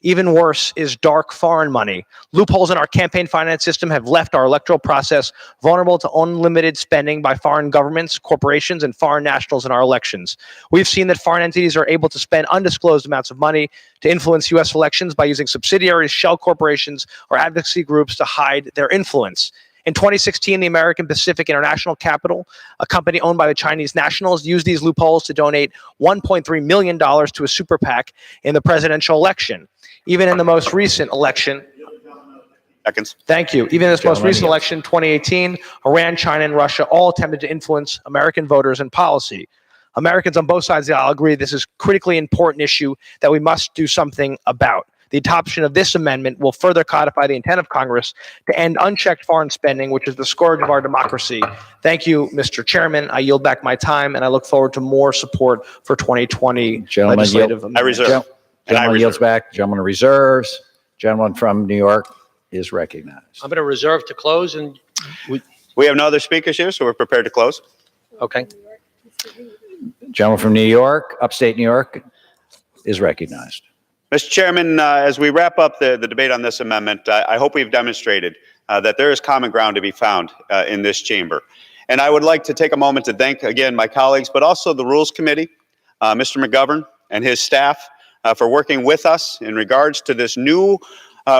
Even worse is dark foreign money. Loopholes in our campaign finance system have left our electoral process vulnerable to unlimited spending by foreign governments, corporations, and foreign nationals in our elections. We've seen that foreign entities are able to spend undisclosed amounts of money to influence U.S. elections by using subsidiaries, shell corporations, or advocacy groups to hide their influence. In 2016, the American Pacific International Capital, a company owned by the Chinese nationals, used these loopholes to donate $1.3 million to a super PAC in the presidential election. Even in the most recent election, thank you. Even in this most recent election, 2018, Iran, China, and Russia all attempted to influence American voters and policy. Americans on both sides of the aisle agree this is a critically important issue that we must do something about. The adoption of this amendment will further codify the intent of Congress to end unchecked foreign spending, which is the scourge of our democracy. Thank you, Mr. Chairman. I yield back my time, and I look forward to more support for 2020 legislative amendments. I reserve. Gentleman yields back. Gentleman reserves. Gentleman from New York is recognized. I'm going to reserve to close, and we have no other speakers here, so we're prepared to close. Okay. Gentleman from New York, upstate New York, is recognized. Mr. Chairman, as we wrap up the debate on this amendment, I hope we've demonstrated that there is common ground to be found in this chamber. And I would like to take a moment to thank, again, my colleagues, but also the Rules Committee, Mr. McGovern and his staff, for working with us in regards to this new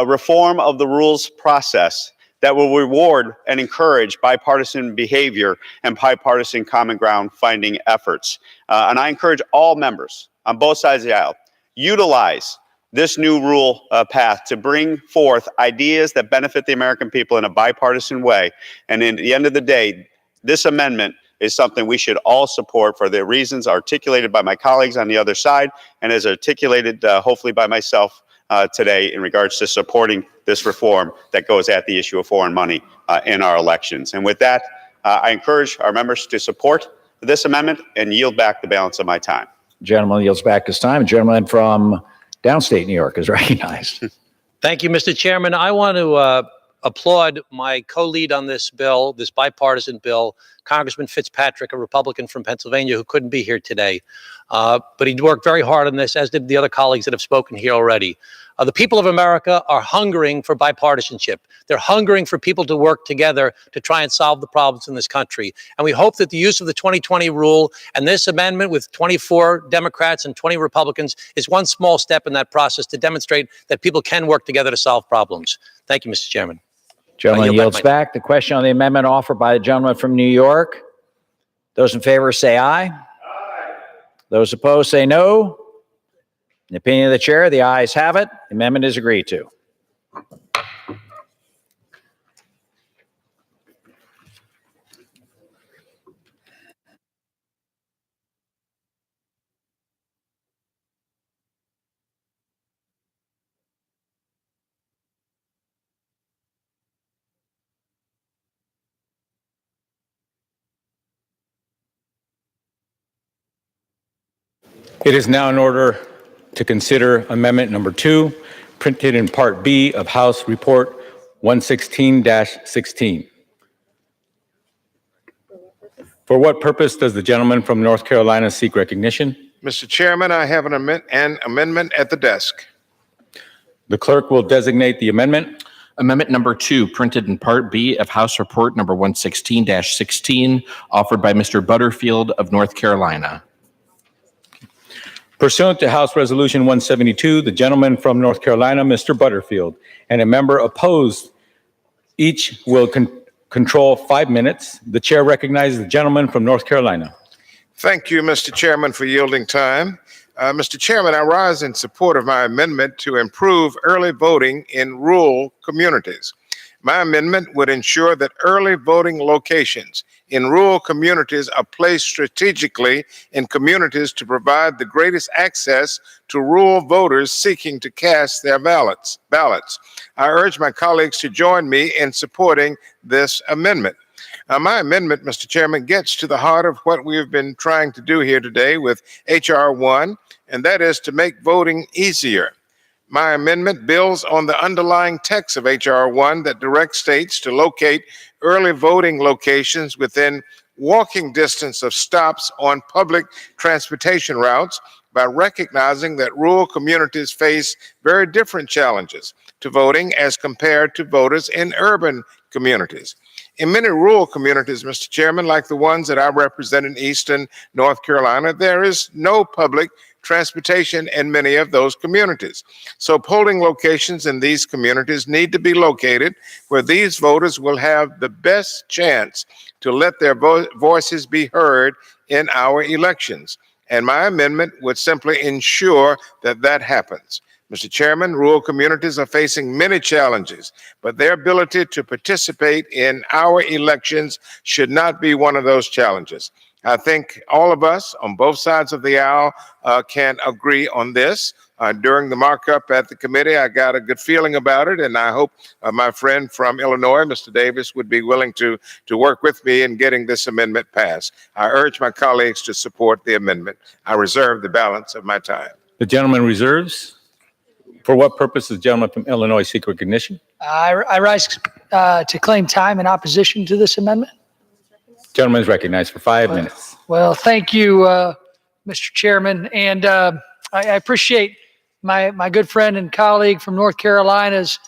reform of the rules process that will reward and encourage bipartisan behavior and bipartisan common ground finding efforts. And I encourage all members on both sides of the aisle, utilize this new rule path to bring forth ideas that benefit the American people in a bipartisan way. And in the end of the day, this amendment is something we should all support for the reasons articulated by my colleagues on the other side and as articulated hopefully by myself today in regards to supporting this reform that goes at the issue of foreign money in our elections. And with that, I encourage our members to support this amendment and yield back the balance of my time. Gentleman yields back his time. Gentleman from downstate New York is recognized. Thank you, Mr. Chairman. I want to applaud my co-lead on this bill, this bipartisan bill, Congressman Fitzpatrick, a Republican from Pennsylvania who couldn't be here today. But he worked very hard on this, as did the other colleagues that have spoken here already. The people of America are hungering for bipartisanship. They're hungering for people to work together to try and solve the problems in this country. And we hope that the use of the 2020 rule and this amendment with 24 Democrats and 20 Republicans is one small step in that process to demonstrate that people can work together to solve problems. Thank you, Mr. Chairman. Gentleman yields back. The question on the amendment offered by the gentleman from New York. Those in favor say aye. Aye. Those opposed say no. In the opinion of the chair, the ayes have it. The amendment is agreed to. It is now in order to consider Amendment Number 2, printed in Part B of House Report 116-16. For what purpose does the gentleman from North Carolina seek recognition? Mr. Chairman, I have an amendment at the desk. The clerk will designate the amendment. Amendment Number 2, printed in Part B of House Report Number 116-16, offered by Mr. Butterfield of North Carolina. Pursuant to House Resolution 172, the gentleman from North Carolina, Mr. Butterfield, and a member opposed, each will control 5 minutes. The chair recognizes the gentleman from North Carolina. Thank you, Mr. Chairman, for yielding time. Mr. Chairman, I rise in support of my amendment to improve early voting in rural communities. My amendment would ensure that early voting locations in rural communities are placed strategically in communities to provide the greatest access to rural voters seeking to cast their ballots. I urge my colleagues to join me in supporting this amendment. My amendment, Mr. Chairman, gets to the heart of what we have been trying to do here today with H.R.1, and that is to make voting easier. My amendment builds on the underlying text of H.R.1 that directs states to locate early voting locations within walking distance of stops on public transportation routes by recognizing that rural communities face very different challenges to voting as compared to voters in urban communities. In many rural communities, Mr. Chairman, like the ones that I represent in eastern North Carolina, there is no public transportation in many of those communities. So polling locations in these communities need to be located where these voters will have the best chance to let their voices be heard in our elections. And my amendment would simply ensure that that happens. Mr. Chairman, rural communities are facing many challenges, but their ability to participate in our elections should not be one of those challenges. I think all of us on both sides of the aisle can agree on this. During the markup at the committee, I got a good feeling about it, and I hope my friend from Illinois, Mr. Davis, would be willing to work with me in getting this amendment passed. I urge my colleagues to support the amendment. I reserve the balance of my time. The gentleman reserves. For what purpose does the gentleman from Illinois seek recognition? I rise to claim time in opposition to this amendment. Gentleman is recognized for 5 minutes. Well, thank you, Mr. Chairman, and I appreciate my good friend and colleague from North Carolina's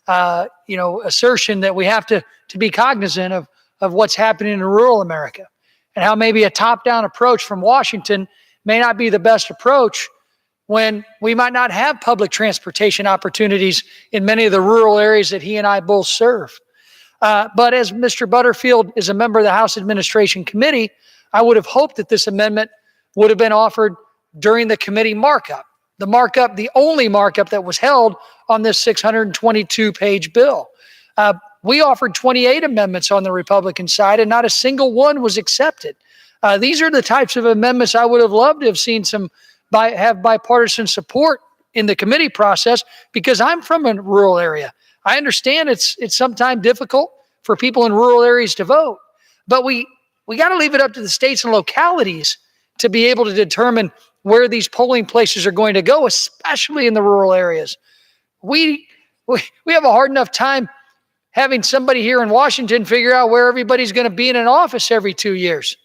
assertion that we have to be cognizant of what's happening in rural America and how maybe a top-down approach from Washington may not be the best approach when we might not have public transportation opportunities in many of the rural areas that he and I both serve. But as Mr. Butterfield is a member of the House Administration Committee, I would have hoped that this amendment would have been offered during the committee markup. The only markup that was held on this 622-page bill. We offered 28 amendments on the Republican side, and not a single one was accepted. These are the types of amendments I would have loved to have seen have bipartisan support in the committee process, because I'm from a rural area. I understand it's sometimes difficult for people in rural areas to vote, but we got to leave it up to the states and localities to be able to determine where these polling places are going to go, especially in the rural areas. We have a hard enough time having somebody here in Washington figure out where everybody's going to be in an office every 2 years.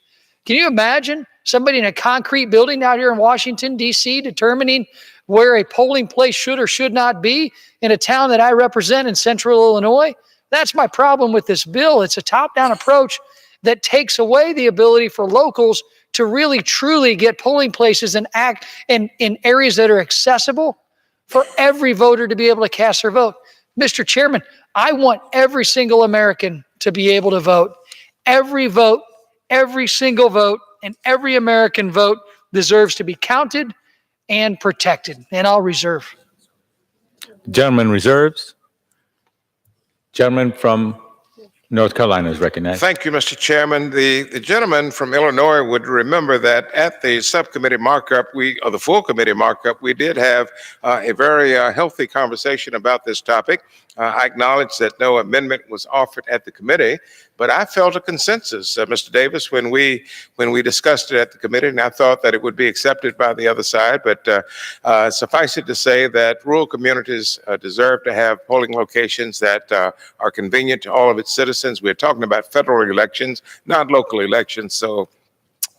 Can you imagine somebody in a concrete building out here in Washington, D.C., determining where a polling place should or should not be in a town that I represent in central Illinois? That's my problem with this bill. It's a top-down approach that takes away the ability for locals to really, truly get polling places and act in areas that are accessible for every voter to be able to cast their vote. Mr. Chairman, I want every single American to be able to vote. Every vote, every single vote, and every American vote deserves to be counted and protected. And I'll reserve. Gentleman reserves. Gentleman from North Carolina is recognized. Thank you, Mr. Chairman. The gentleman from Illinois would remember that at the subcommittee markup, or the full committee markup, we did have a very healthy conversation about this topic. I acknowledge that no amendment was offered at the committee, but I felt a consensus, Mr. Davis, when we discussed it at the committee, and I thought that it would be accepted by the other side. But suffice it to say that rural communities deserve to have polling locations that are convenient to all of its citizens. We're talking about federal elections, not local elections. So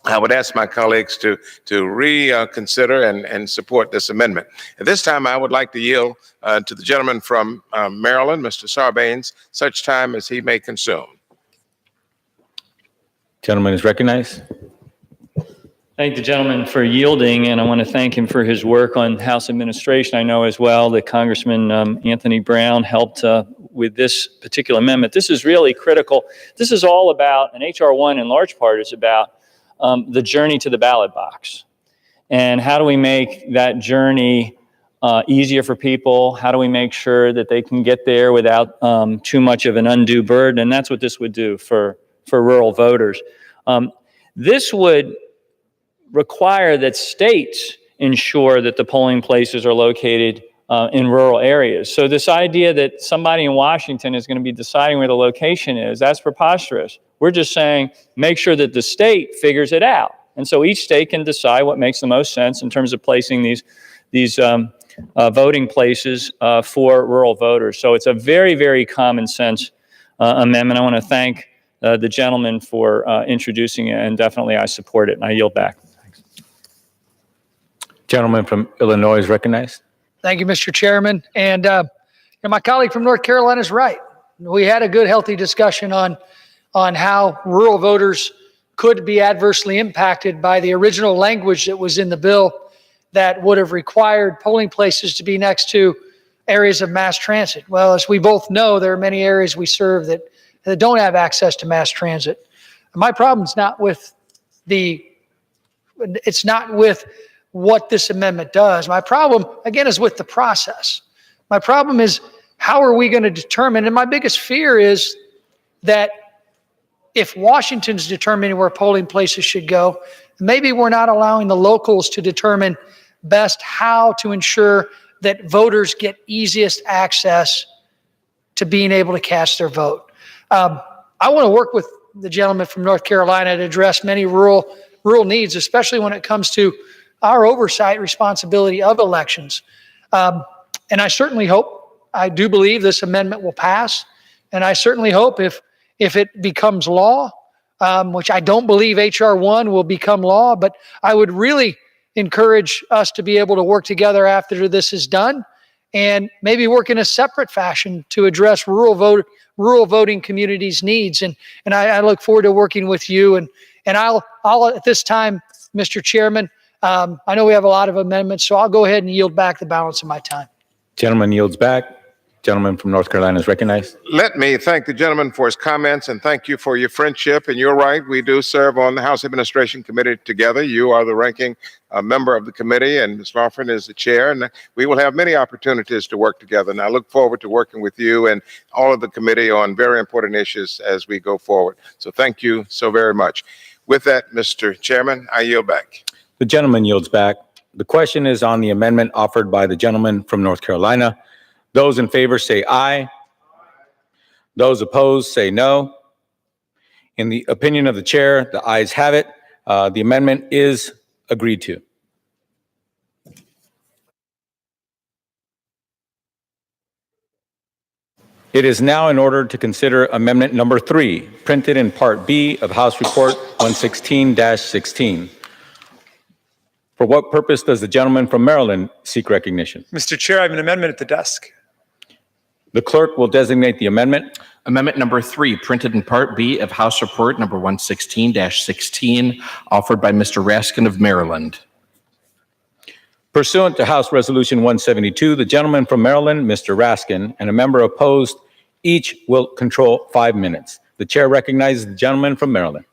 I would ask my colleagues to reconsider and support this amendment. At this time, I would like to yield to the gentleman from Maryland, Mr. Sarbanes, such time as he may consume. Gentleman is recognized. Thank the gentleman for yielding, and I want to thank him for his work on House administration. I know as well that Congressman Anthony Brown helped with this particular amendment. This is really critical. This is all about, and H.R.1 in large part is about the journey to the ballot box. And how do we make that journey easier for people? How do we make sure that they can get there without too much of an undue burden? And that's what this would do for rural voters. This would require that states ensure that the polling places are located in rural areas. So this idea that somebody in Washington is going to be deciding where the location is, that's preposterous. We're just saying, make sure that the state figures it out. And so each state can decide what makes the most sense in terms of placing these voting places for rural voters. So it's a very, very common sense amendment. I want to thank the gentleman for introducing it, and definitely I support it, and I yield back. Thanks. Gentleman from Illinois is recognized. Thank you, Mr. Chairman. And my colleague from North Carolina is right. We had a good, healthy discussion on how rural voters could be adversely impacted by the original language that was in the bill that would have required polling places to be next to areas of mass transit. Well, as we both know, there are many areas we serve that don't have access to mass transit. My problem's not with what this amendment does. My problem, again, is with the process. My problem is, how are we going to determine, and my biggest fear is that if Washington's determining where polling places should go, maybe we're not allowing the locals to determine best how to ensure that voters get easiest access to being able to cast their vote. I want to work with the gentleman from North Carolina to address many rural needs, especially when it comes to our oversight responsibility of elections. And I certainly hope, I do believe this amendment will pass. And I certainly hope if it becomes law, which I don't believe H.R.1 will become law, but I would really encourage us to be able to work together after this is done and maybe work in a separate fashion to address rural voting communities' needs. And I look forward to working with you. And I'll at this time, Mr. Chairman, I know we have a lot of amendments, so I'll go ahead and yield back the balance of my time. Gentleman yields back. Gentleman from North Carolina is recognized. Let me thank the gentleman for his comments and thank you for your friendship. And you're right, we do serve on the House Administration Committee together. You are the ranking member of the committee, and Ms. Lawford is the chair. And we will have many opportunities to work together. And I look forward to working with you and all of the committee on very important issues as we go forward. So thank you so very much. With that, Mr. Chairman, I yield back. The gentleman yields back. The question is on the amendment offered by the gentleman from North Carolina. Those in favor say aye. Those opposed say no. In the opinion of the chair, the ayes have it. The amendment is agreed to. It is now in order to consider amendment number 3, printed in Part B of House Report 116-16. For what purpose does the gentleman from Maryland seek recognition? Mr. Chair, I have an amendment at the desk. The clerk will designate the amendment. Amendment number 3, printed in Part B of House Report number 116-16, offered by Mr. Raskin of Maryland. Pursuant to House Resolution 172, the gentleman from Maryland, Mr. Raskin, and a member opposed, each will control 5 minutes. The chair recognizes the gentleman from Maryland.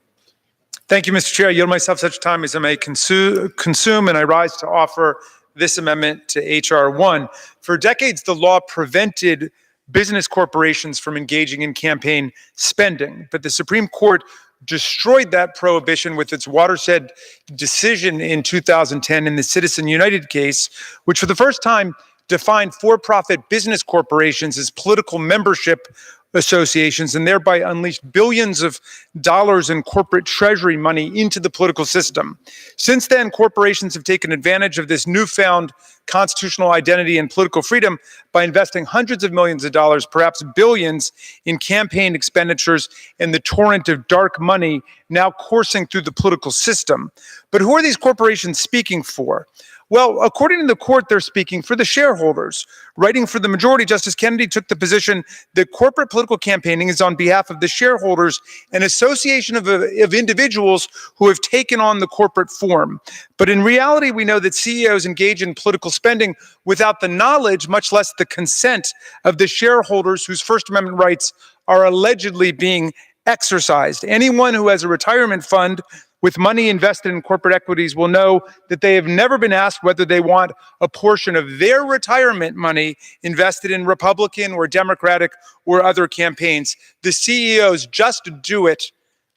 Thank you, Mr. Chair. I yield myself such time as I may consume, and I rise to offer this amendment to H.R.1. For decades, the law prevented business corporations from engaging in campaign spending, but the Supreme Court destroyed that prohibition with its watershed decision in 2010 in the Citizen United case, which for the first time defined for-profit business corporations as political membership associations and thereby unleashed billions of dollars in corporate treasury money into the political system. Since then, corporations have taken advantage of this newfound constitutional identity and political freedom by investing hundreds of millions of dollars, perhaps billions, in campaign expenditures and the torrent of dark money now coursing through the political system. But who are these corporations speaking for? Well, according to the court, they're speaking for the shareholders. Writing for the majority, Justice Kennedy took the position that corporate political campaigning is on behalf of the shareholders, an association of individuals who have taken on the corporate form. But in reality, we know that CEOs engage in political spending without the knowledge, much less the consent, of the shareholders whose First Amendment rights are allegedly being exercised. Anyone who has a retirement fund with money invested in corporate equities will know that they have never been asked whether they want a portion of their retirement money invested in Republican or Democratic or other campaigns. The CEOs just do it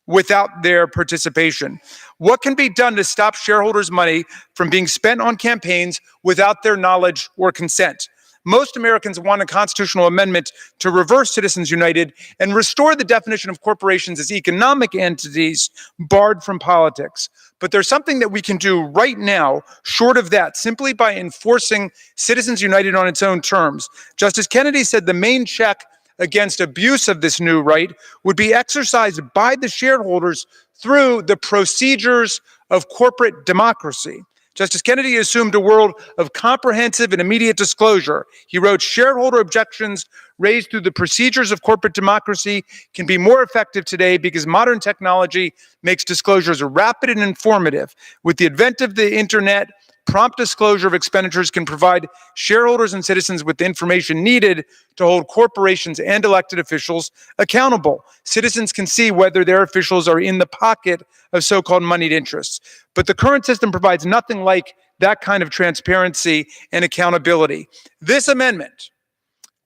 without their participation. What can be done to stop shareholders' money from being spent on campaigns without their knowledge or consent? Most Americans want a constitutional amendment to reverse Citizens United and restore the definition of corporations as economic entities barred from politics. But there's something that we can do right now, short of that, simply by enforcing Citizens United on its own terms. Justice Kennedy said the main check against abuse of this new right would be exercised by the shareholders through the procedures of corporate democracy. Justice Kennedy assumed a world of comprehensive and immediate disclosure. He wrote, shareholder objections raised through the procedures of corporate democracy can be more effective today because modern technology makes disclosures rapid and informative. With the advent of the internet, prompt disclosure of expenditures can provide shareholders and citizens with the information needed to hold corporations and elected officials accountable. Citizens can see whether their officials are in the pocket of so-called moneyed interests. But the current system provides nothing like that kind of transparency and accountability. This amendment,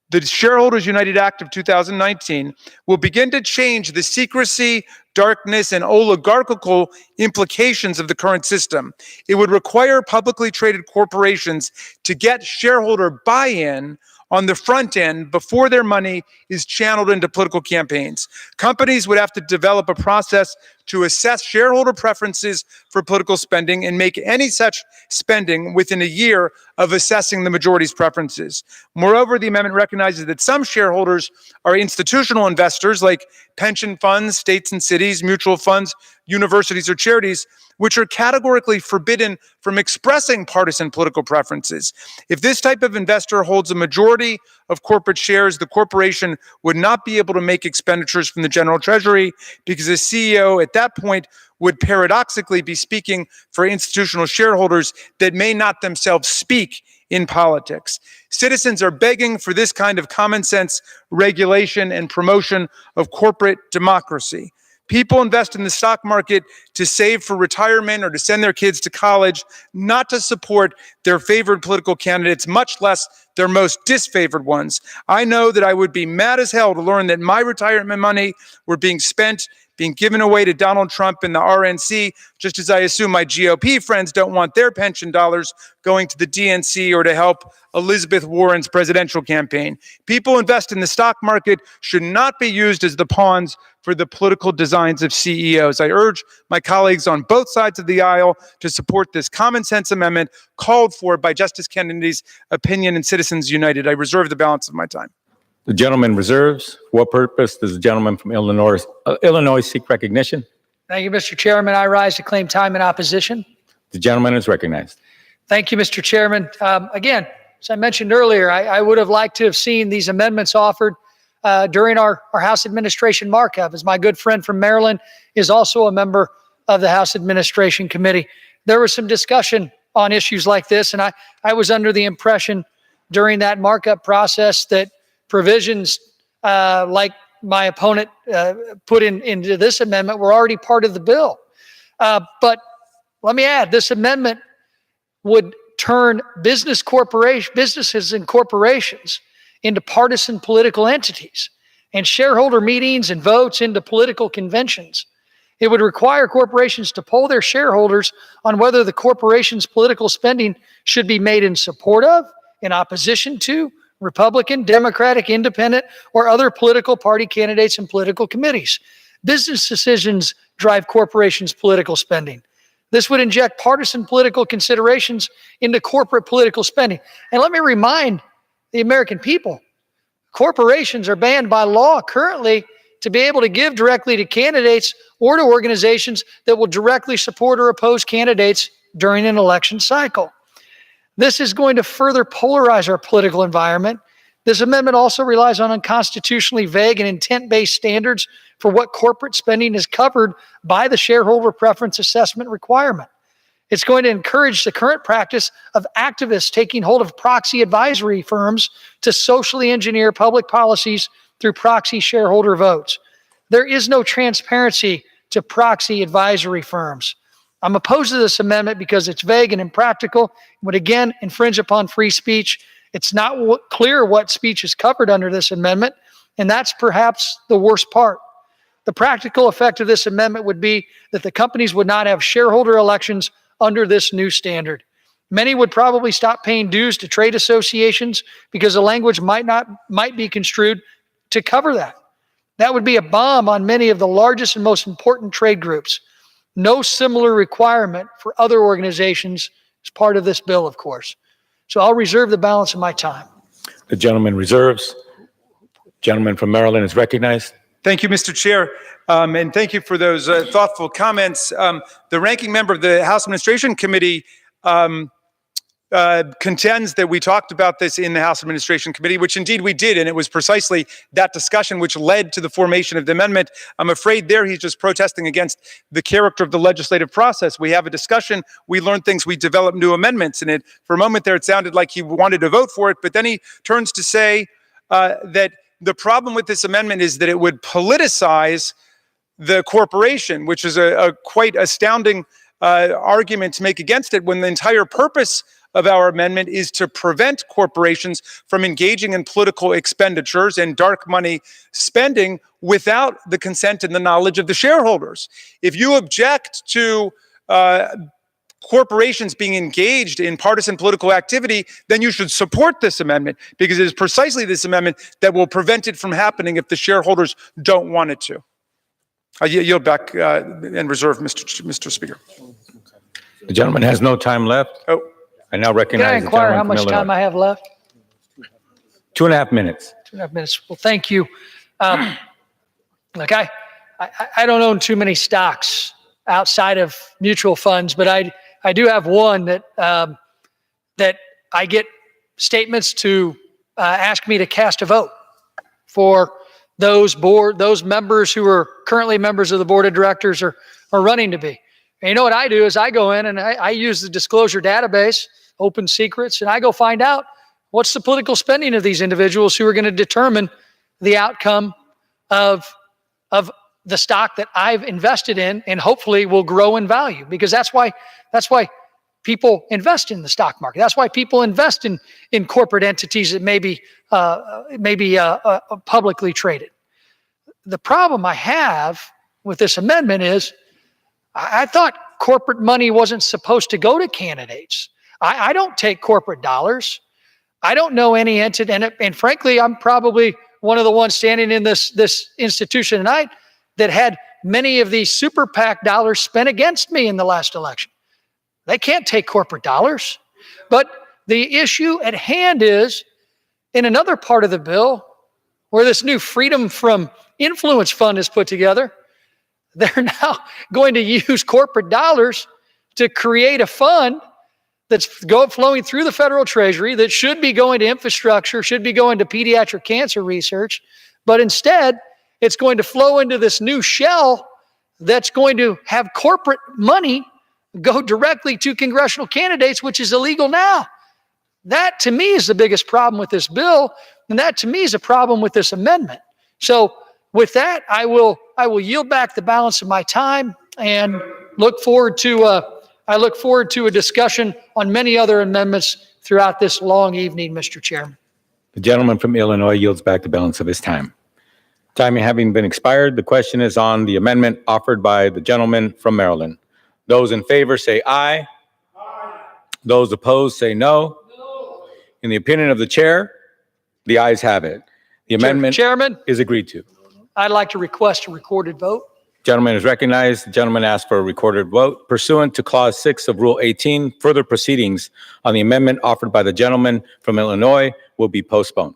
the Shareholders United Act of 2019, will begin to change the secrecy, darkness, and oligarchical implications of the current system. It would require publicly traded corporations to get shareholder buy-in on the front end before their money is channeled into political campaigns. Companies would have to develop a process to assess shareholder preferences for political spending and make any such spending within a year of assessing the majority's preferences. Moreover, the amendment recognizes that some shareholders are institutional investors like pension funds, states and cities, mutual funds, universities, or charities, which are categorically forbidden from expressing partisan political preferences. If this type of investor holds a majority of corporate shares, the corporation would not be able to make expenditures from the general treasury because the CEO at that point would paradoxically be speaking for institutional shareholders that may not themselves speak in politics. Citizens are begging for this kind of common sense regulation and promotion of corporate democracy. People invest in the stock market to save for retirement or to send their kids to college, not to support their favored political candidates, much less their most disfavored ones. I know that I would be mad as hell to learn that my retirement money were being given away to Donald Trump and the RNC, just as I assume my GOP friends don't want their pension dollars going to the DNC or to help Elizabeth Warren's presidential campaign. People invest in the stock market should not be used as the pawns for the political designs of CEOs. I urge my colleagues on both sides of the aisle to support this common sense amendment called for by Justice Kennedy's opinion in Citizens United. I reserve the balance of my time. The gentleman reserves. For what purpose does the gentleman from Illinois seek recognition? Thank you, Mr. Chairman. I rise to claim time in opposition. The gentleman is recognized. Thank you, Mr. Chairman. Again, as I mentioned earlier, I would have liked to have seen these amendments offered during our House Administration markup, as my good friend from Maryland is also a member of the House Administration Committee. There was some discussion on issues like this, and I was under the impression during that markup process that provisions like my opponent put into this amendment were already part of the bill. But let me add, this amendment would turn businesses and corporations into partisan political entities, and shareholder meetings and votes into political conventions. It would require corporations to poll their shareholders on whether the corporation's political spending should be made in support of, in opposition to, Republican, Democratic, Independent, or other political party candidates and political committees. Business decisions drive corporations' political spending. This would inject partisan political considerations into corporate political spending. And let me remind the American people, corporations are banned by law currently to be able to give directly to candidates or to organizations that will directly support or oppose candidates during an election cycle. This is going to further polarize our political environment. This amendment also relies on unconstitutionally vague and intent-based standards for what corporate spending is covered by the shareholder preference assessment requirement. It's going to encourage the current practice of activists taking hold of proxy advisory firms to socially engineer public policies through proxy shareholder votes. There is no transparency to proxy advisory firms. I'm opposed to this amendment because it's vague and impractical, would again infringe upon free speech. It's not clear what speech is covered under this amendment, and that's perhaps the worst part. The practical effect of this amendment would be that the companies would not have shareholder elections under this new standard. Many would probably stop paying dues to trade associations because the language might be construed to cover that. That would be a bomb on many of the largest and most important trade groups. No similar requirement for other organizations is part of this bill, of course. So I'll reserve the balance of my time. The gentleman reserves. Gentleman from Maryland is recognized. Thank you, Mr. Chair, and thank you for those thoughtful comments. The ranking member of the House Administration Committee contends that we talked about this in the House Administration Committee, which indeed we did, and it was precisely that discussion which led to the formation of the amendment. I'm afraid there he's just protesting against the character of the legislative process. We have a discussion, we learn things, we develop new amendments, and for a moment there it sounded like he wanted to vote for it, but then he turns to say that the problem with this amendment is that it would politicize the corporation, which is a quite astounding argument to make against it, when the entire purpose of our amendment is to prevent corporations from engaging in political expenditures and dark money spending without the consent and the knowledge of the shareholders. If you object to corporations being engaged in partisan political activity, then you should support this amendment, because it is precisely this amendment that will prevent it from happening if the shareholders don't want it to. I yield back and reserve, Mr. Speaker. The gentleman has no time left. Oh. I now recognize Can I the inquire gentleman how from much Illinois. time I have left? 2.5 minutes. 2.5 minutes. Well, thank you. Look, I don't own too many stocks outside of mutual funds, but I do have one that that I get statements to ask me to cast a vote for those members who are currently members of the board of directors are running to be. And you know what I do is I go in and I use the disclosure database, open secrets, and I go find out what's the political spending of these individuals who are going to determine the outcome of the stock that I've invested in and hopefully will grow in value, because that's why people invest in the stock market. That's why people invest in corporate entities that may be publicly traded. The problem I have with this amendment is I thought corporate money wasn't supposed to go to candidates. I don't take corporate dollars. I don't know any entity, and frankly, I'm probably one of the ones standing in this institution tonight that had many of these super PAC dollars spent against me in the last election. They can't take corporate dollars. But the issue at hand is, in another part of the bill, where this new Freedom from Influence Fund is put together, they're now going to use corporate dollars to create a fund that's flowing through the federal treasury that should be going to infrastructure, should be going to pediatric cancer research, but instead it's going to flow into this new shell that's going to have corporate money go directly to congressional candidates, which is illegal now. That to me is the biggest problem with this bill, and that to me is a problem with this amendment. So with that, I will yield back the balance of my time and look forward to a discussion on many other amendments throughout this long evening, Mr. Chairman. The gentleman from Illinois yields back the balance of his time. Time having been expired, the question is on the amendment offered by the gentleman from Maryland. Those in favor say aye. Aye. Those opposed say no. No. In the opinion of the chair, the ayes have it. The amendment is agreed to. I'd like to request a recorded vote. Gentleman is recognized. The gentleman asks for a recorded vote. Pursuant to Clause 6 of Rule 18, further proceedings on the amendment offered by the gentleman from Illinois will be postponed.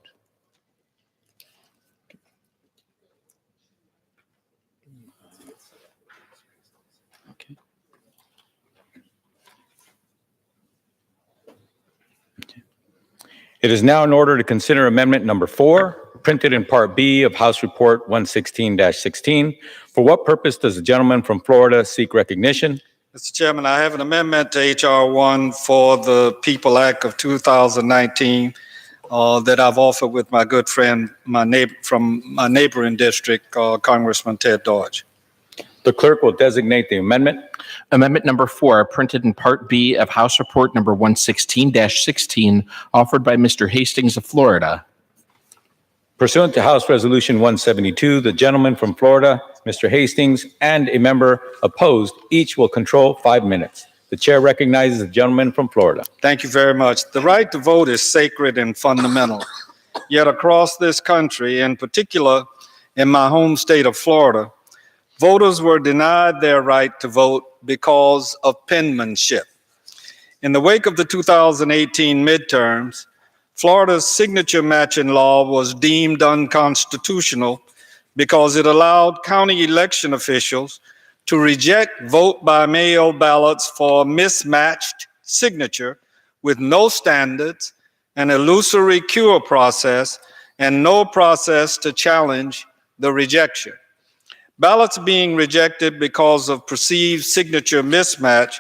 It is now in order to consider amendment number 4, printed in Part B of House Report 116-16. For what purpose does the gentleman from Florida seek recognition? Mr. Chairman, I have an amendment to H.R.1 for the People Act of 2019 that I've offered with my good friend, from my neighboring district, Congressman Ted Dodge. The clerk will designate the amendment. Amendment number 4, printed in Part B of House Report number 116-16, offered by Mr. Hastings of Florida. Pursuant to House Resolution 172, the gentleman from Florida, Mr. Hastings, and a member opposed, each will control 5 minutes. The chair recognizes the gentleman from Florida. Thank you very much. The right to vote is sacred and fundamental. Yet across this country, in particular in my home state of Florida, voters were denied their right to vote because of penmanship. In the wake of the 2018 midterms, Florida's signature matching law was deemed unconstitutional because it allowed county election officials to reject vote by mail ballots for mismatched signature with no standards, an illusory cure process, and no process to challenge the rejection. Ballots being rejected because of perceived signature mismatch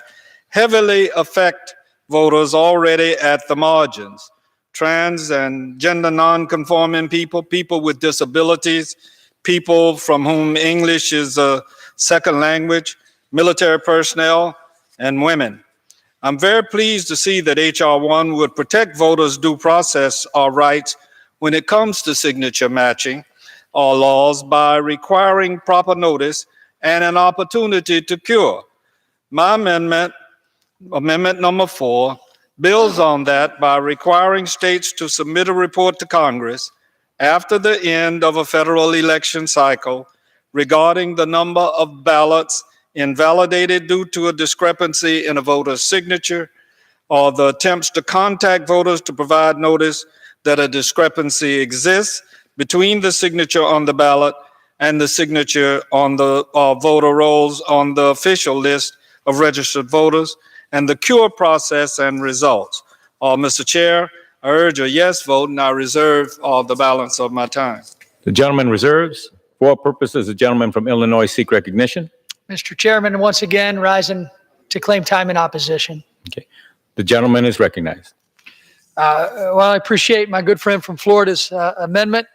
heavily affect voters already at the margins. Trans and gender non-conforming people, people with disabilities, people from whom English is a second language, military personnel, and women. I'm very pleased to see that H.R.1 would protect voters' due process or rights when it comes to signature matching or laws by requiring proper notice and an opportunity to cure. My amendment number 4, builds on that by requiring states to submit a report to Congress after the end of a federal election cycle regarding the number of ballots invalidated due to a discrepancy in a voter's signature, or the attempts to contact voters to provide notice that a discrepancy exists between the signature on the ballot and the signature on the voter rolls on the official list of registered voters, and the cure process and results. Mr. Chair, I urge a yes vote, and I reserve the balance of my time. The gentleman reserves. For what purpose does the gentleman from Illinois seek recognition? Mr. Chairman, once again, rising to claim time in opposition. Okay. The gentleman is recognized. Well, I appreciate my good friend from Florida's amendment.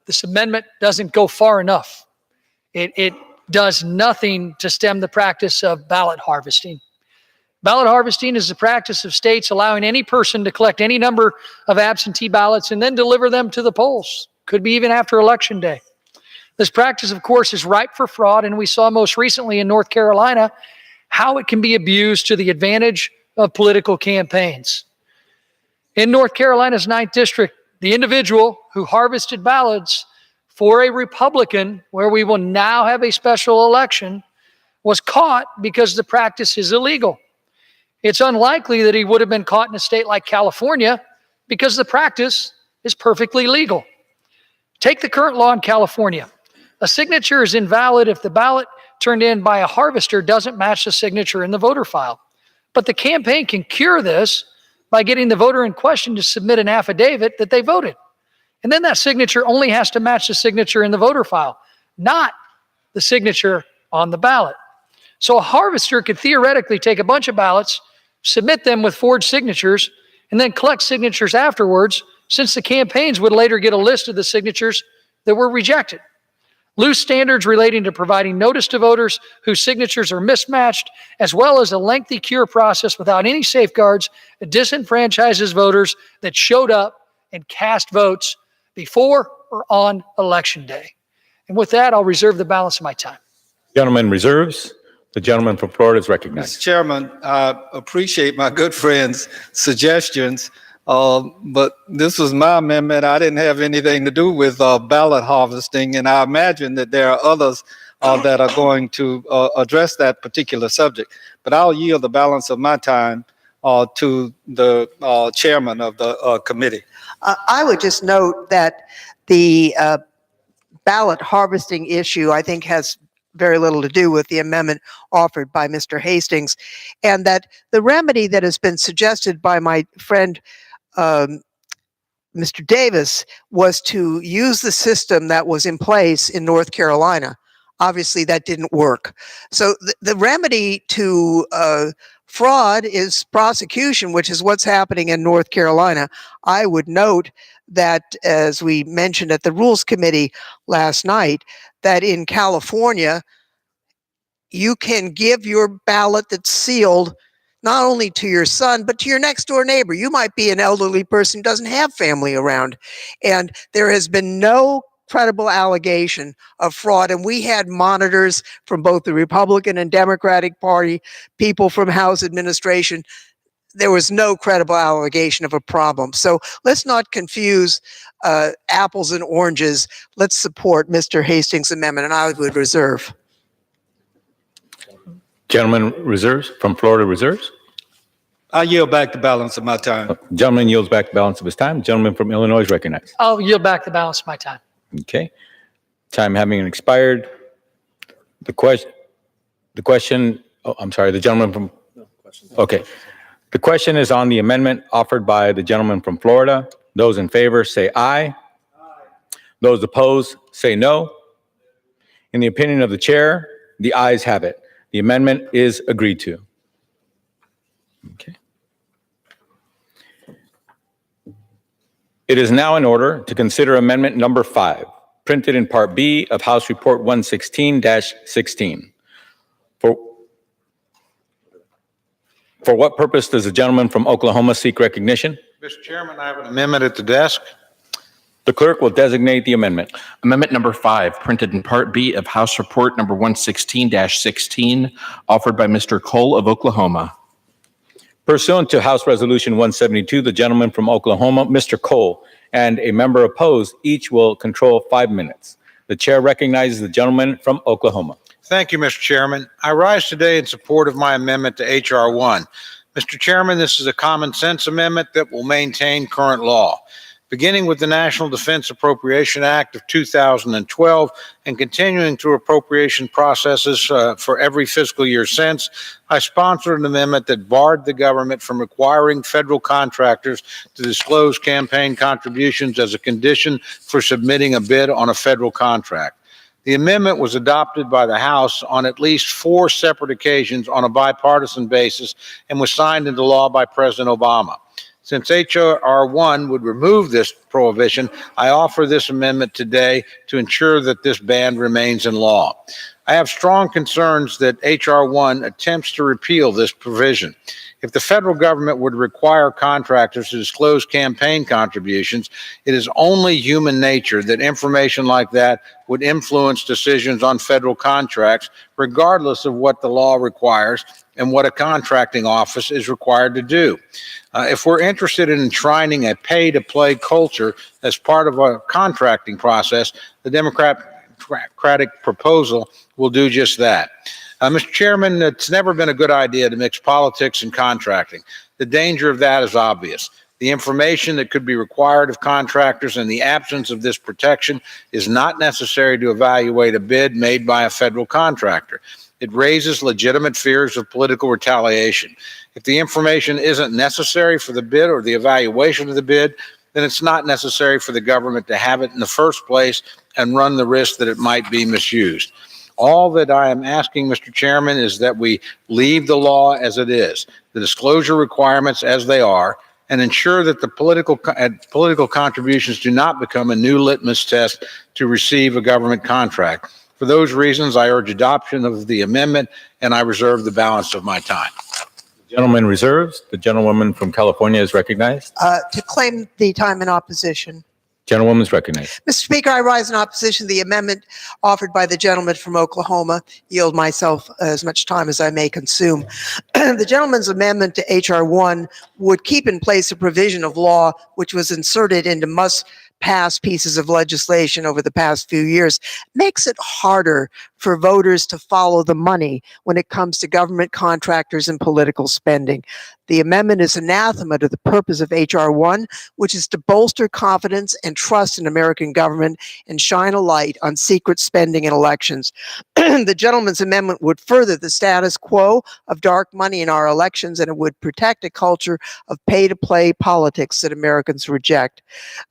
This amendment doesn't go far enough. It does nothing to stem the practice of ballot harvesting. Ballot harvesting is the practice of states allowing any person to collect any number of absentee ballots and then deliver them to the polls. Could be even after Election Day. This practice, of course, is ripe for fraud, and we saw most recently in North Carolina how it can be abused to the advantage of political campaigns. In North Carolina's 9th District, the individual who harvested ballots for a Republican, where we will now have a special election, was caught because the practice is illegal. It's unlikely that he would have been caught in a state like California because the practice is perfectly legal. Take the current law in California. A signature is invalid if the ballot turned in by a harvester doesn't match the signature in the voter file. But the campaign can cure this by getting the voter in question to submit an affidavit that they voted. And then that signature only has to match the signature in the voter file, not the signature on the ballot. So a harvester could theoretically take a bunch of ballots, submit them with forged signatures, and then collect signatures afterwards, since the campaigns would later get a list of the signatures that were rejected. Loose standards relating to providing notice to voters whose signatures are mismatched, as well as a lengthy cure process without any safeguards, disenfranchises voters that showed up and cast votes before or on Election Day. And with that, I'll reserve the balance of my time. Gentleman reserves. The gentleman from Florida is recognized. Mr. Chairman, I appreciate my good friend's suggestions, but this was my amendment. I didn't have anything to do with ballot harvesting, and I imagine that there are others that are going to address that particular subject. But I'll yield the balance of my time to the chairman of the committee. I would just note that the ballot harvesting issue, I think, has very little to do with the amendment offered by Mr. Hastings, and that the remedy that has been suggested by my friend Mr. Davis was to use the system that was in place in North Carolina. Obviously, that didn't work. So the remedy to fraud is prosecution, which is what's happening in North Carolina. I would note that, as we mentioned at the Rules Committee last night, that in California, you can give your ballot that's sealed not only to your son, but to your next door neighbor. You might be an elderly person who doesn't have family around. And there has been no credible allegation of fraud. And we had monitors from both the Republican and Democratic Party, people from House administration. There was no credible allegation of a problem. So let's not confuse apples and oranges. Let's support Mr. Hastings' amendment, and I would reserve. Gentleman reserves from Florida reserves. I yield back the balance of my time. Gentleman yields back the balance of his time. Gentleman from Illinois is recognized. I'll yield back the balance of my time. Okay. Time having expired. The question, oh, I'm sorry, the gentleman from, okay. The question is on the amendment offered by the gentleman from Florida. Those in favor say aye. Those opposed say no. In the opinion of the chair, the ayes have it. The amendment is agreed to. Okay. It is now in order to consider amendment number 5, printed in Part B of House Report 116-16. For what purpose does the gentleman from Oklahoma seek recognition? Mr. Chairman, I have an amendment at the desk. The clerk will designate the amendment. Amendment number 5, printed in Part B of House Report number 116-16, offered by Mr. Cole of Oklahoma. Pursuant to House Resolution 172, the gentleman from Oklahoma, Mr. Cole, and a member opposed, each will control 5 minutes. The chair recognizes the gentleman from Oklahoma. Thank you, Mr. Chairman. I rise today in support of my amendment to H.R.1. Mr. Chairman, this is a common sense amendment that will maintain current law. beginning with the National Defense Appropriation Act of 2012 and continuing through appropriation processes for every fiscal year since. I sponsored an amendment that barred the government from requiring federal contractors to disclose campaign contributions as a condition for submitting a bid on a federal contract. The amendment was adopted by the House on at least 4 separate occasions on a bipartisan basis and was signed into law by President Obama. Since H.R.1 would remove this prohibition, I offer this amendment today to ensure that this ban remains in law. I have strong concerns that H.R.1 attempts to repeal this provision. If the federal government would require contractors to disclose campaign contributions, it is only human nature that information like that would influence decisions on federal contracts, regardless of what the law requires and what a contracting office is required to do. If we're interested in enshrining a pay-to-play culture as part of a contracting process, the Democratic proposal will do just that. Mr. Chairman, it's never been a good idea to mix politics and contracting. The danger of that is obvious. The information that could be required of contractors in the absence of this protection is not necessary to evaluate a bid made by a federal contractor. It raises legitimate fears of political retaliation. If the information isn't necessary for the bid or the evaluation of the bid, then it's not necessary for the government to have it in the first place and run the risk that it might be misused. All that I am asking, Mr. Chairman, is that we leave the law as it is, the disclosure requirements as they are, and ensure that the political contributions do not become a new litmus test to receive a government contract. For those reasons, I urge adoption of the amendment, and I reserve the balance of my time. The gentleman reserves. The gentlewoman from California is recognized. To claim the time in opposition. Gentlewoman is recognized. Mr. Speaker, I rise in opposition to the amendment offered by the gentleman from Oklahoma. Yield myself as much time as I may consume. The gentleman's amendment to H.R.1 would keep in place a provision of law which was inserted into must-pass pieces of legislation over the past few years. Makes it harder for voters to follow the money when it comes to government contractors and political spending. The amendment is anathema to the purpose of H.R.1, which is to bolster confidence and trust in American government and shine a light on secret spending in elections. The gentleman's amendment would further the status quo of dark money in our elections, and it would protect a culture of pay-to-play politics that Americans reject.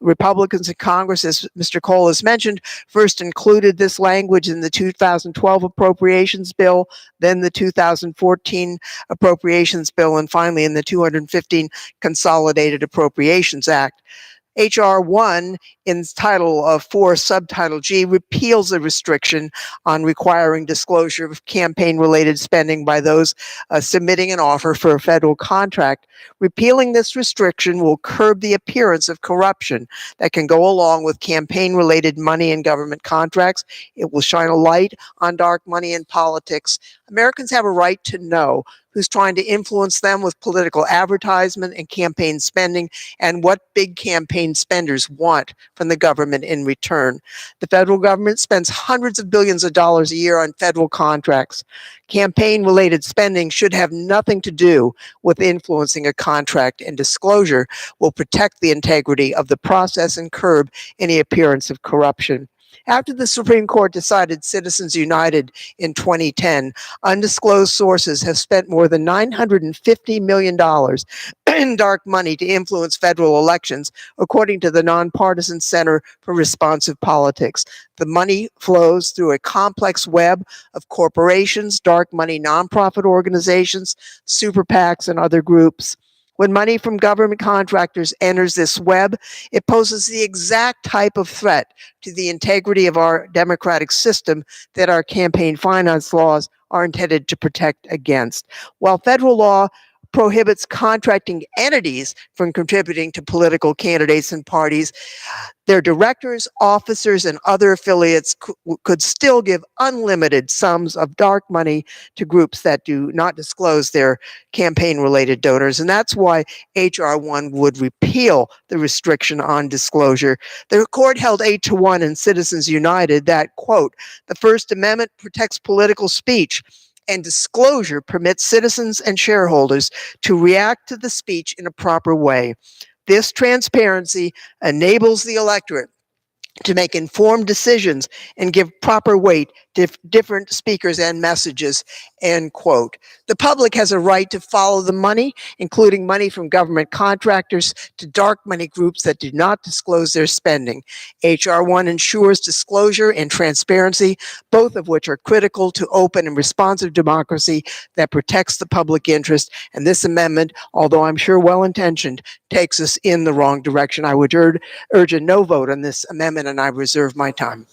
Republicans in Congress, as Mr. Cole has mentioned, first included this language in the 2012 appropriations bill, then the 2014 appropriations bill, and finally in the 215 Consolidated Appropriations Act. H.R.1 in Title 4, Subtitle G, repeals a restriction on requiring disclosure of campaign-related spending by those submitting an offer for a federal contract. Repealing this restriction will curb the appearance of corruption that can go along with campaign-related money in government contracts. It will shine a light on dark money in politics. Americans have a right to know who's trying to influence them with political advertisement and campaign spending, and what big campaign spenders want from the government in return. The federal government spends hundreds of billions of dollars a year on federal contracts. Campaign-related spending should have nothing to do with influencing a contract, and disclosure will protect the integrity of the process and curb any appearance of corruption. After the Supreme Court decided Citizens United in 2010, undisclosed sources have spent more than $950 million in dark money to influence federal elections, according to the Nonpartisan Center for Responsive Politics. The money flows through a complex web of corporations, dark money nonprofit organizations, super PACs, and other groups. When money from government contractors enters this web, it poses the exact type of threat to the integrity of our democratic system that our campaign finance laws are intended to protect against. While federal law prohibits contracting entities from contributing to political candidates and parties, their directors, officers, and other affiliates could still give unlimited sums of dark money to groups that do not disclose their campaign-related donors. And that's why H.R.1 would repeal the restriction on disclosure. The court held 8-1 in Citizens United that, quote, the First Amendment protects political speech, and disclosure permits citizens and shareholders to react to the speech in a proper way. This transparency enables the electorate to make informed decisions and give proper weight to different speakers and messages, end quote. The public has a right to follow the money, including money from government contractors to dark money groups that do not disclose their spending. H.R.1 ensures disclosure and transparency, both of which are critical to open and responsive democracy that protects the public interest. And this amendment, although I'm sure well-intentioned, takes us in the wrong direction. I would urge a no vote on this amendment, and I reserve my time.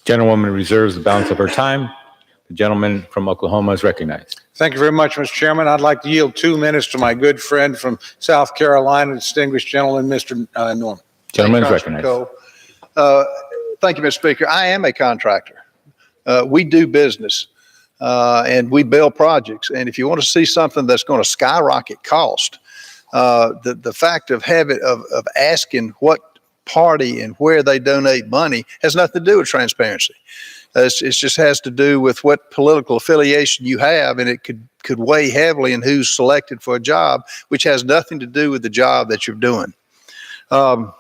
Gentlewoman reserves the balance of her time. The gentleman from Oklahoma is recognized. Thank you very much, Mr. Chairman. I'd like to yield 2 minutes to my good friend from South Carolina, distinguished gentleman, Mr. Norman. Gentleman is recognized. Thank you, Mr. Speaker. I am a contractor. We do business and we build projects. And if you want to see something that's going to skyrocket cost, the fact of asking what party and where they donate money has nothing to do with transparency. It just has to do with what political affiliation you have, and it could weigh heavily in who's selected for a job, which has nothing to do with the job that you're doing. I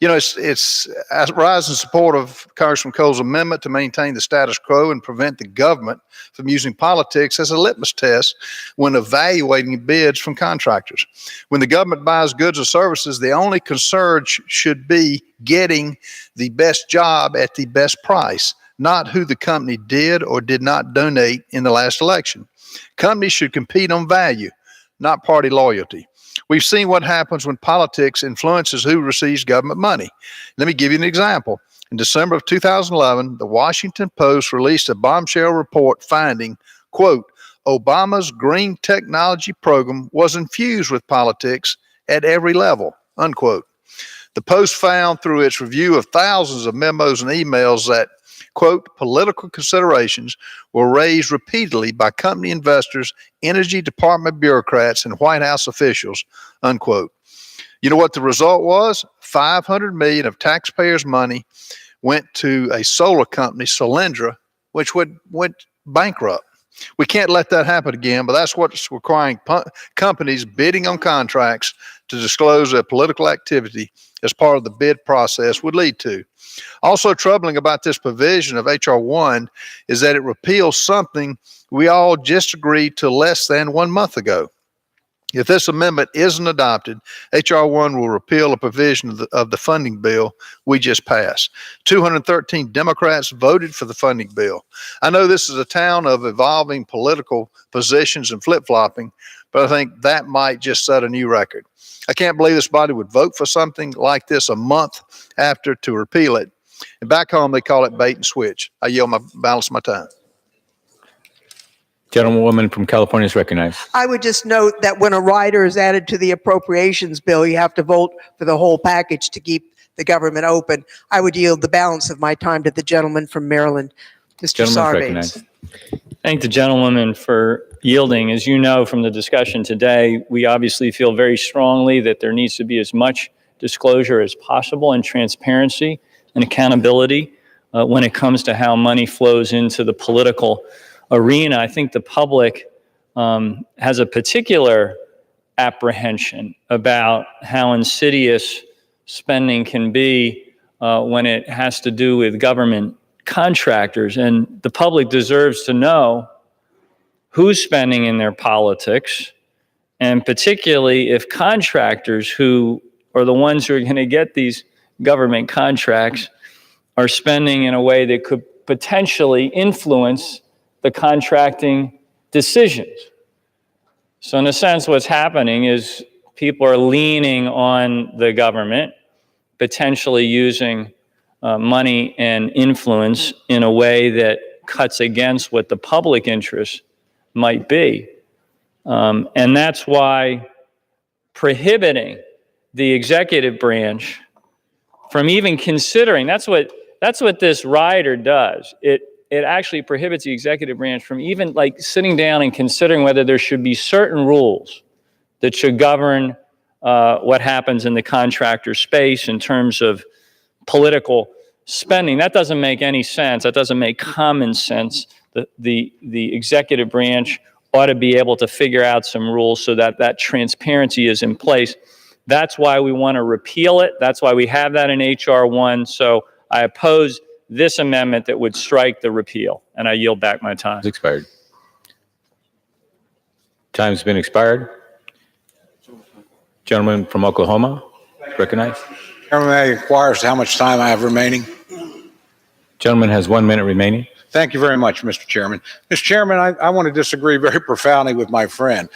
rise in support of Congressman Cole's amendment to maintain the status quo and prevent the government from using politics as a litmus test when evaluating bids from contractors. When the government buys goods or services, the only concern should be getting the best job at the best price, not who the company did or did not donate in the last election. Companies should compete on value, not party loyalty. We've seen what happens when politics influences who receives government money. Let me give you an example. In December of 2011, the Washington Post released a bombshell report finding, quote, Obama's green technology program was infused with politics at every level, unquote. The Post found through its review of thousands of memos and emails that, quote, political considerations were raised repeatedly by company investors, Energy Department bureaucrats, and White House officials, unquote. You know what the result was? $500 million of taxpayers' money went to a solar company, Solyndra, which went bankrupt. We can't let that happen again, but that's what's requiring companies bidding on contracts to disclose their political activity as part of the bid process would lead to. Also troubling about this provision of H.R.1 is that it repeals something we all just agreed to less than 1 month ago. If this amendment isn't adopted, H.R.1 will repeal a provision of the funding bill we just passed. 213 Democrats voted for the funding bill. I know this is a town of evolving political positions and flip-flopping, but I think that might just set a new record. I can't believe this body would vote for something like this a month after to repeal it. And back home, they call it bait and switch. I yield my balance of my time. Gentlewoman from California is recognized. I would just note that when a rider is added to the appropriations bill, you have to vote for the whole package to keep the government open. I would yield the balance of my time to the gentleman from Maryland, Mr. Sarbanes. Thank the gentlewoman for yielding. As you know from the discussion today, we obviously feel very strongly that there needs to be as much disclosure as possible and transparency and accountability when it comes to how money flows into the political arena. I think the public has a particular apprehension about how insidious spending can be when it has to do with government contractors. And the public deserves to know who's spending in their politics, and particularly if contractors who are the ones who are going to get these government contracts are spending in a way that could potentially influence the contracting decisions. So in a sense, what's happening is people are leaning on the government, potentially using money and influence in a way that cuts against what the public interest might be. And that's why prohibiting the executive branch from even considering, that's what this rider does. It actually prohibits the executive branch from even like sitting down and considering whether there should be certain rules that should govern what happens in the contractor space in terms of political spending. That doesn't make any sense. That doesn't make common sense. The executive branch ought to be able to figure out some rules so that that transparency is in place. That's why we want to repeal it. That's why we have that in H.R. 1. So I oppose this amendment that would strike the repeal, and I yield back my time. It's expired. Time's been expired. Gentleman from Oklahoma, recognized. Chairman, may I inquire as to how much time I have remaining? Gentleman has 1 minute remaining. Thank you very much, Mr. Chairman. Mr. Chairman, I want to disagree very profoundly with my friend.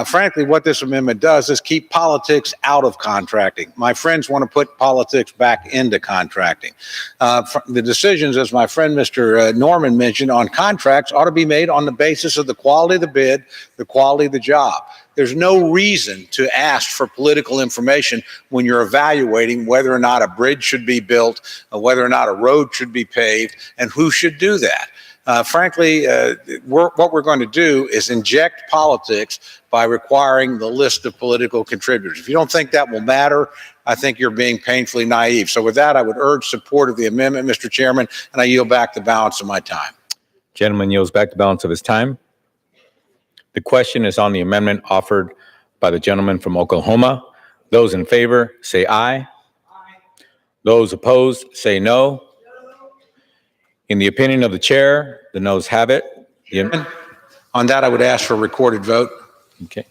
Frankly, what this amendment does is keep politics out of contracting. My friends want to put politics back into contracting. The decisions, as my friend Mr. Norman mentioned, on contracts ought to be made on the basis of the quality of the bid, the quality of the job. There's no reason to ask for political information when you're evaluating whether or not a bridge should be built, whether or not a road should be paved, and who should do that. Frankly, what we're going to do is inject politics by requiring the list of political contributors. If you don't think that will matter, I think you're being painfully naive. So with that, I would urge support of the amendment, Mr. Chairman, and I yield back the balance of my time. Gentleman yields back the balance of his time. The question is on the amendment offered by the gentleman from Oklahoma. Those in favor, say aye. Those opposed, say no. In the opinion of the chair, the noes have it. On that, I would ask for a recorded vote. Okay.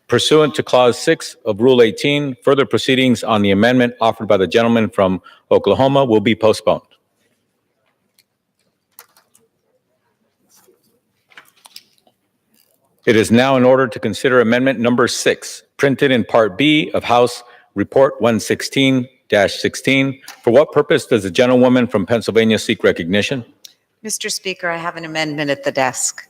Pursuant to Clause 6 of Rule 18, further proceedings on the amendment offered by the gentleman from Oklahoma will be postponed. It is now in order to consider amendment number 6, printed in Part B of House Report 116-16. For what purpose does the gentlewoman from Pennsylvania seek recognition? Mr. Speaker, I have an amendment at the desk.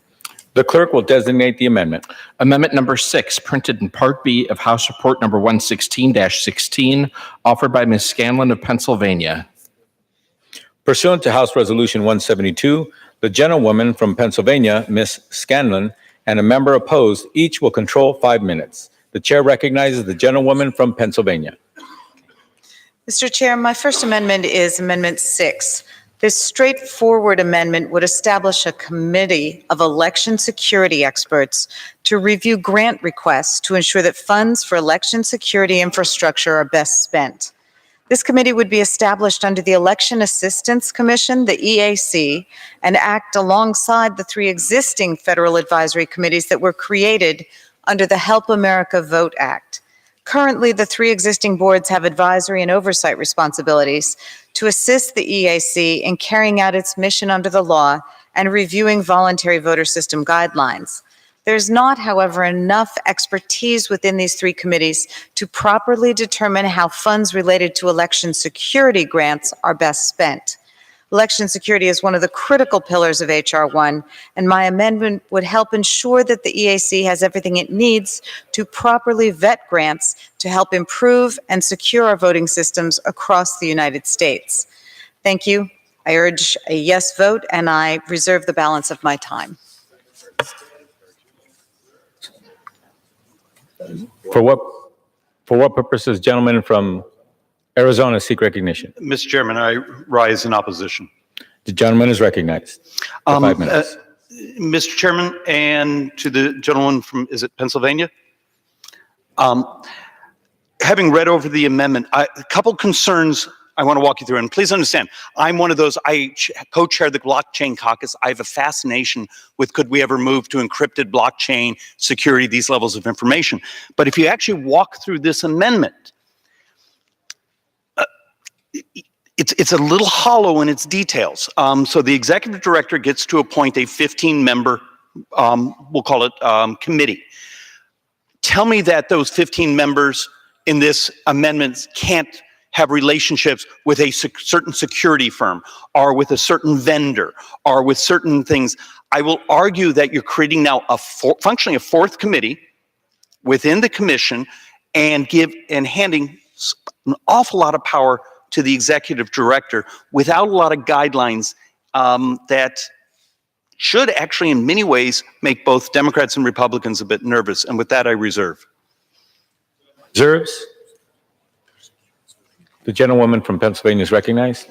The clerk will designate the amendment. Amendment number 6, printed in Part B of House Report number 116-16, offered by Ms. Scanlon of Pennsylvania. Pursuant to House Resolution 172, the gentlewoman from Pennsylvania, Ms. Scanlon, and a member opposed, each will control 5 minutes. The chair recognizes the gentlewoman from Pennsylvania. Mr. Chair, my first amendment is Amendment 6. This straightforward amendment would establish a committee of election security experts to review grant requests to ensure that funds for election security infrastructure are best spent. This committee would be established under the Election Assistance Commission, the EAC, and act alongside the 3 existing federal advisory committees that were created under the Help America Vote Act. Currently, the 3 existing boards have advisory and oversight responsibilities to assist the EAC in carrying out its mission under the law and reviewing voluntary voter system guidelines. There's not, however, enough expertise within these 3 committees to properly determine how funds related to election security grants are best spent. Election security is one of the critical pillars of H.R. 1, and my amendment would help ensure that the EAC has everything it needs to properly vet grants to help improve and secure our voting systems across the United States. Thank you. I urge a yes vote, and I reserve the balance of my time. For what purposes, gentleman from Arizona seek recognition? Mr. Chairman, I rise in opposition. The gentleman is recognized for 5 minutes. Mr. Chairman, and to the gentleman from, is it Pennsylvania? Having read over the amendment, a couple concerns I want to walk you through. And please understand, I'm one of those, I co-chair the blockchain caucus. I have a fascination with could we ever move to encrypted blockchain security, these levels of information. But if you actually walk through this amendment, it's a little hollow in its details. So the executive director gets to appoint a 15-member, we'll call it committee. Tell me that those 15 members in this amendment can't have relationships with a certain security firm or with a certain vendor or with certain things. I will argue that you're creating now functionally a 4th committee within the commission and handing an awful lot of power to the executive director without a lot of guidelines that should actually in many ways make both Democrats and Republicans a bit nervous. And with that, I reserve. Reserves. The gentlewoman from Pennsylvania is recognized.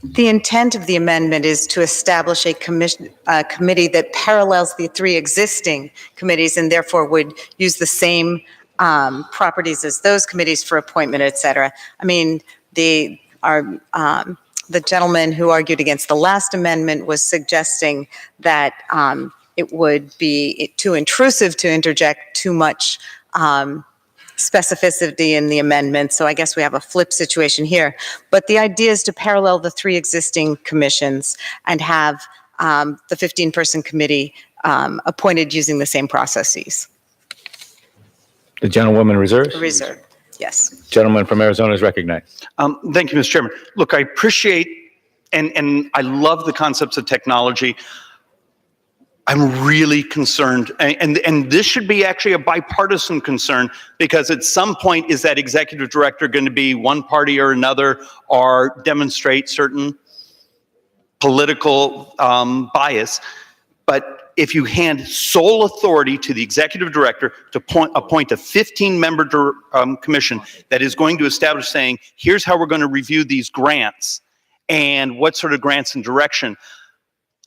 The intent of the amendment is to establish a committee that parallels the 3 existing committees and therefore would use the same properties as those committees for appointment, et cetera. I mean, the gentleman who argued against the last amendment was suggesting that it would be too intrusive to interject too much specificity in the amendment. So I guess we have a flip situation here. But the idea is to parallel the 3 existing commissions and have the 15-person committee appointed using the same processes. The gentlewoman reserves. Reserved, yes. Gentleman from Arizona is recognized. Thank you, Mr. Chairman. Look, I appreciate and I love the concepts of technology. I'm really concerned, and this should be actually a bipartisan concern, because at some point, is that executive director going to be one party or another, or demonstrate certain political bias? But if you hand sole authority to the executive director to appoint a 15-member commission that is going to establish saying, here's how we're going to review these grants and what sort of grants and direction,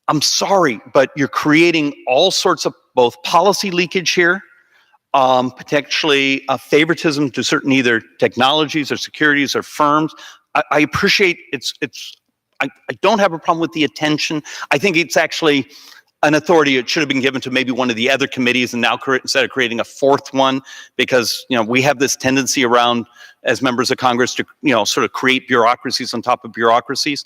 I'm sorry, but you're creating all sorts of both policy leakage here, potentially favoritism to certain either technologies or securities or firms. I appreciate I don't have a problem with the attention. I think it's actually an authority it should have been given to maybe one of the other committees, and now instead of creating a 4th one, because we have this tendency around as members of Congress to sort of create bureaucracies on top of bureaucracies.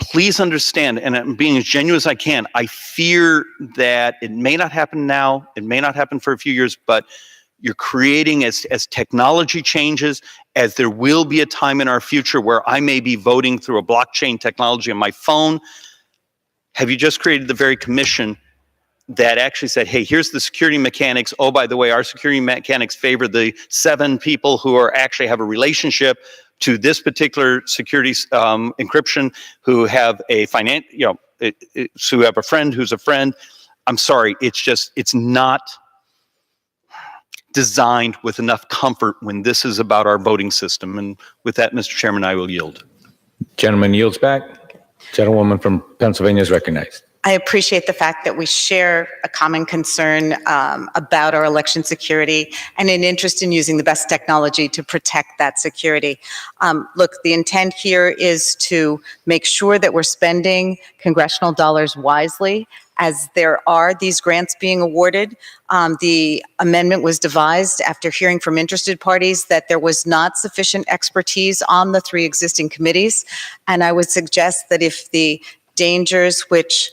Please understand, and I'm being as genuine as I can, I fear that it may not happen now, it may not happen for a few years, but you're creating, as technology changes, as there will be a time in our future where I may be voting through a blockchain technology on my phone. Have you just created the very commission that actually said, hey, here's the security mechanics. Oh, by the way, our security mechanics favor the 7 people who actually have a relationship to this particular security encryption, who have a who have a friend who's a friend. I'm sorry, it's not designed with enough comfort when this is about our voting system. And with that, Mr. Chairman, I will yield. Gentleman yields back. Gentlewoman from Pennsylvania is recognized. I appreciate the fact that we share a common concern about our election security and an interest in using the best technology to protect that security. Look, the intent here is to make sure that we're spending congressional dollars wisely as there are these grants being awarded. The amendment was devised after hearing from interested parties that there was not sufficient expertise on the 3 existing committees. And I would suggest that if the dangers which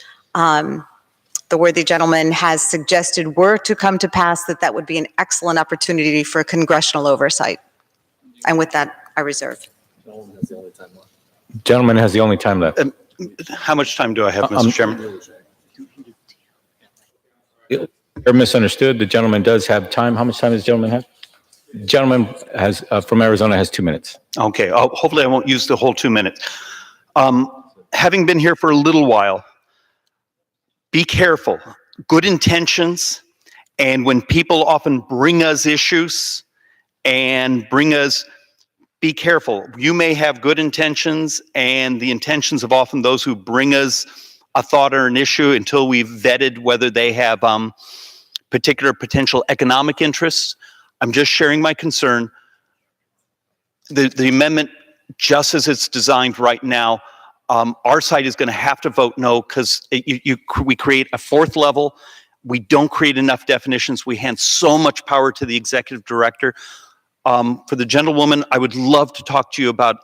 the worthy gentleman has suggested were to come to pass, that would be an excellent opportunity for congressional oversight. And with that, I reserve. Gentleman has the only time left. How much time do I have, Mr. Chairman? You're misunderstood. The gentleman does have time. How much time does the gentleman have? The gentleman has from Arizona has 2 minutes. Okay, hopefully I won't use the whole 2 minutes. Having been here for a little while, be careful. Good intentions, and when people often bring us issues and be careful. You may have good intentions, and the intentions of often those who bring us a thought or an issue, until we've vetted whether they have particular potential economic interests. I'm just sharing my concern. The amendment, just as it's designed right now, our side is going to have to vote no, because we create a 4th level. We don't create enough definitions. We hand so much power to the executive director. For the gentlewoman, I would love to talk to you about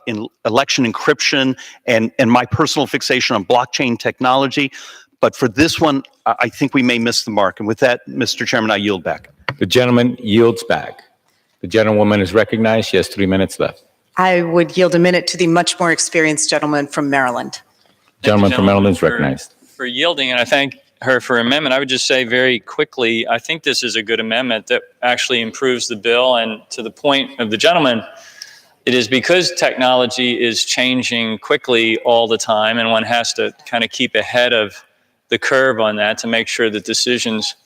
election encryption and my personal fixation on blockchain technology. But for this one, I think we may miss the mark. And with that, Mr. Chairman, I yield back. The gentleman yields back. The gentlewoman is recognized. She has 3 minutes left. I would yield a minute to the much more experienced gentleman from Maryland. Gentleman from Maryland is recognized. For yielding, and I thank her for amendment. I would just say very quickly, I think this is a good amendment that actually improves the bill. And to the point of the gentleman, it is because technology is changing quickly all the time, and one has to kind of keep ahead of the curve on that to make sure that decisions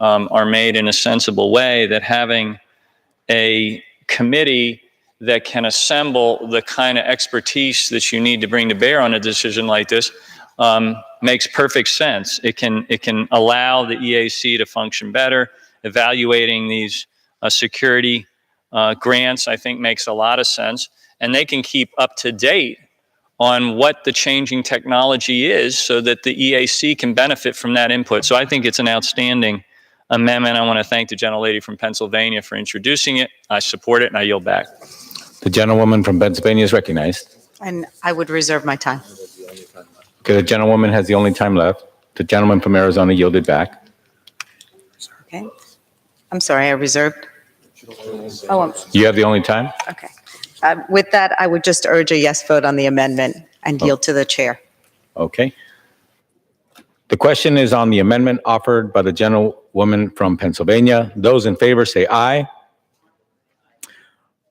are made in a sensible way, that having a committee that can assemble the kind of expertise that you need to bring to bear on a decision like this makes perfect sense. It can allow the EAC to function better. evaluating these security grants, I think makes a lot of sense. And they can keep up to date on what the changing technology is so that the EAC can benefit from that input. So I think it's an outstanding amendment. I want to thank the gentlelady from Pennsylvania for introducing it. I support it, and I yield back. The gentlewoman from Pennsylvania is recognized. And I would reserve my time. Okay, the gentlewoman has the only time left. The gentleman from Arizona yielded back. Okay. I'm sorry, I reserved. Oh, You have the only time? okay. With that, I would just urge a yes vote on the amendment and yield to the chair. Okay. The question is on the amendment offered by the gentlewoman from Pennsylvania. Those in favor say aye.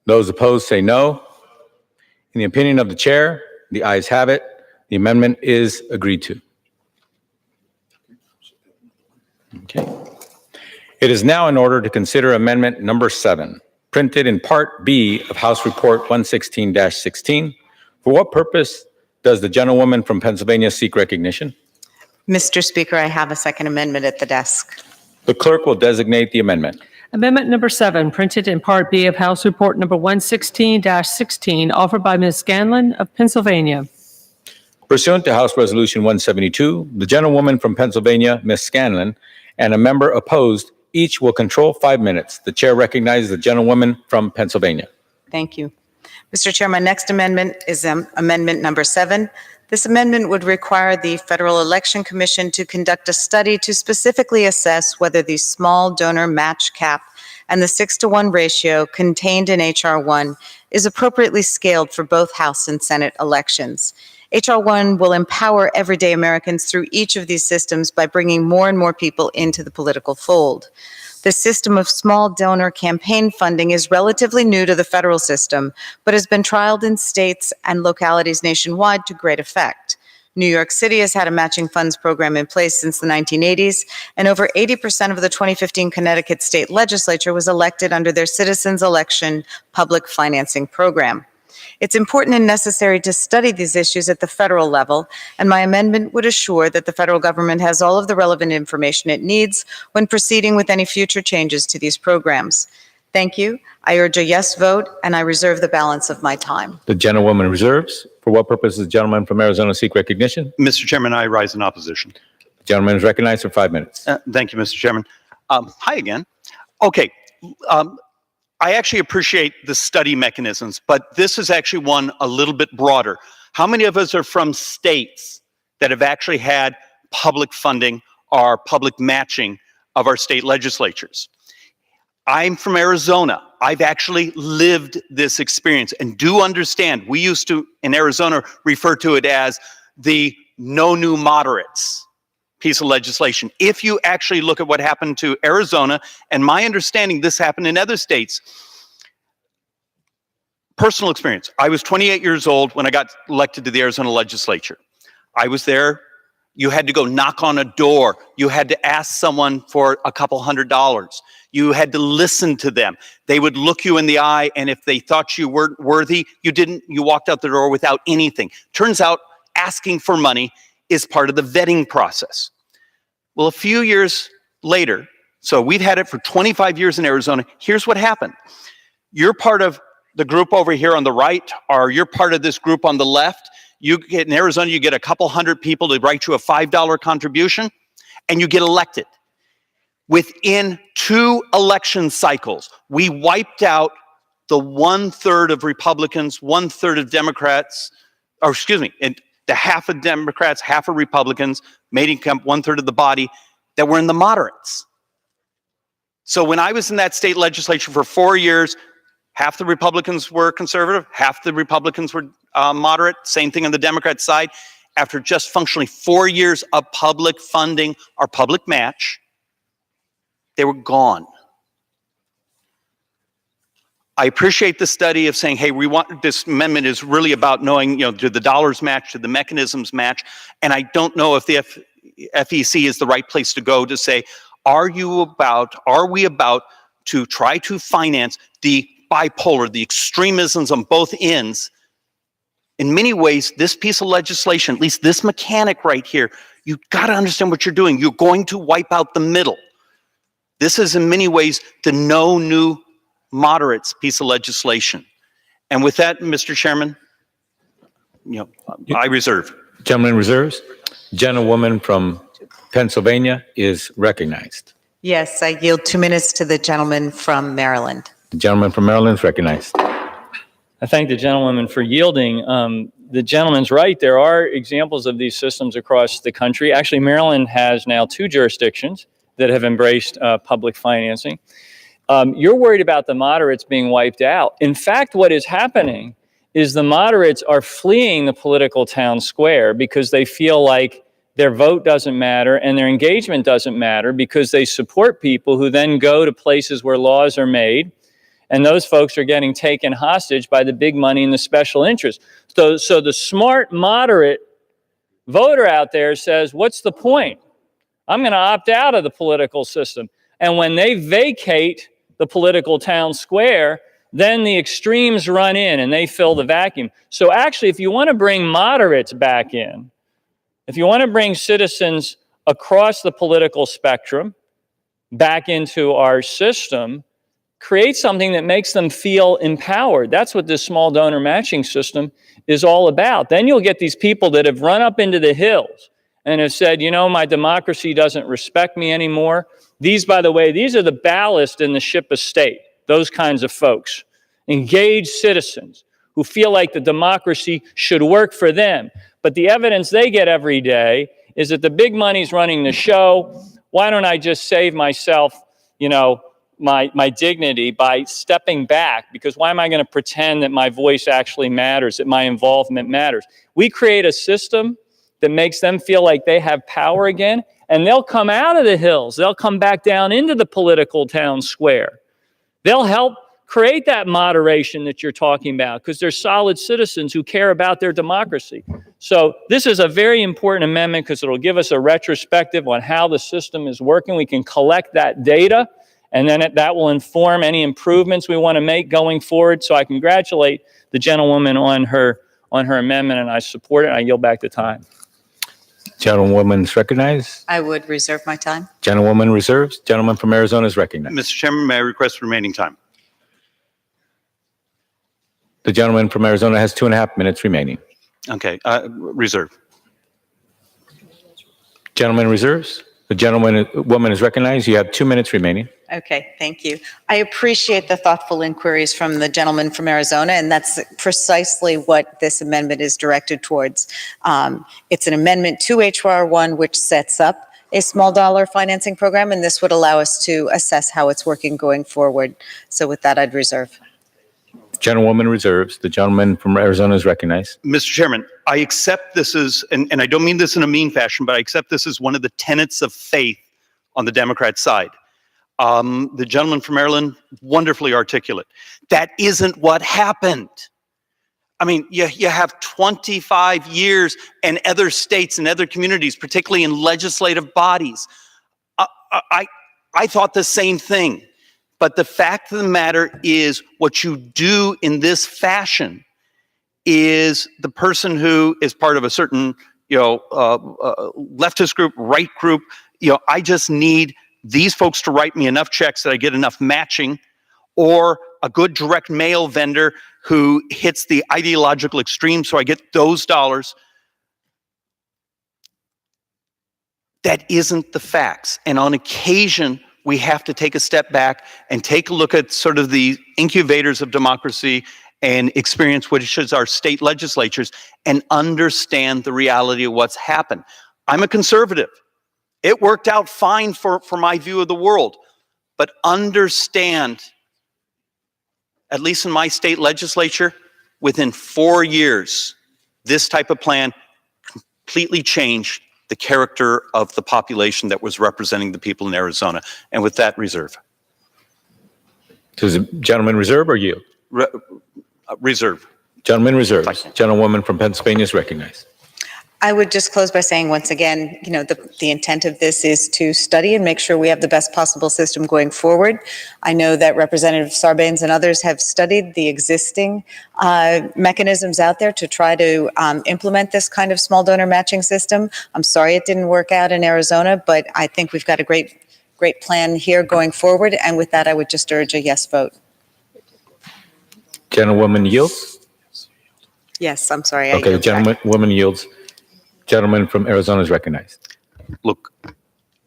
Those opposed say no. In the opinion of the chair, the ayes have it. The amendment is agreed to. Okay. It is now in order to consider amendment number 7, printed in Part B of House Report 116-16. For what purpose does the gentlewoman from Pennsylvania seek recognition? Mr. Speaker, I have a second amendment at the desk. The clerk will designate the amendment. Amendment number 7, printed in Part B of House Report number 116-16, offered by Ms. Scanlon of Pennsylvania. Pursuant to House Resolution 172, the gentlewoman from Pennsylvania, Ms. Scanlon, and a member opposed, each will control 5 minutes. The chair recognizes the gentlewoman from Pennsylvania. Thank you. Mr. Chair, my next amendment is amendment number 7. This amendment would require the Federal Election Commission to conduct a study to specifically assess whether the small donor match cap and the 6-to-1 ratio contained in H.R.1 is appropriately scaled for both House and Senate elections. H.R.1 will empower everyday Americans through each of these systems by bringing more and more people into the political fold. The system of small donor campaign funding is relatively new to the federal system, but has been trialed in states and localities nationwide to great effect. New York City has had a matching funds program in place since the 1980s, and over 80% of the 2015 Connecticut state legislature was elected under their Citizens Election Public Financing Program. It's important and necessary to study these issues at the federal level, and my amendment would assure that the federal government has all of the relevant information it needs when proceeding with any future changes to these programs. Thank you. I urge a yes vote, and I reserve the balance of my time. The gentlewoman reserves. For what purpose does the gentleman from Arizona seek recognition? Mr. Chairman, I rise in opposition. The gentleman is recognized for 5 minutes. Thank you, Mr. Chairman. Hi again. Okay. I actually appreciate the study mechanisms, but this is actually one a little bit broader. How many of us are from states that have actually had public funding or public matching of our state legislatures? I'm from Arizona. I've actually lived this experience and do understand. We used to, in Arizona, refer to it as the no new moderates piece of legislation. If you actually look at what happened to Arizona, and my understanding this happened in other states, personal experience. I was 28 years old when I got elected to the Arizona legislature. I was there. You had to go knock on a door. You had to ask someone for a couple $100. You had to listen to them. They would look you in the eye, and if they thought you weren't worthy, you walked out the door without anything. Turns out asking for money is part of the vetting process. Well, a few years later, so we've had it for 25 years in Arizona. Here's what happened. You're part of the group over here on the right, or you're part of this group on the left. You get in Arizona, you get a couple hundred people to write you a $5 contribution, and you get elected. Within 2 election cycles, we wiped out the 1/3 of Republicans, 1/3 of Democrats, or excuse me, and the half of Democrats, half of Republicans, making up 1/3 of the body that were in the moderates. So when I was in that state legislature for 4 years, half the Republicans were conservative, half the Republicans were moderate, same thing on the Democrat side. After just functionally 4 years of public funding or public match, they were gone. I appreciate the study of saying, hey, we want this amendment is really about knowing, do the dollars match, do the mechanisms match? And I don't know if the FEC is the right place to go to say, are we about to try to finance the bipolar, the extremisms on both ends? In many ways, this piece of legislation, at least this mechanic right here, you've got to understand what you're doing. You're going to wipe out the middle. This is in many ways the no new moderates piece of legislation. And with that, Mr. Chairman, I reserve. Gentleman reserves. Gentlewoman from Pennsylvania is recognized. Yes, I yield 2 minutes to the gentleman from Maryland. The gentleman from Maryland is recognized. I thank the gentlewoman for yielding. The gentleman's right. There are examples of these systems across the country. Actually, Maryland has now 2 jurisdictions that have embraced public financing. You're worried about the moderates being wiped out. In fact, what is happening is the moderates are fleeing the political town square because they feel like their vote doesn't matter and their engagement doesn't matter because they support people who then go to places where laws are made, and those folks are getting taken hostage by the big money and the special interest. So the smart moderate voter out there says, what's the point? I'm going to opt out of the political system. And when they vacate the political town square, then the extremes run in and they fill the vacuum. So actually, if you want to bring moderates back in, if you want to bring citizens across the political spectrum back into our system, create something that makes them feel empowered. That's what this small donor matching system is all about. Then you'll get these people that have run up into the hills and have said, you know, my democracy doesn't respect me anymore. These, by the way, these are the ballast in the ship of state, those kinds of folks. Engaged citizens who feel like the democracy should work for them. But the evidence they get every day is that the big money's running the show. Why don't I just save myself, you know, my dignity by stepping back? Because why am I going to pretend that my voice actually matters, that my involvement matters? We create a system that makes them feel like they have power again, and they'll come out of the hills. They'll come back down into the political town square. They'll help create that moderation that you're talking about because they're solid citizens who care about their democracy. So this is a very important amendment because it'll give us a retrospective on how the system is working. We can collect that data, and then that will inform any improvements we want to make going forward. So I congratulate the gentlewoman on her amendment, and I support it. I yield back the time. Gentlewoman is recognized. I would reserve my time. Gentlewoman reserves. Gentleman from Arizona is recognized. Mr. Chairman, may I request remaining time? The gentleman from Arizona has 2.5 minutes remaining. Okay, reserve. Gentleman reserves. The woman is recognized. You have 2 minutes remaining. Okay, thank you. I appreciate the thoughtful inquiries from the gentleman from Arizona, and that's precisely what this amendment is directed towards. It's an amendment to H.R.1, which sets up a small dollar financing program, and this would allow us to assess how it's working going forward. So with that, I'd reserve. Gentlewoman reserves. The gentleman from Arizona is recognized. Mr. Chairman, I accept this as, and I don't mean this in a mean fashion, but I accept this as one of the tenets of faith on the Democrat side. The gentleman from Maryland, wonderfully articulate. That isn't what happened. I mean, you have 25 years and other states and other communities, particularly in legislative bodies. I thought the same thing. But the fact of the matter is what you do in this fashion is the person who is part of a certain, leftist group, right group, I just need these folks to write me enough checks that I get enough matching, or a good direct mail vendor who hits the ideological extreme so I get those dollars. That isn't the facts. And on occasion, we have to take a step back and take a look at sort of the incubators of democracy and experience, which is our state legislatures, and understand the reality of what's happened. I'm a conservative. It worked out fine for my view of the world. But understand, at least in my state legislature, within 4 years, this type of plan completely changed the character of the population that was representing the people in Arizona. And with that, reserve. Does the gentleman reserve or yield? Reserve. Gentleman reserves. Gentlewoman from Pennsylvania is recognized. I would just close by saying, once again, the intent of this is to study and make sure we have the best possible system going forward. I know that Representative Sarbanes and others have studied the existing mechanisms out there to try to implement this kind of small donor matching system. I'm sorry it didn't work out in Arizona, but I think we've got a great great plan here going forward. And with that, I would just urge a yes vote. Gentlewoman yields. Yes, I'm sorry. I Okay, yield back. gentlewoman yields. Gentleman from Arizona is recognized. Look,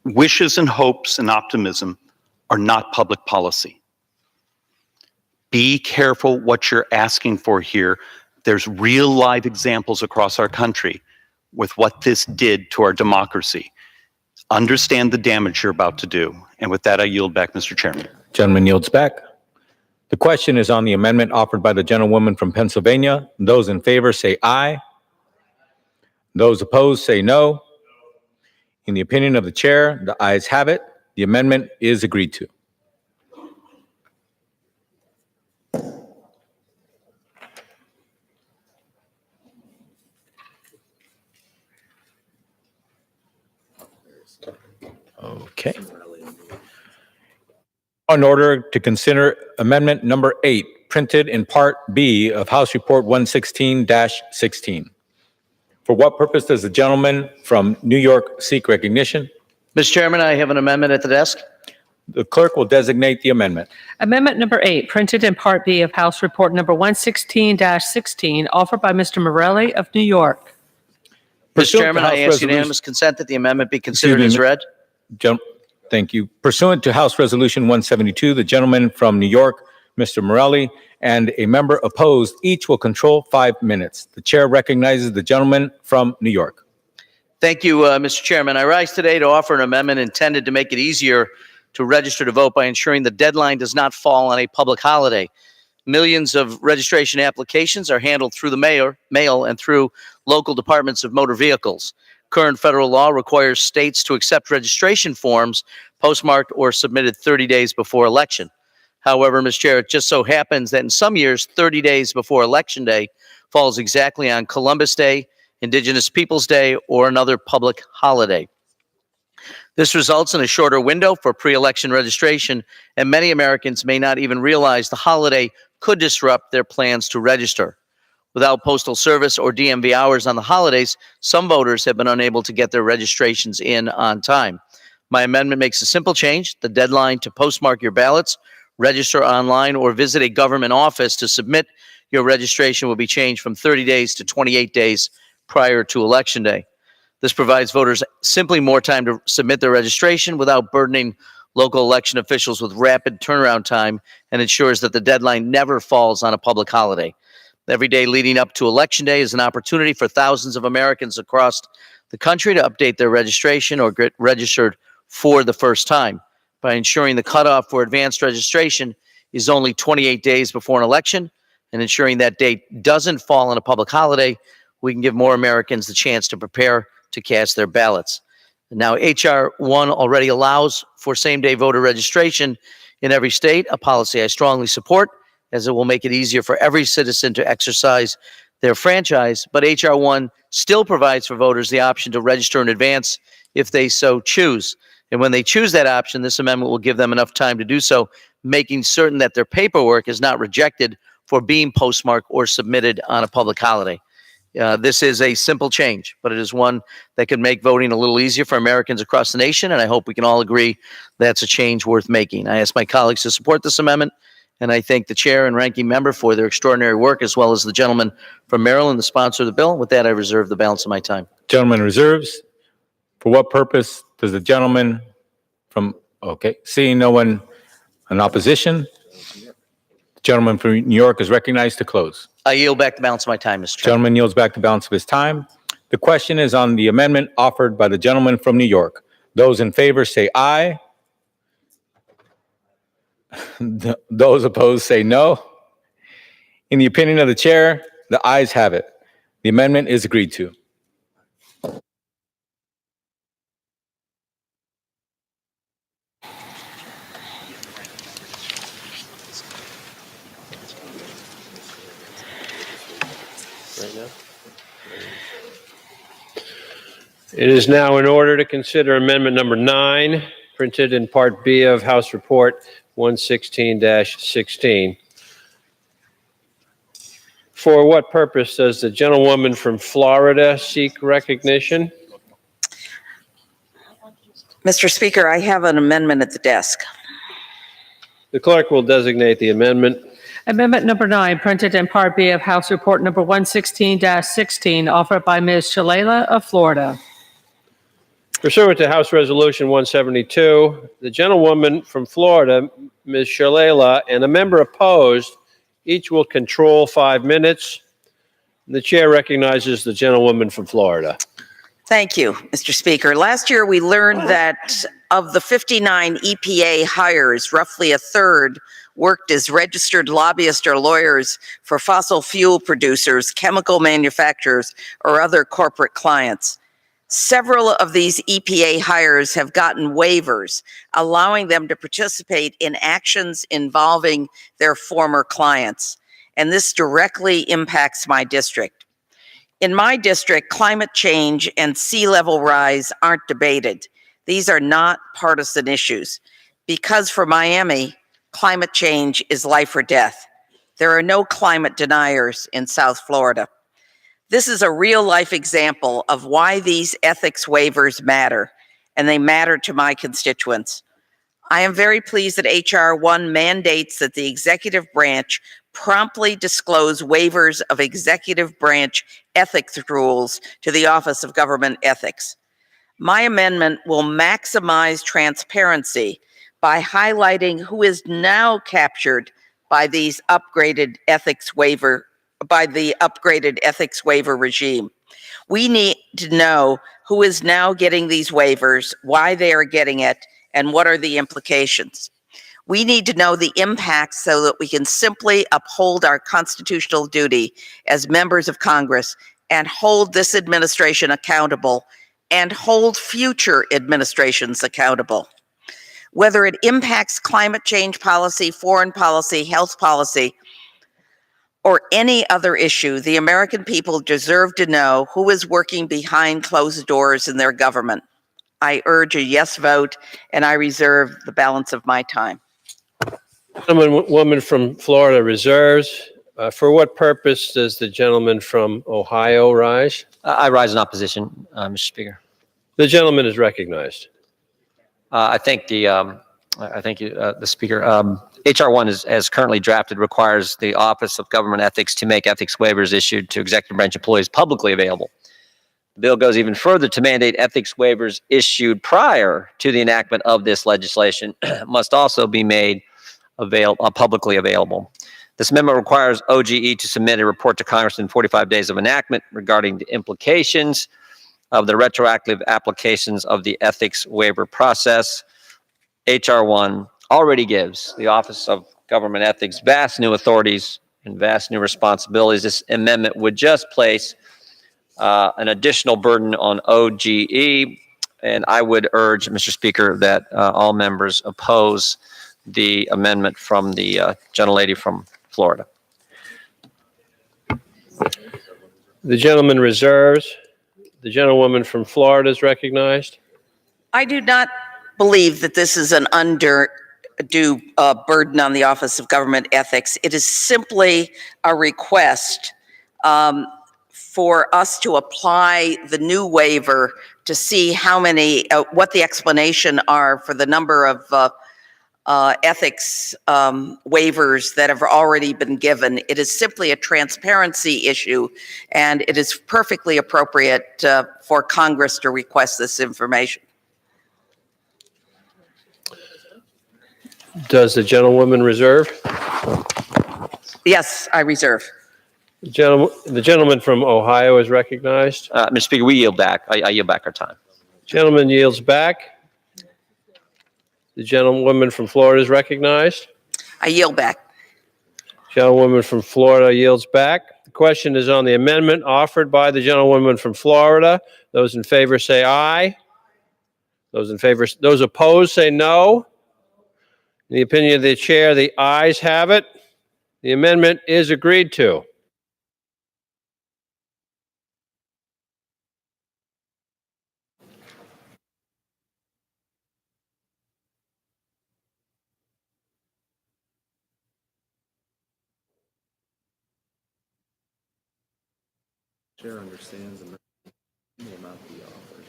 wishes and hopes and optimism are not public policy. Be careful what you're asking for here. There's real live examples across our country with what this did to our democracy. Understand the damage you're about to do. And with that, I yield back, Mr. Chairman. Gentleman yields back. The question is on the amendment offered by the gentlewoman from Pennsylvania. Those in favor say aye. Those opposed say no. In the opinion of the chair, the ayes have it. The amendment is agreed to. Okay. In order to consider amendment number 8, printed in Part B of House Report 116-16. For what purpose does the gentleman from New York seek recognition? Mr. Chairman, I have an amendment at the desk. The clerk will designate the amendment. Amendment number 8, printed in Part B of House Report number 116-16, offered by Mr. Morelli of New York. Mr. Chairman, I ask unanimous consent that the amendment be considered as read. Thank you. Pursuant to House Resolution 172, the gentleman from New York, Mr. Morelli, and a member opposed, each will control 5 minutes. The chair recognizes the gentleman from New York. Thank you, Mr. Chairman. I rise today to offer an amendment intended to make it easier to register to vote by ensuring the deadline does not fall on a public holiday. Millions of registration applications are handled through the mail and through local departments of motor vehicles. Current federal law requires states to accept registration forms postmarked or submitted 30 days before election. However, Mr. Chair, it just so happens that in some years, 30 days before Election Day falls exactly on Columbus Day, Indigenous Peoples Day, or another public holiday. This results in a shorter window for pre-election registration, and many Americans may not even realize the holiday could disrupt their plans to register. Without postal service or DMV hours on the holidays, some voters have been unable to get their registrations in on time. My amendment makes a simple change. The deadline to postmark your ballots, register online, or visit a government office to submit your registration will be changed from 30 days to 28 days prior to Election Day. This provides voters simply more time to submit their registration without burdening local election officials with rapid turnaround time, and ensures that the deadline never falls on a public holiday. Every day leading up to Election Day is an opportunity for thousands of Americans across the country to update their registration or get registered for the first time. By ensuring the cutoff for advanced registration is only 28 days before an election, and ensuring that date doesn't fall on a public holiday, we can give more Americans the chance to prepare to cast their ballots. Now, H.R.1 already allows for same-day voter registration in every state, a policy I strongly support, as it will make it easier for every citizen to exercise their franchise. But H.R.1 still provides for voters the option to register in advance if they so choose. And when they choose that option, this amendment will give them enough time to do so, making certain that their paperwork is not rejected for being postmarked or submitted on a public holiday. This is a simple change, but it is one that could make voting a little easier for Americans across the nation, and I hope we can all agree that's a change worth making. I ask my colleagues to support this amendment, and I thank the chair and ranking member for their extraordinary work, as well as the gentleman from Maryland, the sponsor of the bill. With that, I reserve the balance of my time. Gentleman reserves. For what purpose does the gentleman from, seeing no one in opposition, the gentleman from New York is recognized to close. I yield back the balance of my time, Mr. Chairman. Gentleman yields back the balance of his time. The question is on the amendment offered by the gentleman from New York. Those in favor say aye. Those opposed say no. In the opinion of the chair, the ayes have it. The amendment is agreed to. It is now in order to consider amendment number 9, printed in Part B of House Report 116-16. For what purpose does the gentlewoman from Florida seek recognition? Mr. Speaker, I have an amendment at the desk. The clerk will designate the amendment. Amendment number 9, printed in Part B of House Report number 116-16, offered by Ms. Shalala of Florida. Pursuant to House Resolution 172, the gentlewoman from Florida, Ms. Shalala, and a member opposed, each will control 5 minutes. The chair recognizes the gentlewoman from Florida. Thank you, Mr. Speaker. Last year, we learned that of the 59 EPA hires, roughly a third worked as registered lobbyists or lawyers for fossil fuel producers, chemical manufacturers, or other corporate clients. Several of these EPA hires have gotten waivers, allowing them to participate in actions involving their former clients. And this directly impacts my district. In my district, climate change and sea level rise aren't debated. These are not partisan issues because for Miami, climate change is life or death. There are no climate deniers in South Florida. This is a real life example of why these ethics waivers matter, and they matter to my constituents. I am very pleased that H.R.1 mandates that the executive branch promptly disclose waivers of executive branch ethics rules to the Office of Government Ethics. My amendment will maximize transparency by highlighting who is now captured by these upgraded ethics waiver, by the upgraded ethics waiver regime. We need to know who is now getting these waivers, why they are getting it, and what are the implications. We need to know the impacts so that we can simply uphold our constitutional duty as members of Congress and hold this administration accountable and hold future administrations accountable. Whether it impacts climate change policy, foreign policy, health policy, or any other issue, the American people deserve to know who is working behind closed doors in their government. I urge a yes vote, and I reserve the balance of my time. Woman from Florida reserves. For what purpose does the gentleman from Ohio rise? I rise in opposition, Mr. Speaker. The gentleman is recognized. I thank the Speaker. H.R.1 as currently drafted requires the Office of Government Ethics to make ethics waivers issued to executive branch employees publicly available. The bill goes even further to mandate ethics waivers issued prior to the enactment of this legislation must also be made publicly available. This amendment requires OGE to submit a report to Congress in 45 days of enactment regarding the implications of the retroactive applications of the ethics waiver process. H.R.1 already gives the Office of Government Ethics vast new authorities and vast new responsibilities. This amendment would just place an additional burden on OGE, and I would urge, Mr. Speaker, that all members oppose the amendment from the gentlelady from Florida. The gentleman reserves. The gentlewoman from Florida is recognized. I do not believe that this is an undue burden on the Office of Government Ethics. It is simply a request for us to apply the new waiver to see how many, what the explanation are for the number of ethics waivers that have already been given. It is simply a transparency issue, and it is perfectly appropriate for Congress to request this information. Does the gentlewoman reserve? Yes, I reserve. The gentleman from Ohio is recognized. Mr. Speaker, we yield back. I yield back our time. Gentleman yields back. The gentlewoman from Florida is recognized. I yield back. Gentlewoman from Florida yields back. The question is on the amendment offered by the gentlewoman from Florida. Those in favor say aye. Those opposed say no. In the opinion of the chair, the ayes have it. The amendment is agreed to. Chair understands and will not be offered.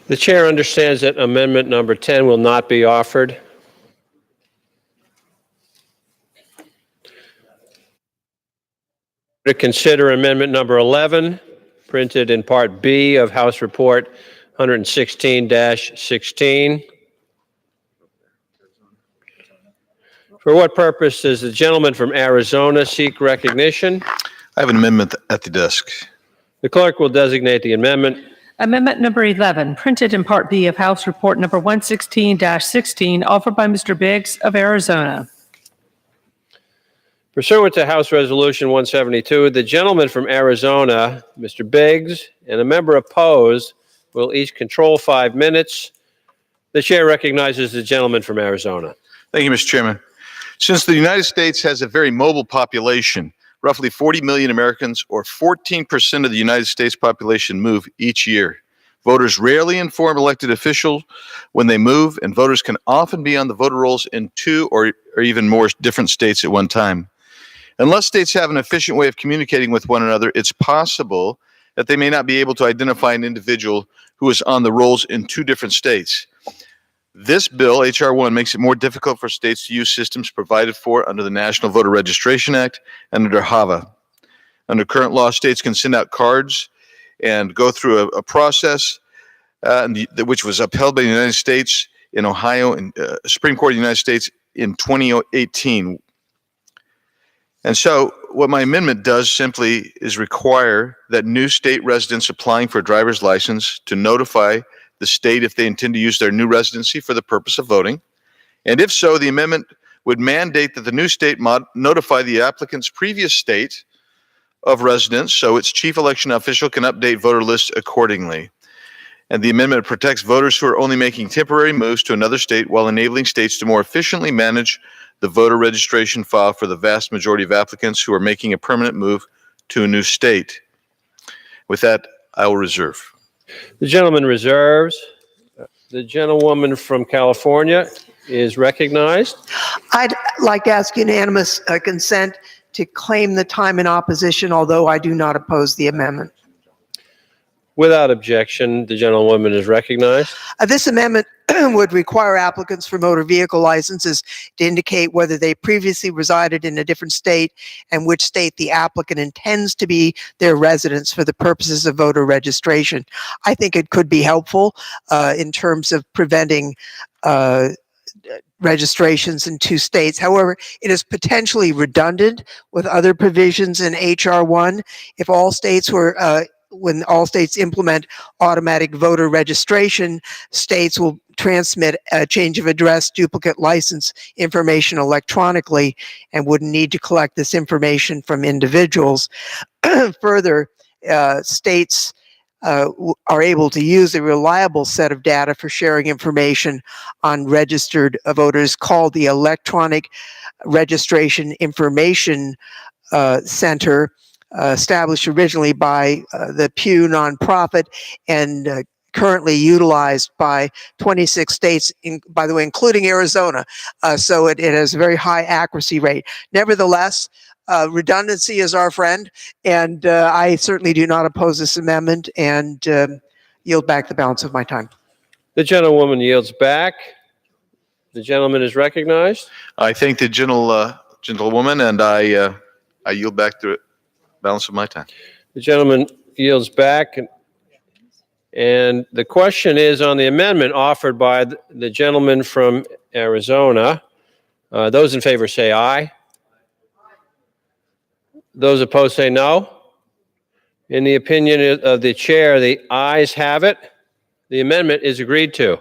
The chair understands that amendment number 10 will not be offered. To consider amendment number 11, printed in Part B of House Report 116-16. For what purpose does the gentleman from Arizona seek recognition? I have an amendment at the desk. The clerk will designate the amendment. Amendment number 11, printed in Part B of House Report number 116-16, offered by Mr. Biggs of Arizona. Pursuant to House Resolution 172, the gentleman from Arizona, Mr. Biggs, and a member opposed will each control 5 minutes. The chair recognizes the gentleman from Arizona. Thank you, Mr. Chairman. Since the United States has a very mobile population, roughly 40 million Americans, or 14% of the United States population, move each year. Voters rarely inform elected officials when they move, and voters can often be on the voter rolls in 2 or even more different states at one time. Unless states have an efficient way of communicating with one another, it's possible that they may not be able to identify an individual who is on the rolls in 2 different states. This bill, H.R.1, makes it more difficult for states to use systems provided for under the National Voter Registration Act and under HAVA. Under current law, states can send out cards and go through a process which was upheld by the United States in Ohio and Supreme Court of the United States in 2018. And so what my amendment does simply is require that new state residents applying for a driver's license to notify the state if they intend to use their new residency for the purpose of voting. And if so, the amendment would mandate that the new state notify the applicant's previous state of residence so its chief election official can update voter lists accordingly. And the amendment protects voters who are only making temporary moves to another state while enabling states to more efficiently manage the voter registration file for the vast majority of applicants who are making a permanent move to a new state. With that, I will reserve. The gentleman reserves. The gentlewoman from California is recognized. I'd like to ask unanimous consent to claim the time in opposition, although I do not oppose the amendment. Without objection, the gentlewoman is recognized. This amendment would require applicants for motor vehicle licenses to indicate whether they previously resided in a different state and which state the applicant intends to be their residence for the purposes of voter registration. I think it could be helpful in terms of preventing registrations in 2 states. However, it is potentially redundant with other provisions in H.R.1. If all states were when all states implement automatic voter registration, states will transmit a change of address, duplicate license information electronically and wouldn't need to collect this information from individuals. Further, states are able to use a reliable set of data for sharing information on registered voters called the Electronic Registration Information Center, established originally by the Pew nonprofit and currently utilized by 26 states, by the way, including Arizona. So it has a very high accuracy rate. Nevertheless, redundancy is our friend, and I certainly do not oppose this amendment and yield back the balance of my time. The gentlewoman yields back. The gentleman is recognized. I thank the gentlewoman, and I yield back the balance of my time. The gentleman yields back. And the question is on the amendment offered by the gentleman from Arizona. Those in favor say aye. Those opposed say no. In the opinion of the chair, the ayes have it. The amendment is agreed to.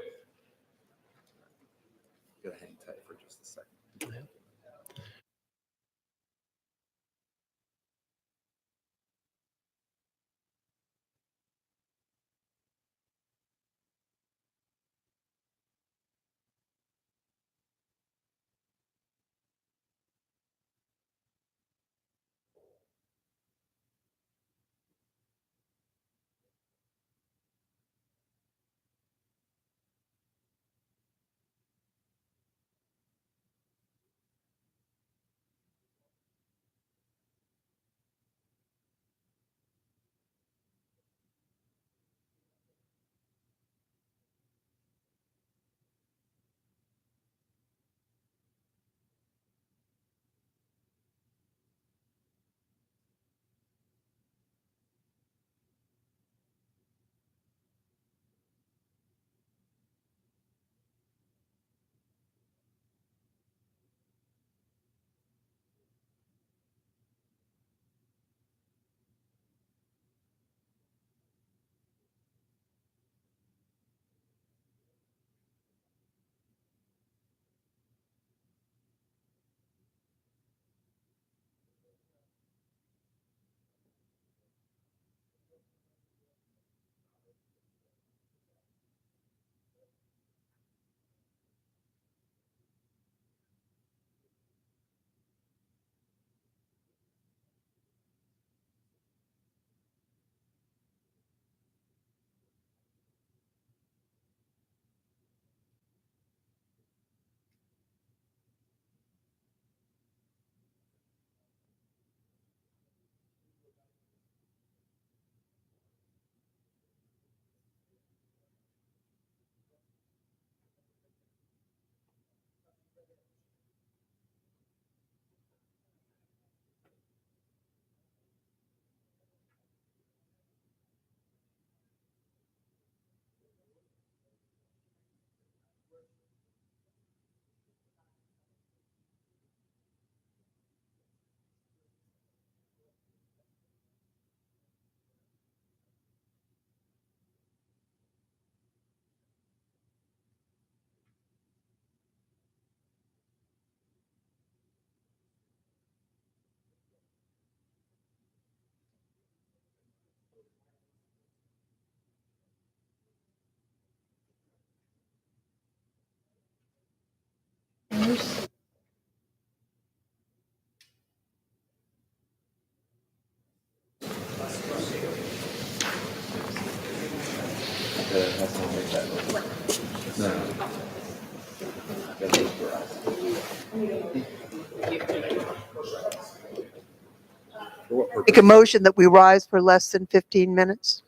Make a motion that we rise for less than 15 minutes.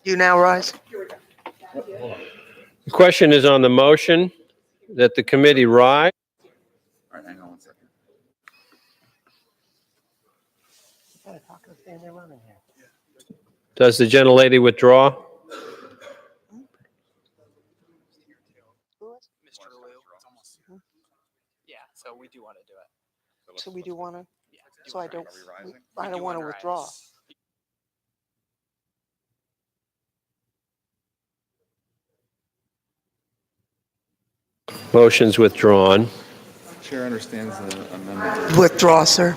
You now rise. The question is on the motion that the committee rise. All right, hang on one second. Does the gentlelady withdraw? Yeah, so we do want to do it. So we do want to, so I don't want to withdraw. Motion's withdrawn. Chair understands the amendment. Withdraw, sir.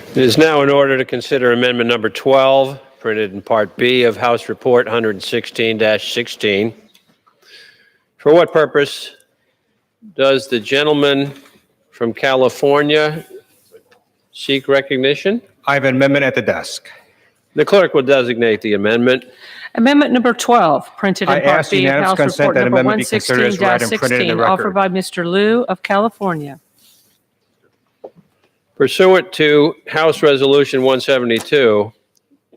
It is now in order to consider amendment number 12, printed in Part B of House Report 116-16. For what purpose does the gentleman from California seek recognition? I have an amendment at the desk. The clerk will designate the amendment. Amendment number 12, printed I in Part ask B of unanimous House consent Report that number amendment be considered as read and printed in the 116-16, record. offered by Mr. Liu of California. Pursuant to House Resolution 172,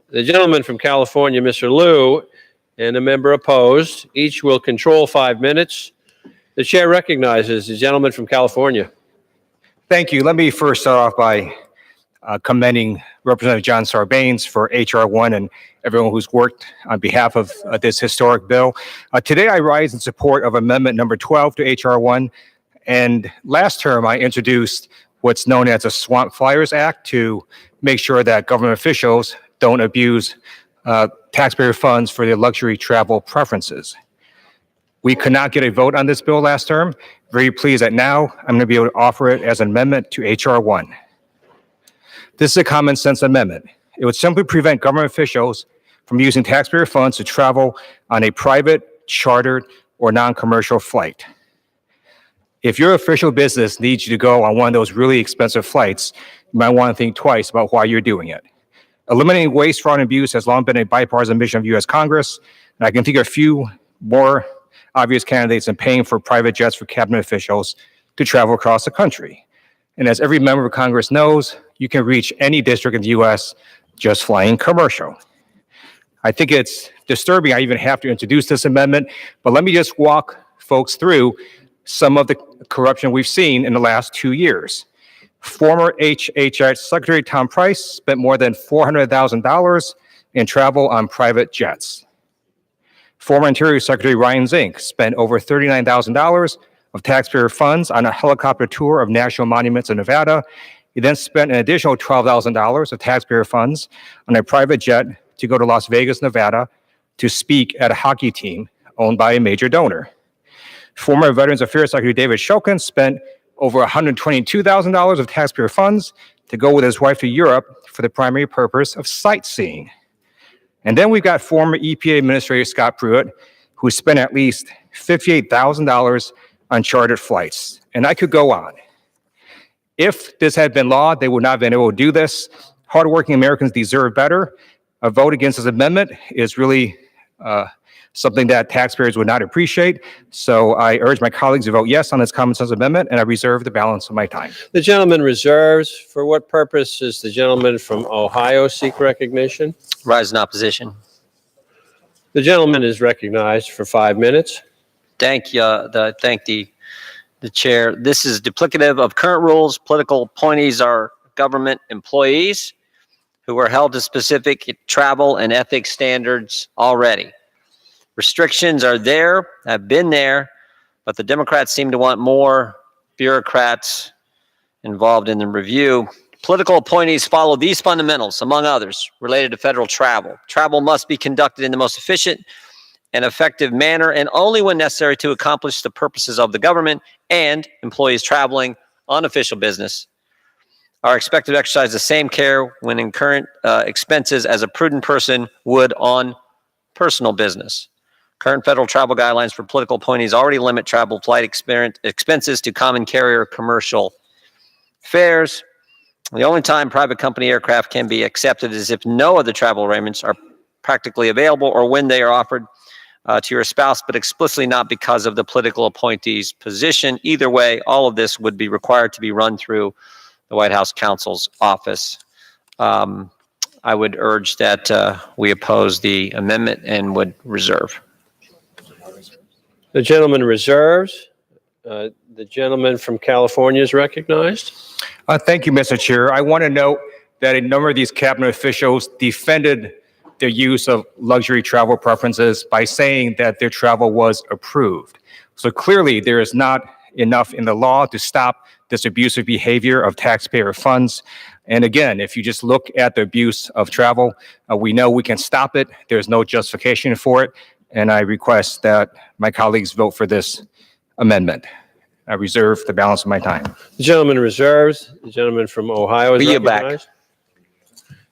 the gentleman from California, Mr. Liu, and a member opposed, each will control 5 minutes. The chair recognizes the gentleman from California. Thank you. Let me first start off by commending Representative John Sarbanes for H.R.1 and everyone who's worked on behalf of this historic bill. Today I rise in support of amendment number 12 to H.R.1. And last term I introduced what's known as a Swamp Flyers Act to make sure that government officials don't abuse taxpayer funds for their luxury travel preferences. We could not get a vote on this bill last term. Very pleased that now I'm going to be able to offer it as an amendment to H.R.1. This is a common sense amendment. It would simply prevent government officials from using taxpayer funds to travel on a private, chartered, or non-commercial flight. If your official business needs you to go on one of those really expensive flights, you might want to think twice about why you're doing it. Eliminating waste, fraud, and abuse has long been a bipartisan mission of U.S. Congress, and I can think of a few more obvious candidates than paying for private jets for cabinet officials to travel across the country. And as every member of Congress knows, you can reach any district in the U.S. just flying commercial. I think it's disturbing I even have to introduce this amendment, but let me just walk folks through some of the corruption we've seen in the last 2 years. Former HHS Secretary Tom Price spent more than $400,000 in travel on private jets. Former Interior Secretary Ryan Zink spent over $39,000 of taxpayer funds on a helicopter tour of national monuments in Nevada. He then spent an additional $12,000 of taxpayer funds on a private jet to go to Las Vegas, Nevada to speak at a hockey team owned by a major donor. Former Veterans Affairs Secretary David Shulkin spent over $122,000 of taxpayer funds to go with his wife to Europe for the primary purpose of sightseeing. And then we've got former EPA Administrator Scott Pruitt, who spent at least $58,000 on chartered flights. And I could go on. If this had been law, they would not have been able to do this. Hardworking Americans deserve better. A vote against this amendment is really something that taxpayers would not appreciate. So I urge my colleagues to vote yes on this common sense amendment, and I reserve the balance of my time. The gentleman reserves. For what purpose does the gentleman from Ohio seek recognition? Rise in opposition. The gentleman is recognized for 5 minutes. Thank you. Thank the chair. This is duplicative of current rules. Political appointees are government employees who are held to specific travel and ethics standards already. Restrictions are there, have been there, but the Democrats seem to want more bureaucrats involved in the review. Political appointees follow these fundamentals, among others, related to federal travel. Travel must be conducted in the most efficient and effective manner, and only when necessary to accomplish the purposes of the government, and employees traveling on official business are expected to exercise the same care when incurring expenses as a prudent person would on personal business. Current federal travel guidelines for political appointees already limit travel flight expenses to common carrier commercial Affairs. The only time private company aircraft can be accepted is if no other travel arrangements are practically available or when they are offered to your spouse, but explicitly not because of the political appointee's position. Either way, all of this would be required to be run through the White House counsel's office. I would urge that we oppose the amendment and would reserve. The gentleman reserves. The gentleman from California is recognized. Thank you, Mr. Chair. I want to note that a number of these cabinet officials defended the use of luxury travel preferences by saying that their travel was approved. So clearly, there is not enough in the law to stop this abusive behavior of taxpayer funds. And again, if you just look at the abuse of travel, we know we can stop it. There's no justification for it. And I request that my colleagues vote for this amendment. I reserve the balance of my time. The gentleman reserves. The gentleman from Ohio is recognized.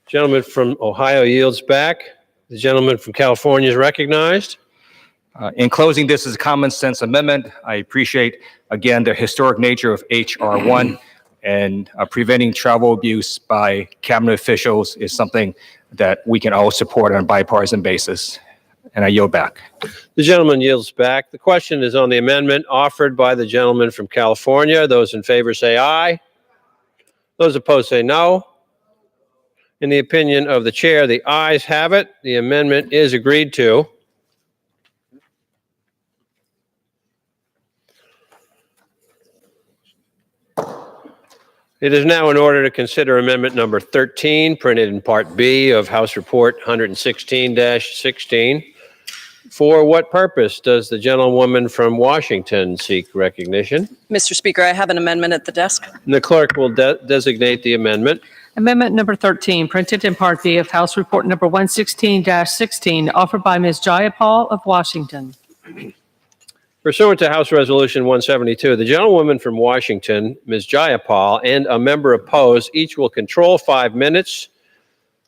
Gentleman from Ohio yields back. The gentleman from California is recognized. In closing, this is a common sense amendment. I appreciate, again, the historic nature of H.R.1 and preventing travel abuse by cabinet officials is something that we can all support on a bipartisan basis. And I yield back. The gentleman yields back. The question is on the amendment offered by the gentleman from California. Those in favor say aye. Those opposed say no. In the opinion of the chair, the ayes have it. The amendment is agreed to. It is now in order to consider amendment number 13, printed in Part B of House Report 116-16. For what purpose does the gentlewoman from Washington seek recognition? Mr. Speaker, I have an amendment at the desk. And the clerk will designate the amendment. Amendment number 13, printed in Part B of House Report number 116-16, offered by Ms. Jayapal of Washington. Pursuant to House Resolution 172, the gentlewoman from Washington, Ms. Jayapal, and a member opposed, each will control 5 minutes.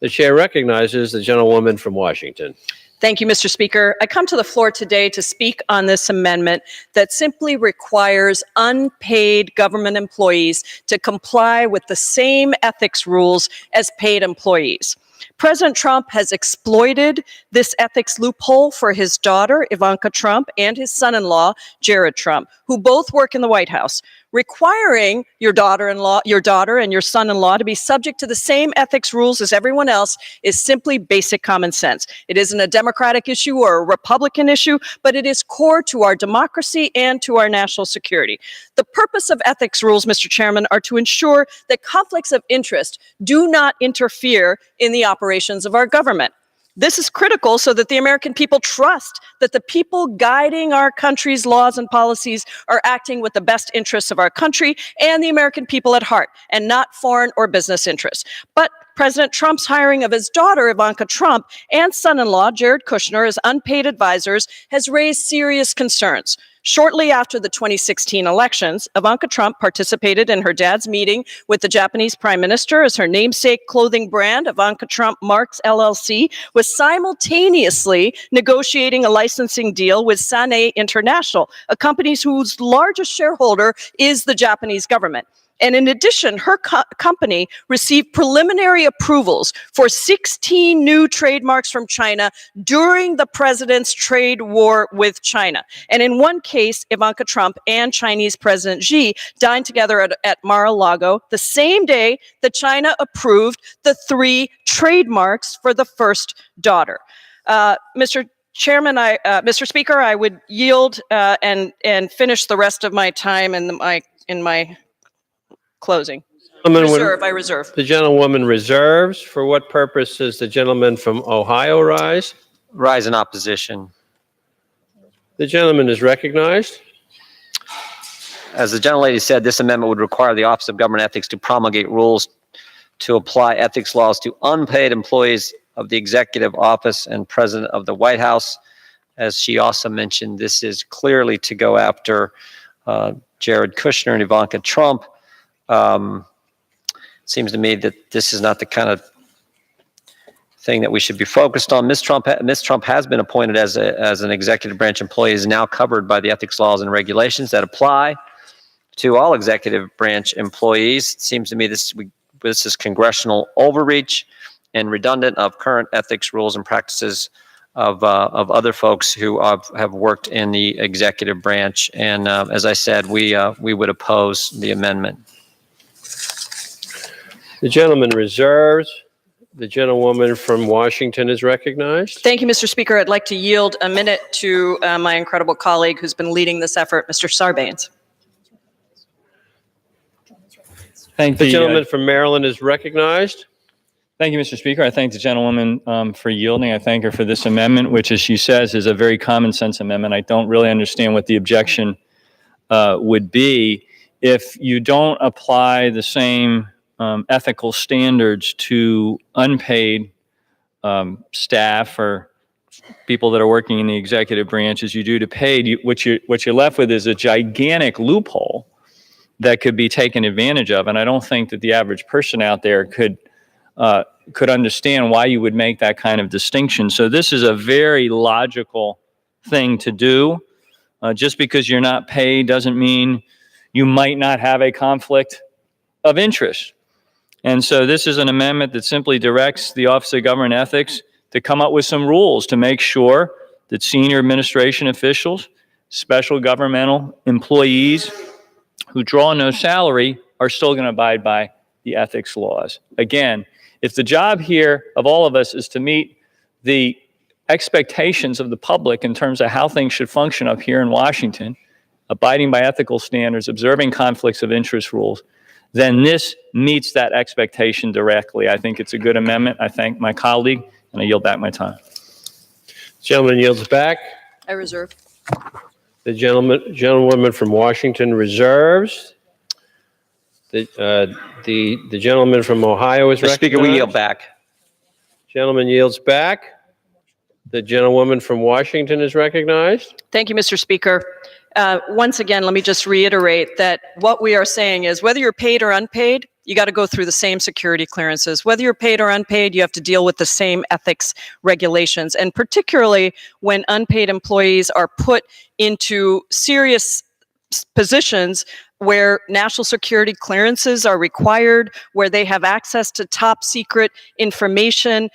The chair recognizes the gentlewoman from Washington. Thank you, Mr. Speaker. I come to the floor today to speak on this amendment that simply requires unpaid government employees to comply with the same ethics rules as paid employees. President Trump has exploited this ethics loophole for his daughter, Ivanka Trump, and his son-in-law, Jared Trump, who both work in the White House, requiring your daughter and your son-in-law to be subject to the same ethics rules as everyone else is simply basic common sense. It isn't a Democratic issue or a Republican issue, but it is core to our democracy and to our national security. The purpose of ethics rules, Mr. Chairman, are to ensure that conflicts of interest do not interfere in the operations of our government. This is critical so that the American people trust that the people guiding our country's laws and policies are acting with the best interests of our country and the American people at heart, and not foreign or business interests. But President Trump's hiring of his daughter, Ivanka Trump, and son-in-law, Jared Kushner, as unpaid advisors has raised serious concerns. Shortly after the 2016 elections, Ivanka Trump participated in her dad's meeting with the Japanese Prime Minister as her namesake clothing brand, Ivanka Trump Marks LLC, was simultaneously negotiating a licensing deal with Sané International, a company whose largest shareholder is the Japanese government. And in addition, her company received preliminary approvals for 16 new trademarks from China during the president's trade war with China. And in one case, Ivanka Trump and Chinese President Xi dined together at Mar-a-Lago the same day that China approved the 3 trademarks for the first daughter. Mr. Speaker, I would yield and finish the rest of my time in my closing. I reserve. The gentlewoman reserves. For what purpose does the gentleman from Ohio rise? Rise in opposition. The gentleman is recognized. As the gentlelady said, this amendment would require the Office of Government Ethics to promulgate rules to apply ethics laws to unpaid employees of the executive office and president of the White House. As she also mentioned, this is clearly to go after Jared Kushner and Ivanka Trump. Seems to me that this is not the kind of thing that we should be focused on. Ms. Trump has been appointed as an executive branch employee, is now covered by the ethics laws and regulations that apply to all executive branch employees. It seems to me this is congressional overreach and redundant of current ethics rules and practices of other folks who have worked in the executive branch. And as I said, we would oppose the amendment. The gentleman reserves. The gentlewoman from Washington is recognized. Thank you, Mr. Speaker. I'd like to yield a minute to my incredible colleague who's been leading this effort, Mr. Sarbanes. The gentleman from Maryland is recognized. Thank you, Mr. Speaker. I thank the gentlewoman for yielding. I thank her for this amendment, which, as she says, is a very common sense amendment. I don't really understand what the objection would be if you don't apply the same ethical standards to unpaid staff or people that are working in the executive branch as you do to paid. What you're left with is a gigantic loophole that could be taken advantage of, and I don't think that the average person out there could understand why you would make that kind of distinction. So this is a very logical thing to do. Just because you're not paid doesn't mean you might not have a conflict of interest. And so this is an amendment that simply directs the Office of Government Ethics to come up with some rules to make sure that senior administration officials, special governmental employees who draw no salary are still going to abide by the ethics laws. Again, if the job here of all of us is to meet the expectations of the public in terms of how things should function up here in Washington, abiding by ethical standards, observing conflicts of interest rules, then this meets that expectation directly. I think it's a good amendment. I thank my colleague, and I yield back my time. Gentleman yields back. I reserve. The gentlewoman from Washington reserves. The gentleman from Ohio is Mr. recognized. Speaker, we yield back. Gentleman yields back. The gentlewoman from Washington is recognized. Thank you, Mr. Speaker. Once again, let me just reiterate that what we are saying is whether you're paid or unpaid, you got to go through the same security clearances. Whether you're paid or unpaid, you have to deal with the same ethics regulations. And particularly when unpaid employees are put into serious positions where national security clearances are required, where they have access to top secret information,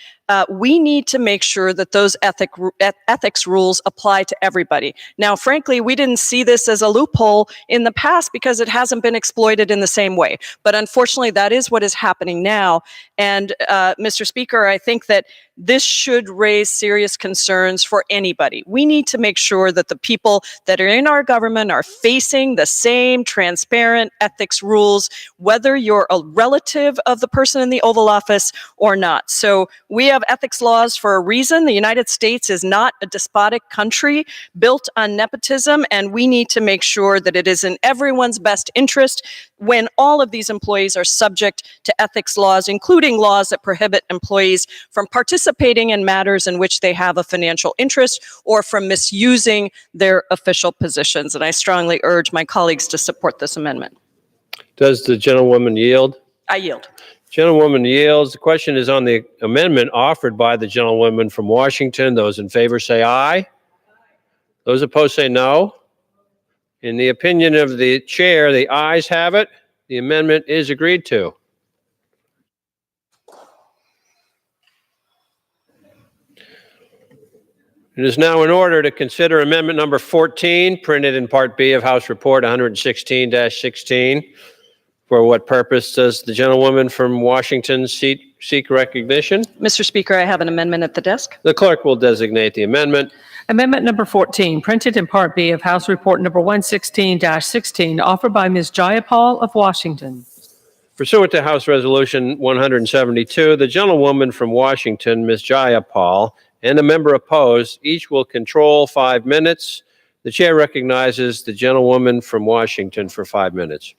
we need to make sure that those ethics rules apply to everybody. Now, frankly, we didn't see this as a loophole in the past because it hasn't been exploited in the same way. But unfortunately, that is what is happening now. And Mr. Speaker, I think that this should raise serious concerns for anybody. We need to make sure that the people that are in our government are facing the same transparent ethics rules, whether you're a relative of the person in the Oval Office or not. So we have ethics laws for a reason. The United States is not a despotic country built on nepotism, and we need to make sure that it is in everyone's best interest when all of these employees are subject to ethics laws, including laws that prohibit employees from participating in matters in which they have a financial interest or from misusing their official positions. And I strongly urge my colleagues to support this amendment. Does the gentlewoman yield? I yield. Gentlewoman yields. The question is on the amendment offered by the gentlewoman from Washington. Those in favor say aye. Those opposed say no. In the opinion of the chair, the ayes have it. The amendment is agreed to. It is now in order to consider amendment number 14, printed in Part B of House Report 116-16. For what purpose does the gentlewoman from Washington seek recognition? Mr. Speaker, I have an amendment at the desk. The clerk will designate the amendment. Amendment number 14, printed in Part B of House Report number 116-16, offered by Ms. Jayapal of Washington. Pursuant to House Resolution 172, the gentlewoman from Washington, Ms. Jayapal, and a member opposed, each will control 5 minutes. The chair recognizes the gentlewoman from Washington for 5 minutes.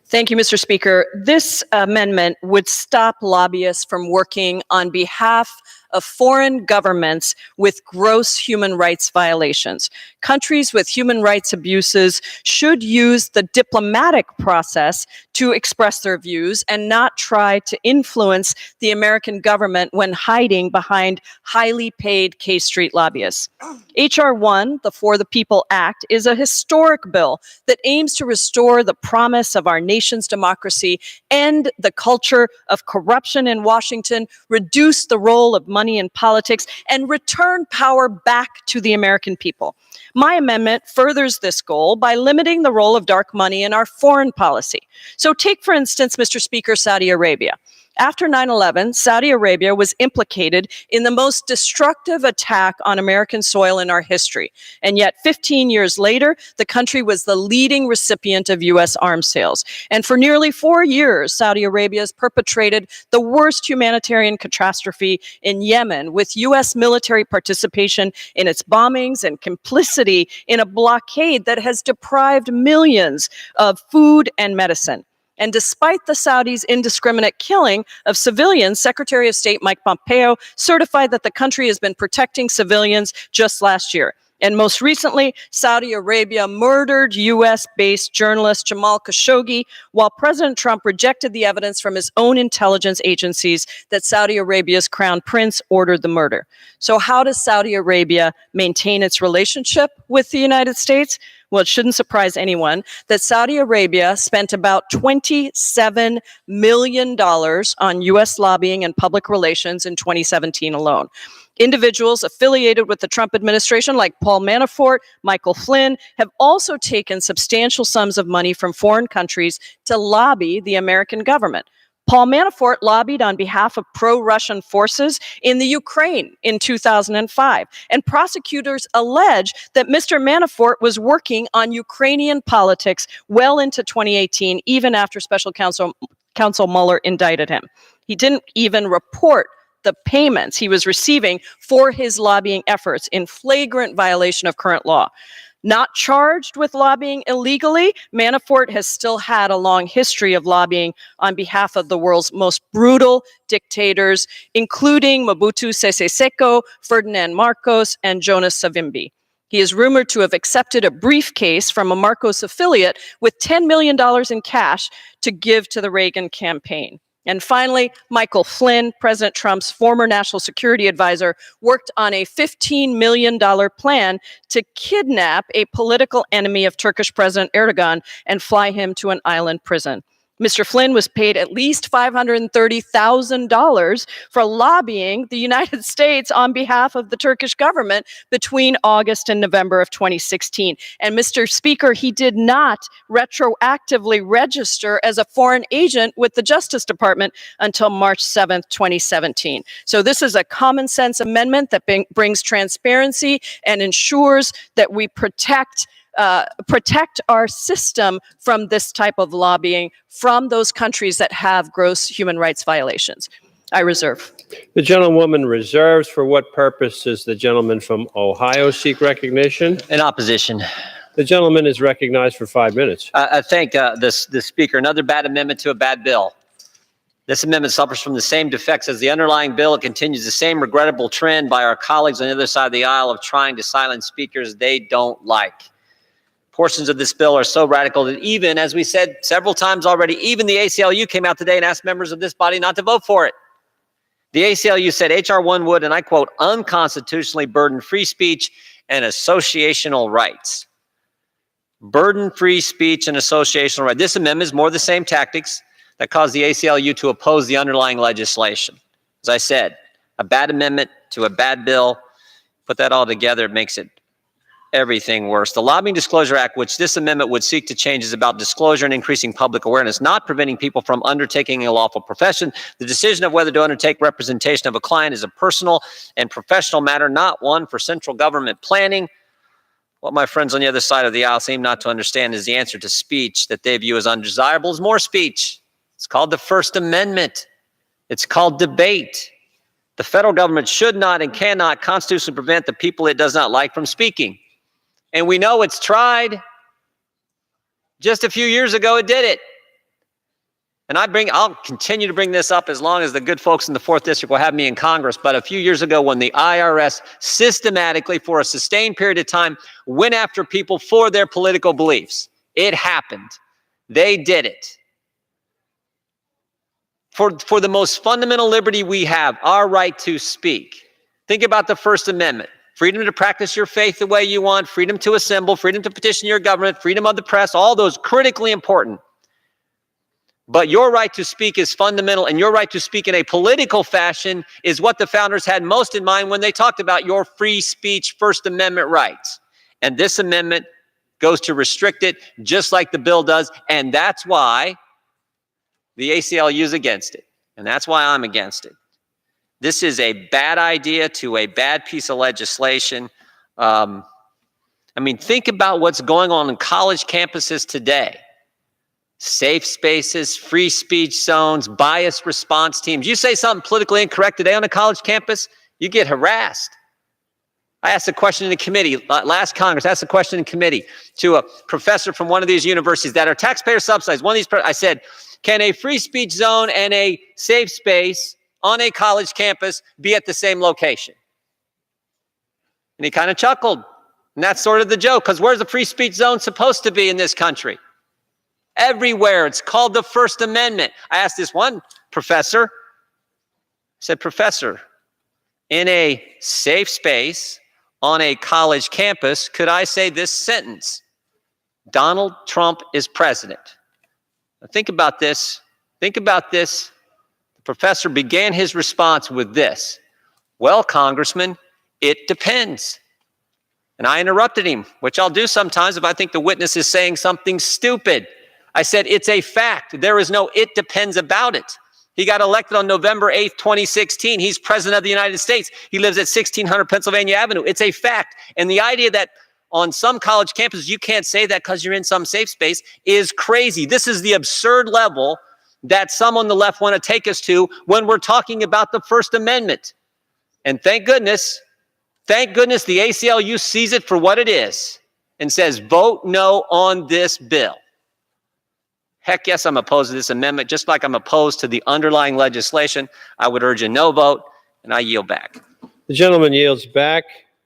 Thank you, Mr. Speaker. This amendment would stop lobbyists from working on behalf of foreign governments with gross human rights violations. Countries with human rights abuses should use the diplomatic process to express their views and not try to influence the American government when hiding behind highly paid K Street lobbyists. H.R.1, the For the People Act, is a historic bill that aims to restore the promise of our nation's democracy, end the culture of corruption in Washington, reduce the role of money in politics, and return power back to the American people. My amendment furthers this goal by limiting the role of dark money in our foreign policy. So take, for instance, Mr. Speaker, Saudi Arabia. After 9/11, Saudi Arabia was implicated in the most destructive attack on American soil in our history. And yet 15 years later, the country was the leading recipient of U.S. arms sales. And for nearly 4 years, Saudi Arabia has perpetrated the worst humanitarian catastrophe in Yemen, with U.S. military participation in its bombings and complicity in a blockade that has deprived millions of food and medicine. And despite the Saudis' indiscriminate killing of civilians, Secretary of State Mike Pompeo certified that the country has been protecting civilians just last year. And most recently, Saudi Arabia murdered U.S.-based journalist Jamal Khashoggi, while President Trump rejected the evidence from his own intelligence agencies that Saudi Arabia's crown prince ordered the murder. So how does Saudi Arabia maintain its relationship with the United States? Well, it shouldn't surprise anyone that Saudi Arabia spent about $27 million on U.S. lobbying and public relations in 2017 alone. Individuals affiliated with the Trump administration, like Paul Manafort, Michael Flynn, have also taken substantial sums of money from foreign countries to lobby the American government. Paul Manafort lobbied on behalf of pro-Russian forces in the Ukraine in 2005, and prosecutors allege that Mr. Manafort was working on Ukrainian politics well into 2018, even after Special Counsel Mueller indicted him. He didn't even report the payments he was receiving for his lobbying efforts, in flagrant violation of current law. Not charged with lobbying illegally, Manafort has still had a long history of lobbying on behalf of the world's most brutal dictators, including Mobutu Sese Seko, Ferdinand Marcos, and Jonas Savimbi. He is rumored to have accepted a briefcase from a Marcos affiliate with $10 million in cash to give to the Reagan campaign. And finally, Michael Flynn, President Trump's former national security advisor, worked on a $15 million plan to kidnap a political enemy of Turkish President Erdogan and fly him to an island prison. Mr. Flynn was paid at least $530,000 for lobbying the United States on behalf of the Turkish government between August and November of 2016. And Mr. Speaker, he did not retroactively register as a foreign agent with the Justice Department until March 7th, 2017. So this is a common sense amendment that brings transparency and ensures that we protect our system from this type of lobbying from those countries that have gross human rights violations. I reserve. The gentlewoman reserves. For what purpose does the gentleman from Ohio seek recognition? In opposition. The gentleman is recognized for 5 minutes. I thank the Speaker. Another bad amendment to a bad bill. This amendment suffers from the same defects as the underlying bill. It continues the same regrettable trend by our colleagues on the other side of the aisle of trying to silence speakers they don't like. Portions of this bill are so radical that even, as we said several times already, even the ACLU came out today and asked members of this body not to vote for it. The ACLU said H.R.1 would, and I quote, unconstitutionally burden free speech and associational rights. Burden free speech and associational rights. This amendment is more of the same tactics that caused the ACLU to oppose the underlying legislation. As I said, a bad amendment to a bad bill. Put that all together, it makes it everything worse. The Lobbying Disclosure Act, which this amendment would seek to change, is about disclosure and increasing public awareness, not preventing people from undertaking a lawful profession. The decision of whether to undertake representation of a client is a personal and professional matter, not one for central government planning. What my friends on the other side of the aisle seem not to understand is the answer to speech that they view as undesirable is more speech. It's called the First Amendment. It's called debate. The federal government should not and cannot constitutionally prevent the people it does not like from speaking. And we know it's tried. Just a few years ago, it did it. And I'll continue to bring this up as long as the good folks in the 4th District will have me in Congress. But a few years ago, when the IRS systematically, for a sustained period of time, went after people for their political beliefs, it happened. They did it. For the most fundamental liberty we have, our right to speak. Think about the First Amendment. Freedom to practice your faith the way you want, freedom to assemble, freedom to petition your government, freedom of the press, all those critically important. But your right to speak is fundamental, and your right to speak in a political fashion is what the founders had most in mind when they talked about your free speech First Amendment rights. And this amendment goes to restrict it just like the bill does, and that's why the ACLU is against it, and that's why I'm against it. This is a bad idea to a bad piece of legislation. I mean, think about what's going on in college campuses today. Safe spaces, free speech zones, biased response teams. You say something politically incorrect today on a college campus, you get harassed. I asked a question in the committee, last Congress, I asked a question in committee to a professor from one of these universities that are taxpayer subsidized. I said, can a free speech zone and a safe space on a college campus be at the same location? And he kind of chuckled. And that's sort of the joke, because where's the free speech zone supposed to be in this country? Everywhere. It's called the First Amendment. I asked this one professor, I said, Professor, in a safe space on a college campus, could I say this sentence? Donald Trump is president. Now think about this. Think about this. The professor began his response with this. Well, Congressman, it depends. And I interrupted him, which I'll do sometimes if I think the witness is saying something stupid. I said, it's a fact. There is no it depends about it. He got elected on November 8th, 2016. He's president of the United States. He lives at 1600 Pennsylvania Avenue. It's a fact. And the idea that on some college campuses you can't say that because you're in some safe space is crazy. This is the absurd level that some on the left want to take us to when we're talking about the First Amendment. And thank goodness the ACLU sees it for what it is and says, vote no on this bill. Heck yes, I'm opposed to this amendment, just like I'm opposed to the underlying legislation. I would urge a no vote, and I yield back. The gentleman yields back.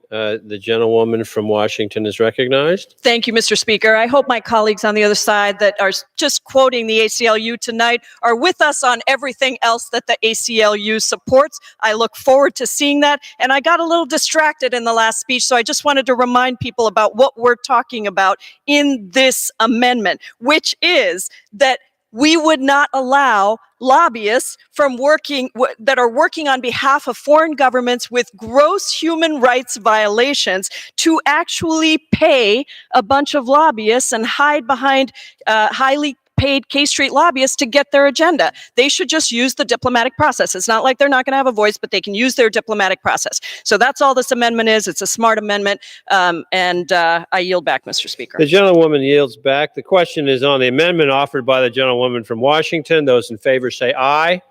The gentlewoman from Washington is recognized. Thank you, Mr. Speaker. I hope my colleagues on the other side that are just quoting the ACLU tonight are with us on everything else that the ACLU supports. I look forward to seeing that. And I got a little distracted in the last speech, so I just wanted to remind people about what we're talking about in this amendment, which is that we would not allow lobbyists that are working on behalf of foreign governments with gross human rights violations to actually pay a bunch of lobbyists and hide behind highly paid K Street lobbyists to get their agenda. They should just use the diplomatic process. It's not like they're not going to have a voice, but they can use their diplomatic process. So that's all this amendment is. It's a smart amendment, and I yield back, Mr. Speaker. The gentlewoman yields back. The question is on the amendment offered by the gentlewoman from Washington. Those in favor say aye.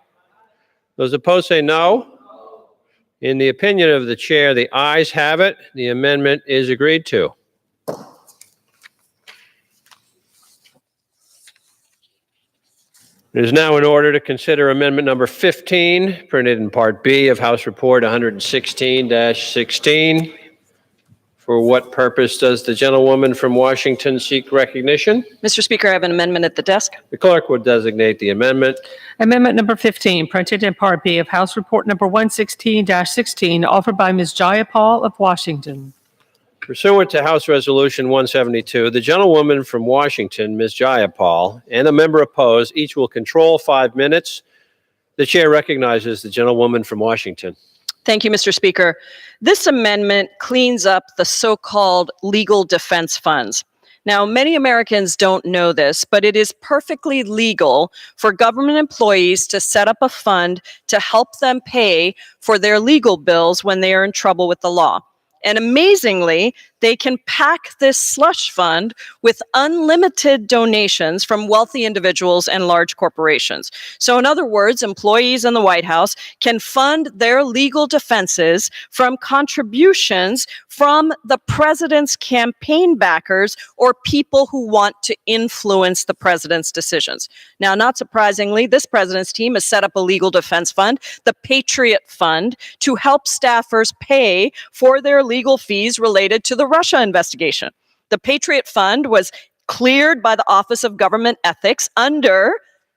Those opposed say no. In the opinion of the chair, the ayes have it. The amendment is agreed to. It is now in order to consider amendment number 15, printed in Part B of House Report 116-16. For what purpose does the gentlewoman from Washington seek recognition? Mr. Speaker, I have an amendment at the desk. The clerk would designate the amendment. Amendment number 15, printed in Part B of House Report number 116-16, offered by Ms. Jayapal of Washington. Pursuant to House Resolution 172, the gentlewoman from Washington, Ms. Jayapal, and a member opposed, each will control 5 minutes. The chair recognizes the gentlewoman from Washington. Thank you, Mr. Speaker. This amendment cleans up the so-called legal defense funds. Now, many Americans don't know this, but it is perfectly legal for government employees to set up a fund to help them pay for their legal bills when they are in trouble with the law. And amazingly, they can pack this slush fund with unlimited donations from wealthy individuals and large corporations. So, in other words, employees in the White House can fund their legal defenses from contributions from the president's campaign backers or people who want to influence the president's decisions. Now, not surprisingly, this president's team has set up a legal defense fund, the Patriot Fund, to help staffers pay for their legal fees related to the Russia investigation. The Patriot Fund was cleared by the Office of Government Ethics under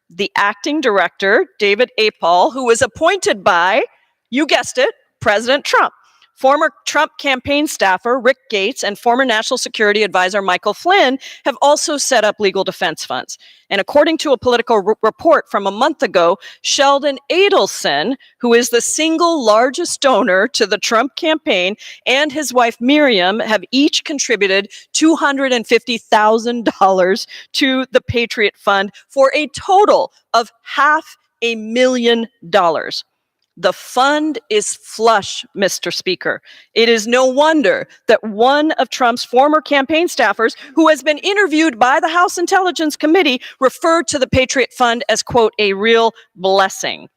the acting director, David Apol, who was appointed by, you guessed it, President Trump. Former Trump campaign staffer Rick Gates and former National Security Advisor Michael Flynn have also set up legal defense funds. And according to a Politico report from a month ago, Sheldon Adelson, who is the single largest donor to the Trump campaign, and his wife Miriam have each contributed $250,000 to the Patriot Fund for a total of $500,000. The fund is flush, Mr. Speaker. It is no wonder that one of Trump's former campaign staffers, who has been interviewed by the House Intelligence Committee, referred to the Patriot Fund as, quote, a real blessing.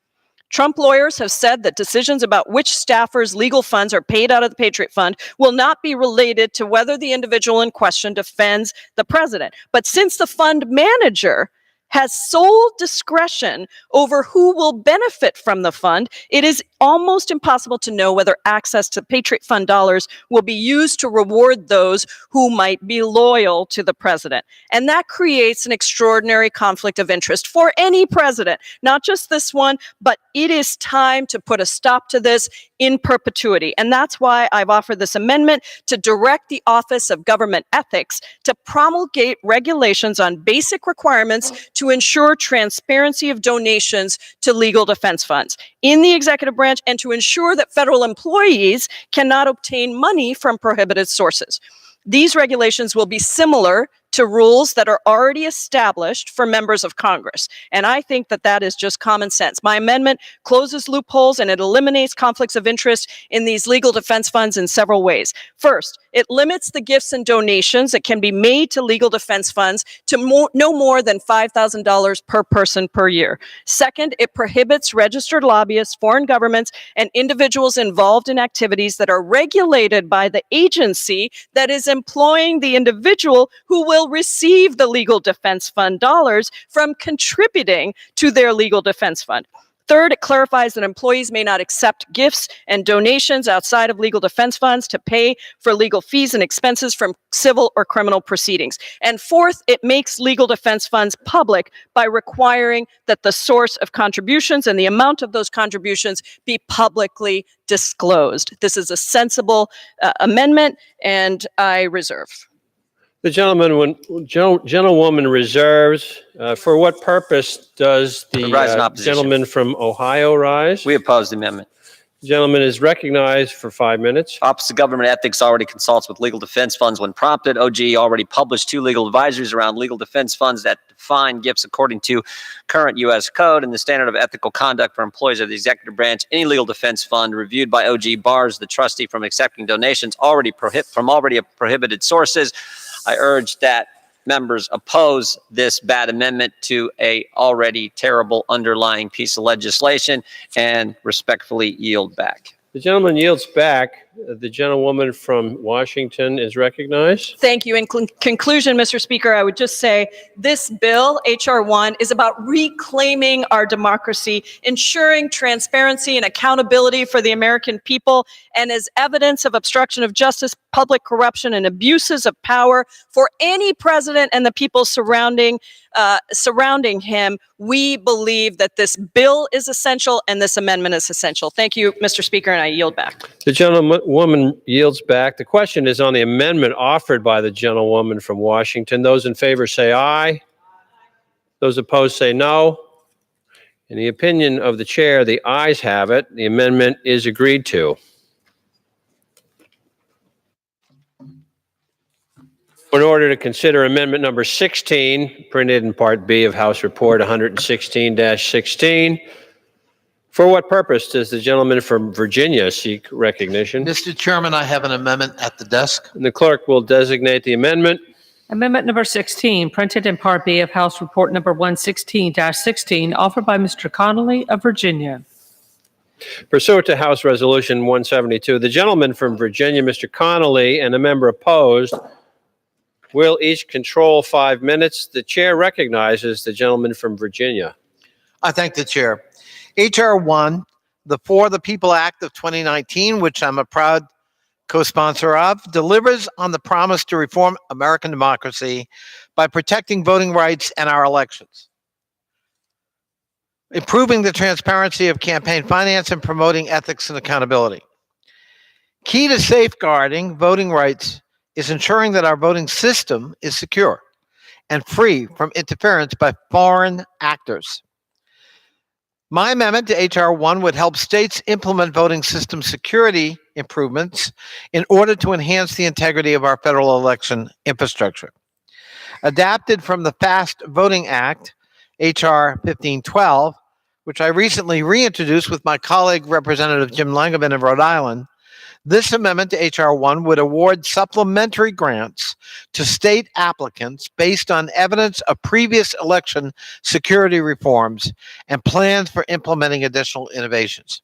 Trump lawyers have said that decisions about which staffers' legal funds are paid out of the Patriot Fund will not be related to whether the individual in question defends the president. But since the fund manager has sole discretion over who will benefit from the fund, it is almost impossible to know whether access to Patriot Fund dollars will be used to reward those who might be loyal to the president. And that creates an extraordinary conflict of interest for any president, not just this one, but it is time to put a stop to this in perpetuity. And that's why I've offered this amendment to direct the Office of Government Ethics to promulgate regulations on basic requirements to ensure transparency of donations to legal defense funds in the executive branch and to ensure that federal employees cannot obtain money from prohibited sources. These regulations will be similar to rules that are already established for members of Congress. And I think that that is just common sense. My amendment closes loopholes and it eliminates conflicts of interest in these legal defense funds in several ways. First, it limits the gifts and donations that can be made to legal defense funds to no more than $5,000 per person per year. Second, it prohibits registered lobbyists, foreign governments, and individuals involved in activities that are regulated by the agency that is employing the individual who will receive the legal defense fund dollars from contributing to their legal defense fund. Third, it clarifies that employees may not accept gifts and donations outside of legal defense funds to pay for legal fees and expenses from civil or criminal proceedings. And fourth, it makes legal defense funds public by requiring that the source of contributions and the amount of those contributions be publicly disclosed. This is a sensible amendment, and I reserve. The gentlewoman reserves. For what purpose does the gentleman from Ohio rise? We oppose the amendment. The gentleman is recognized for 5 minutes. Office of Government Ethics already consults with legal defense funds when prompted. OG already published 2 legal advisories around legal defense funds that define gifts according to current U.S. code and the standard of ethical conduct for employees of the executive branch. Any legal defense fund reviewed by OG bars the trustee from accepting donations from already prohibited sources. I urge that members oppose this bad amendment to a already terrible underlying piece of legislation and respectfully yield back. The gentleman yields back. The gentlewoman from Washington is recognized. Thank you. In conclusion, Mr. Speaker, I would just say this bill, H.R.1, is about reclaiming our democracy, ensuring transparency and accountability for the American people, and as evidence of obstruction of justice, public corruption, and abuses of power for any president and the people surrounding him, we believe that this bill is essential and this amendment is essential. Thank you, Mr. Speaker, and I yield back. The gentlewoman yields back. The question is on the amendment offered by the gentlewoman from Washington. Those in favor say aye. Those opposed say no. In the opinion of the chair, the ayes have it. The amendment is agreed to. In order to consider amendment number 16, printed in Part B of House Report 116-16, For what purpose does the gentleman from Virginia seek recognition? Mr. Chairman, I have an amendment at the desk. And the clerk will designate the amendment. Amendment number 16, printed in Part B of House Report number 116-16, offered by Mr. Connolly of Virginia. Pursuant to House Resolution 172, the gentleman from Virginia, Mr. Connolly, and a member opposed will each control 5 minutes. The chair recognizes the gentleman from Virginia. I thank the chair. H.R.1, the For the People Act of 2019, which I'm a proud co-sponsor of, delivers on the promise to reform American democracy by protecting voting rights and our elections, improving the transparency of campaign finance, and promoting ethics and accountability. Key to safeguarding voting rights is ensuring that our voting system is secure and free from interference by foreign actors. My amendment to H.R. 1 would help states implement voting system security improvements in order to enhance the integrity of our federal election infrastructure. Adapted from the Fast Voting Act, H.R. 1512, which I recently reintroduced with my colleague, Representative Jim Langevin of Rhode Island, this amendment to H.R. 1 would award supplementary grants to state applicants based on evidence of previous election security reforms and plans for implementing additional innovations.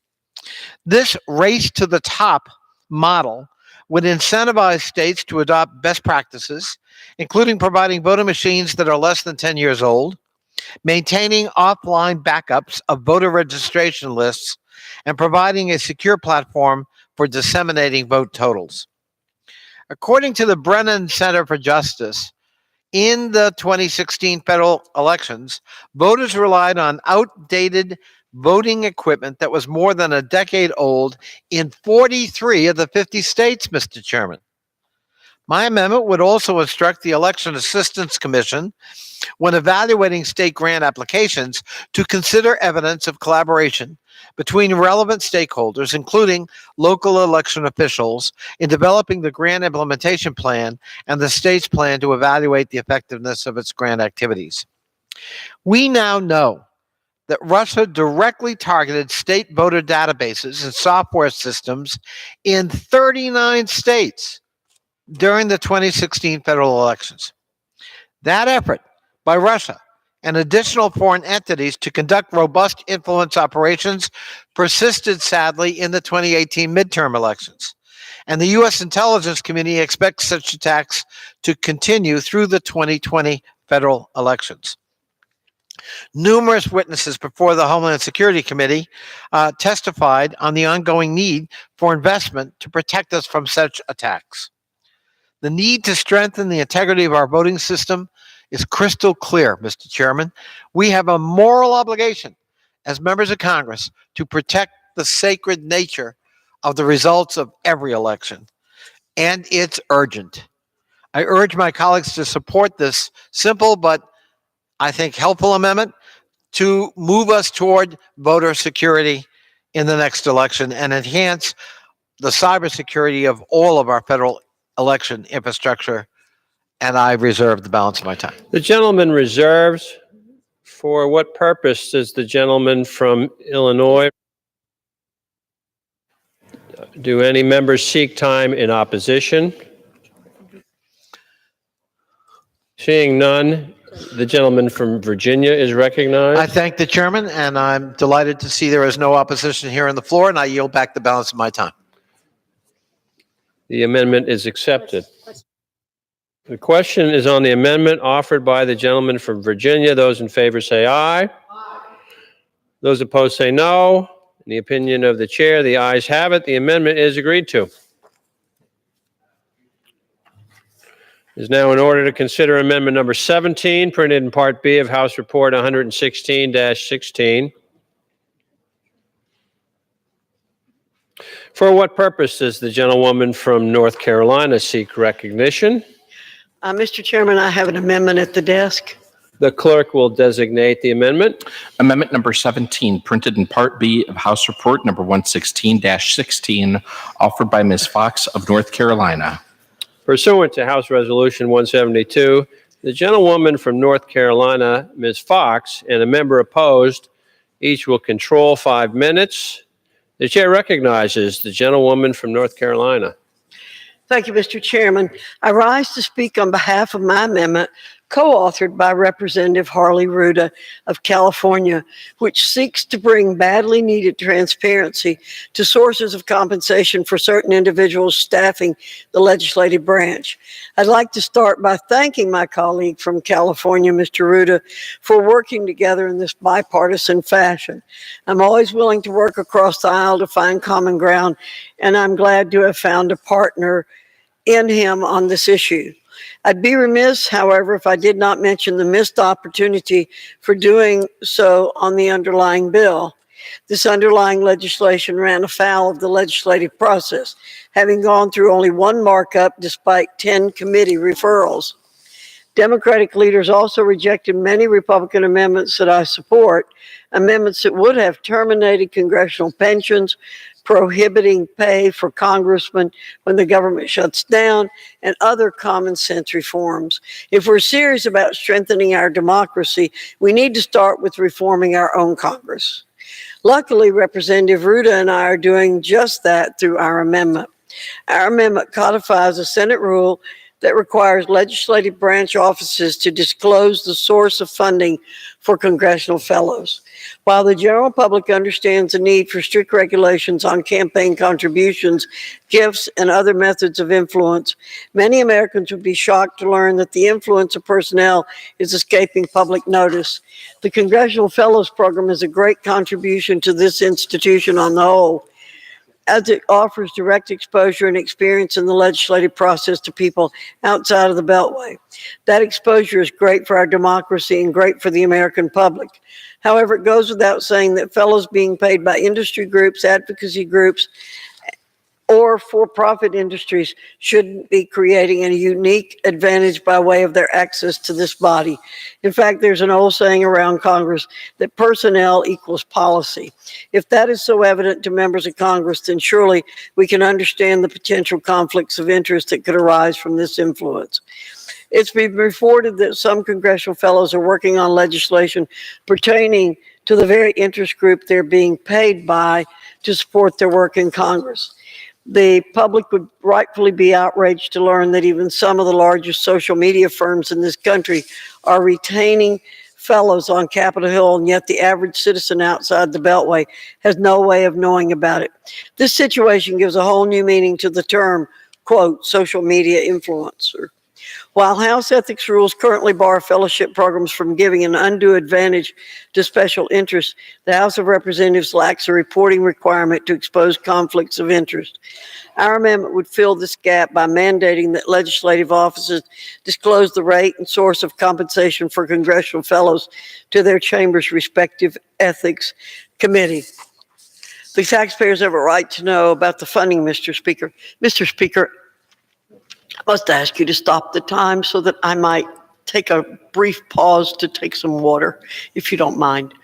This race to the top model would incentivize states to adopt best practices, including providing voting machines that are less than 10 years old, maintaining offline backups of voter registration lists, and providing a secure platform for disseminating vote totals. According to the Brennan Center for Justice, in the 2016 federal elections, voters relied on outdated voting equipment that was more than a decade old in 43 of the 50 states, Mr. Chairman. My amendment would also instruct the Election Assistance Commission, when evaluating state grant applications, to consider evidence of collaboration between relevant stakeholders, including local election officials, in developing the grant implementation plan and the state's plan to evaluate the effectiveness of its grant activities. We now know that Russia directly targeted state voter databases and software systems in 39 states during the 2016 federal elections. That effort by Russia and additional foreign entities to conduct robust influence operations persisted, sadly, in the 2018 midterm elections. And the U.S. intelligence community expects such attacks to continue through the 2020 federal elections. Numerous witnesses before the Homeland Security Committee testified on the ongoing need for investment to protect us from such attacks. The need to strengthen the integrity of our voting system is crystal clear, Mr. Chairman. We have a moral obligation as members of Congress to protect the sacred nature of the results of every election, and it's urgent. I urge my colleagues to support this simple but I think helpful amendment to move us toward voter security in the next election and enhance the cybersecurity of all of our federal election infrastructure. And I reserve the balance of my time. The gentleman reserves. For what purpose does the gentleman from Illinois? Do any members seek time in opposition? Seeing none, the gentleman from Virginia is recognized. I thank the chairman, and I'm delighted to see there is no opposition here on the floor, and I yield back the balance of my time. The amendment is accepted. The question is on the amendment offered by the gentleman from Virginia. Those in favor say aye. Aye. Those opposed say no. In the opinion of the chair, the ayes have it. The amendment is agreed to. It is now in order to consider amendment number 17, printed in Part B of House Report 116-16. For what purpose does the gentlewoman from North Carolina seek recognition? Mr. Chairman, I have an amendment at the desk. The clerk will designate the amendment. Amendment number 17, printed in Part B of House Report number 116-16, offered by Ms. Fox of North Carolina. Pursuant to House Resolution 172, the gentlewoman from North Carolina, Ms. Fox, and a member opposed Each will control 5 minutes. The chair recognizes the gentlewoman from North Carolina. Thank you, Mr. Chairman. I rise to speak on behalf of my amendment, co-authored by Representative Harley Ruda of California, which seeks to bring badly needed transparency to sources of compensation for certain individuals staffing the legislative branch. I'd like to start by thanking my colleague from California, Mr. Ruda, for working together in this bipartisan fashion. I'm always willing to work across the aisle to find common ground, and I'm glad to have found a partner in him on this issue. I'd be remiss, however, if I did not mention the missed opportunity for doing so on the underlying bill. This underlying legislation ran afoul of the legislative process, having gone through only one markup despite 10 committee referrals. Democratic leaders also rejected many Republican amendments that I support, amendments that would have terminated congressional pensions, prohibiting pay for congressmen when the government shuts down, and other common sense reforms. If we're serious about strengthening our democracy, we need to start with reforming our own Congress. Luckily, Representative Ruda and I are doing just that through our amendment. Our amendment codifies a Senate rule that requires legislative branch offices to disclose the source of funding for congressional fellows. While the general public understands the need for strict regulations on campaign contributions, gifts, and other methods of influence, many Americans would be shocked to learn that the influence of personnel is escaping public notice. The Congressional Fellows Program is a great contribution to this institution on the whole, as it offers direct exposure and experience in the legislative process to people outside of the Beltway. That exposure is great for our democracy and great for the American public. However, it goes without saying that fellows being paid by industry groups, advocacy groups, or for-profit industries shouldn't be creating a unique advantage by way of their access to this body. In fact, there's an old saying around Congress that personnel equals policy. If that is so evident to members of Congress, then surely we can understand the potential conflicts of interest that could arise from this influence. It's been reported that some congressional fellows are working on legislation pertaining to the very interest group they're being paid by to support their work in Congress. The public would rightfully be outraged to learn that even some of the largest social media firms in this country are retaining fellows on Capitol Hill, and yet the average citizen outside the Beltway has no way of knowing about it. This situation gives a whole new meaning to the term, quote, social media influencer. While House ethics rules currently bar fellowship programs from giving an undue advantage to special interests, the House of Representatives lacks a reporting requirement to expose conflicts of interest. Our amendment would fill this gap by mandating that legislative offices disclose the rate and source of compensation for congressional fellows to their chamber's respective ethics committee. The taxpayers have a right to know about the funding, Mr. Speaker. Mr. Speaker, I must ask you to stop the time so that I might take a brief pause to take some water, if you don't mind.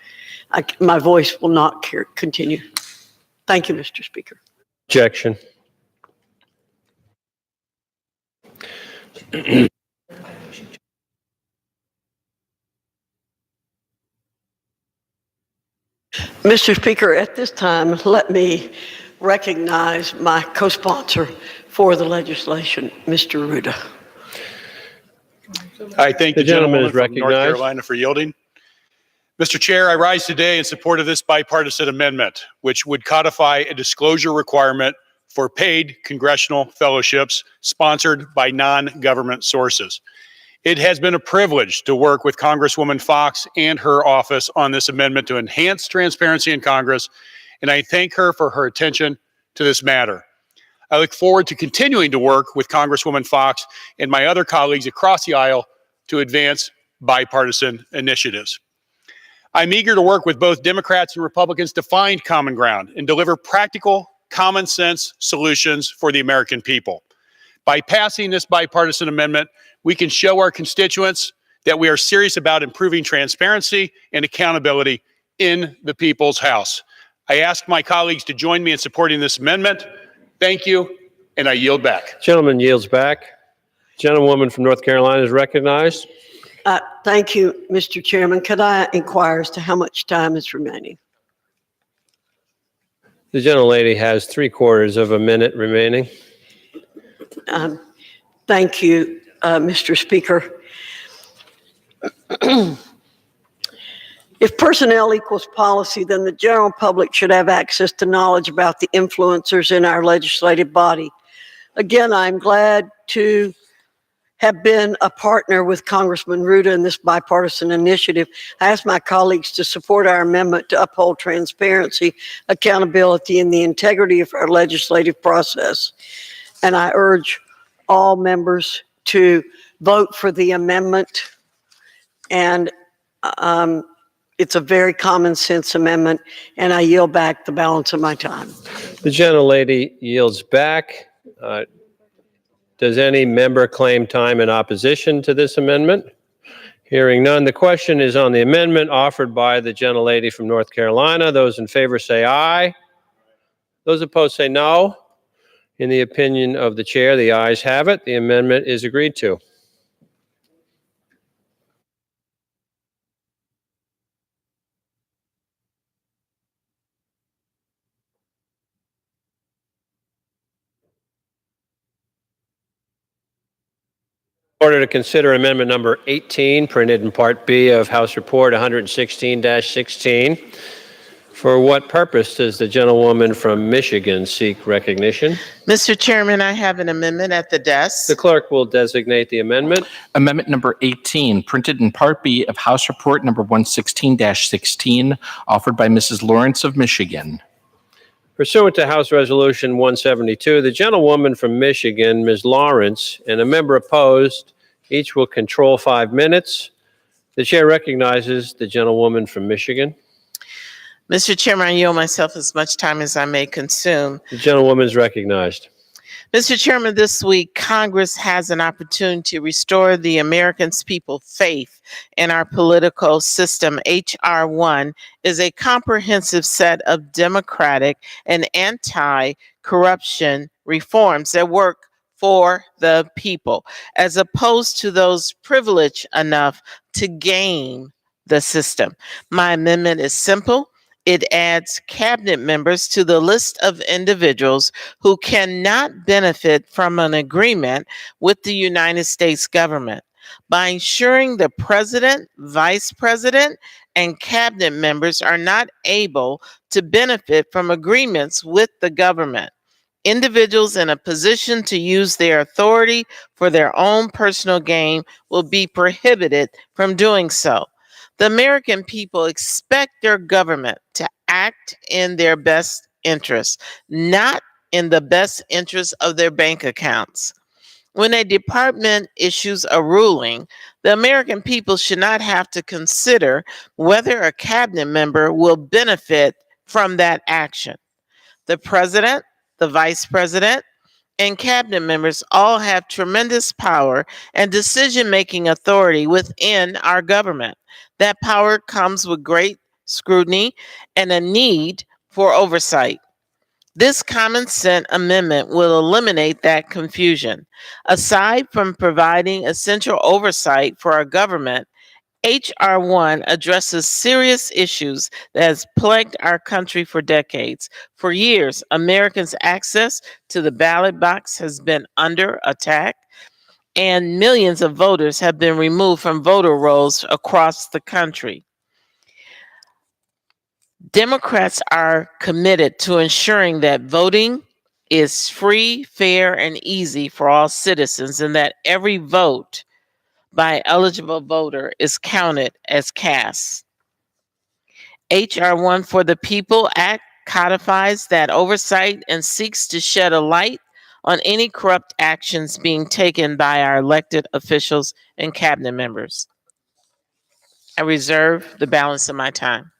My voice will not continue. Thank you, Mr. Speaker. Objection. Mr. Speaker, at this time, let me recognize my co-sponsor for the legislation, Mr. Ruda. I thank the gentleman gentleman is from North recognized. Carolina for yielding. Mr. Chair, I rise today in support of this bipartisan amendment, which would codify a disclosure requirement for paid congressional fellowships sponsored by non-government sources. It has been a privilege to work with Congresswoman Fox and her office on this amendment to enhance transparency in Congress, and I thank her for her attention to this matter. I look forward to continuing to work with Congresswoman Fox and my other colleagues across the aisle to advance bipartisan initiatives. I'm eager to work with both Democrats and Republicans to find common ground and deliver practical, common sense solutions for the American people. By passing this bipartisan amendment, we can show our constituents that we are serious about improving transparency and accountability in the People's House. I ask my colleagues to join me in supporting this amendment. Thank you, and I yield back. Gentleman yields back. Gentlewoman from North Carolina is recognized. Thank you, Mr. Chairman. Could I inquire as to how much time is remaining? The gentlelady has 3/4 of a minute remaining. Thank you, Mr. Speaker. If personnel equals policy, then the general public should have access to knowledge about the influencers in our legislative body. Again, I'm glad to have been a partner with Congressman Ruda in this bipartisan initiative. I ask my colleagues to support our amendment to uphold transparency, accountability, and the integrity of our legislative process. And I urge all members to vote for the amendment. And it's a very common sense amendment, and I yield back the balance of my time. The gentlelady yields back. Does any member claim time in opposition to this amendment? Hearing none, the question is on the amendment offered by the gentlelady from North Carolina. Those in favor say aye. Those opposed say no. In the opinion of the chair, the ayes have it. The amendment is agreed to. Order to consider amendment number 18, printed in Part B of House Report 116-16. For what purpose does the gentlewoman from Michigan seek recognition? Mr. Chairman, I have an amendment at the desk. The clerk will designate the amendment. Amendment number 18, printed in Part B of House Report number 116-16, offered by Mrs. Lawrence of Michigan. Pursuant to House Resolution 172, the gentlewoman from Michigan, Ms. Lawrence, and a member opposed, each will control 5 minutes. The chair recognizes the gentlewoman from Michigan. Mr. Chairman, I yield myself as much time as I may consume. The gentlewoman is recognized. Mr. Chairman, this week, Congress has an opportunity to restore the American people's faith in our political system. H.R.1 is a comprehensive set of democratic and anti-corruption reforms that work for the people, as opposed to those privileged enough to game the system. My amendment is simple. It adds cabinet members to the list of individuals who cannot benefit from an agreement with the United States government by ensuring the president, vice president, and cabinet members are not able to benefit from agreements with the government. Individuals in a position to use their authority for their own personal gain will be prohibited from doing so. The American people expect their government to act in their best interest, not in the best interest of their bank accounts. When a department issues a ruling, the American people should not have to consider whether a cabinet member will benefit from that action. The president, the vice president, and cabinet members all have tremendous power and decision-making authority within our government. That power comes with great scrutiny and a need for oversight. This common sense amendment will eliminate that confusion. Aside from providing essential oversight for our government, H.R.1 addresses serious issues that has plagued our country for decades. For years, Americans' access to the ballot box has been under attack, and millions of voters have been removed from voter rolls across the country. Democrats are committed to ensuring that voting is free, fair, and easy for all citizens, and that every vote by eligible voter is counted as cast. H.R.1 for the People Act codifies that oversight and seeks to shed a light on any corrupt actions being taken by our elected officials and cabinet members. I reserve the balance of my time.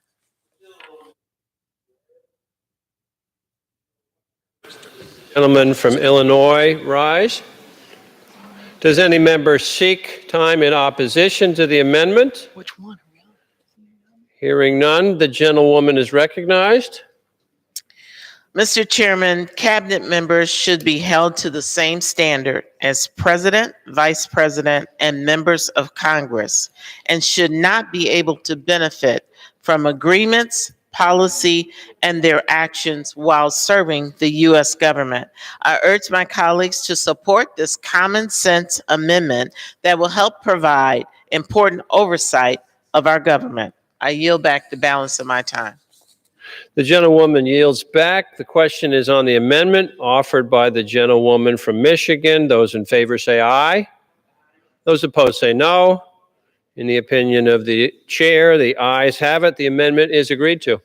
Gentleman from Illinois, rise. Does any member seek time in opposition to the amendment? Which one? Hearing none, the gentlewoman is recognized. Mr. Chairman, cabinet members should be held to the same standard as president, vice president, and members of Congress, and should not be able to benefit from agreements, policy, and their actions while serving the U.S. government. I urge my colleagues to support this common sense amendment that will help provide important oversight of our government. I yield back the balance of my time. The gentlewoman yields back. The question is on the amendment offered by the gentlewoman from Michigan. Those in favor say aye. Those opposed say no. In the opinion of the chair, the ayes have it. The amendment is agreed to.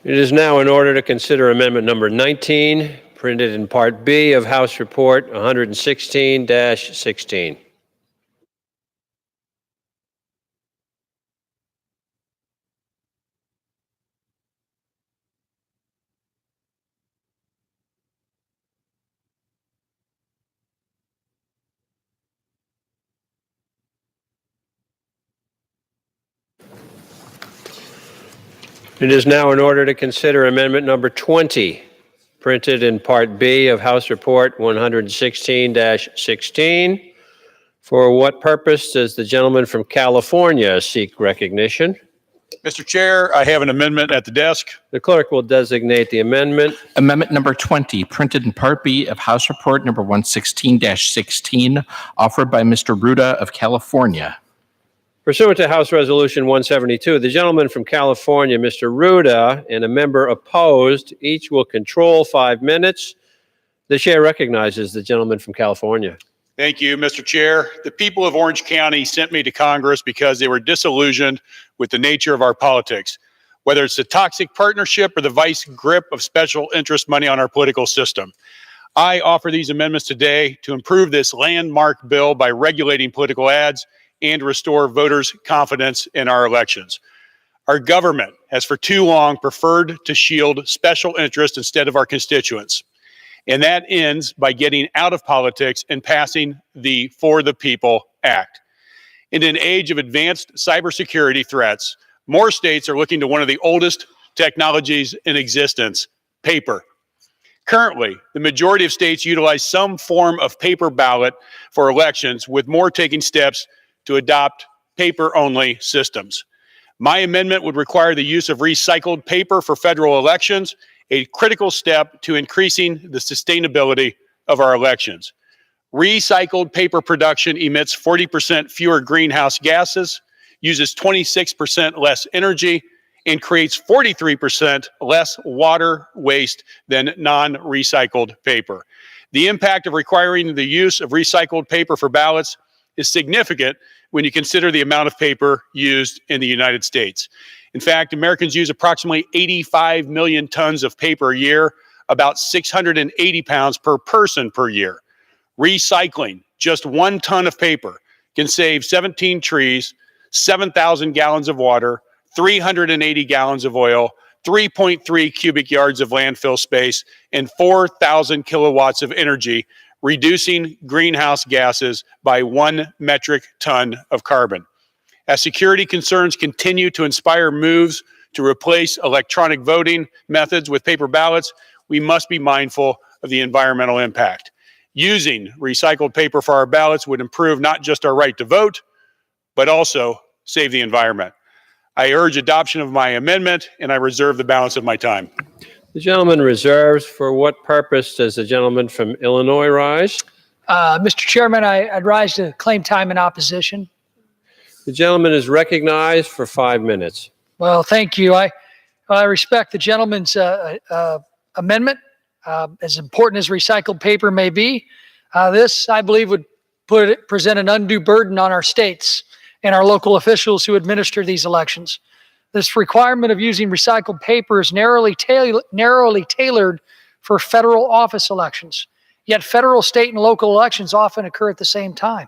It is now in order to consider amendment number 19, printed in Part B of House Report 116-16. It is now in order to consider amendment number 20, printed in Part B of House Report 116-16. For what purpose does the gentleman from California seek recognition? Mr. Chair, I have an amendment at the desk. The clerk will designate the amendment. Amendment number 20, printed in Part B of House Report number 116-16, offered by Mr. Ruda of California. Pursuant to House Resolution 172, the gentleman from California, Mr. Ruda, and a member opposed, each will control 5 minutes. The chair recognizes the gentleman from California. Thank you, Mr. Chair. The people of Orange County sent me to Congress because they were disillusioned with the nature of our politics, whether it's the toxic partnership or the vice grip of special interest money on our political system. I offer these amendments today to improve this landmark bill by regulating political ads and restore voters' confidence in our elections. Our government has for too long preferred to shield special interests instead of our constituents. And that ends by getting out of politics and passing the For the People Act. In an age of advanced cybersecurity threats, more states are looking to one of the oldest technologies in existence, paper. Currently, the majority of states utilize some form of paper ballot for elections, with more taking steps to adopt paper-only systems. My amendment would require the use of recycled paper for federal elections, a critical step to increasing the sustainability of our elections. Recycled paper production emits 40% fewer greenhouse gases, uses 26% less energy, and creates 43% less water waste than non-recycled paper. The impact of requiring the use of recycled paper for ballots is significant when you consider the amount of paper used in the United States. In fact, Americans use approximately 85 million tons of paper a year, about 680 pounds per person per year. Recycling just 1 ton of paper can save 17 trees, 7,000 gallons of water, 380 gallons of oil, 3.3 cubic yards of landfill space, and 4,000 kilowatts of energy, reducing greenhouse gases by 1 metric ton of carbon. As security concerns continue to inspire moves to replace electronic voting methods with paper ballots, we must be mindful of the environmental impact. Using recycled paper for our ballots would improve not just our right to vote, but also save the environment. I urge adoption of my amendment, and I reserve the balance of my time. The gentleman reserves. For what purpose does the gentleman from Illinois rise? Mr. Chairman, I'd rise to claim time in opposition. The gentleman is recognized for 5 minutes. Well, thank you. I respect the gentleman's amendment. As important as recycled paper may be, this, I believe, would present an undue burden on our states and our local officials who administer these elections. This requirement of using recycled paper is narrowly tailored for federal office elections. Yet federal, state, and local elections often occur at the same time.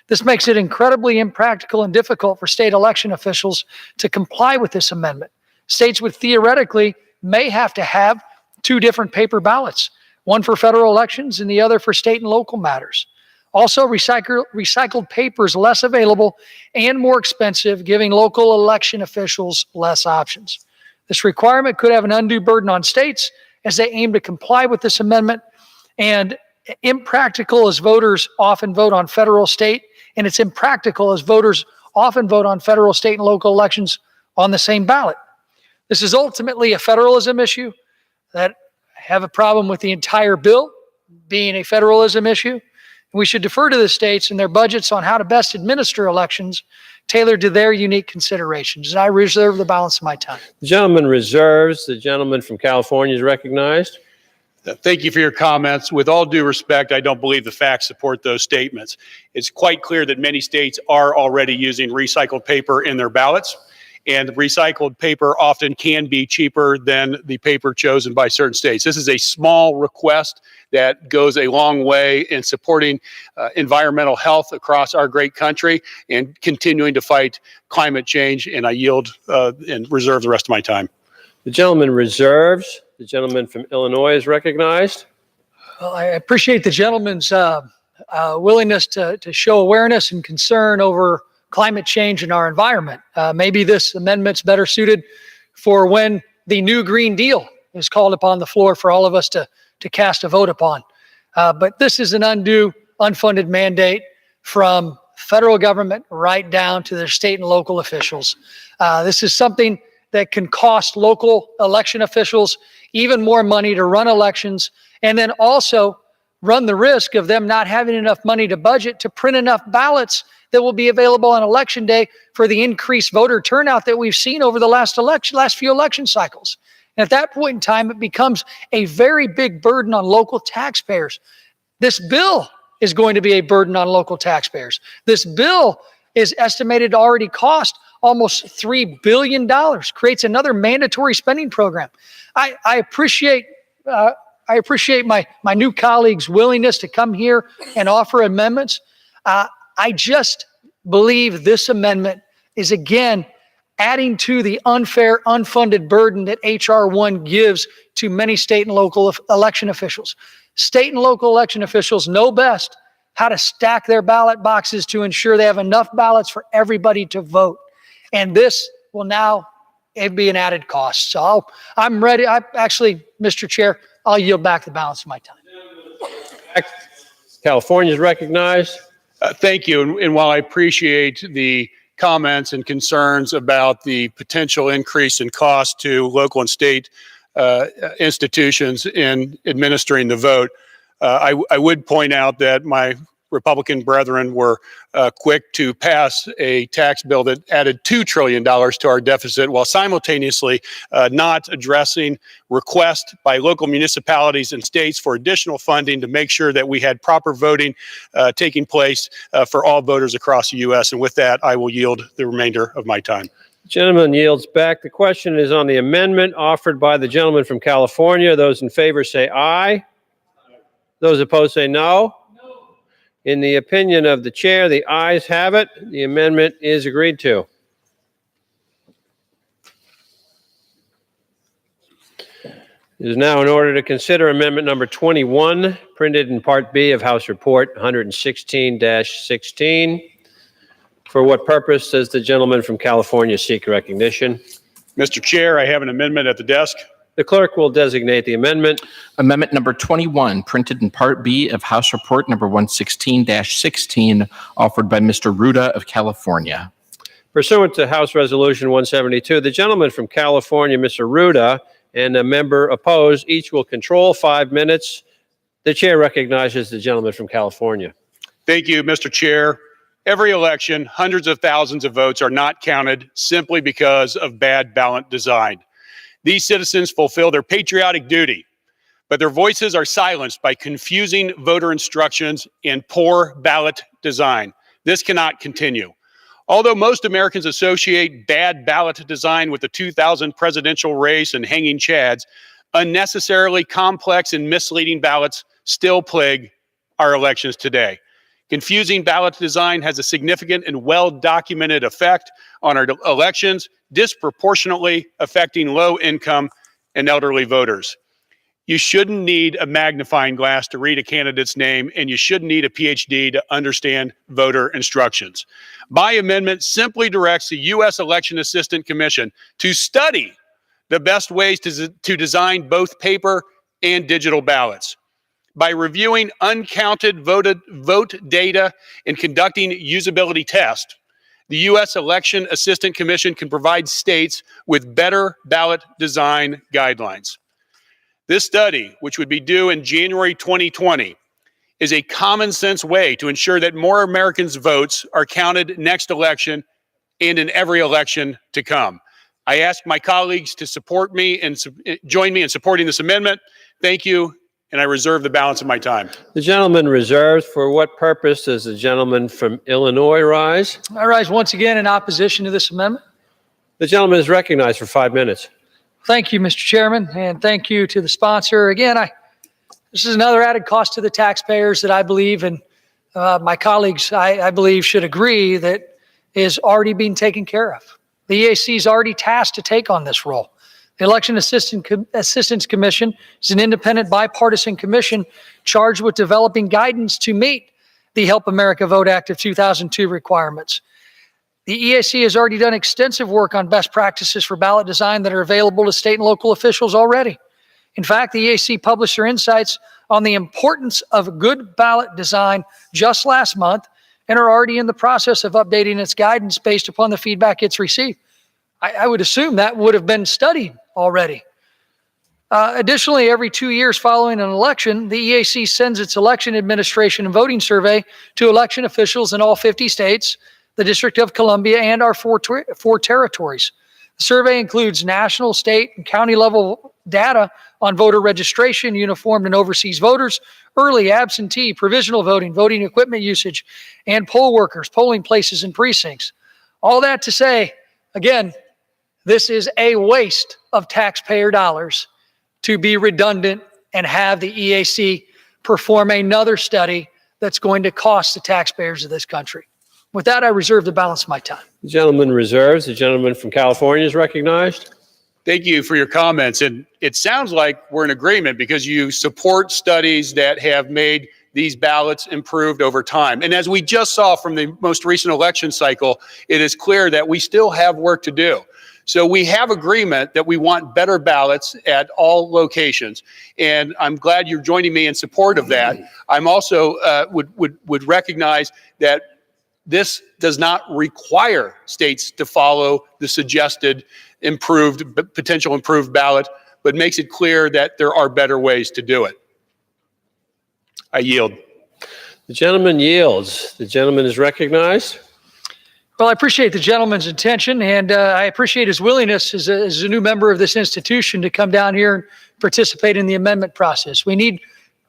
This makes it incredibly impractical and difficult for state election officials to comply with this amendment. States would theoretically may have to have 2 different paper ballots, one for federal elections and the other for state and local matters. Also, recycled paper is less available and more expensive, giving local election officials less options. This requirement could have an undue burden on states as they aim to comply with this amendment, and impractical as voters often vote on federal, state, and it's impractical as voters often vote on federal, state, and local elections on the same ballot. This is ultimately a federalism issue that have a problem with the entire bill being a federalism issue. We should defer to the states and their budgets on how to best administer elections tailored to their unique considerations. And I reserve the balance of my time. The gentleman reserves. The gentleman from California is recognized. Thank you for your comments. With all due respect, I don't believe the facts support those statements. It's quite clear that many states are already using recycled paper in their ballots, and recycled paper often can be cheaper than the paper chosen by certain states. This is a small request that goes a long way in supporting environmental health across our great country and continuing to fight climate change, and I yield and reserve the rest of my time. The gentleman reserves. The gentleman from Illinois is recognized. Well, I appreciate the gentleman's willingness to show awareness and concern over climate change in our environment. Maybe this amendment's better suited for when the new Green Deal is called upon the floor for all of us to cast a vote upon. But this is an undue, unfunded mandate from federal government right down to their state and local officials. This is something that can cost local election officials even more money to run elections, and then also run the risk of them not having enough money to budget to print enough ballots that will be available on election day for the increased voter turnout that we've seen over the last few election cycles. And at that point in time, it becomes a very big burden on local taxpayers. This bill is going to be a burden on local taxpayers. This bill is estimated to already cost almost $3 billion, creates another mandatory spending program. I appreciate my new colleagues' willingness to come here and offer amendments. I just believe this amendment is, again, adding to the unfair, unfunded burden that H.R.1 gives to many state and local election officials. State and local election officials know best how to stack their ballot boxes to ensure they have enough ballots for everybody to vote. And this will now be an added cost. So I'm ready. Mr. Chair, I'll yield back the balance of my time. California is recognized. Thank you. And while I appreciate the comments and concerns about the potential increase in cost to local and state institutions in administering the vote, I would point out that my Republican brethren were quick to pass a tax bill that added $2 trillion to our deficit while simultaneously not addressing requests by local municipalities and states for additional funding to make sure that we had proper voting taking place for all voters across the U.S. And with that, I will yield the remainder of my time. Gentleman yields back. The question is on the amendment offered by the gentleman from California. Those in favor say aye. Those opposed say no. In the opinion of the chair, the ayes have it. The amendment is agreed to. It is now in order to consider amendment number 21, printed in Part B of House Report 116-16. For what purpose does the gentleman from California seek recognition? Mr. Chair, I have an amendment at the desk. The clerk will designate the amendment. Amendment number 21, printed in Part B of House Report number 116-16, offered by Mr. Ruda of California. Pursuant to House Resolution 172, the gentleman from California, Mr. Ruda, and a member opposed, each will control 5 minutes. The chair recognizes the gentleman from California. Thank you, Mr. Chair. Every election, hundreds of thousands of votes are not counted simply because of bad ballot design. These citizens fulfill their patriotic duty, but their voices are silenced by confusing voter instructions and poor ballot design. This cannot continue. Although most Americans associate bad ballot design with the 2000 presidential race and hanging chads, unnecessarily complex and misleading ballots still plague our elections today. Confusing ballot design has a significant and well-documented effect on our elections, disproportionately affecting low-income and elderly voters. You shouldn't need a magnifying glass to read a candidate's name, and you shouldn't need a PhD to understand voter instructions. My amendment simply directs the U.S. Election Assistant Commission to study the best ways to design both paper and digital ballots. by reviewing uncounted vote data and conducting usability tests, the U.S. Election Assistant Commission can provide states with better ballot design guidelines. This study, which would be due in January 2020, is a common sense way to ensure that more Americans' votes are counted next election and in every election to come. I ask my colleagues to support me and join me in supporting this amendment. Thank you, and I reserve the balance of my time. The gentleman reserves. For what purpose does the gentleman from Illinois rise? I rise once again in opposition to this amendment. The gentleman is recognized for 5 minutes. Thank you, Mr. Chairman, and thank you to the sponsor. Again, this is another added cost to the taxpayers that I believe, and my colleagues, I believe, should agree that is already being taken care of. The EAC is already tasked to take on this role. The Election Assistance Commission is an independent bipartisan commission charged with developing guidance to meet the Help America Vote Act of 2002 requirements. The EAC has already done extensive work on best practices for ballot design that are available to state and local officials already. In fact, the EAC published their insights on the importance of good ballot design just last month and are already in the process of updating its guidance based upon the feedback it's received. I would assume that would have been studied already. Additionally, every 2 years following an election, the EAC sends its election administration and voting survey to election officials in all 50 states, the District of Columbia, and our four territories. The survey includes national, state, and county level data on voter registration, uniformed and overseas voters, early, absentee, provisional voting, voting equipment usage, and poll workers, polling places, and precincts. All that to say, again, this is a waste of taxpayer dollars to be redundant and have the EAC perform another study that's going to cost the taxpayers of this country. With that, I reserve the balance of my time. The gentleman reserves. The gentleman from California is recognized. Thank you for your comments. And it sounds like we're in agreement because you support studies that have made these ballots improved over time. And as we just saw from the most recent election cycle, it is clear that we still have work to do. So we have agreement that we want better ballots at all locations. And I'm glad you're joining me in support of that. I'm also would recognize that this does not require states to follow the suggested potential improved ballot, but makes it clear that there are better ways to do it. I yield. The gentleman yields. The gentleman is recognized. Well, I appreciate the gentleman's intention, and I appreciate his willingness as a new member of this institution to come down here and participate in the amendment process. We need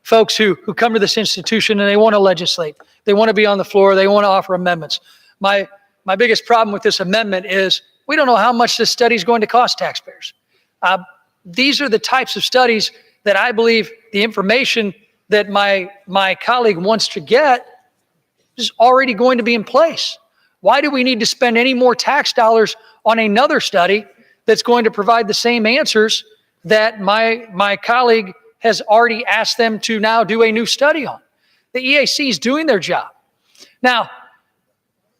folks who come to this institution and they want to legislate. They want to be on the floor. They want to offer amendments. My biggest problem with this amendment is we don't know how much this study is going to cost taxpayers. These are the types of studies that I believe the information that my colleague wants to get is already going to be in place. Why do we need to spend any more tax dollars on another study that's going to provide the same answers that my colleague has already asked them to now do a new study on? The EAC is doing their job. Now,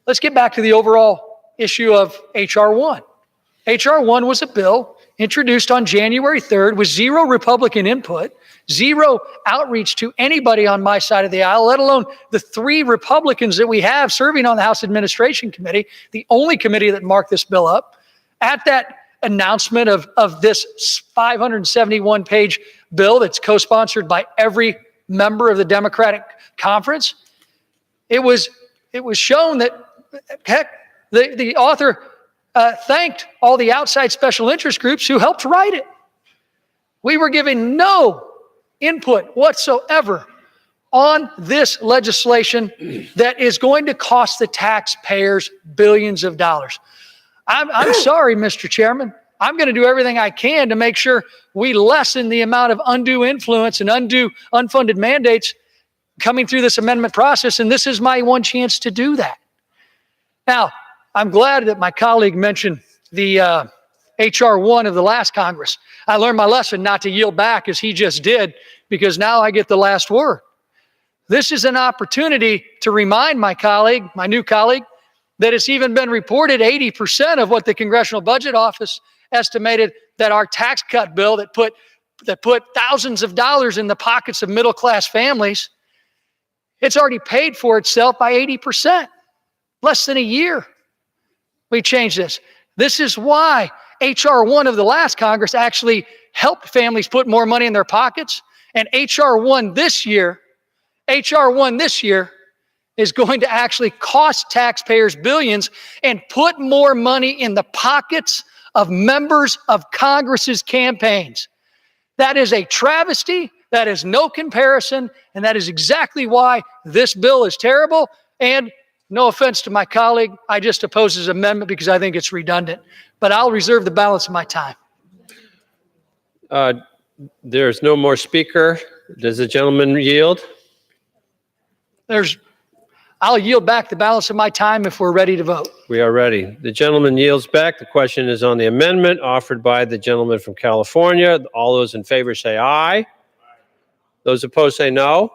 let's get back to the overall issue of H.R.1. H.R.1 was a bill introduced on January 3rd with zero Republican input, zero outreach to anybody on my side of the aisle, let alone the 3 Republicans that we have serving on the House Administration Committee, the only committee that marked this bill up. At that announcement of this 571-page bill that's co-sponsored by every member of the Democratic Conference, it was shown that, heck, the author thanked all the outside special interest groups who helped write it. We were given no input whatsoever on this legislation that is going to cost the taxpayers billions of dollars. I'm sorry, Mr. Chairman. I'm going to do everything I can to make sure we lessen the amount of undue influence and undue unfunded mandates coming through this amendment process, and this is my one chance to do that. Now, I'm glad that my colleague mentioned the H.R.1 of the last Congress. I learned my lesson not to yield back as he just did, because now I get the last word. This is an opportunity to remind my colleague, my new colleague, that it's even been reported 80% of what the Congressional Budget Office estimated that our tax cut bill that put that put thousands of dollars in the pockets of middle-class families, it's already paid for itself by 80%. Less than a year, we changed this. This is why H.R.1 of the last Congress actually helped families put more money in their pockets. And H.R.1 this year is going to actually cost taxpayers billions and put more money in the pockets of members of Congress's campaigns. That is a travesty. That is no comparison. And that is exactly why this bill is terrible. And no offense to my colleague, I just oppose his amendment because I think it's redundant. But I'll reserve the balance of my time. There's no more speaker. Does the gentleman yield? I'll yield back the balance of my time if we're ready to vote. We are ready. The gentleman yields back. The question is on the amendment offered by the gentleman from California. All those in favor say aye. Those opposed say no.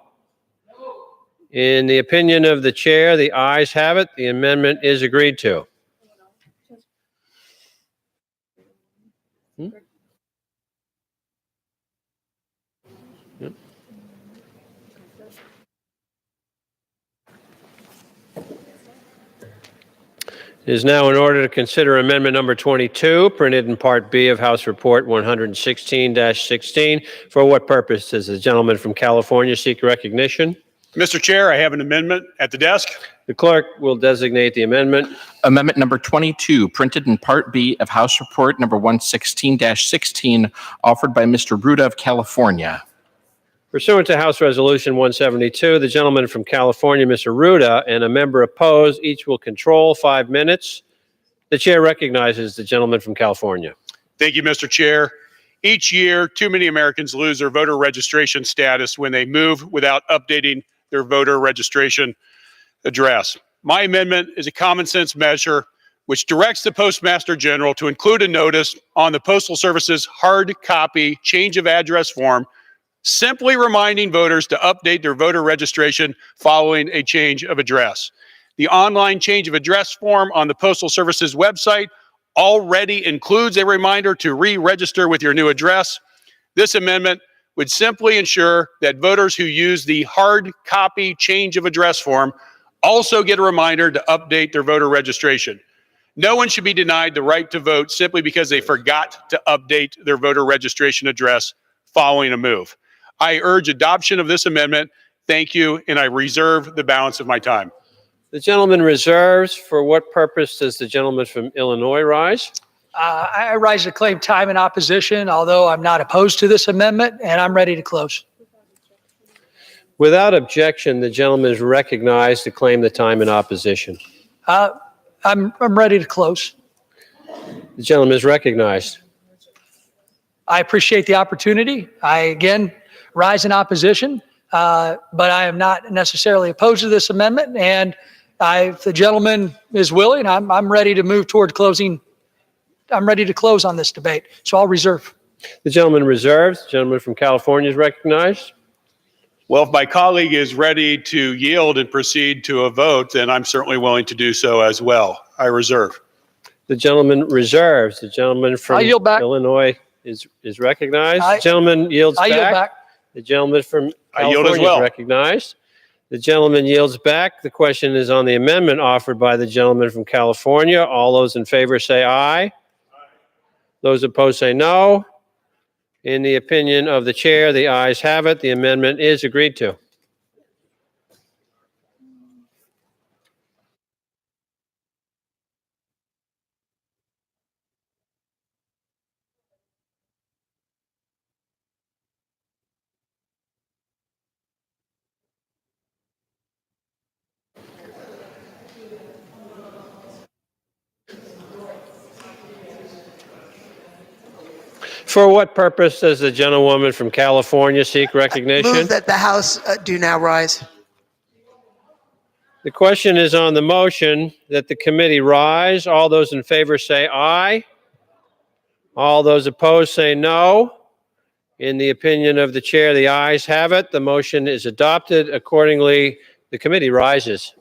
In the opinion of the chair, the ayes have it. The amendment is agreed to. It is now in order to consider amendment number 22, printed in Part B of House Report 116-16. For what purpose does the gentleman from California seek recognition? Mr. Chair, I have an amendment at the desk. The clerk will designate the amendment. Amendment number 22, printed in Part B of House Report number 116-16, offered by Mr. Ruda of California. Pursuant to House Resolution 172, the gentleman from California, Mr. Ruda, and a member opposed, each will control 5 minutes. The chair recognizes the gentleman from California. Thank you, Mr. Chair. Each year, too many Americans lose their voter registration status when they move without updating their voter registration address. My amendment is a common sense measure which directs the Postmaster General to include a notice on the Postal Service's hard copy change of address form, simply reminding voters to update their voter registration following a change of address. The online change of address form on the Postal Service's website already includes a reminder to re-register with your new address. This amendment would simply ensure that voters who use the hard copy change of address form also get a reminder to update their voter registration. No one should be denied the right to vote simply because they forgot to update their voter registration address following a move. I urge adoption of this amendment. Thank you, and I reserve the balance of my time. The gentleman reserves. For what purpose does the gentleman from Illinois rise? I rise to claim time in opposition, although I'm not opposed to this amendment, and I'm ready to close. Without objection, the gentleman is recognized to claim the time in opposition. I'm ready to close. The gentleman is recognized. I appreciate the opportunity. I, again, rise in opposition, but I am not necessarily opposed to this amendment. And if the gentleman is willing, I'm ready to move toward closing. I'm ready to close on this debate. So I'll reserve. The gentleman reserves. The gentleman from California is recognized. Well, if my colleague is ready to yield and proceed to a vote, then I'm certainly willing to do so as well. I reserve. The gentleman reserves. The gentleman from Illinois is recognized. The gentleman yields back. I yield back. The gentleman from I yield as California well. is recognized. The gentleman yields back. The question is on the amendment offered by the gentleman from California. All those in favor say aye. Those opposed say no. In the opinion of the chair, the ayes have it. The amendment is agreed to. For what purpose does the gentlewoman from California seek recognition? Move that the House do now rise. The question is on the motion that the committee rise. All those in favor say aye. All those opposed say no. In the opinion of the chair, the ayes have it. The motion is adopted. Accordingly, the committee rises.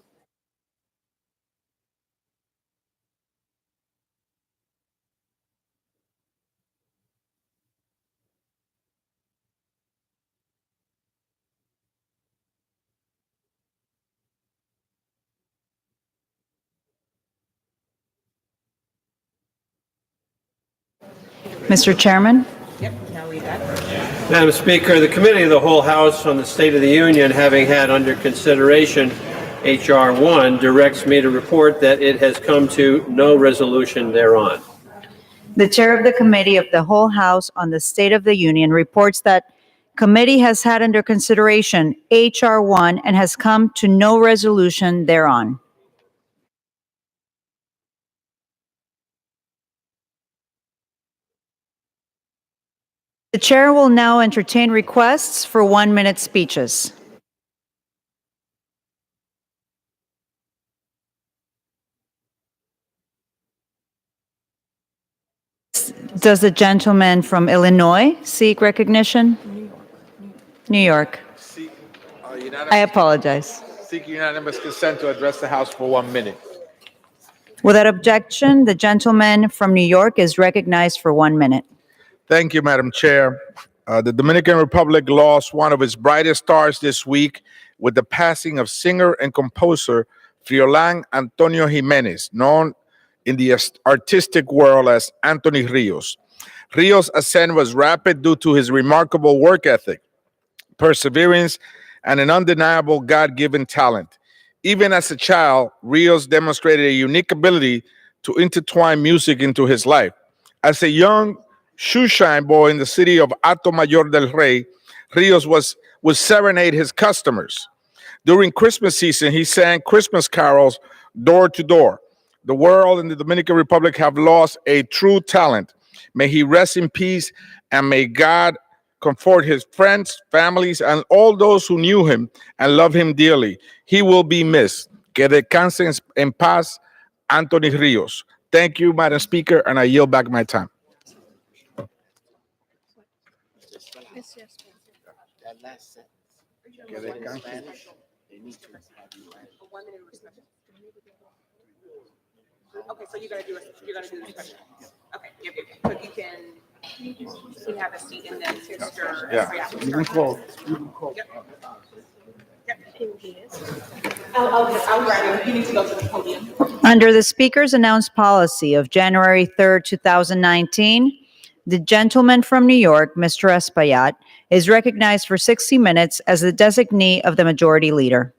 Mr. Chairman. Madam Speaker, the Committee of the Whole House on the State of the Union, having had under consideration H.R. 1, directs me to report that it has come to no resolution thereon. The Chair of the Committee of the Whole House on the State of the Union reports that committee has had under consideration H.R. 1 and has come to no resolution thereon. The Chair will now entertain requests for 1-minute speeches. Does the gentleman from Illinois seek recognition? New York. I apologize. Seek unanimous consent to address the House for 1 minute. Without objection, the gentleman from New York is recognized for 1 minute. Thank you, Madam Chair. The Dominican Republic lost one of its brightest stars this week with the passing of singer and composer Friolan Antonio Jimenez, known in the artistic world as Anthony Rios. Rios' ascent was rapid due to his remarkable work ethic, perseverance, and an undeniable God-given talent. Even as a child, Rios demonstrated a unique ability to intertwine music into his life. As a young shoeshine boy in the city of Hato Mayor del Rey, Rios would serenade his customers. During Christmas season, he sang Christmas carols door to door. The world and the Dominican Republic have lost a true talent. May he rest in peace, and may God comfort his friends, families, and all those who knew him and love him dearly. He will be missed. Que descanse en paz, Anthony Rios. Thank you, Madam Speaker, and I yield back my time. Okay, so you're gonna do this question. Okay, so you can have a seat and then Mr. Yeah, you can close. I'll grab you. You need to go to the podium. Under the Speaker's announced policy of January 3rd, 2019, the gentleman from New York, Mr. Espaillat, is recognized for 60 minutes as the designee of the Majority Leader.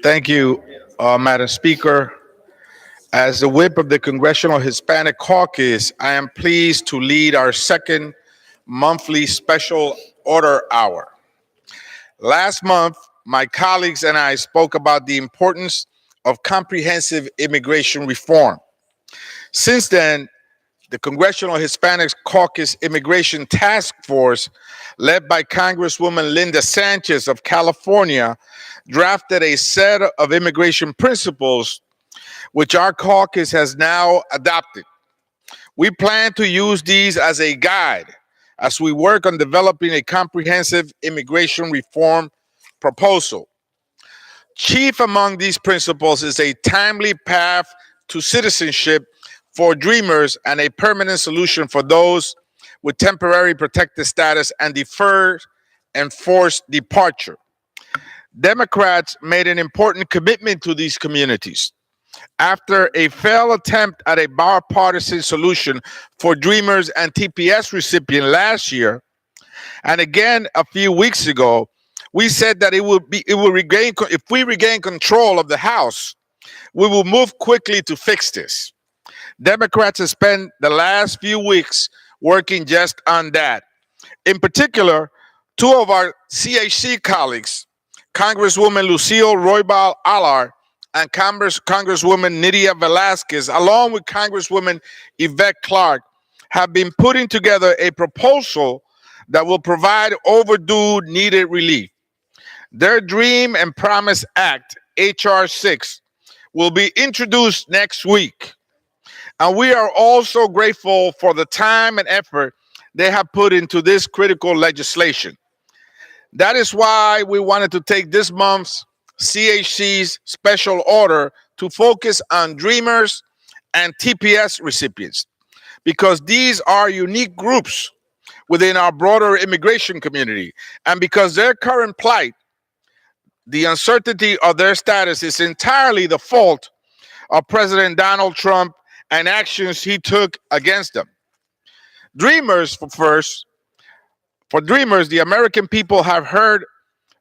Thank you, Madam Speaker. As the whip of the Congressional Hispanic Caucus, I am pleased to lead our second monthly special order hour. Last month, my colleagues and I spoke about the importance of comprehensive immigration reform. Since then, the Congressional Hispanic Caucus Immigration Task Force, led by Congresswoman Linda Sanchez of California, drafted a set of immigration principles which our caucus has now adopted. We plan to use these as a guide as we work on developing a comprehensive immigration reform proposal. Chief among these principles is a timely path to citizenship for dreamers and a permanent solution for those with temporary protected status and deferred and forced departure. Democrats made an important commitment to these communities. After a failed attempt at a bipartisan solution for Dreamers and TPS recipients last year, and again a few weeks ago, we said that if we regain control of the House, we will move quickly to fix this. Democrats have spent the last few weeks working just on that. In particular, two of our CHC colleagues, Congresswoman Lucille Roybal Alar and Congresswoman Nydia Velasquez, along with Congresswoman Yvette Clarke, have been putting together a proposal that will provide overdue needed relief. Their Dream and Promise Act, H.R. 6, will be introduced next week. And we are also grateful for the time and effort they have put into this critical legislation. That is why we wanted to take this month's CHC's special order to focus on Dreamers and TPS recipients because these are unique groups within our broader immigration community. And because their current plight, the uncertainty of their status is entirely the fault of President Donald Trump and actions he took against them. Dreamers, for Dreamers, the American people have heard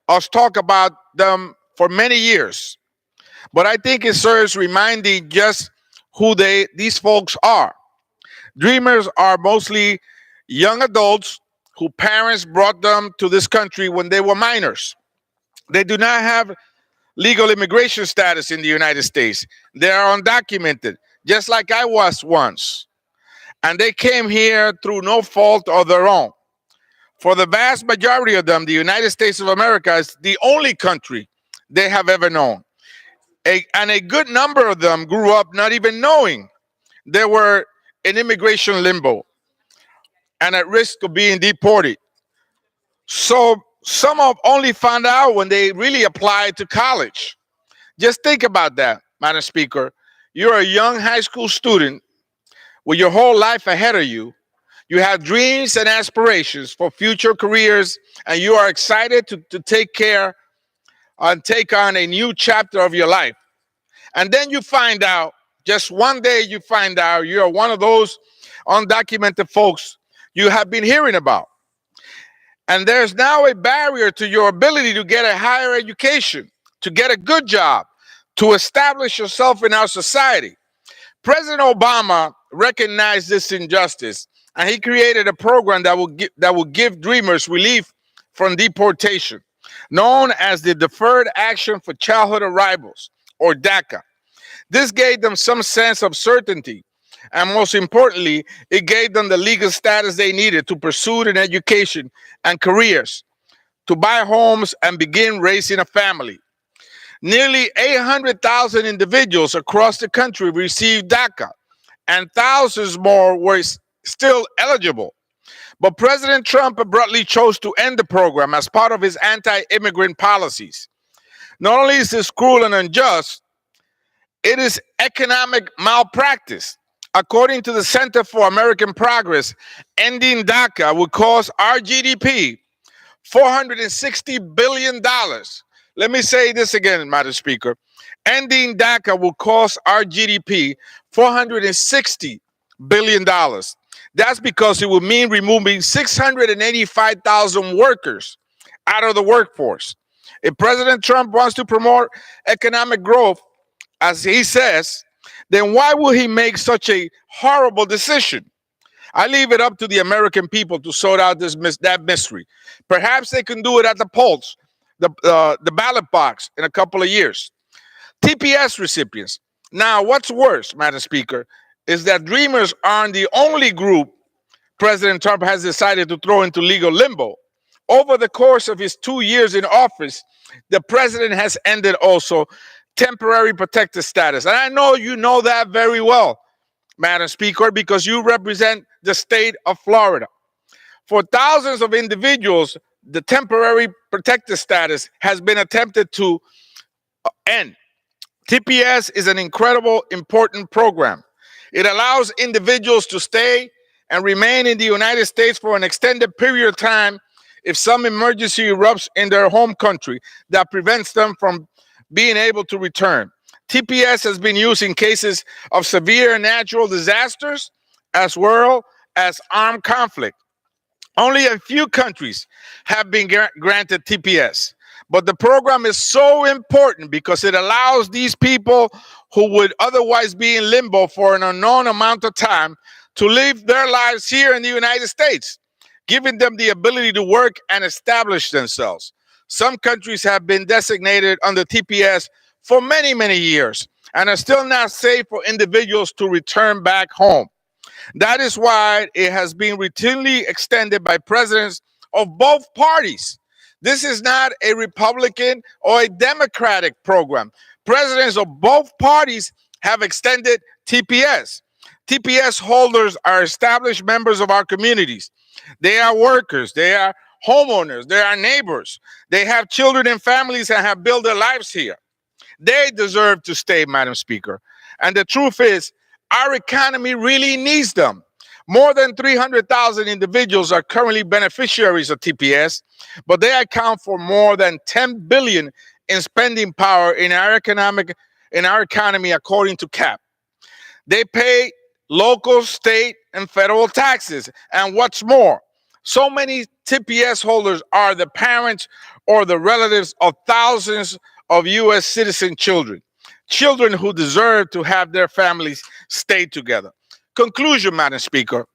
us talk about them for many years. But I think it serves reminding just who these folks are. Dreamers are mostly young adults whose parents brought them to this country when they were minors. They do not have legal immigration status in the United States. They are undocumented, just like I was once. And they came here through no fault of their own. For the vast majority of them, the United States of America is the only country they have ever known. And a good number of them grew up not even knowing they were in immigration limbo and at risk of being deported. So some of only found out when they really applied to college. Just think about that, Madam Speaker. You're a young high school student with your whole life ahead of you. You have dreams and aspirations for future careers, and you are excited to take on a new chapter of your life. And then you find out, just one day you find out you're one of those undocumented folks you have been hearing about. And there's now a barrier to your ability to get a higher education, to get a good job, to establish yourself in our society. President Obama recognized this injustice, and he created a program that will give Dreamers relief from deportation, known as the Deferred Action for Childhood Arrivals, or DACA. This gave them some sense of certainty, and most importantly, it gave them the legal status they needed to pursue an education and careers, to buy homes and begin raising a family. Nearly 800,000 individuals across the country received DACA, and thousands more were still eligible. But President Trump abruptly chose to end the program as part of his anti-immigrant policies. Not only is this cruel and unjust, it is economic malpractice. According to the Center for American Progress, ending DACA would cost our GDP $460 billion. Let me say this again, Madam Speaker. Ending DACA will cost our GDP $460 billion. That's because it would mean removing 685,000 workers out of the workforce. If President Trump wants to promote economic growth, as he says, then why will he make such a horrible decision? I leave it up to the American people to sort out that mystery. Perhaps they can do it at the polls, the ballot box in a couple of years. TPS recipients. Now, what's worse, Madam Speaker, is that Dreamers aren't the only group President Trump has decided to throw into legal limbo. Over the course of his 2 years in office, the president has ended also temporary protected status. And I know you know that very well, Madam Speaker, because you represent the state of Florida. For thousands of individuals, the temporary protected status has been attempted to end. TPS is an incredible, important program. It allows individuals to stay and remain in the United States for an extended period of time if some emergency erupts in their home country that prevents them from being able to return. TPS has been used in cases of severe natural disasters as well as armed conflict. Only a few countries have been granted TPS, but the program is so important because it allows these people who would otherwise be in limbo for an unknown amount of time to live their lives here in the United States, giving them the ability to work and establish themselves. Some countries have been designated under TPS for many, many years and are still not safe for individuals to return back home. That is why it has been routinely extended by presidents of both parties. This is not a Republican or a Democratic program. Presidents of both parties have extended TPS. TPS holders are established members of our communities. They are workers. They are homeowners. They are neighbors. They have children and families and have built their lives here. They deserve to stay, Madam Speaker. And the truth is, our economy really needs them. More than 300,000 individuals are currently beneficiaries of TPS, but they account for more than 10 billion in spending power in our economy, according to CAP. They pay local, state, and federal taxes. And what's more, so many TPS holders are the parents or the relatives of thousands of U.S. citizen children, children who deserve to have their families stay together. Conclusion, Madam Speaker.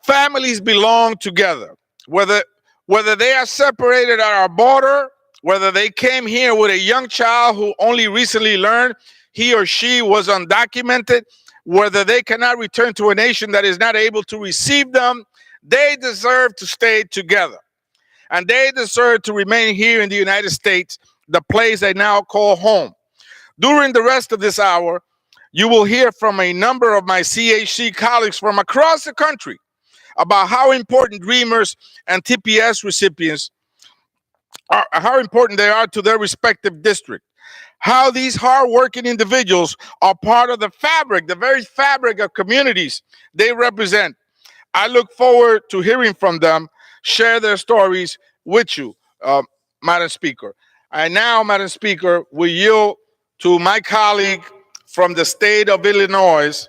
Families belong together, whether they are separated at our border, whether they came here with a young child who only recently learned he or she was undocumented, whether they cannot return to a nation that is not able to receive them, they deserve to stay together. And they deserve to remain here in the United States, the place they now call home. During the rest of this hour, you will hear from a number of my CHC colleagues from across the country about how important Dreamers and TPS recipients are, how important they are to their respective district, how these hardworking individuals are part of the fabric, the very fabric of communities they represent. I look forward to hearing from them, share their stories with you, Madam Speaker. And now, Madam Speaker, we yield to my colleague from the state of Illinois,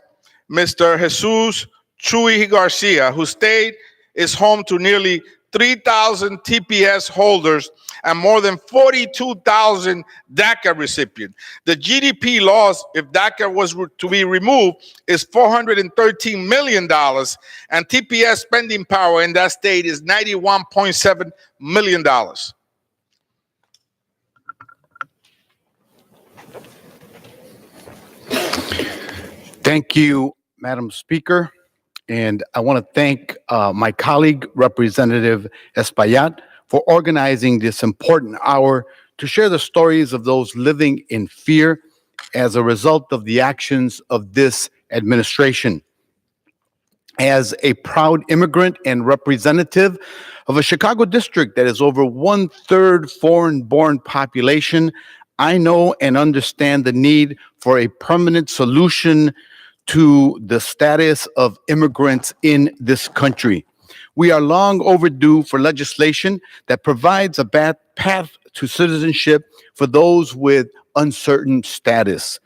Mr. Jesus Chuy Garcia, whose state is home to nearly 3,000 TPS holders and more than 42,000 DACA recipients. The GDP loss, if DACA was to be removed, is $413 million, and TPS spending power in that state is $91.7 million. Thank you, Madam Speaker. And I want to thank my colleague, Representative Espaillat, for organizing this important hour to share the stories of those living in fear as a result of the actions of this administration. As a proud immigrant and representative of a Chicago district that is over 1/3 foreign-born population, I know and understand the need for a permanent solution to the status of immigrants in this country. We are long overdue for legislation that provides a path to citizenship for those with uncertain status.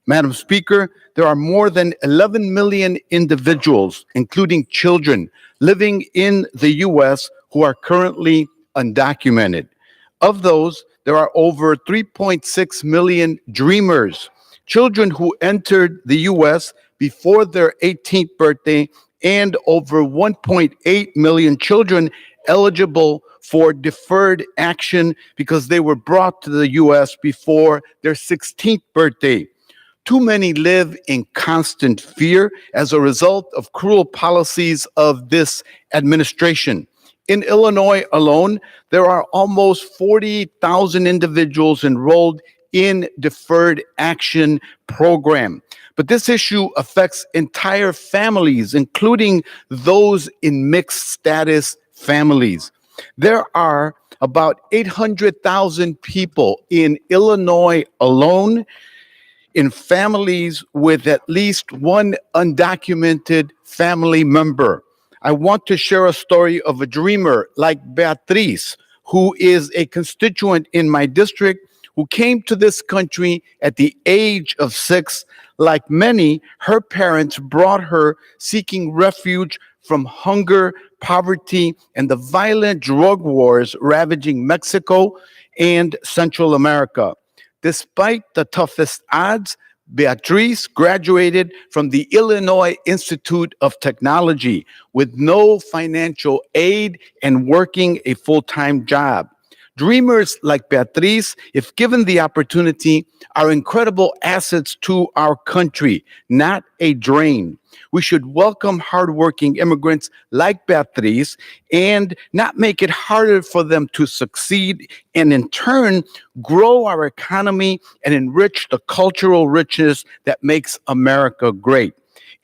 Madam Speaker, there are more than 11 million individuals, including children, living in the U.S. who are currently undocumented. Of those, there are over 3.6 million dreamers, children who entered the U.S. before their 18th birthday, and over 1.8 million children eligible for deferred action because they were brought to the U.S. before their 16th birthday. Too many live in constant fear as a result of cruel policies of this administration. In Illinois alone, there are almost 40,000 individuals enrolled in deferred action program. But this issue affects entire families, including those in mixed status families. There are about 800,000 people in Illinois alone in families with at least one undocumented family member. I want to share a story of a dreamer like Beatriz, who is a constituent in my district, who came to this country at the age of 6. Like many, her parents brought her seeking refuge from hunger, poverty, and the violent drug wars ravaging Mexico and Central America. Despite the toughest odds, Beatriz graduated from the Illinois Institute of Technology with no financial aid and working a full-time job. Dreamers like Beatriz, if given the opportunity, are incredible assets to our country, not a drain. We should welcome hardworking immigrants like Beatriz and not make it harder for them to succeed and in turn grow our economy and enrich the cultural richness that makes America great.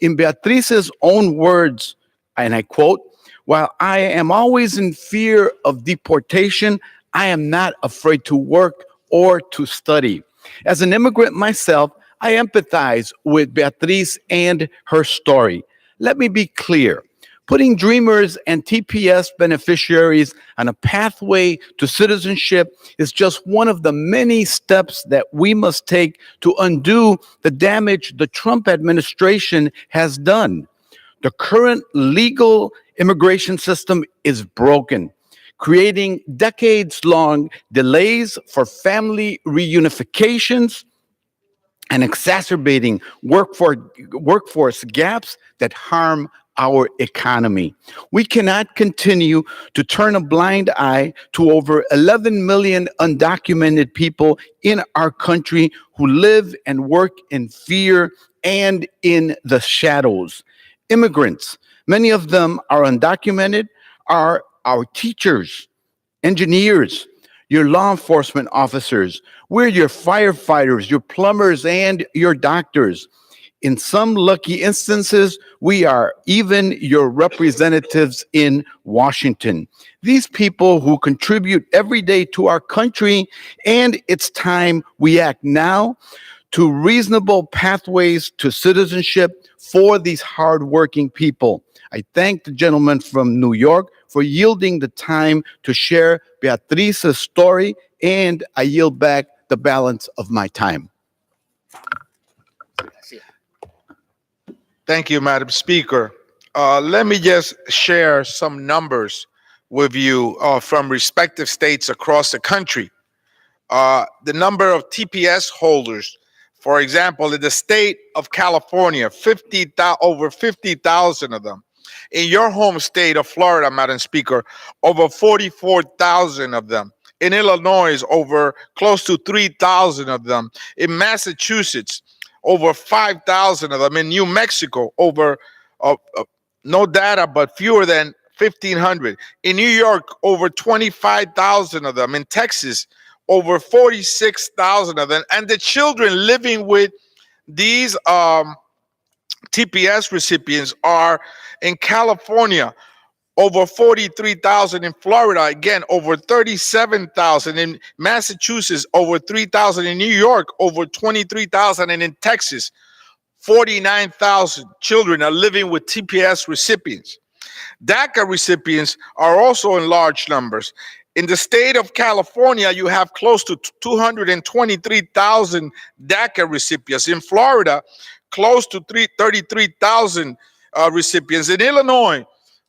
In Beatriz's own words, and I quote, "While I am always in fear of deportation, I am not afraid to work or to study. As an immigrant myself, I empathize with Beatriz and her story. Let me be clear. Putting Dreamers and TPS beneficiaries on a pathway to citizenship is just one of the many steps that we must take to undo the damage the Trump administration has done. The current legal immigration system is broken, creating decades-long delays for family reunifications and exacerbating workforce gaps that harm our economy. We cannot continue to turn a blind eye to over 11 million undocumented people in our country who live and work in fear and in the shadows. Immigrants, many of them are undocumented, are our teachers, engineers, your law enforcement officers. We're your firefighters, your plumbers, and your doctors. In some lucky instances, we are even your representatives in Washington. These people who contribute every day to our country, and it's time we act now to reasonable pathways to citizenship for these hardworking people. I thank the gentleman from New York for yielding the time to share Beatriz's story, and I yield back the balance of my time. Thank you, Madam Speaker. Let me just share some numbers with you from respective states across the country. The number of TPS holders, for example, in the state of California, over 50,000 of them. In your home state of Florida, Madam Speaker, over 44,000 of them. In Illinois, over close to 3,000 of them. In Massachusetts, over 5,000 of them. In New Mexico, over no data, but fewer than 1,500. In New York, over 25,000 of them. In Texas, over 46,000 of them. And the children living with these TPS recipients are in California, over 43,000. In Florida, again, over 37,000. In Massachusetts, over 3,000. In New York, over 23,000. And in Texas, 49,000 children are living with TPS recipients. DACA recipients are also in large numbers. In the state of California, you have close to 223,000 DACA recipients. In Florida, close to 33,000 recipients. In Illinois,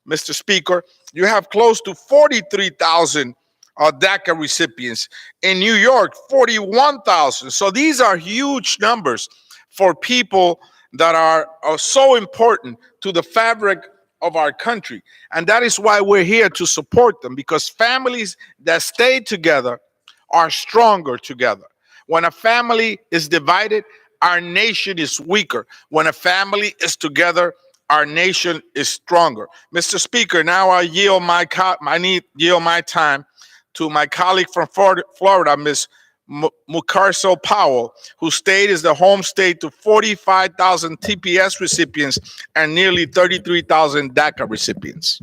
Mr. Speaker, you have close to 43,000 DACA recipients. In New York, 41,000. So these are huge numbers for people that are so important to the fabric of our country. And that is why we're here to support them, because families that stay together are stronger together. When a family is divided, our nation is weaker. When a family is together, our nation is stronger. Mr. Speaker, now I yield my time to my colleague from Florida, Ms. Mucarso Powell, whose state is the home state to 45,000 TPS recipients and nearly 33,000 DACA recipients.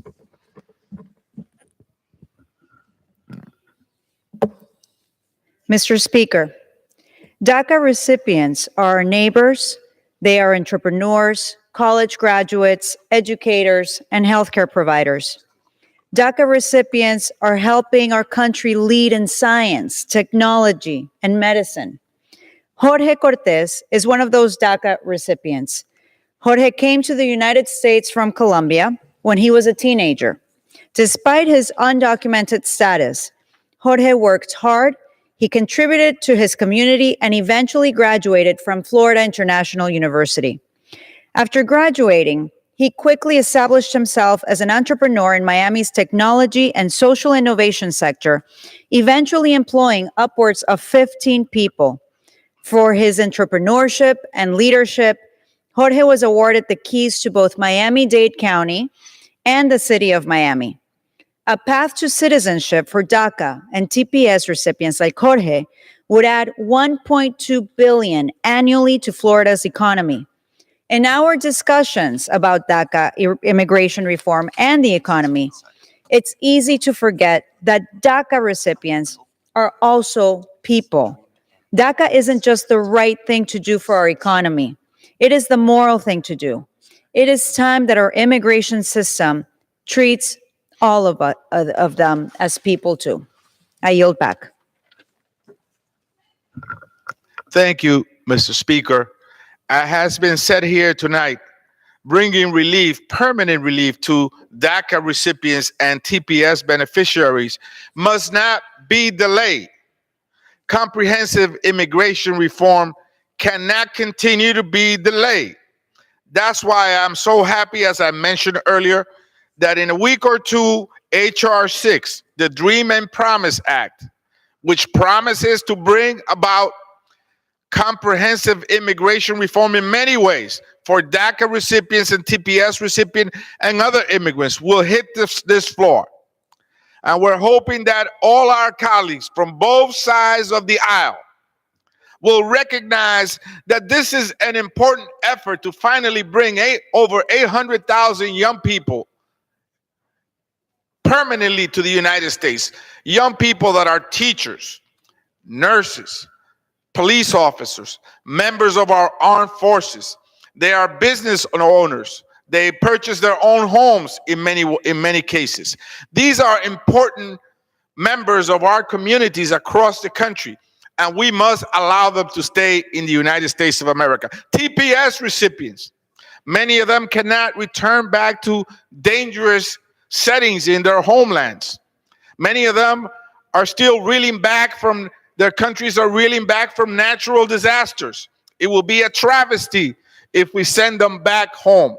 Mr. Speaker, DACA recipients are our neighbors. They are entrepreneurs, college graduates, educators, and healthcare providers. DACA recipients are helping our country lead in science, technology, and medicine. Jorge Cortez is one of those DACA recipients. Jorge came to the United States from Colombia when he was a teenager. Despite his undocumented status, Jorge worked hard, he contributed to his community, and eventually graduated from Florida International University. After graduating, he quickly established himself as an entrepreneur in Miami's technology and social innovation sector, eventually employing upwards of 15 people. For his entrepreneurship and leadership, Jorge was awarded the keys to both Miami-Dade County and the city of Miami. A path to citizenship for DACA and TPS recipients like Jorge would add $1.2 billion annually to Florida's economy. In our discussions about DACA immigration reform and the economy, it's easy to forget that DACA recipients are also people. DACA isn't just the right thing to do for our economy. It is the moral thing to do. It is time that our immigration system treats all of them as people too. I yield back. Thank you, Mr. Speaker. As has been said here tonight, bringing relief, permanent relief to DACA recipients and TPS beneficiaries must not be delayed. Comprehensive immigration reform cannot continue to be delayed. That's why I'm so happy, as I mentioned earlier, that in a week or two, H.R. 6, the Dream and Promise Act, which promises to bring about comprehensive immigration reform in many ways for DACA recipients and TPS recipients and other immigrants, will hit this floor. And we're hoping that all our colleagues from both sides of the aisle will recognize that this is an important effort to finally bring over 800,000 young people permanently to the United States. Young people that are teachers, nurses, police officers, members of our armed forces. They are business owners. They purchase their own homes in many cases. These are important members of our communities across the country, and we must allow them to stay in the United States of America. TPS recipients, many of them cannot return back to dangerous settings in their homelands. Many of them are still reeling back from their countries are reeling back from natural disasters. It will be a travesty if we send them back home.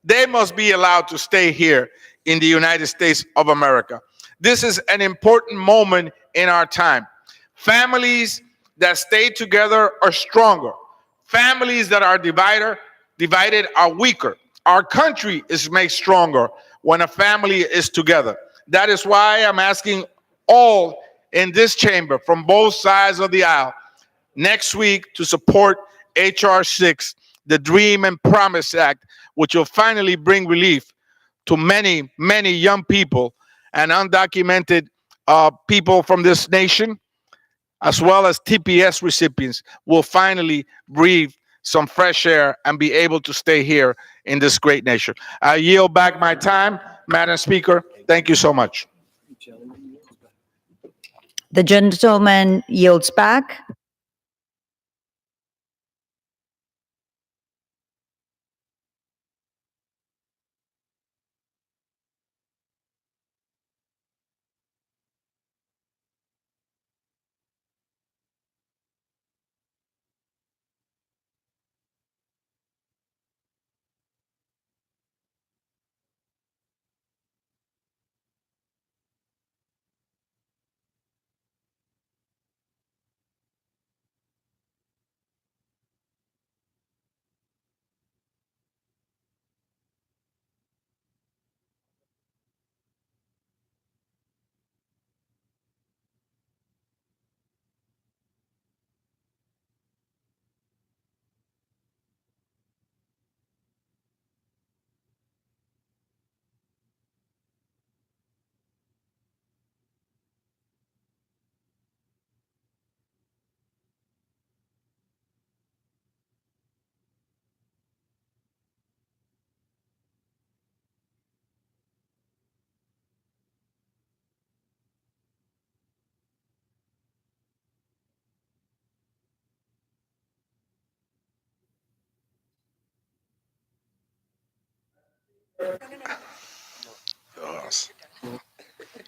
They must be allowed to stay here in the United States of America. This is an important moment in our time. Families that stay together are stronger. Families that are divided are weaker. Our country is made stronger when a family is together. That is why I'm asking all in this chamber from both sides of the aisle next week to support H.R. 6, the Dream and Promise Act, which will finally bring relief to many, many young people and undocumented people from this nation, as well as TPS recipients, will finally breathe some fresh air and be able to stay here in this great nation. I yield back my time, Madam Speaker. Thank you so much. The gentleman yields back.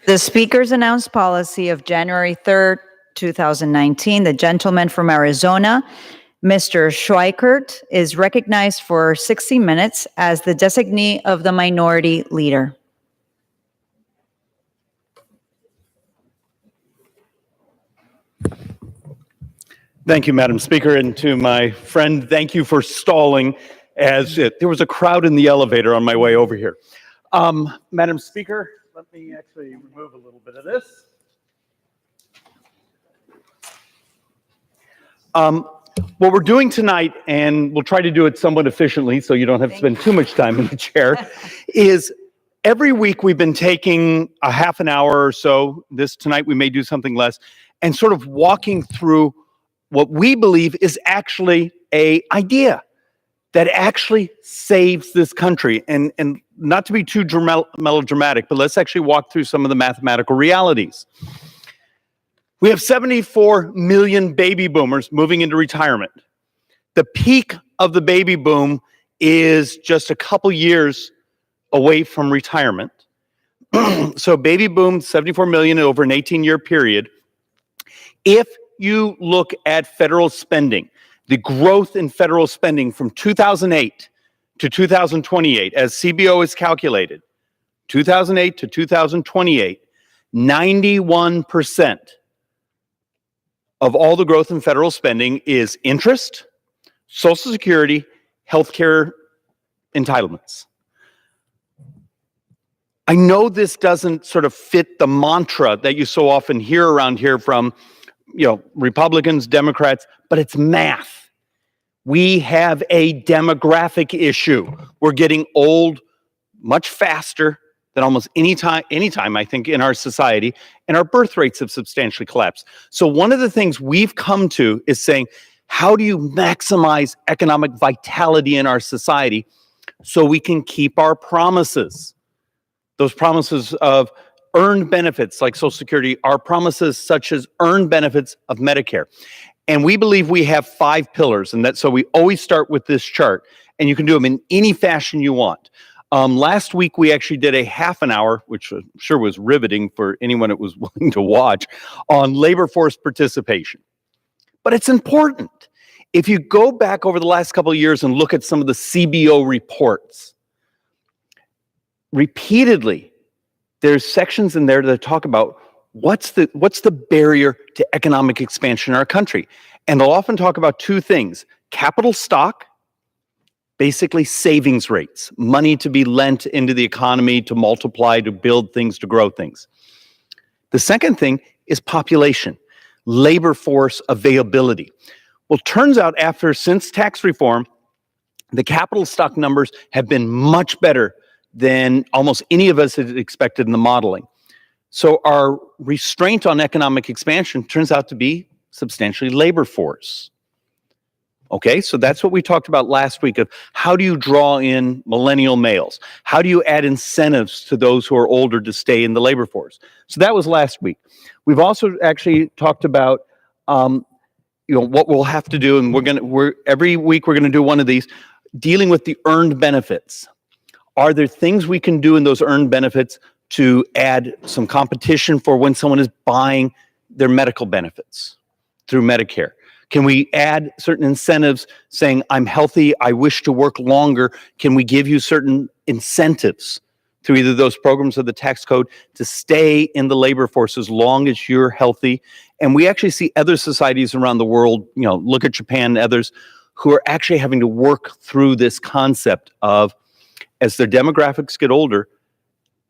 The Speaker's announced policy of January 3rd, 2019, the gentleman from Arizona, Mr. Schweikert, is recognized for 60 minutes as the designee of the minority leader. Thank you, Madam Speaker, and to my friend, thank you for stalling as there was a crowd in the elevator on my way over here. Madam Speaker, let me actually remove a little bit of this. What we're doing tonight, and we'll try to do it somewhat efficiently so you don't have to spend too much time in the chair, is every week we've been taking a half an hour or so. Tonight we may do something less, and sort of walking through what we believe is actually a idea that actually saves this country. And not to be too melodramatic, but let's actually walk through some of the mathematical realities. We have 74 million baby boomers moving into retirement. The peak of the baby boom is just a couple years away from retirement. So baby boom, 74 million over an 18-year period. If you look at federal spending, the growth in federal spending from 2008 to 2028, as CBO is calculated, 2008 to 2028, 91% of all the growth in federal spending is interest, Social Security, healthcare entitlements. I know this doesn't sort of fit the mantra that you so often hear around here from, Republicans, Democrats, but it's math. We have a demographic issue. We're getting old much faster than almost any time, I think, in our society, and our birth rates have substantially collapsed. So one of the things we've come to is saying, how do you maximize economic vitality in our society so we can keep our promises? Those promises of earned benefits like Social Security are promises such as earned benefits of Medicare. And we believe we have 5 pillars, and so we always start with this chart, and you can do them in any fashion you want. Last week, we actually did a half an hour, which I'm sure was riveting for anyone that was willing to watch, on labor force participation. But it's important. If you go back over the last couple of years and look at some of the CBO reports, repeatedly, there's sections in there that talk about what's the barrier to economic expansion in our country. And they'll often talk about 2 things: capital stock, basically savings rates, money to be lent into the economy to multiply, to build things, to grow things. The second thing is population, labor force availability. Well, turns out since tax reform, the capital stock numbers have been much better than almost any of us had expected in the modeling. So our restraint on economic expansion turns out to be substantially labor force. Okay, so that's what we talked about last week of how do you draw in millennial males? How do you add incentives to those who are older to stay in the labor force? So that was last week. We've also actually talked about what we'll have to do, and every week we're gonna do one of these, dealing with the earned benefits. Are there things we can do in those earned benefits to add some competition for when someone is buying their medical benefits through Medicare? Can we add certain incentives saying, I'm healthy, I wish to work longer? Can we give you certain incentives through either those programs or the tax code to stay in the labor force as long as you're healthy? And we actually see other societies around the world, look at Japan and others, who are actually having to work through this concept of, as their demographics get older,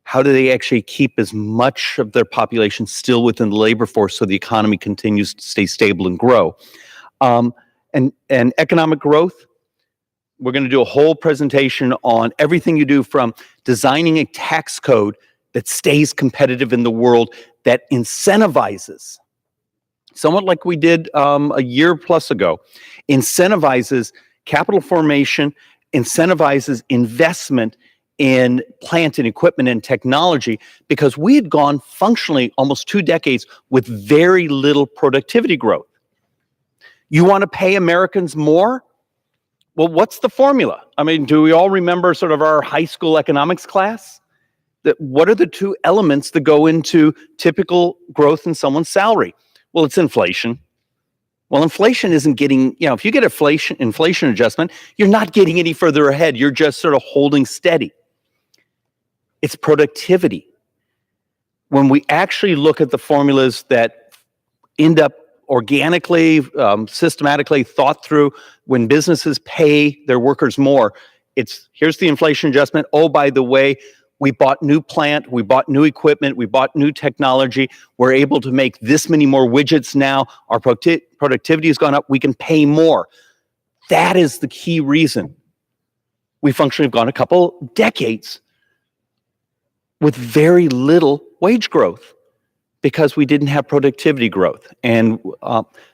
how do they actually keep as much of their population still within the labor force so the economy continues to stay stable and grow? And economic growth, we're going to do a whole presentation on everything you do from designing a tax code that stays competitive in the world, that incentivizes, somewhat like we did a year plus ago, incentivizes capital formation, incentivizes investment in plant and equipment and technology, because we had gone functionally almost 2 decades with very little productivity growth. You want to pay Americans more? Well, what's the formula? I mean, do we all remember sort of our high school economics class? What are the 2 elements that go into typical growth in someone's salary? Well, it's inflation. Well, inflation isn't getting, if you get inflation adjustment, you're not getting any further ahead. You're just sort of holding steady. It's productivity. When we actually look at the formulas that end up organically, systematically thought through, when businesses pay their workers more, here's the inflation adjustment. Oh, by the way, we bought new plant, we bought new equipment, we bought new technology. We're able to make this many more widgets now. Our productivity has gone up. We can pay more. That is the key reason we functionally have gone a couple decades with very little wage growth. because we didn't have productivity growth. And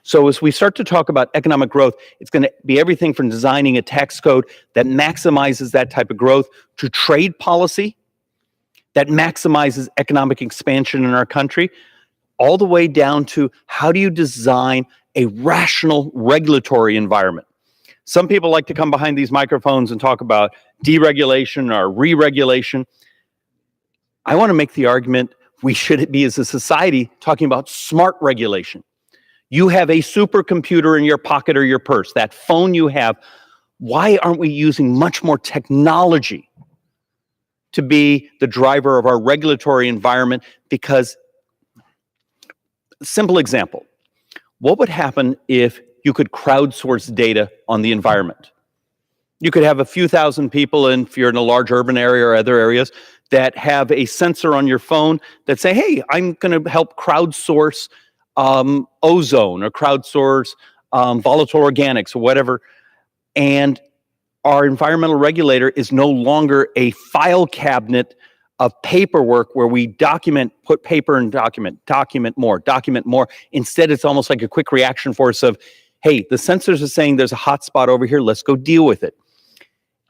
so as we start to talk about economic growth, it's going to be everything from designing a tax code that maximizes that type of growth to trade policy that maximizes economic expansion in our country, all the way down to how do you design a rational regulatory environment. Some people like to come behind these microphones and talk about deregulation or re-regulation. I want to make the argument we should be, as a society, talking about smart regulation. You have a supercomputer in your pocket or your purse, that phone you have. Why aren't we using much more technology to be the driver of our regulatory environment? Because, simple example, what would happen if you could crowdsource data on the environment? You could have a few thousand people, and if you're in a large urban area or other areas, that have a sensor on your phone that say, hey, I'm going to help crowdsource ozone or crowdsource volatile organics or whatever. And our environmental regulator is no longer a file cabinet of paperwork where we document, put paper and document more. Instead, it's almost like a quick reaction force of, hey, the sensors are saying there's a hot spot over here, let's go deal with it.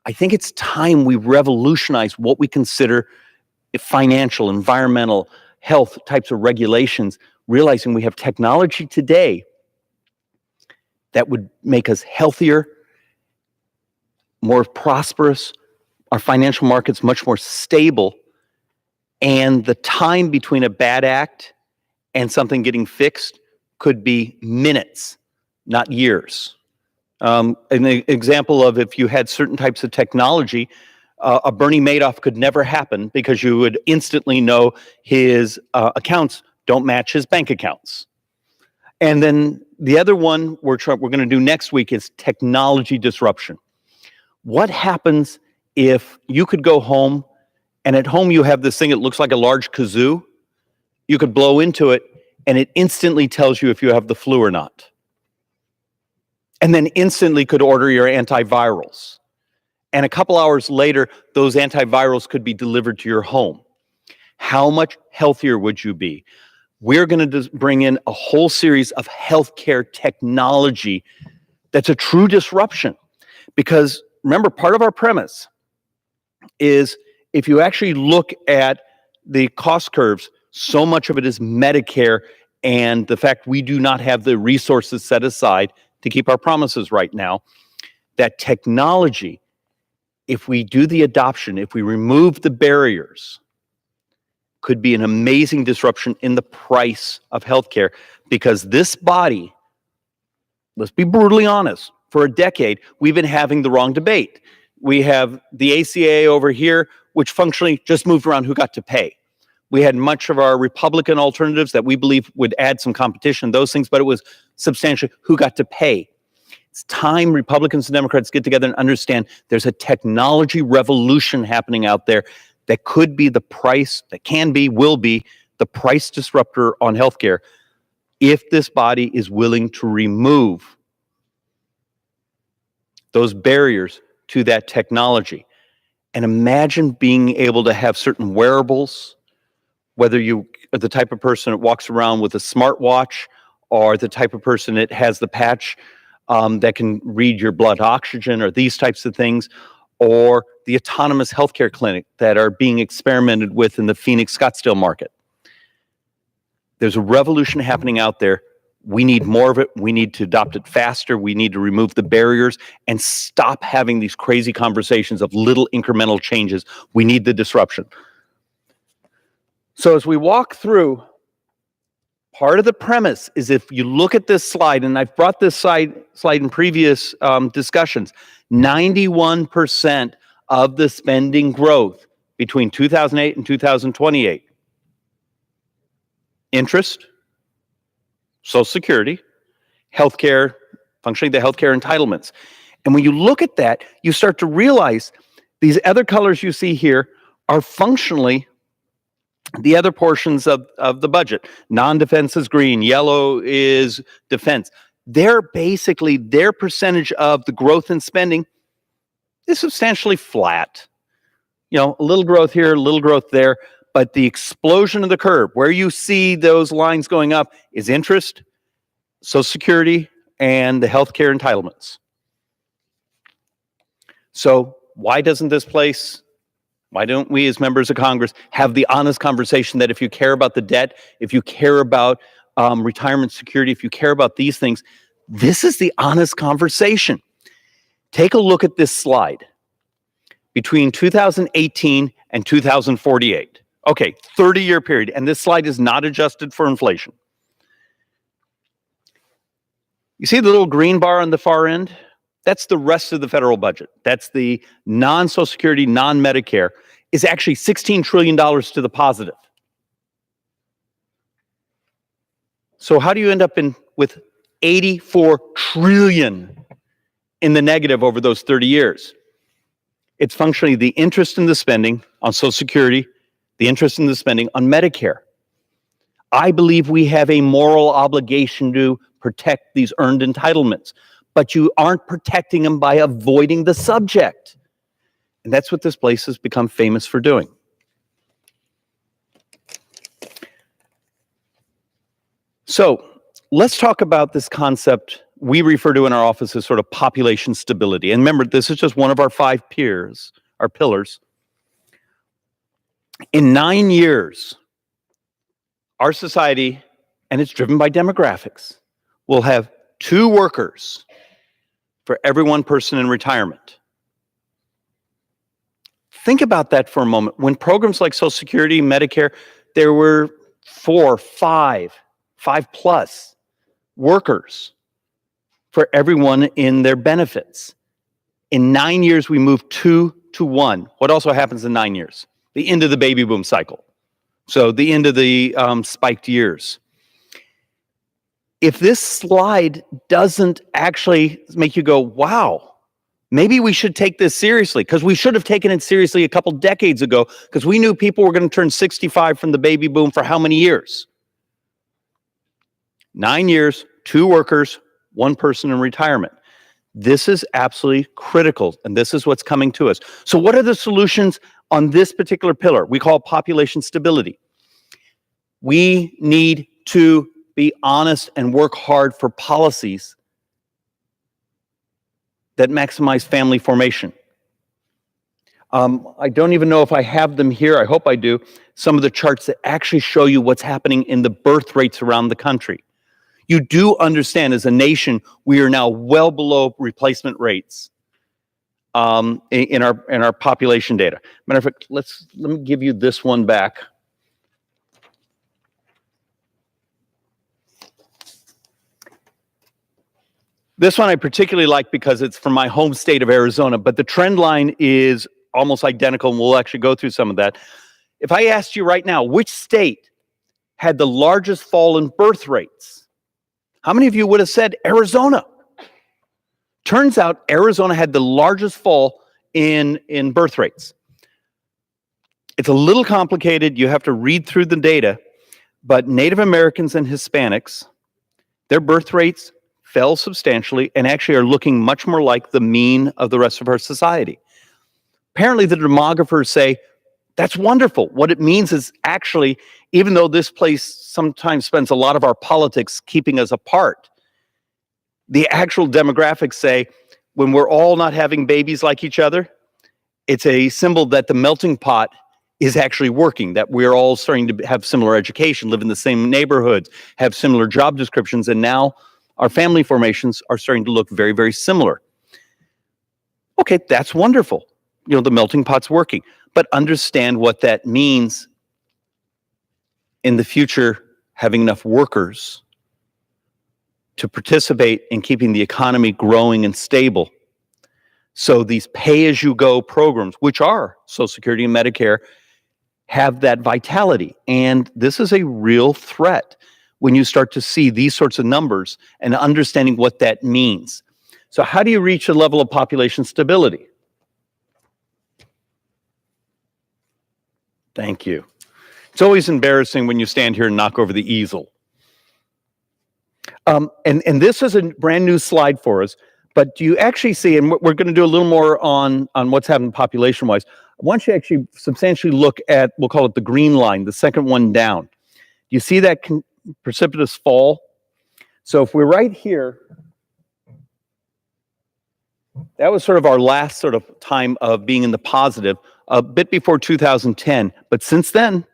I think it's time we revolutionize what we consider financial, environmental, health types of regulations, realizing we have technology today that would make us healthier, more prosperous, our financial markets much more stable, and the time between a bad act and something getting fixed could be minutes, not years. An example of if you had certain types of technology, a Bernie Madoff could never happen because you would instantly know his accounts don't match his bank accounts. And then the other one we're going to do next week is technology disruption. What happens if you could go home and at home you have this thing that looks like a large kazoo? You could blow into it and it instantly tells you if you have the flu or not. And then instantly could order your antivirals. And a couple hours later, those antivirals could be delivered to your home. How much healthier would you be? We're going to bring in a whole series of healthcare technology that's a true disruption. Because remember, part of our premise is if you actually look at the cost curves, so much of it is Medicare and the fact we do not have the resources set aside to keep our promises right now, that technology, if we do the adoption, if we remove the barriers, could be an amazing disruption in the price of healthcare, because this body, let's be brutally honest, for a decade, we've been having the wrong debate. We have the ACA over here, which functionally just moved around who got to pay. We had much of our Republican alternatives that we believe would add some competition, those things, but it was substantially who got to pay. It's time Republicans and Democrats get together and understand there's a technology revolution happening out there that could be the price, that can be, will be, the price disruptor on healthcare if this body is willing to remove those barriers to that technology. And imagine being able to have certain wearables, whether you are the type of person that walks around with a smartwatch or the type of person that has the patch that can read your blood oxygen or these types of things, or the autonomous healthcare clinic that are being experimented with in the Phoenix Scottsdale market. There's a revolution happening out there. We need more of it. We need to adopt it faster. We need to remove the barriers and stop having these crazy conversations of little incremental changes. We need the disruption. So as we walk through, part of the premise is if you look at this slide, and I've brought this slide in previous discussions, 91% of the spending growth between 2008 and 2028. Interest, Social Security, healthcare, functionally the healthcare entitlements. And when you look at that, you start to realize these other colors you see here are functionally the other portions of the budget. Non-defense is green, yellow is defense. They're basically, their percentage of the growth in spending is substantially flat. You know, a little growth here, a little growth there, But the explosion of the curve, where you see those lines going up, is interest, Social Security, and the healthcare entitlements. So why don't we as members of Congress have the honest conversation that if you care about the debt, if you care about retirement security, if you care about these things, this is the honest conversation. Take a look at this slide. Between 2018 and 2048. Okay, 30-year period, and this slide is not adjusted for inflation. You see the little green bar on the far end? That's the rest of the federal budget. That's the non-Social Security, non-Medicare, is actually $16 trillion to the positive. So how do you end up with $84 trillion in the negative over those 30 years? It's functionally the interest in the spending on Social Security, the interest in the spending on Medicare. I believe we have a moral obligation to protect these earned entitlements, but you aren't protecting them by avoiding the subject. And that's what this place has become famous for doing. So let's talk about this concept we refer to in our office as sort of population stability. And remember, this is just one of our 5 pillars. In 9 years, our society, and it's driven by demographics, will have 2 workers for every 1 person in retirement. Think about that for a moment. When programs like Social Security, Medicare, there were 4, 5 plus workers for everyone in their benefits. In 9 years, we moved 2 to 1. What also happens in 9 years? The end of the baby boom cycle. So the end of the spiked years. If this slide doesn't actually make you go, wow, maybe we should take this seriously, because we should have taken it seriously a couple decades ago, because we knew people were going to turn 65 from the baby boom for how many years? 9 years, 2 workers, 1 person in retirement. This is absolutely critical, and this is what's coming to us. So what are the solutions on this particular pillar? We call population stability. We need to be honest and work hard for policies that maximize family formation. I don't even know if I have them here. I hope I do. Some of the charts that actually show you what's happening in the birth rates around the country. You do understand, as a nation, we are now well below replacement rates in our population data. Matter of fact, let me give you this one back. This one I particularly like because it's from my home state of Arizona, but the trend line is almost identical, and we'll actually go through some of that. If I asked you right now, which state had the largest fall in birth rates? How many of you would have said Arizona? Turns out Arizona had the largest fall in birth rates. It's a little complicated. You have to read through the data, but Native Americans and Hispanics, their birth rates fell substantially and actually are looking much more like the mean of the rest of our society. Apparently, the demographers say, that's wonderful. What it means is actually, even though this place sometimes spends a lot of our politics keeping us apart, the actual demographics say, when we're all not having babies like each other, it's a symbol that the melting pot is actually working, that we're all starting to have similar education, live in the same neighborhoods, have similar job descriptions, and now our family formations are starting to look very, very similar. Okay, that's wonderful. You know, the melting pot's working. But understand what that means in the future, having enough workers to participate in keeping the economy growing and stable. So these pay-as-you-go programs, which are Social Security and Medicare, have that vitality. And this is a real threat when you start to see these sorts of numbers and understanding what that means. So how do you reach a level of population stability? Thank you. It's always embarrassing when you stand here and knock over the easel. And this is a brand new slide for us, but do you actually see, and we're going to do a little more on what's happening population-wise, I want you to actually substantially look at, we'll call it the green line, the second one down. You see that precipitous fall? So if we're right here, that was sort of our last sort of time of being in the positive, a bit before 2010. But since then,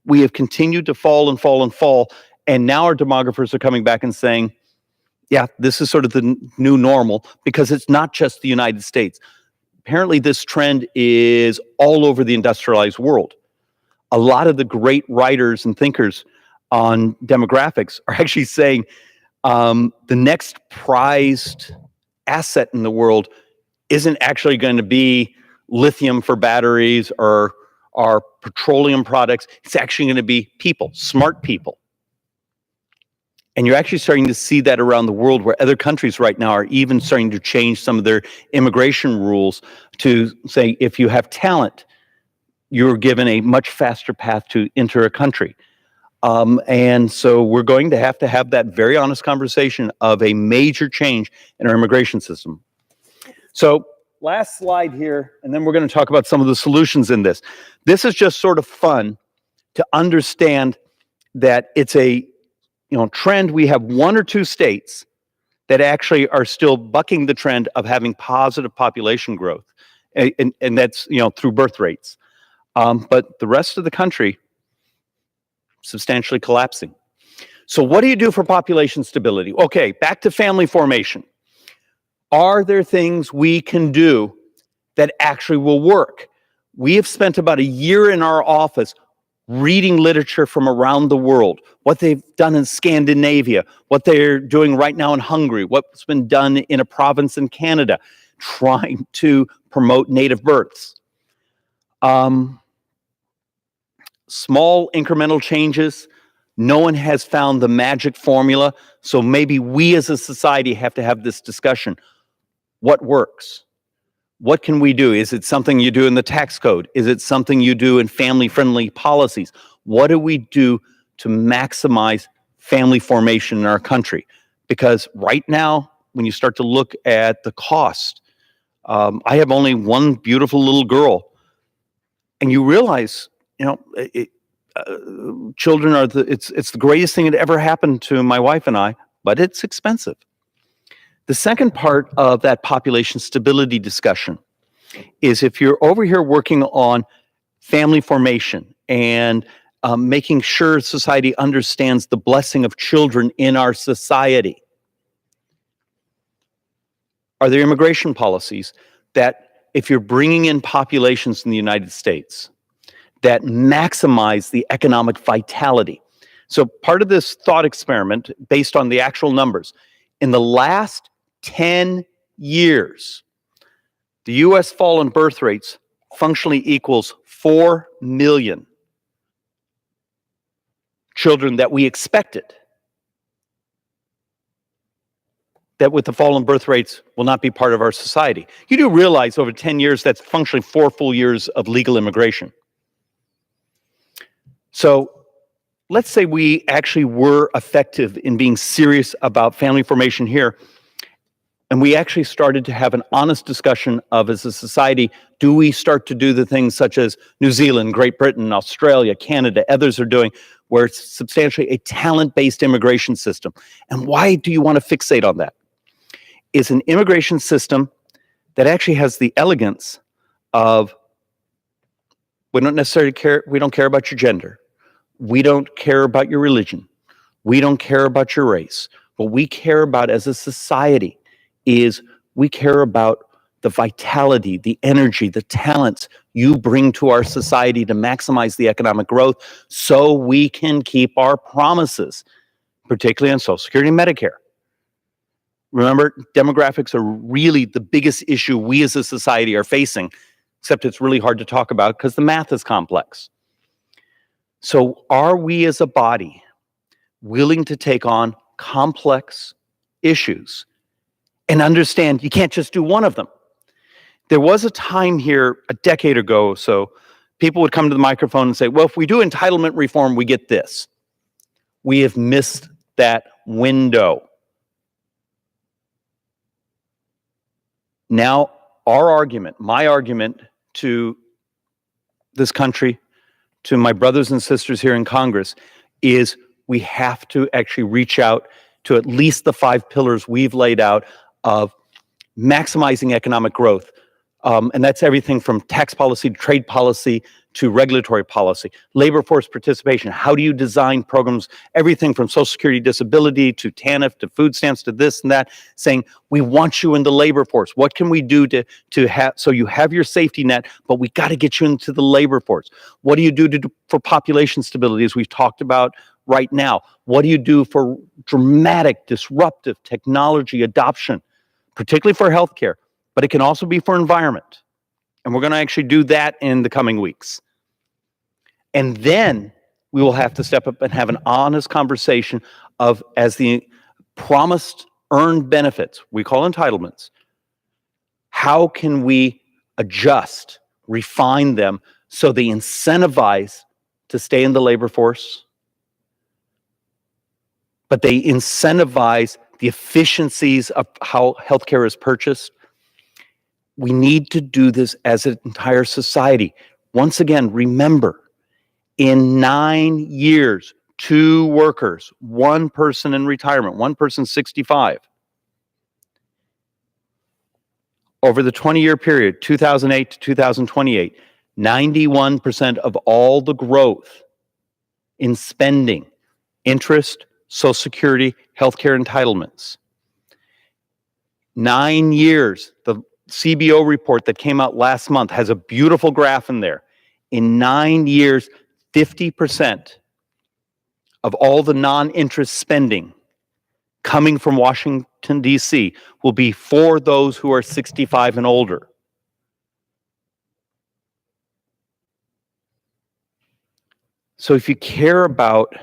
we have continued to fall and fall and fall. And now our demographers are coming back and saying, yeah, this is sort of the new normal, because it's not just the United States. Apparently, this trend is all over the industrialized world. A lot of the great writers and thinkers on demographics are actually saying the next prized asset in the world isn't actually going to be lithium for batteries or our petroleum products. It's actually going to be people, smart people. And you're actually starting to see that around the world, where other countries right now are even starting to change some of their immigration rules to say, if you have talent, you're given a much faster path to enter a country. And so we're going to have that very honest conversation of a major change in our immigration system. So last slide here, and then we're going to talk about some of the solutions in this. This is just sort of fun to understand that it's a trend. We have one or two states that actually are still bucking the trend of having positive population growth, and that's through birth rates. But the rest of the country substantially collapsing. So what do you do for population stability? Okay, back to family formation. Are there things we can do that actually will work? We have spent about a year in our office reading literature from around the world, what they've done in Scandinavia, what they're doing right now in Hungary, what's been done in a province in Canada, trying to promote native births. Small incremental changes. No one has found the magic formula, so maybe we as a society have to have this discussion. What works? What can we do? Is it something you do in the tax code? Is it something you do in family-friendly policies? What do we do to maximize family formation in our country? Because right now, when you start to look at the cost, I have only one beautiful little girl, and you realize, children are it's the greatest thing that ever happened to my wife and I, but it's expensive. The second part of that population stability discussion is, if you're over here working on family formation and making sure society understands the blessing of children in our society, are there immigration policies that, if you're bringing in populations in the United States, that maximize the economic vitality? So part of this thought experiment, based on the actual numbers, in the last 10 years, the U.S. fall in birth rates functionally equals 4 million children that we expected, that with the fall in birth rates will not be part of our society. You do realize over 10 years, that's functionally 4 full years of legal immigration. So let's say we actually were effective in being serious about family formation here, and we actually started to have an honest discussion of, as a society, do we start to do the things such as New Zealand, Great Britain, Australia, Canada, others are doing, where it's substantially a talent-based immigration system. And why do you want to fixate on that? It's an immigration system that actually has the elegance of, we don't necessarily care, we don't care about your gender. We don't care about your religion. We don't care about your race. What we care about as a society is we care about the vitality, the energy, the talents you bring to our society to maximize the economic growth, so we can keep our promises, particularly on Social Security and Medicare. Remember, demographics are really the biggest issue we as a society are facing, except it's really hard to talk about because the math is complex. So are we as a body willing to take on complex issues and understand you can't just do one of them? There was a time here a decade ago, so people would come to the microphone and say, well, if we do entitlement reform, we get this. We have missed that window. Now, our argument, my argument to this country, to my brothers and sisters here in Congress, is we have to actually reach out to at least the 5 pillars we've laid out of maximizing economic growth. And that's everything from tax policy to trade policy to regulatory policy, labor force participation. How do you design programs, everything from Social Security disability to TANF to food stamps to this and that, saying, we want you in the labor force. What can we do to have, so you have your safety net, but we got to get you into the labor force? What do you do for population stability, as we've talked about right now? What do you do for dramatic, disruptive technology adoption, particularly for healthcare, but it can also be for environment. And we're going to actually do that in the coming weeks. And then we will have to step up and have an honest conversation of, as the promised earned benefits, we call entitlements, how can we adjust, refine them so they incentivize to stay in the labor force, but they incentivize the efficiencies of how healthcare is purchased. We need to do this as an entire society. Once again, remember, in 9 years, 2 workers, 1 person in retirement, 1 person 65. Over the 20-year period, 2008 to 2028, 91% of all the growth in spending, interest, Social Security, healthcare entitlements. 9 years, the CBO report that came out last month has a beautiful graph in there. In 9 years, 50% of all the non-interest spending coming from Washington, D.C. will be for those who are 65 and older. So if you care about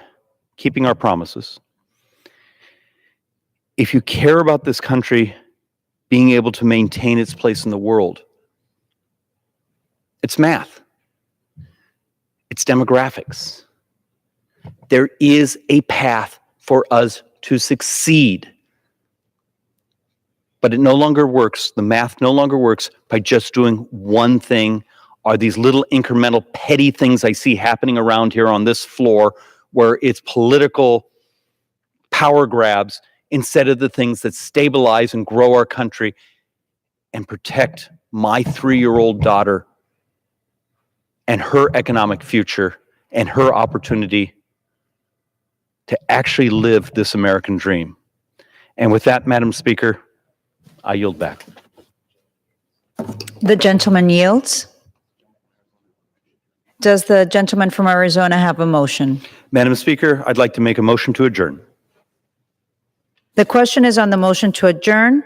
keeping our promises, if you care about this country being able to maintain its place in the world, it's math. It's demographics. There is a path for us to succeed. But it no longer works, the math no longer works by just doing one thing, or these little incremental petty things I see happening around here on this floor where it's political power grabs instead of the things that stabilize and grow our country and protect my 3-year-old daughter and her economic future and her opportunity to actually live this American dream. And with that, Madam Speaker, I yield back. The gentleman yields. Does the gentleman from Arizona have a motion? Madam Speaker, I'd like to make a motion to adjourn. The question is on the motion to adjourn.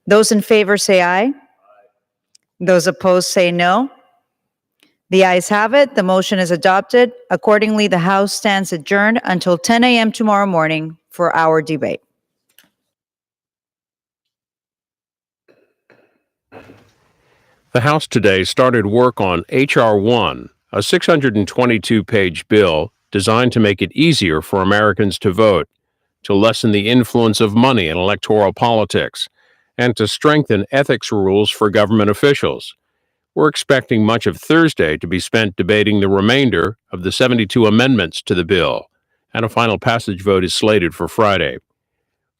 Those in favor say aye. Those opposed say no. The ayes have it. The motion is adopted. Accordingly, the House stands adjourned until 10 a.m. tomorrow morning for our debate. The House today started work on H.R.1, a 622-page bill designed to make it easier for Americans to vote, to lessen the influence of money in electoral politics, and to strengthen ethics rules for government officials. We're expecting much of Thursday to be spent debating the remainder of the 72 amendments to the bill, and a final passage vote is slated for Friday.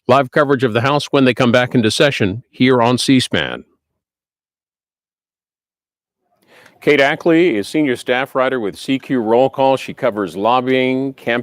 Live coverage of the House when they come back into session here on C-SPAN. Kate Ackley is senior staff writer with CQ Roll Call. She covers lobbying, campaign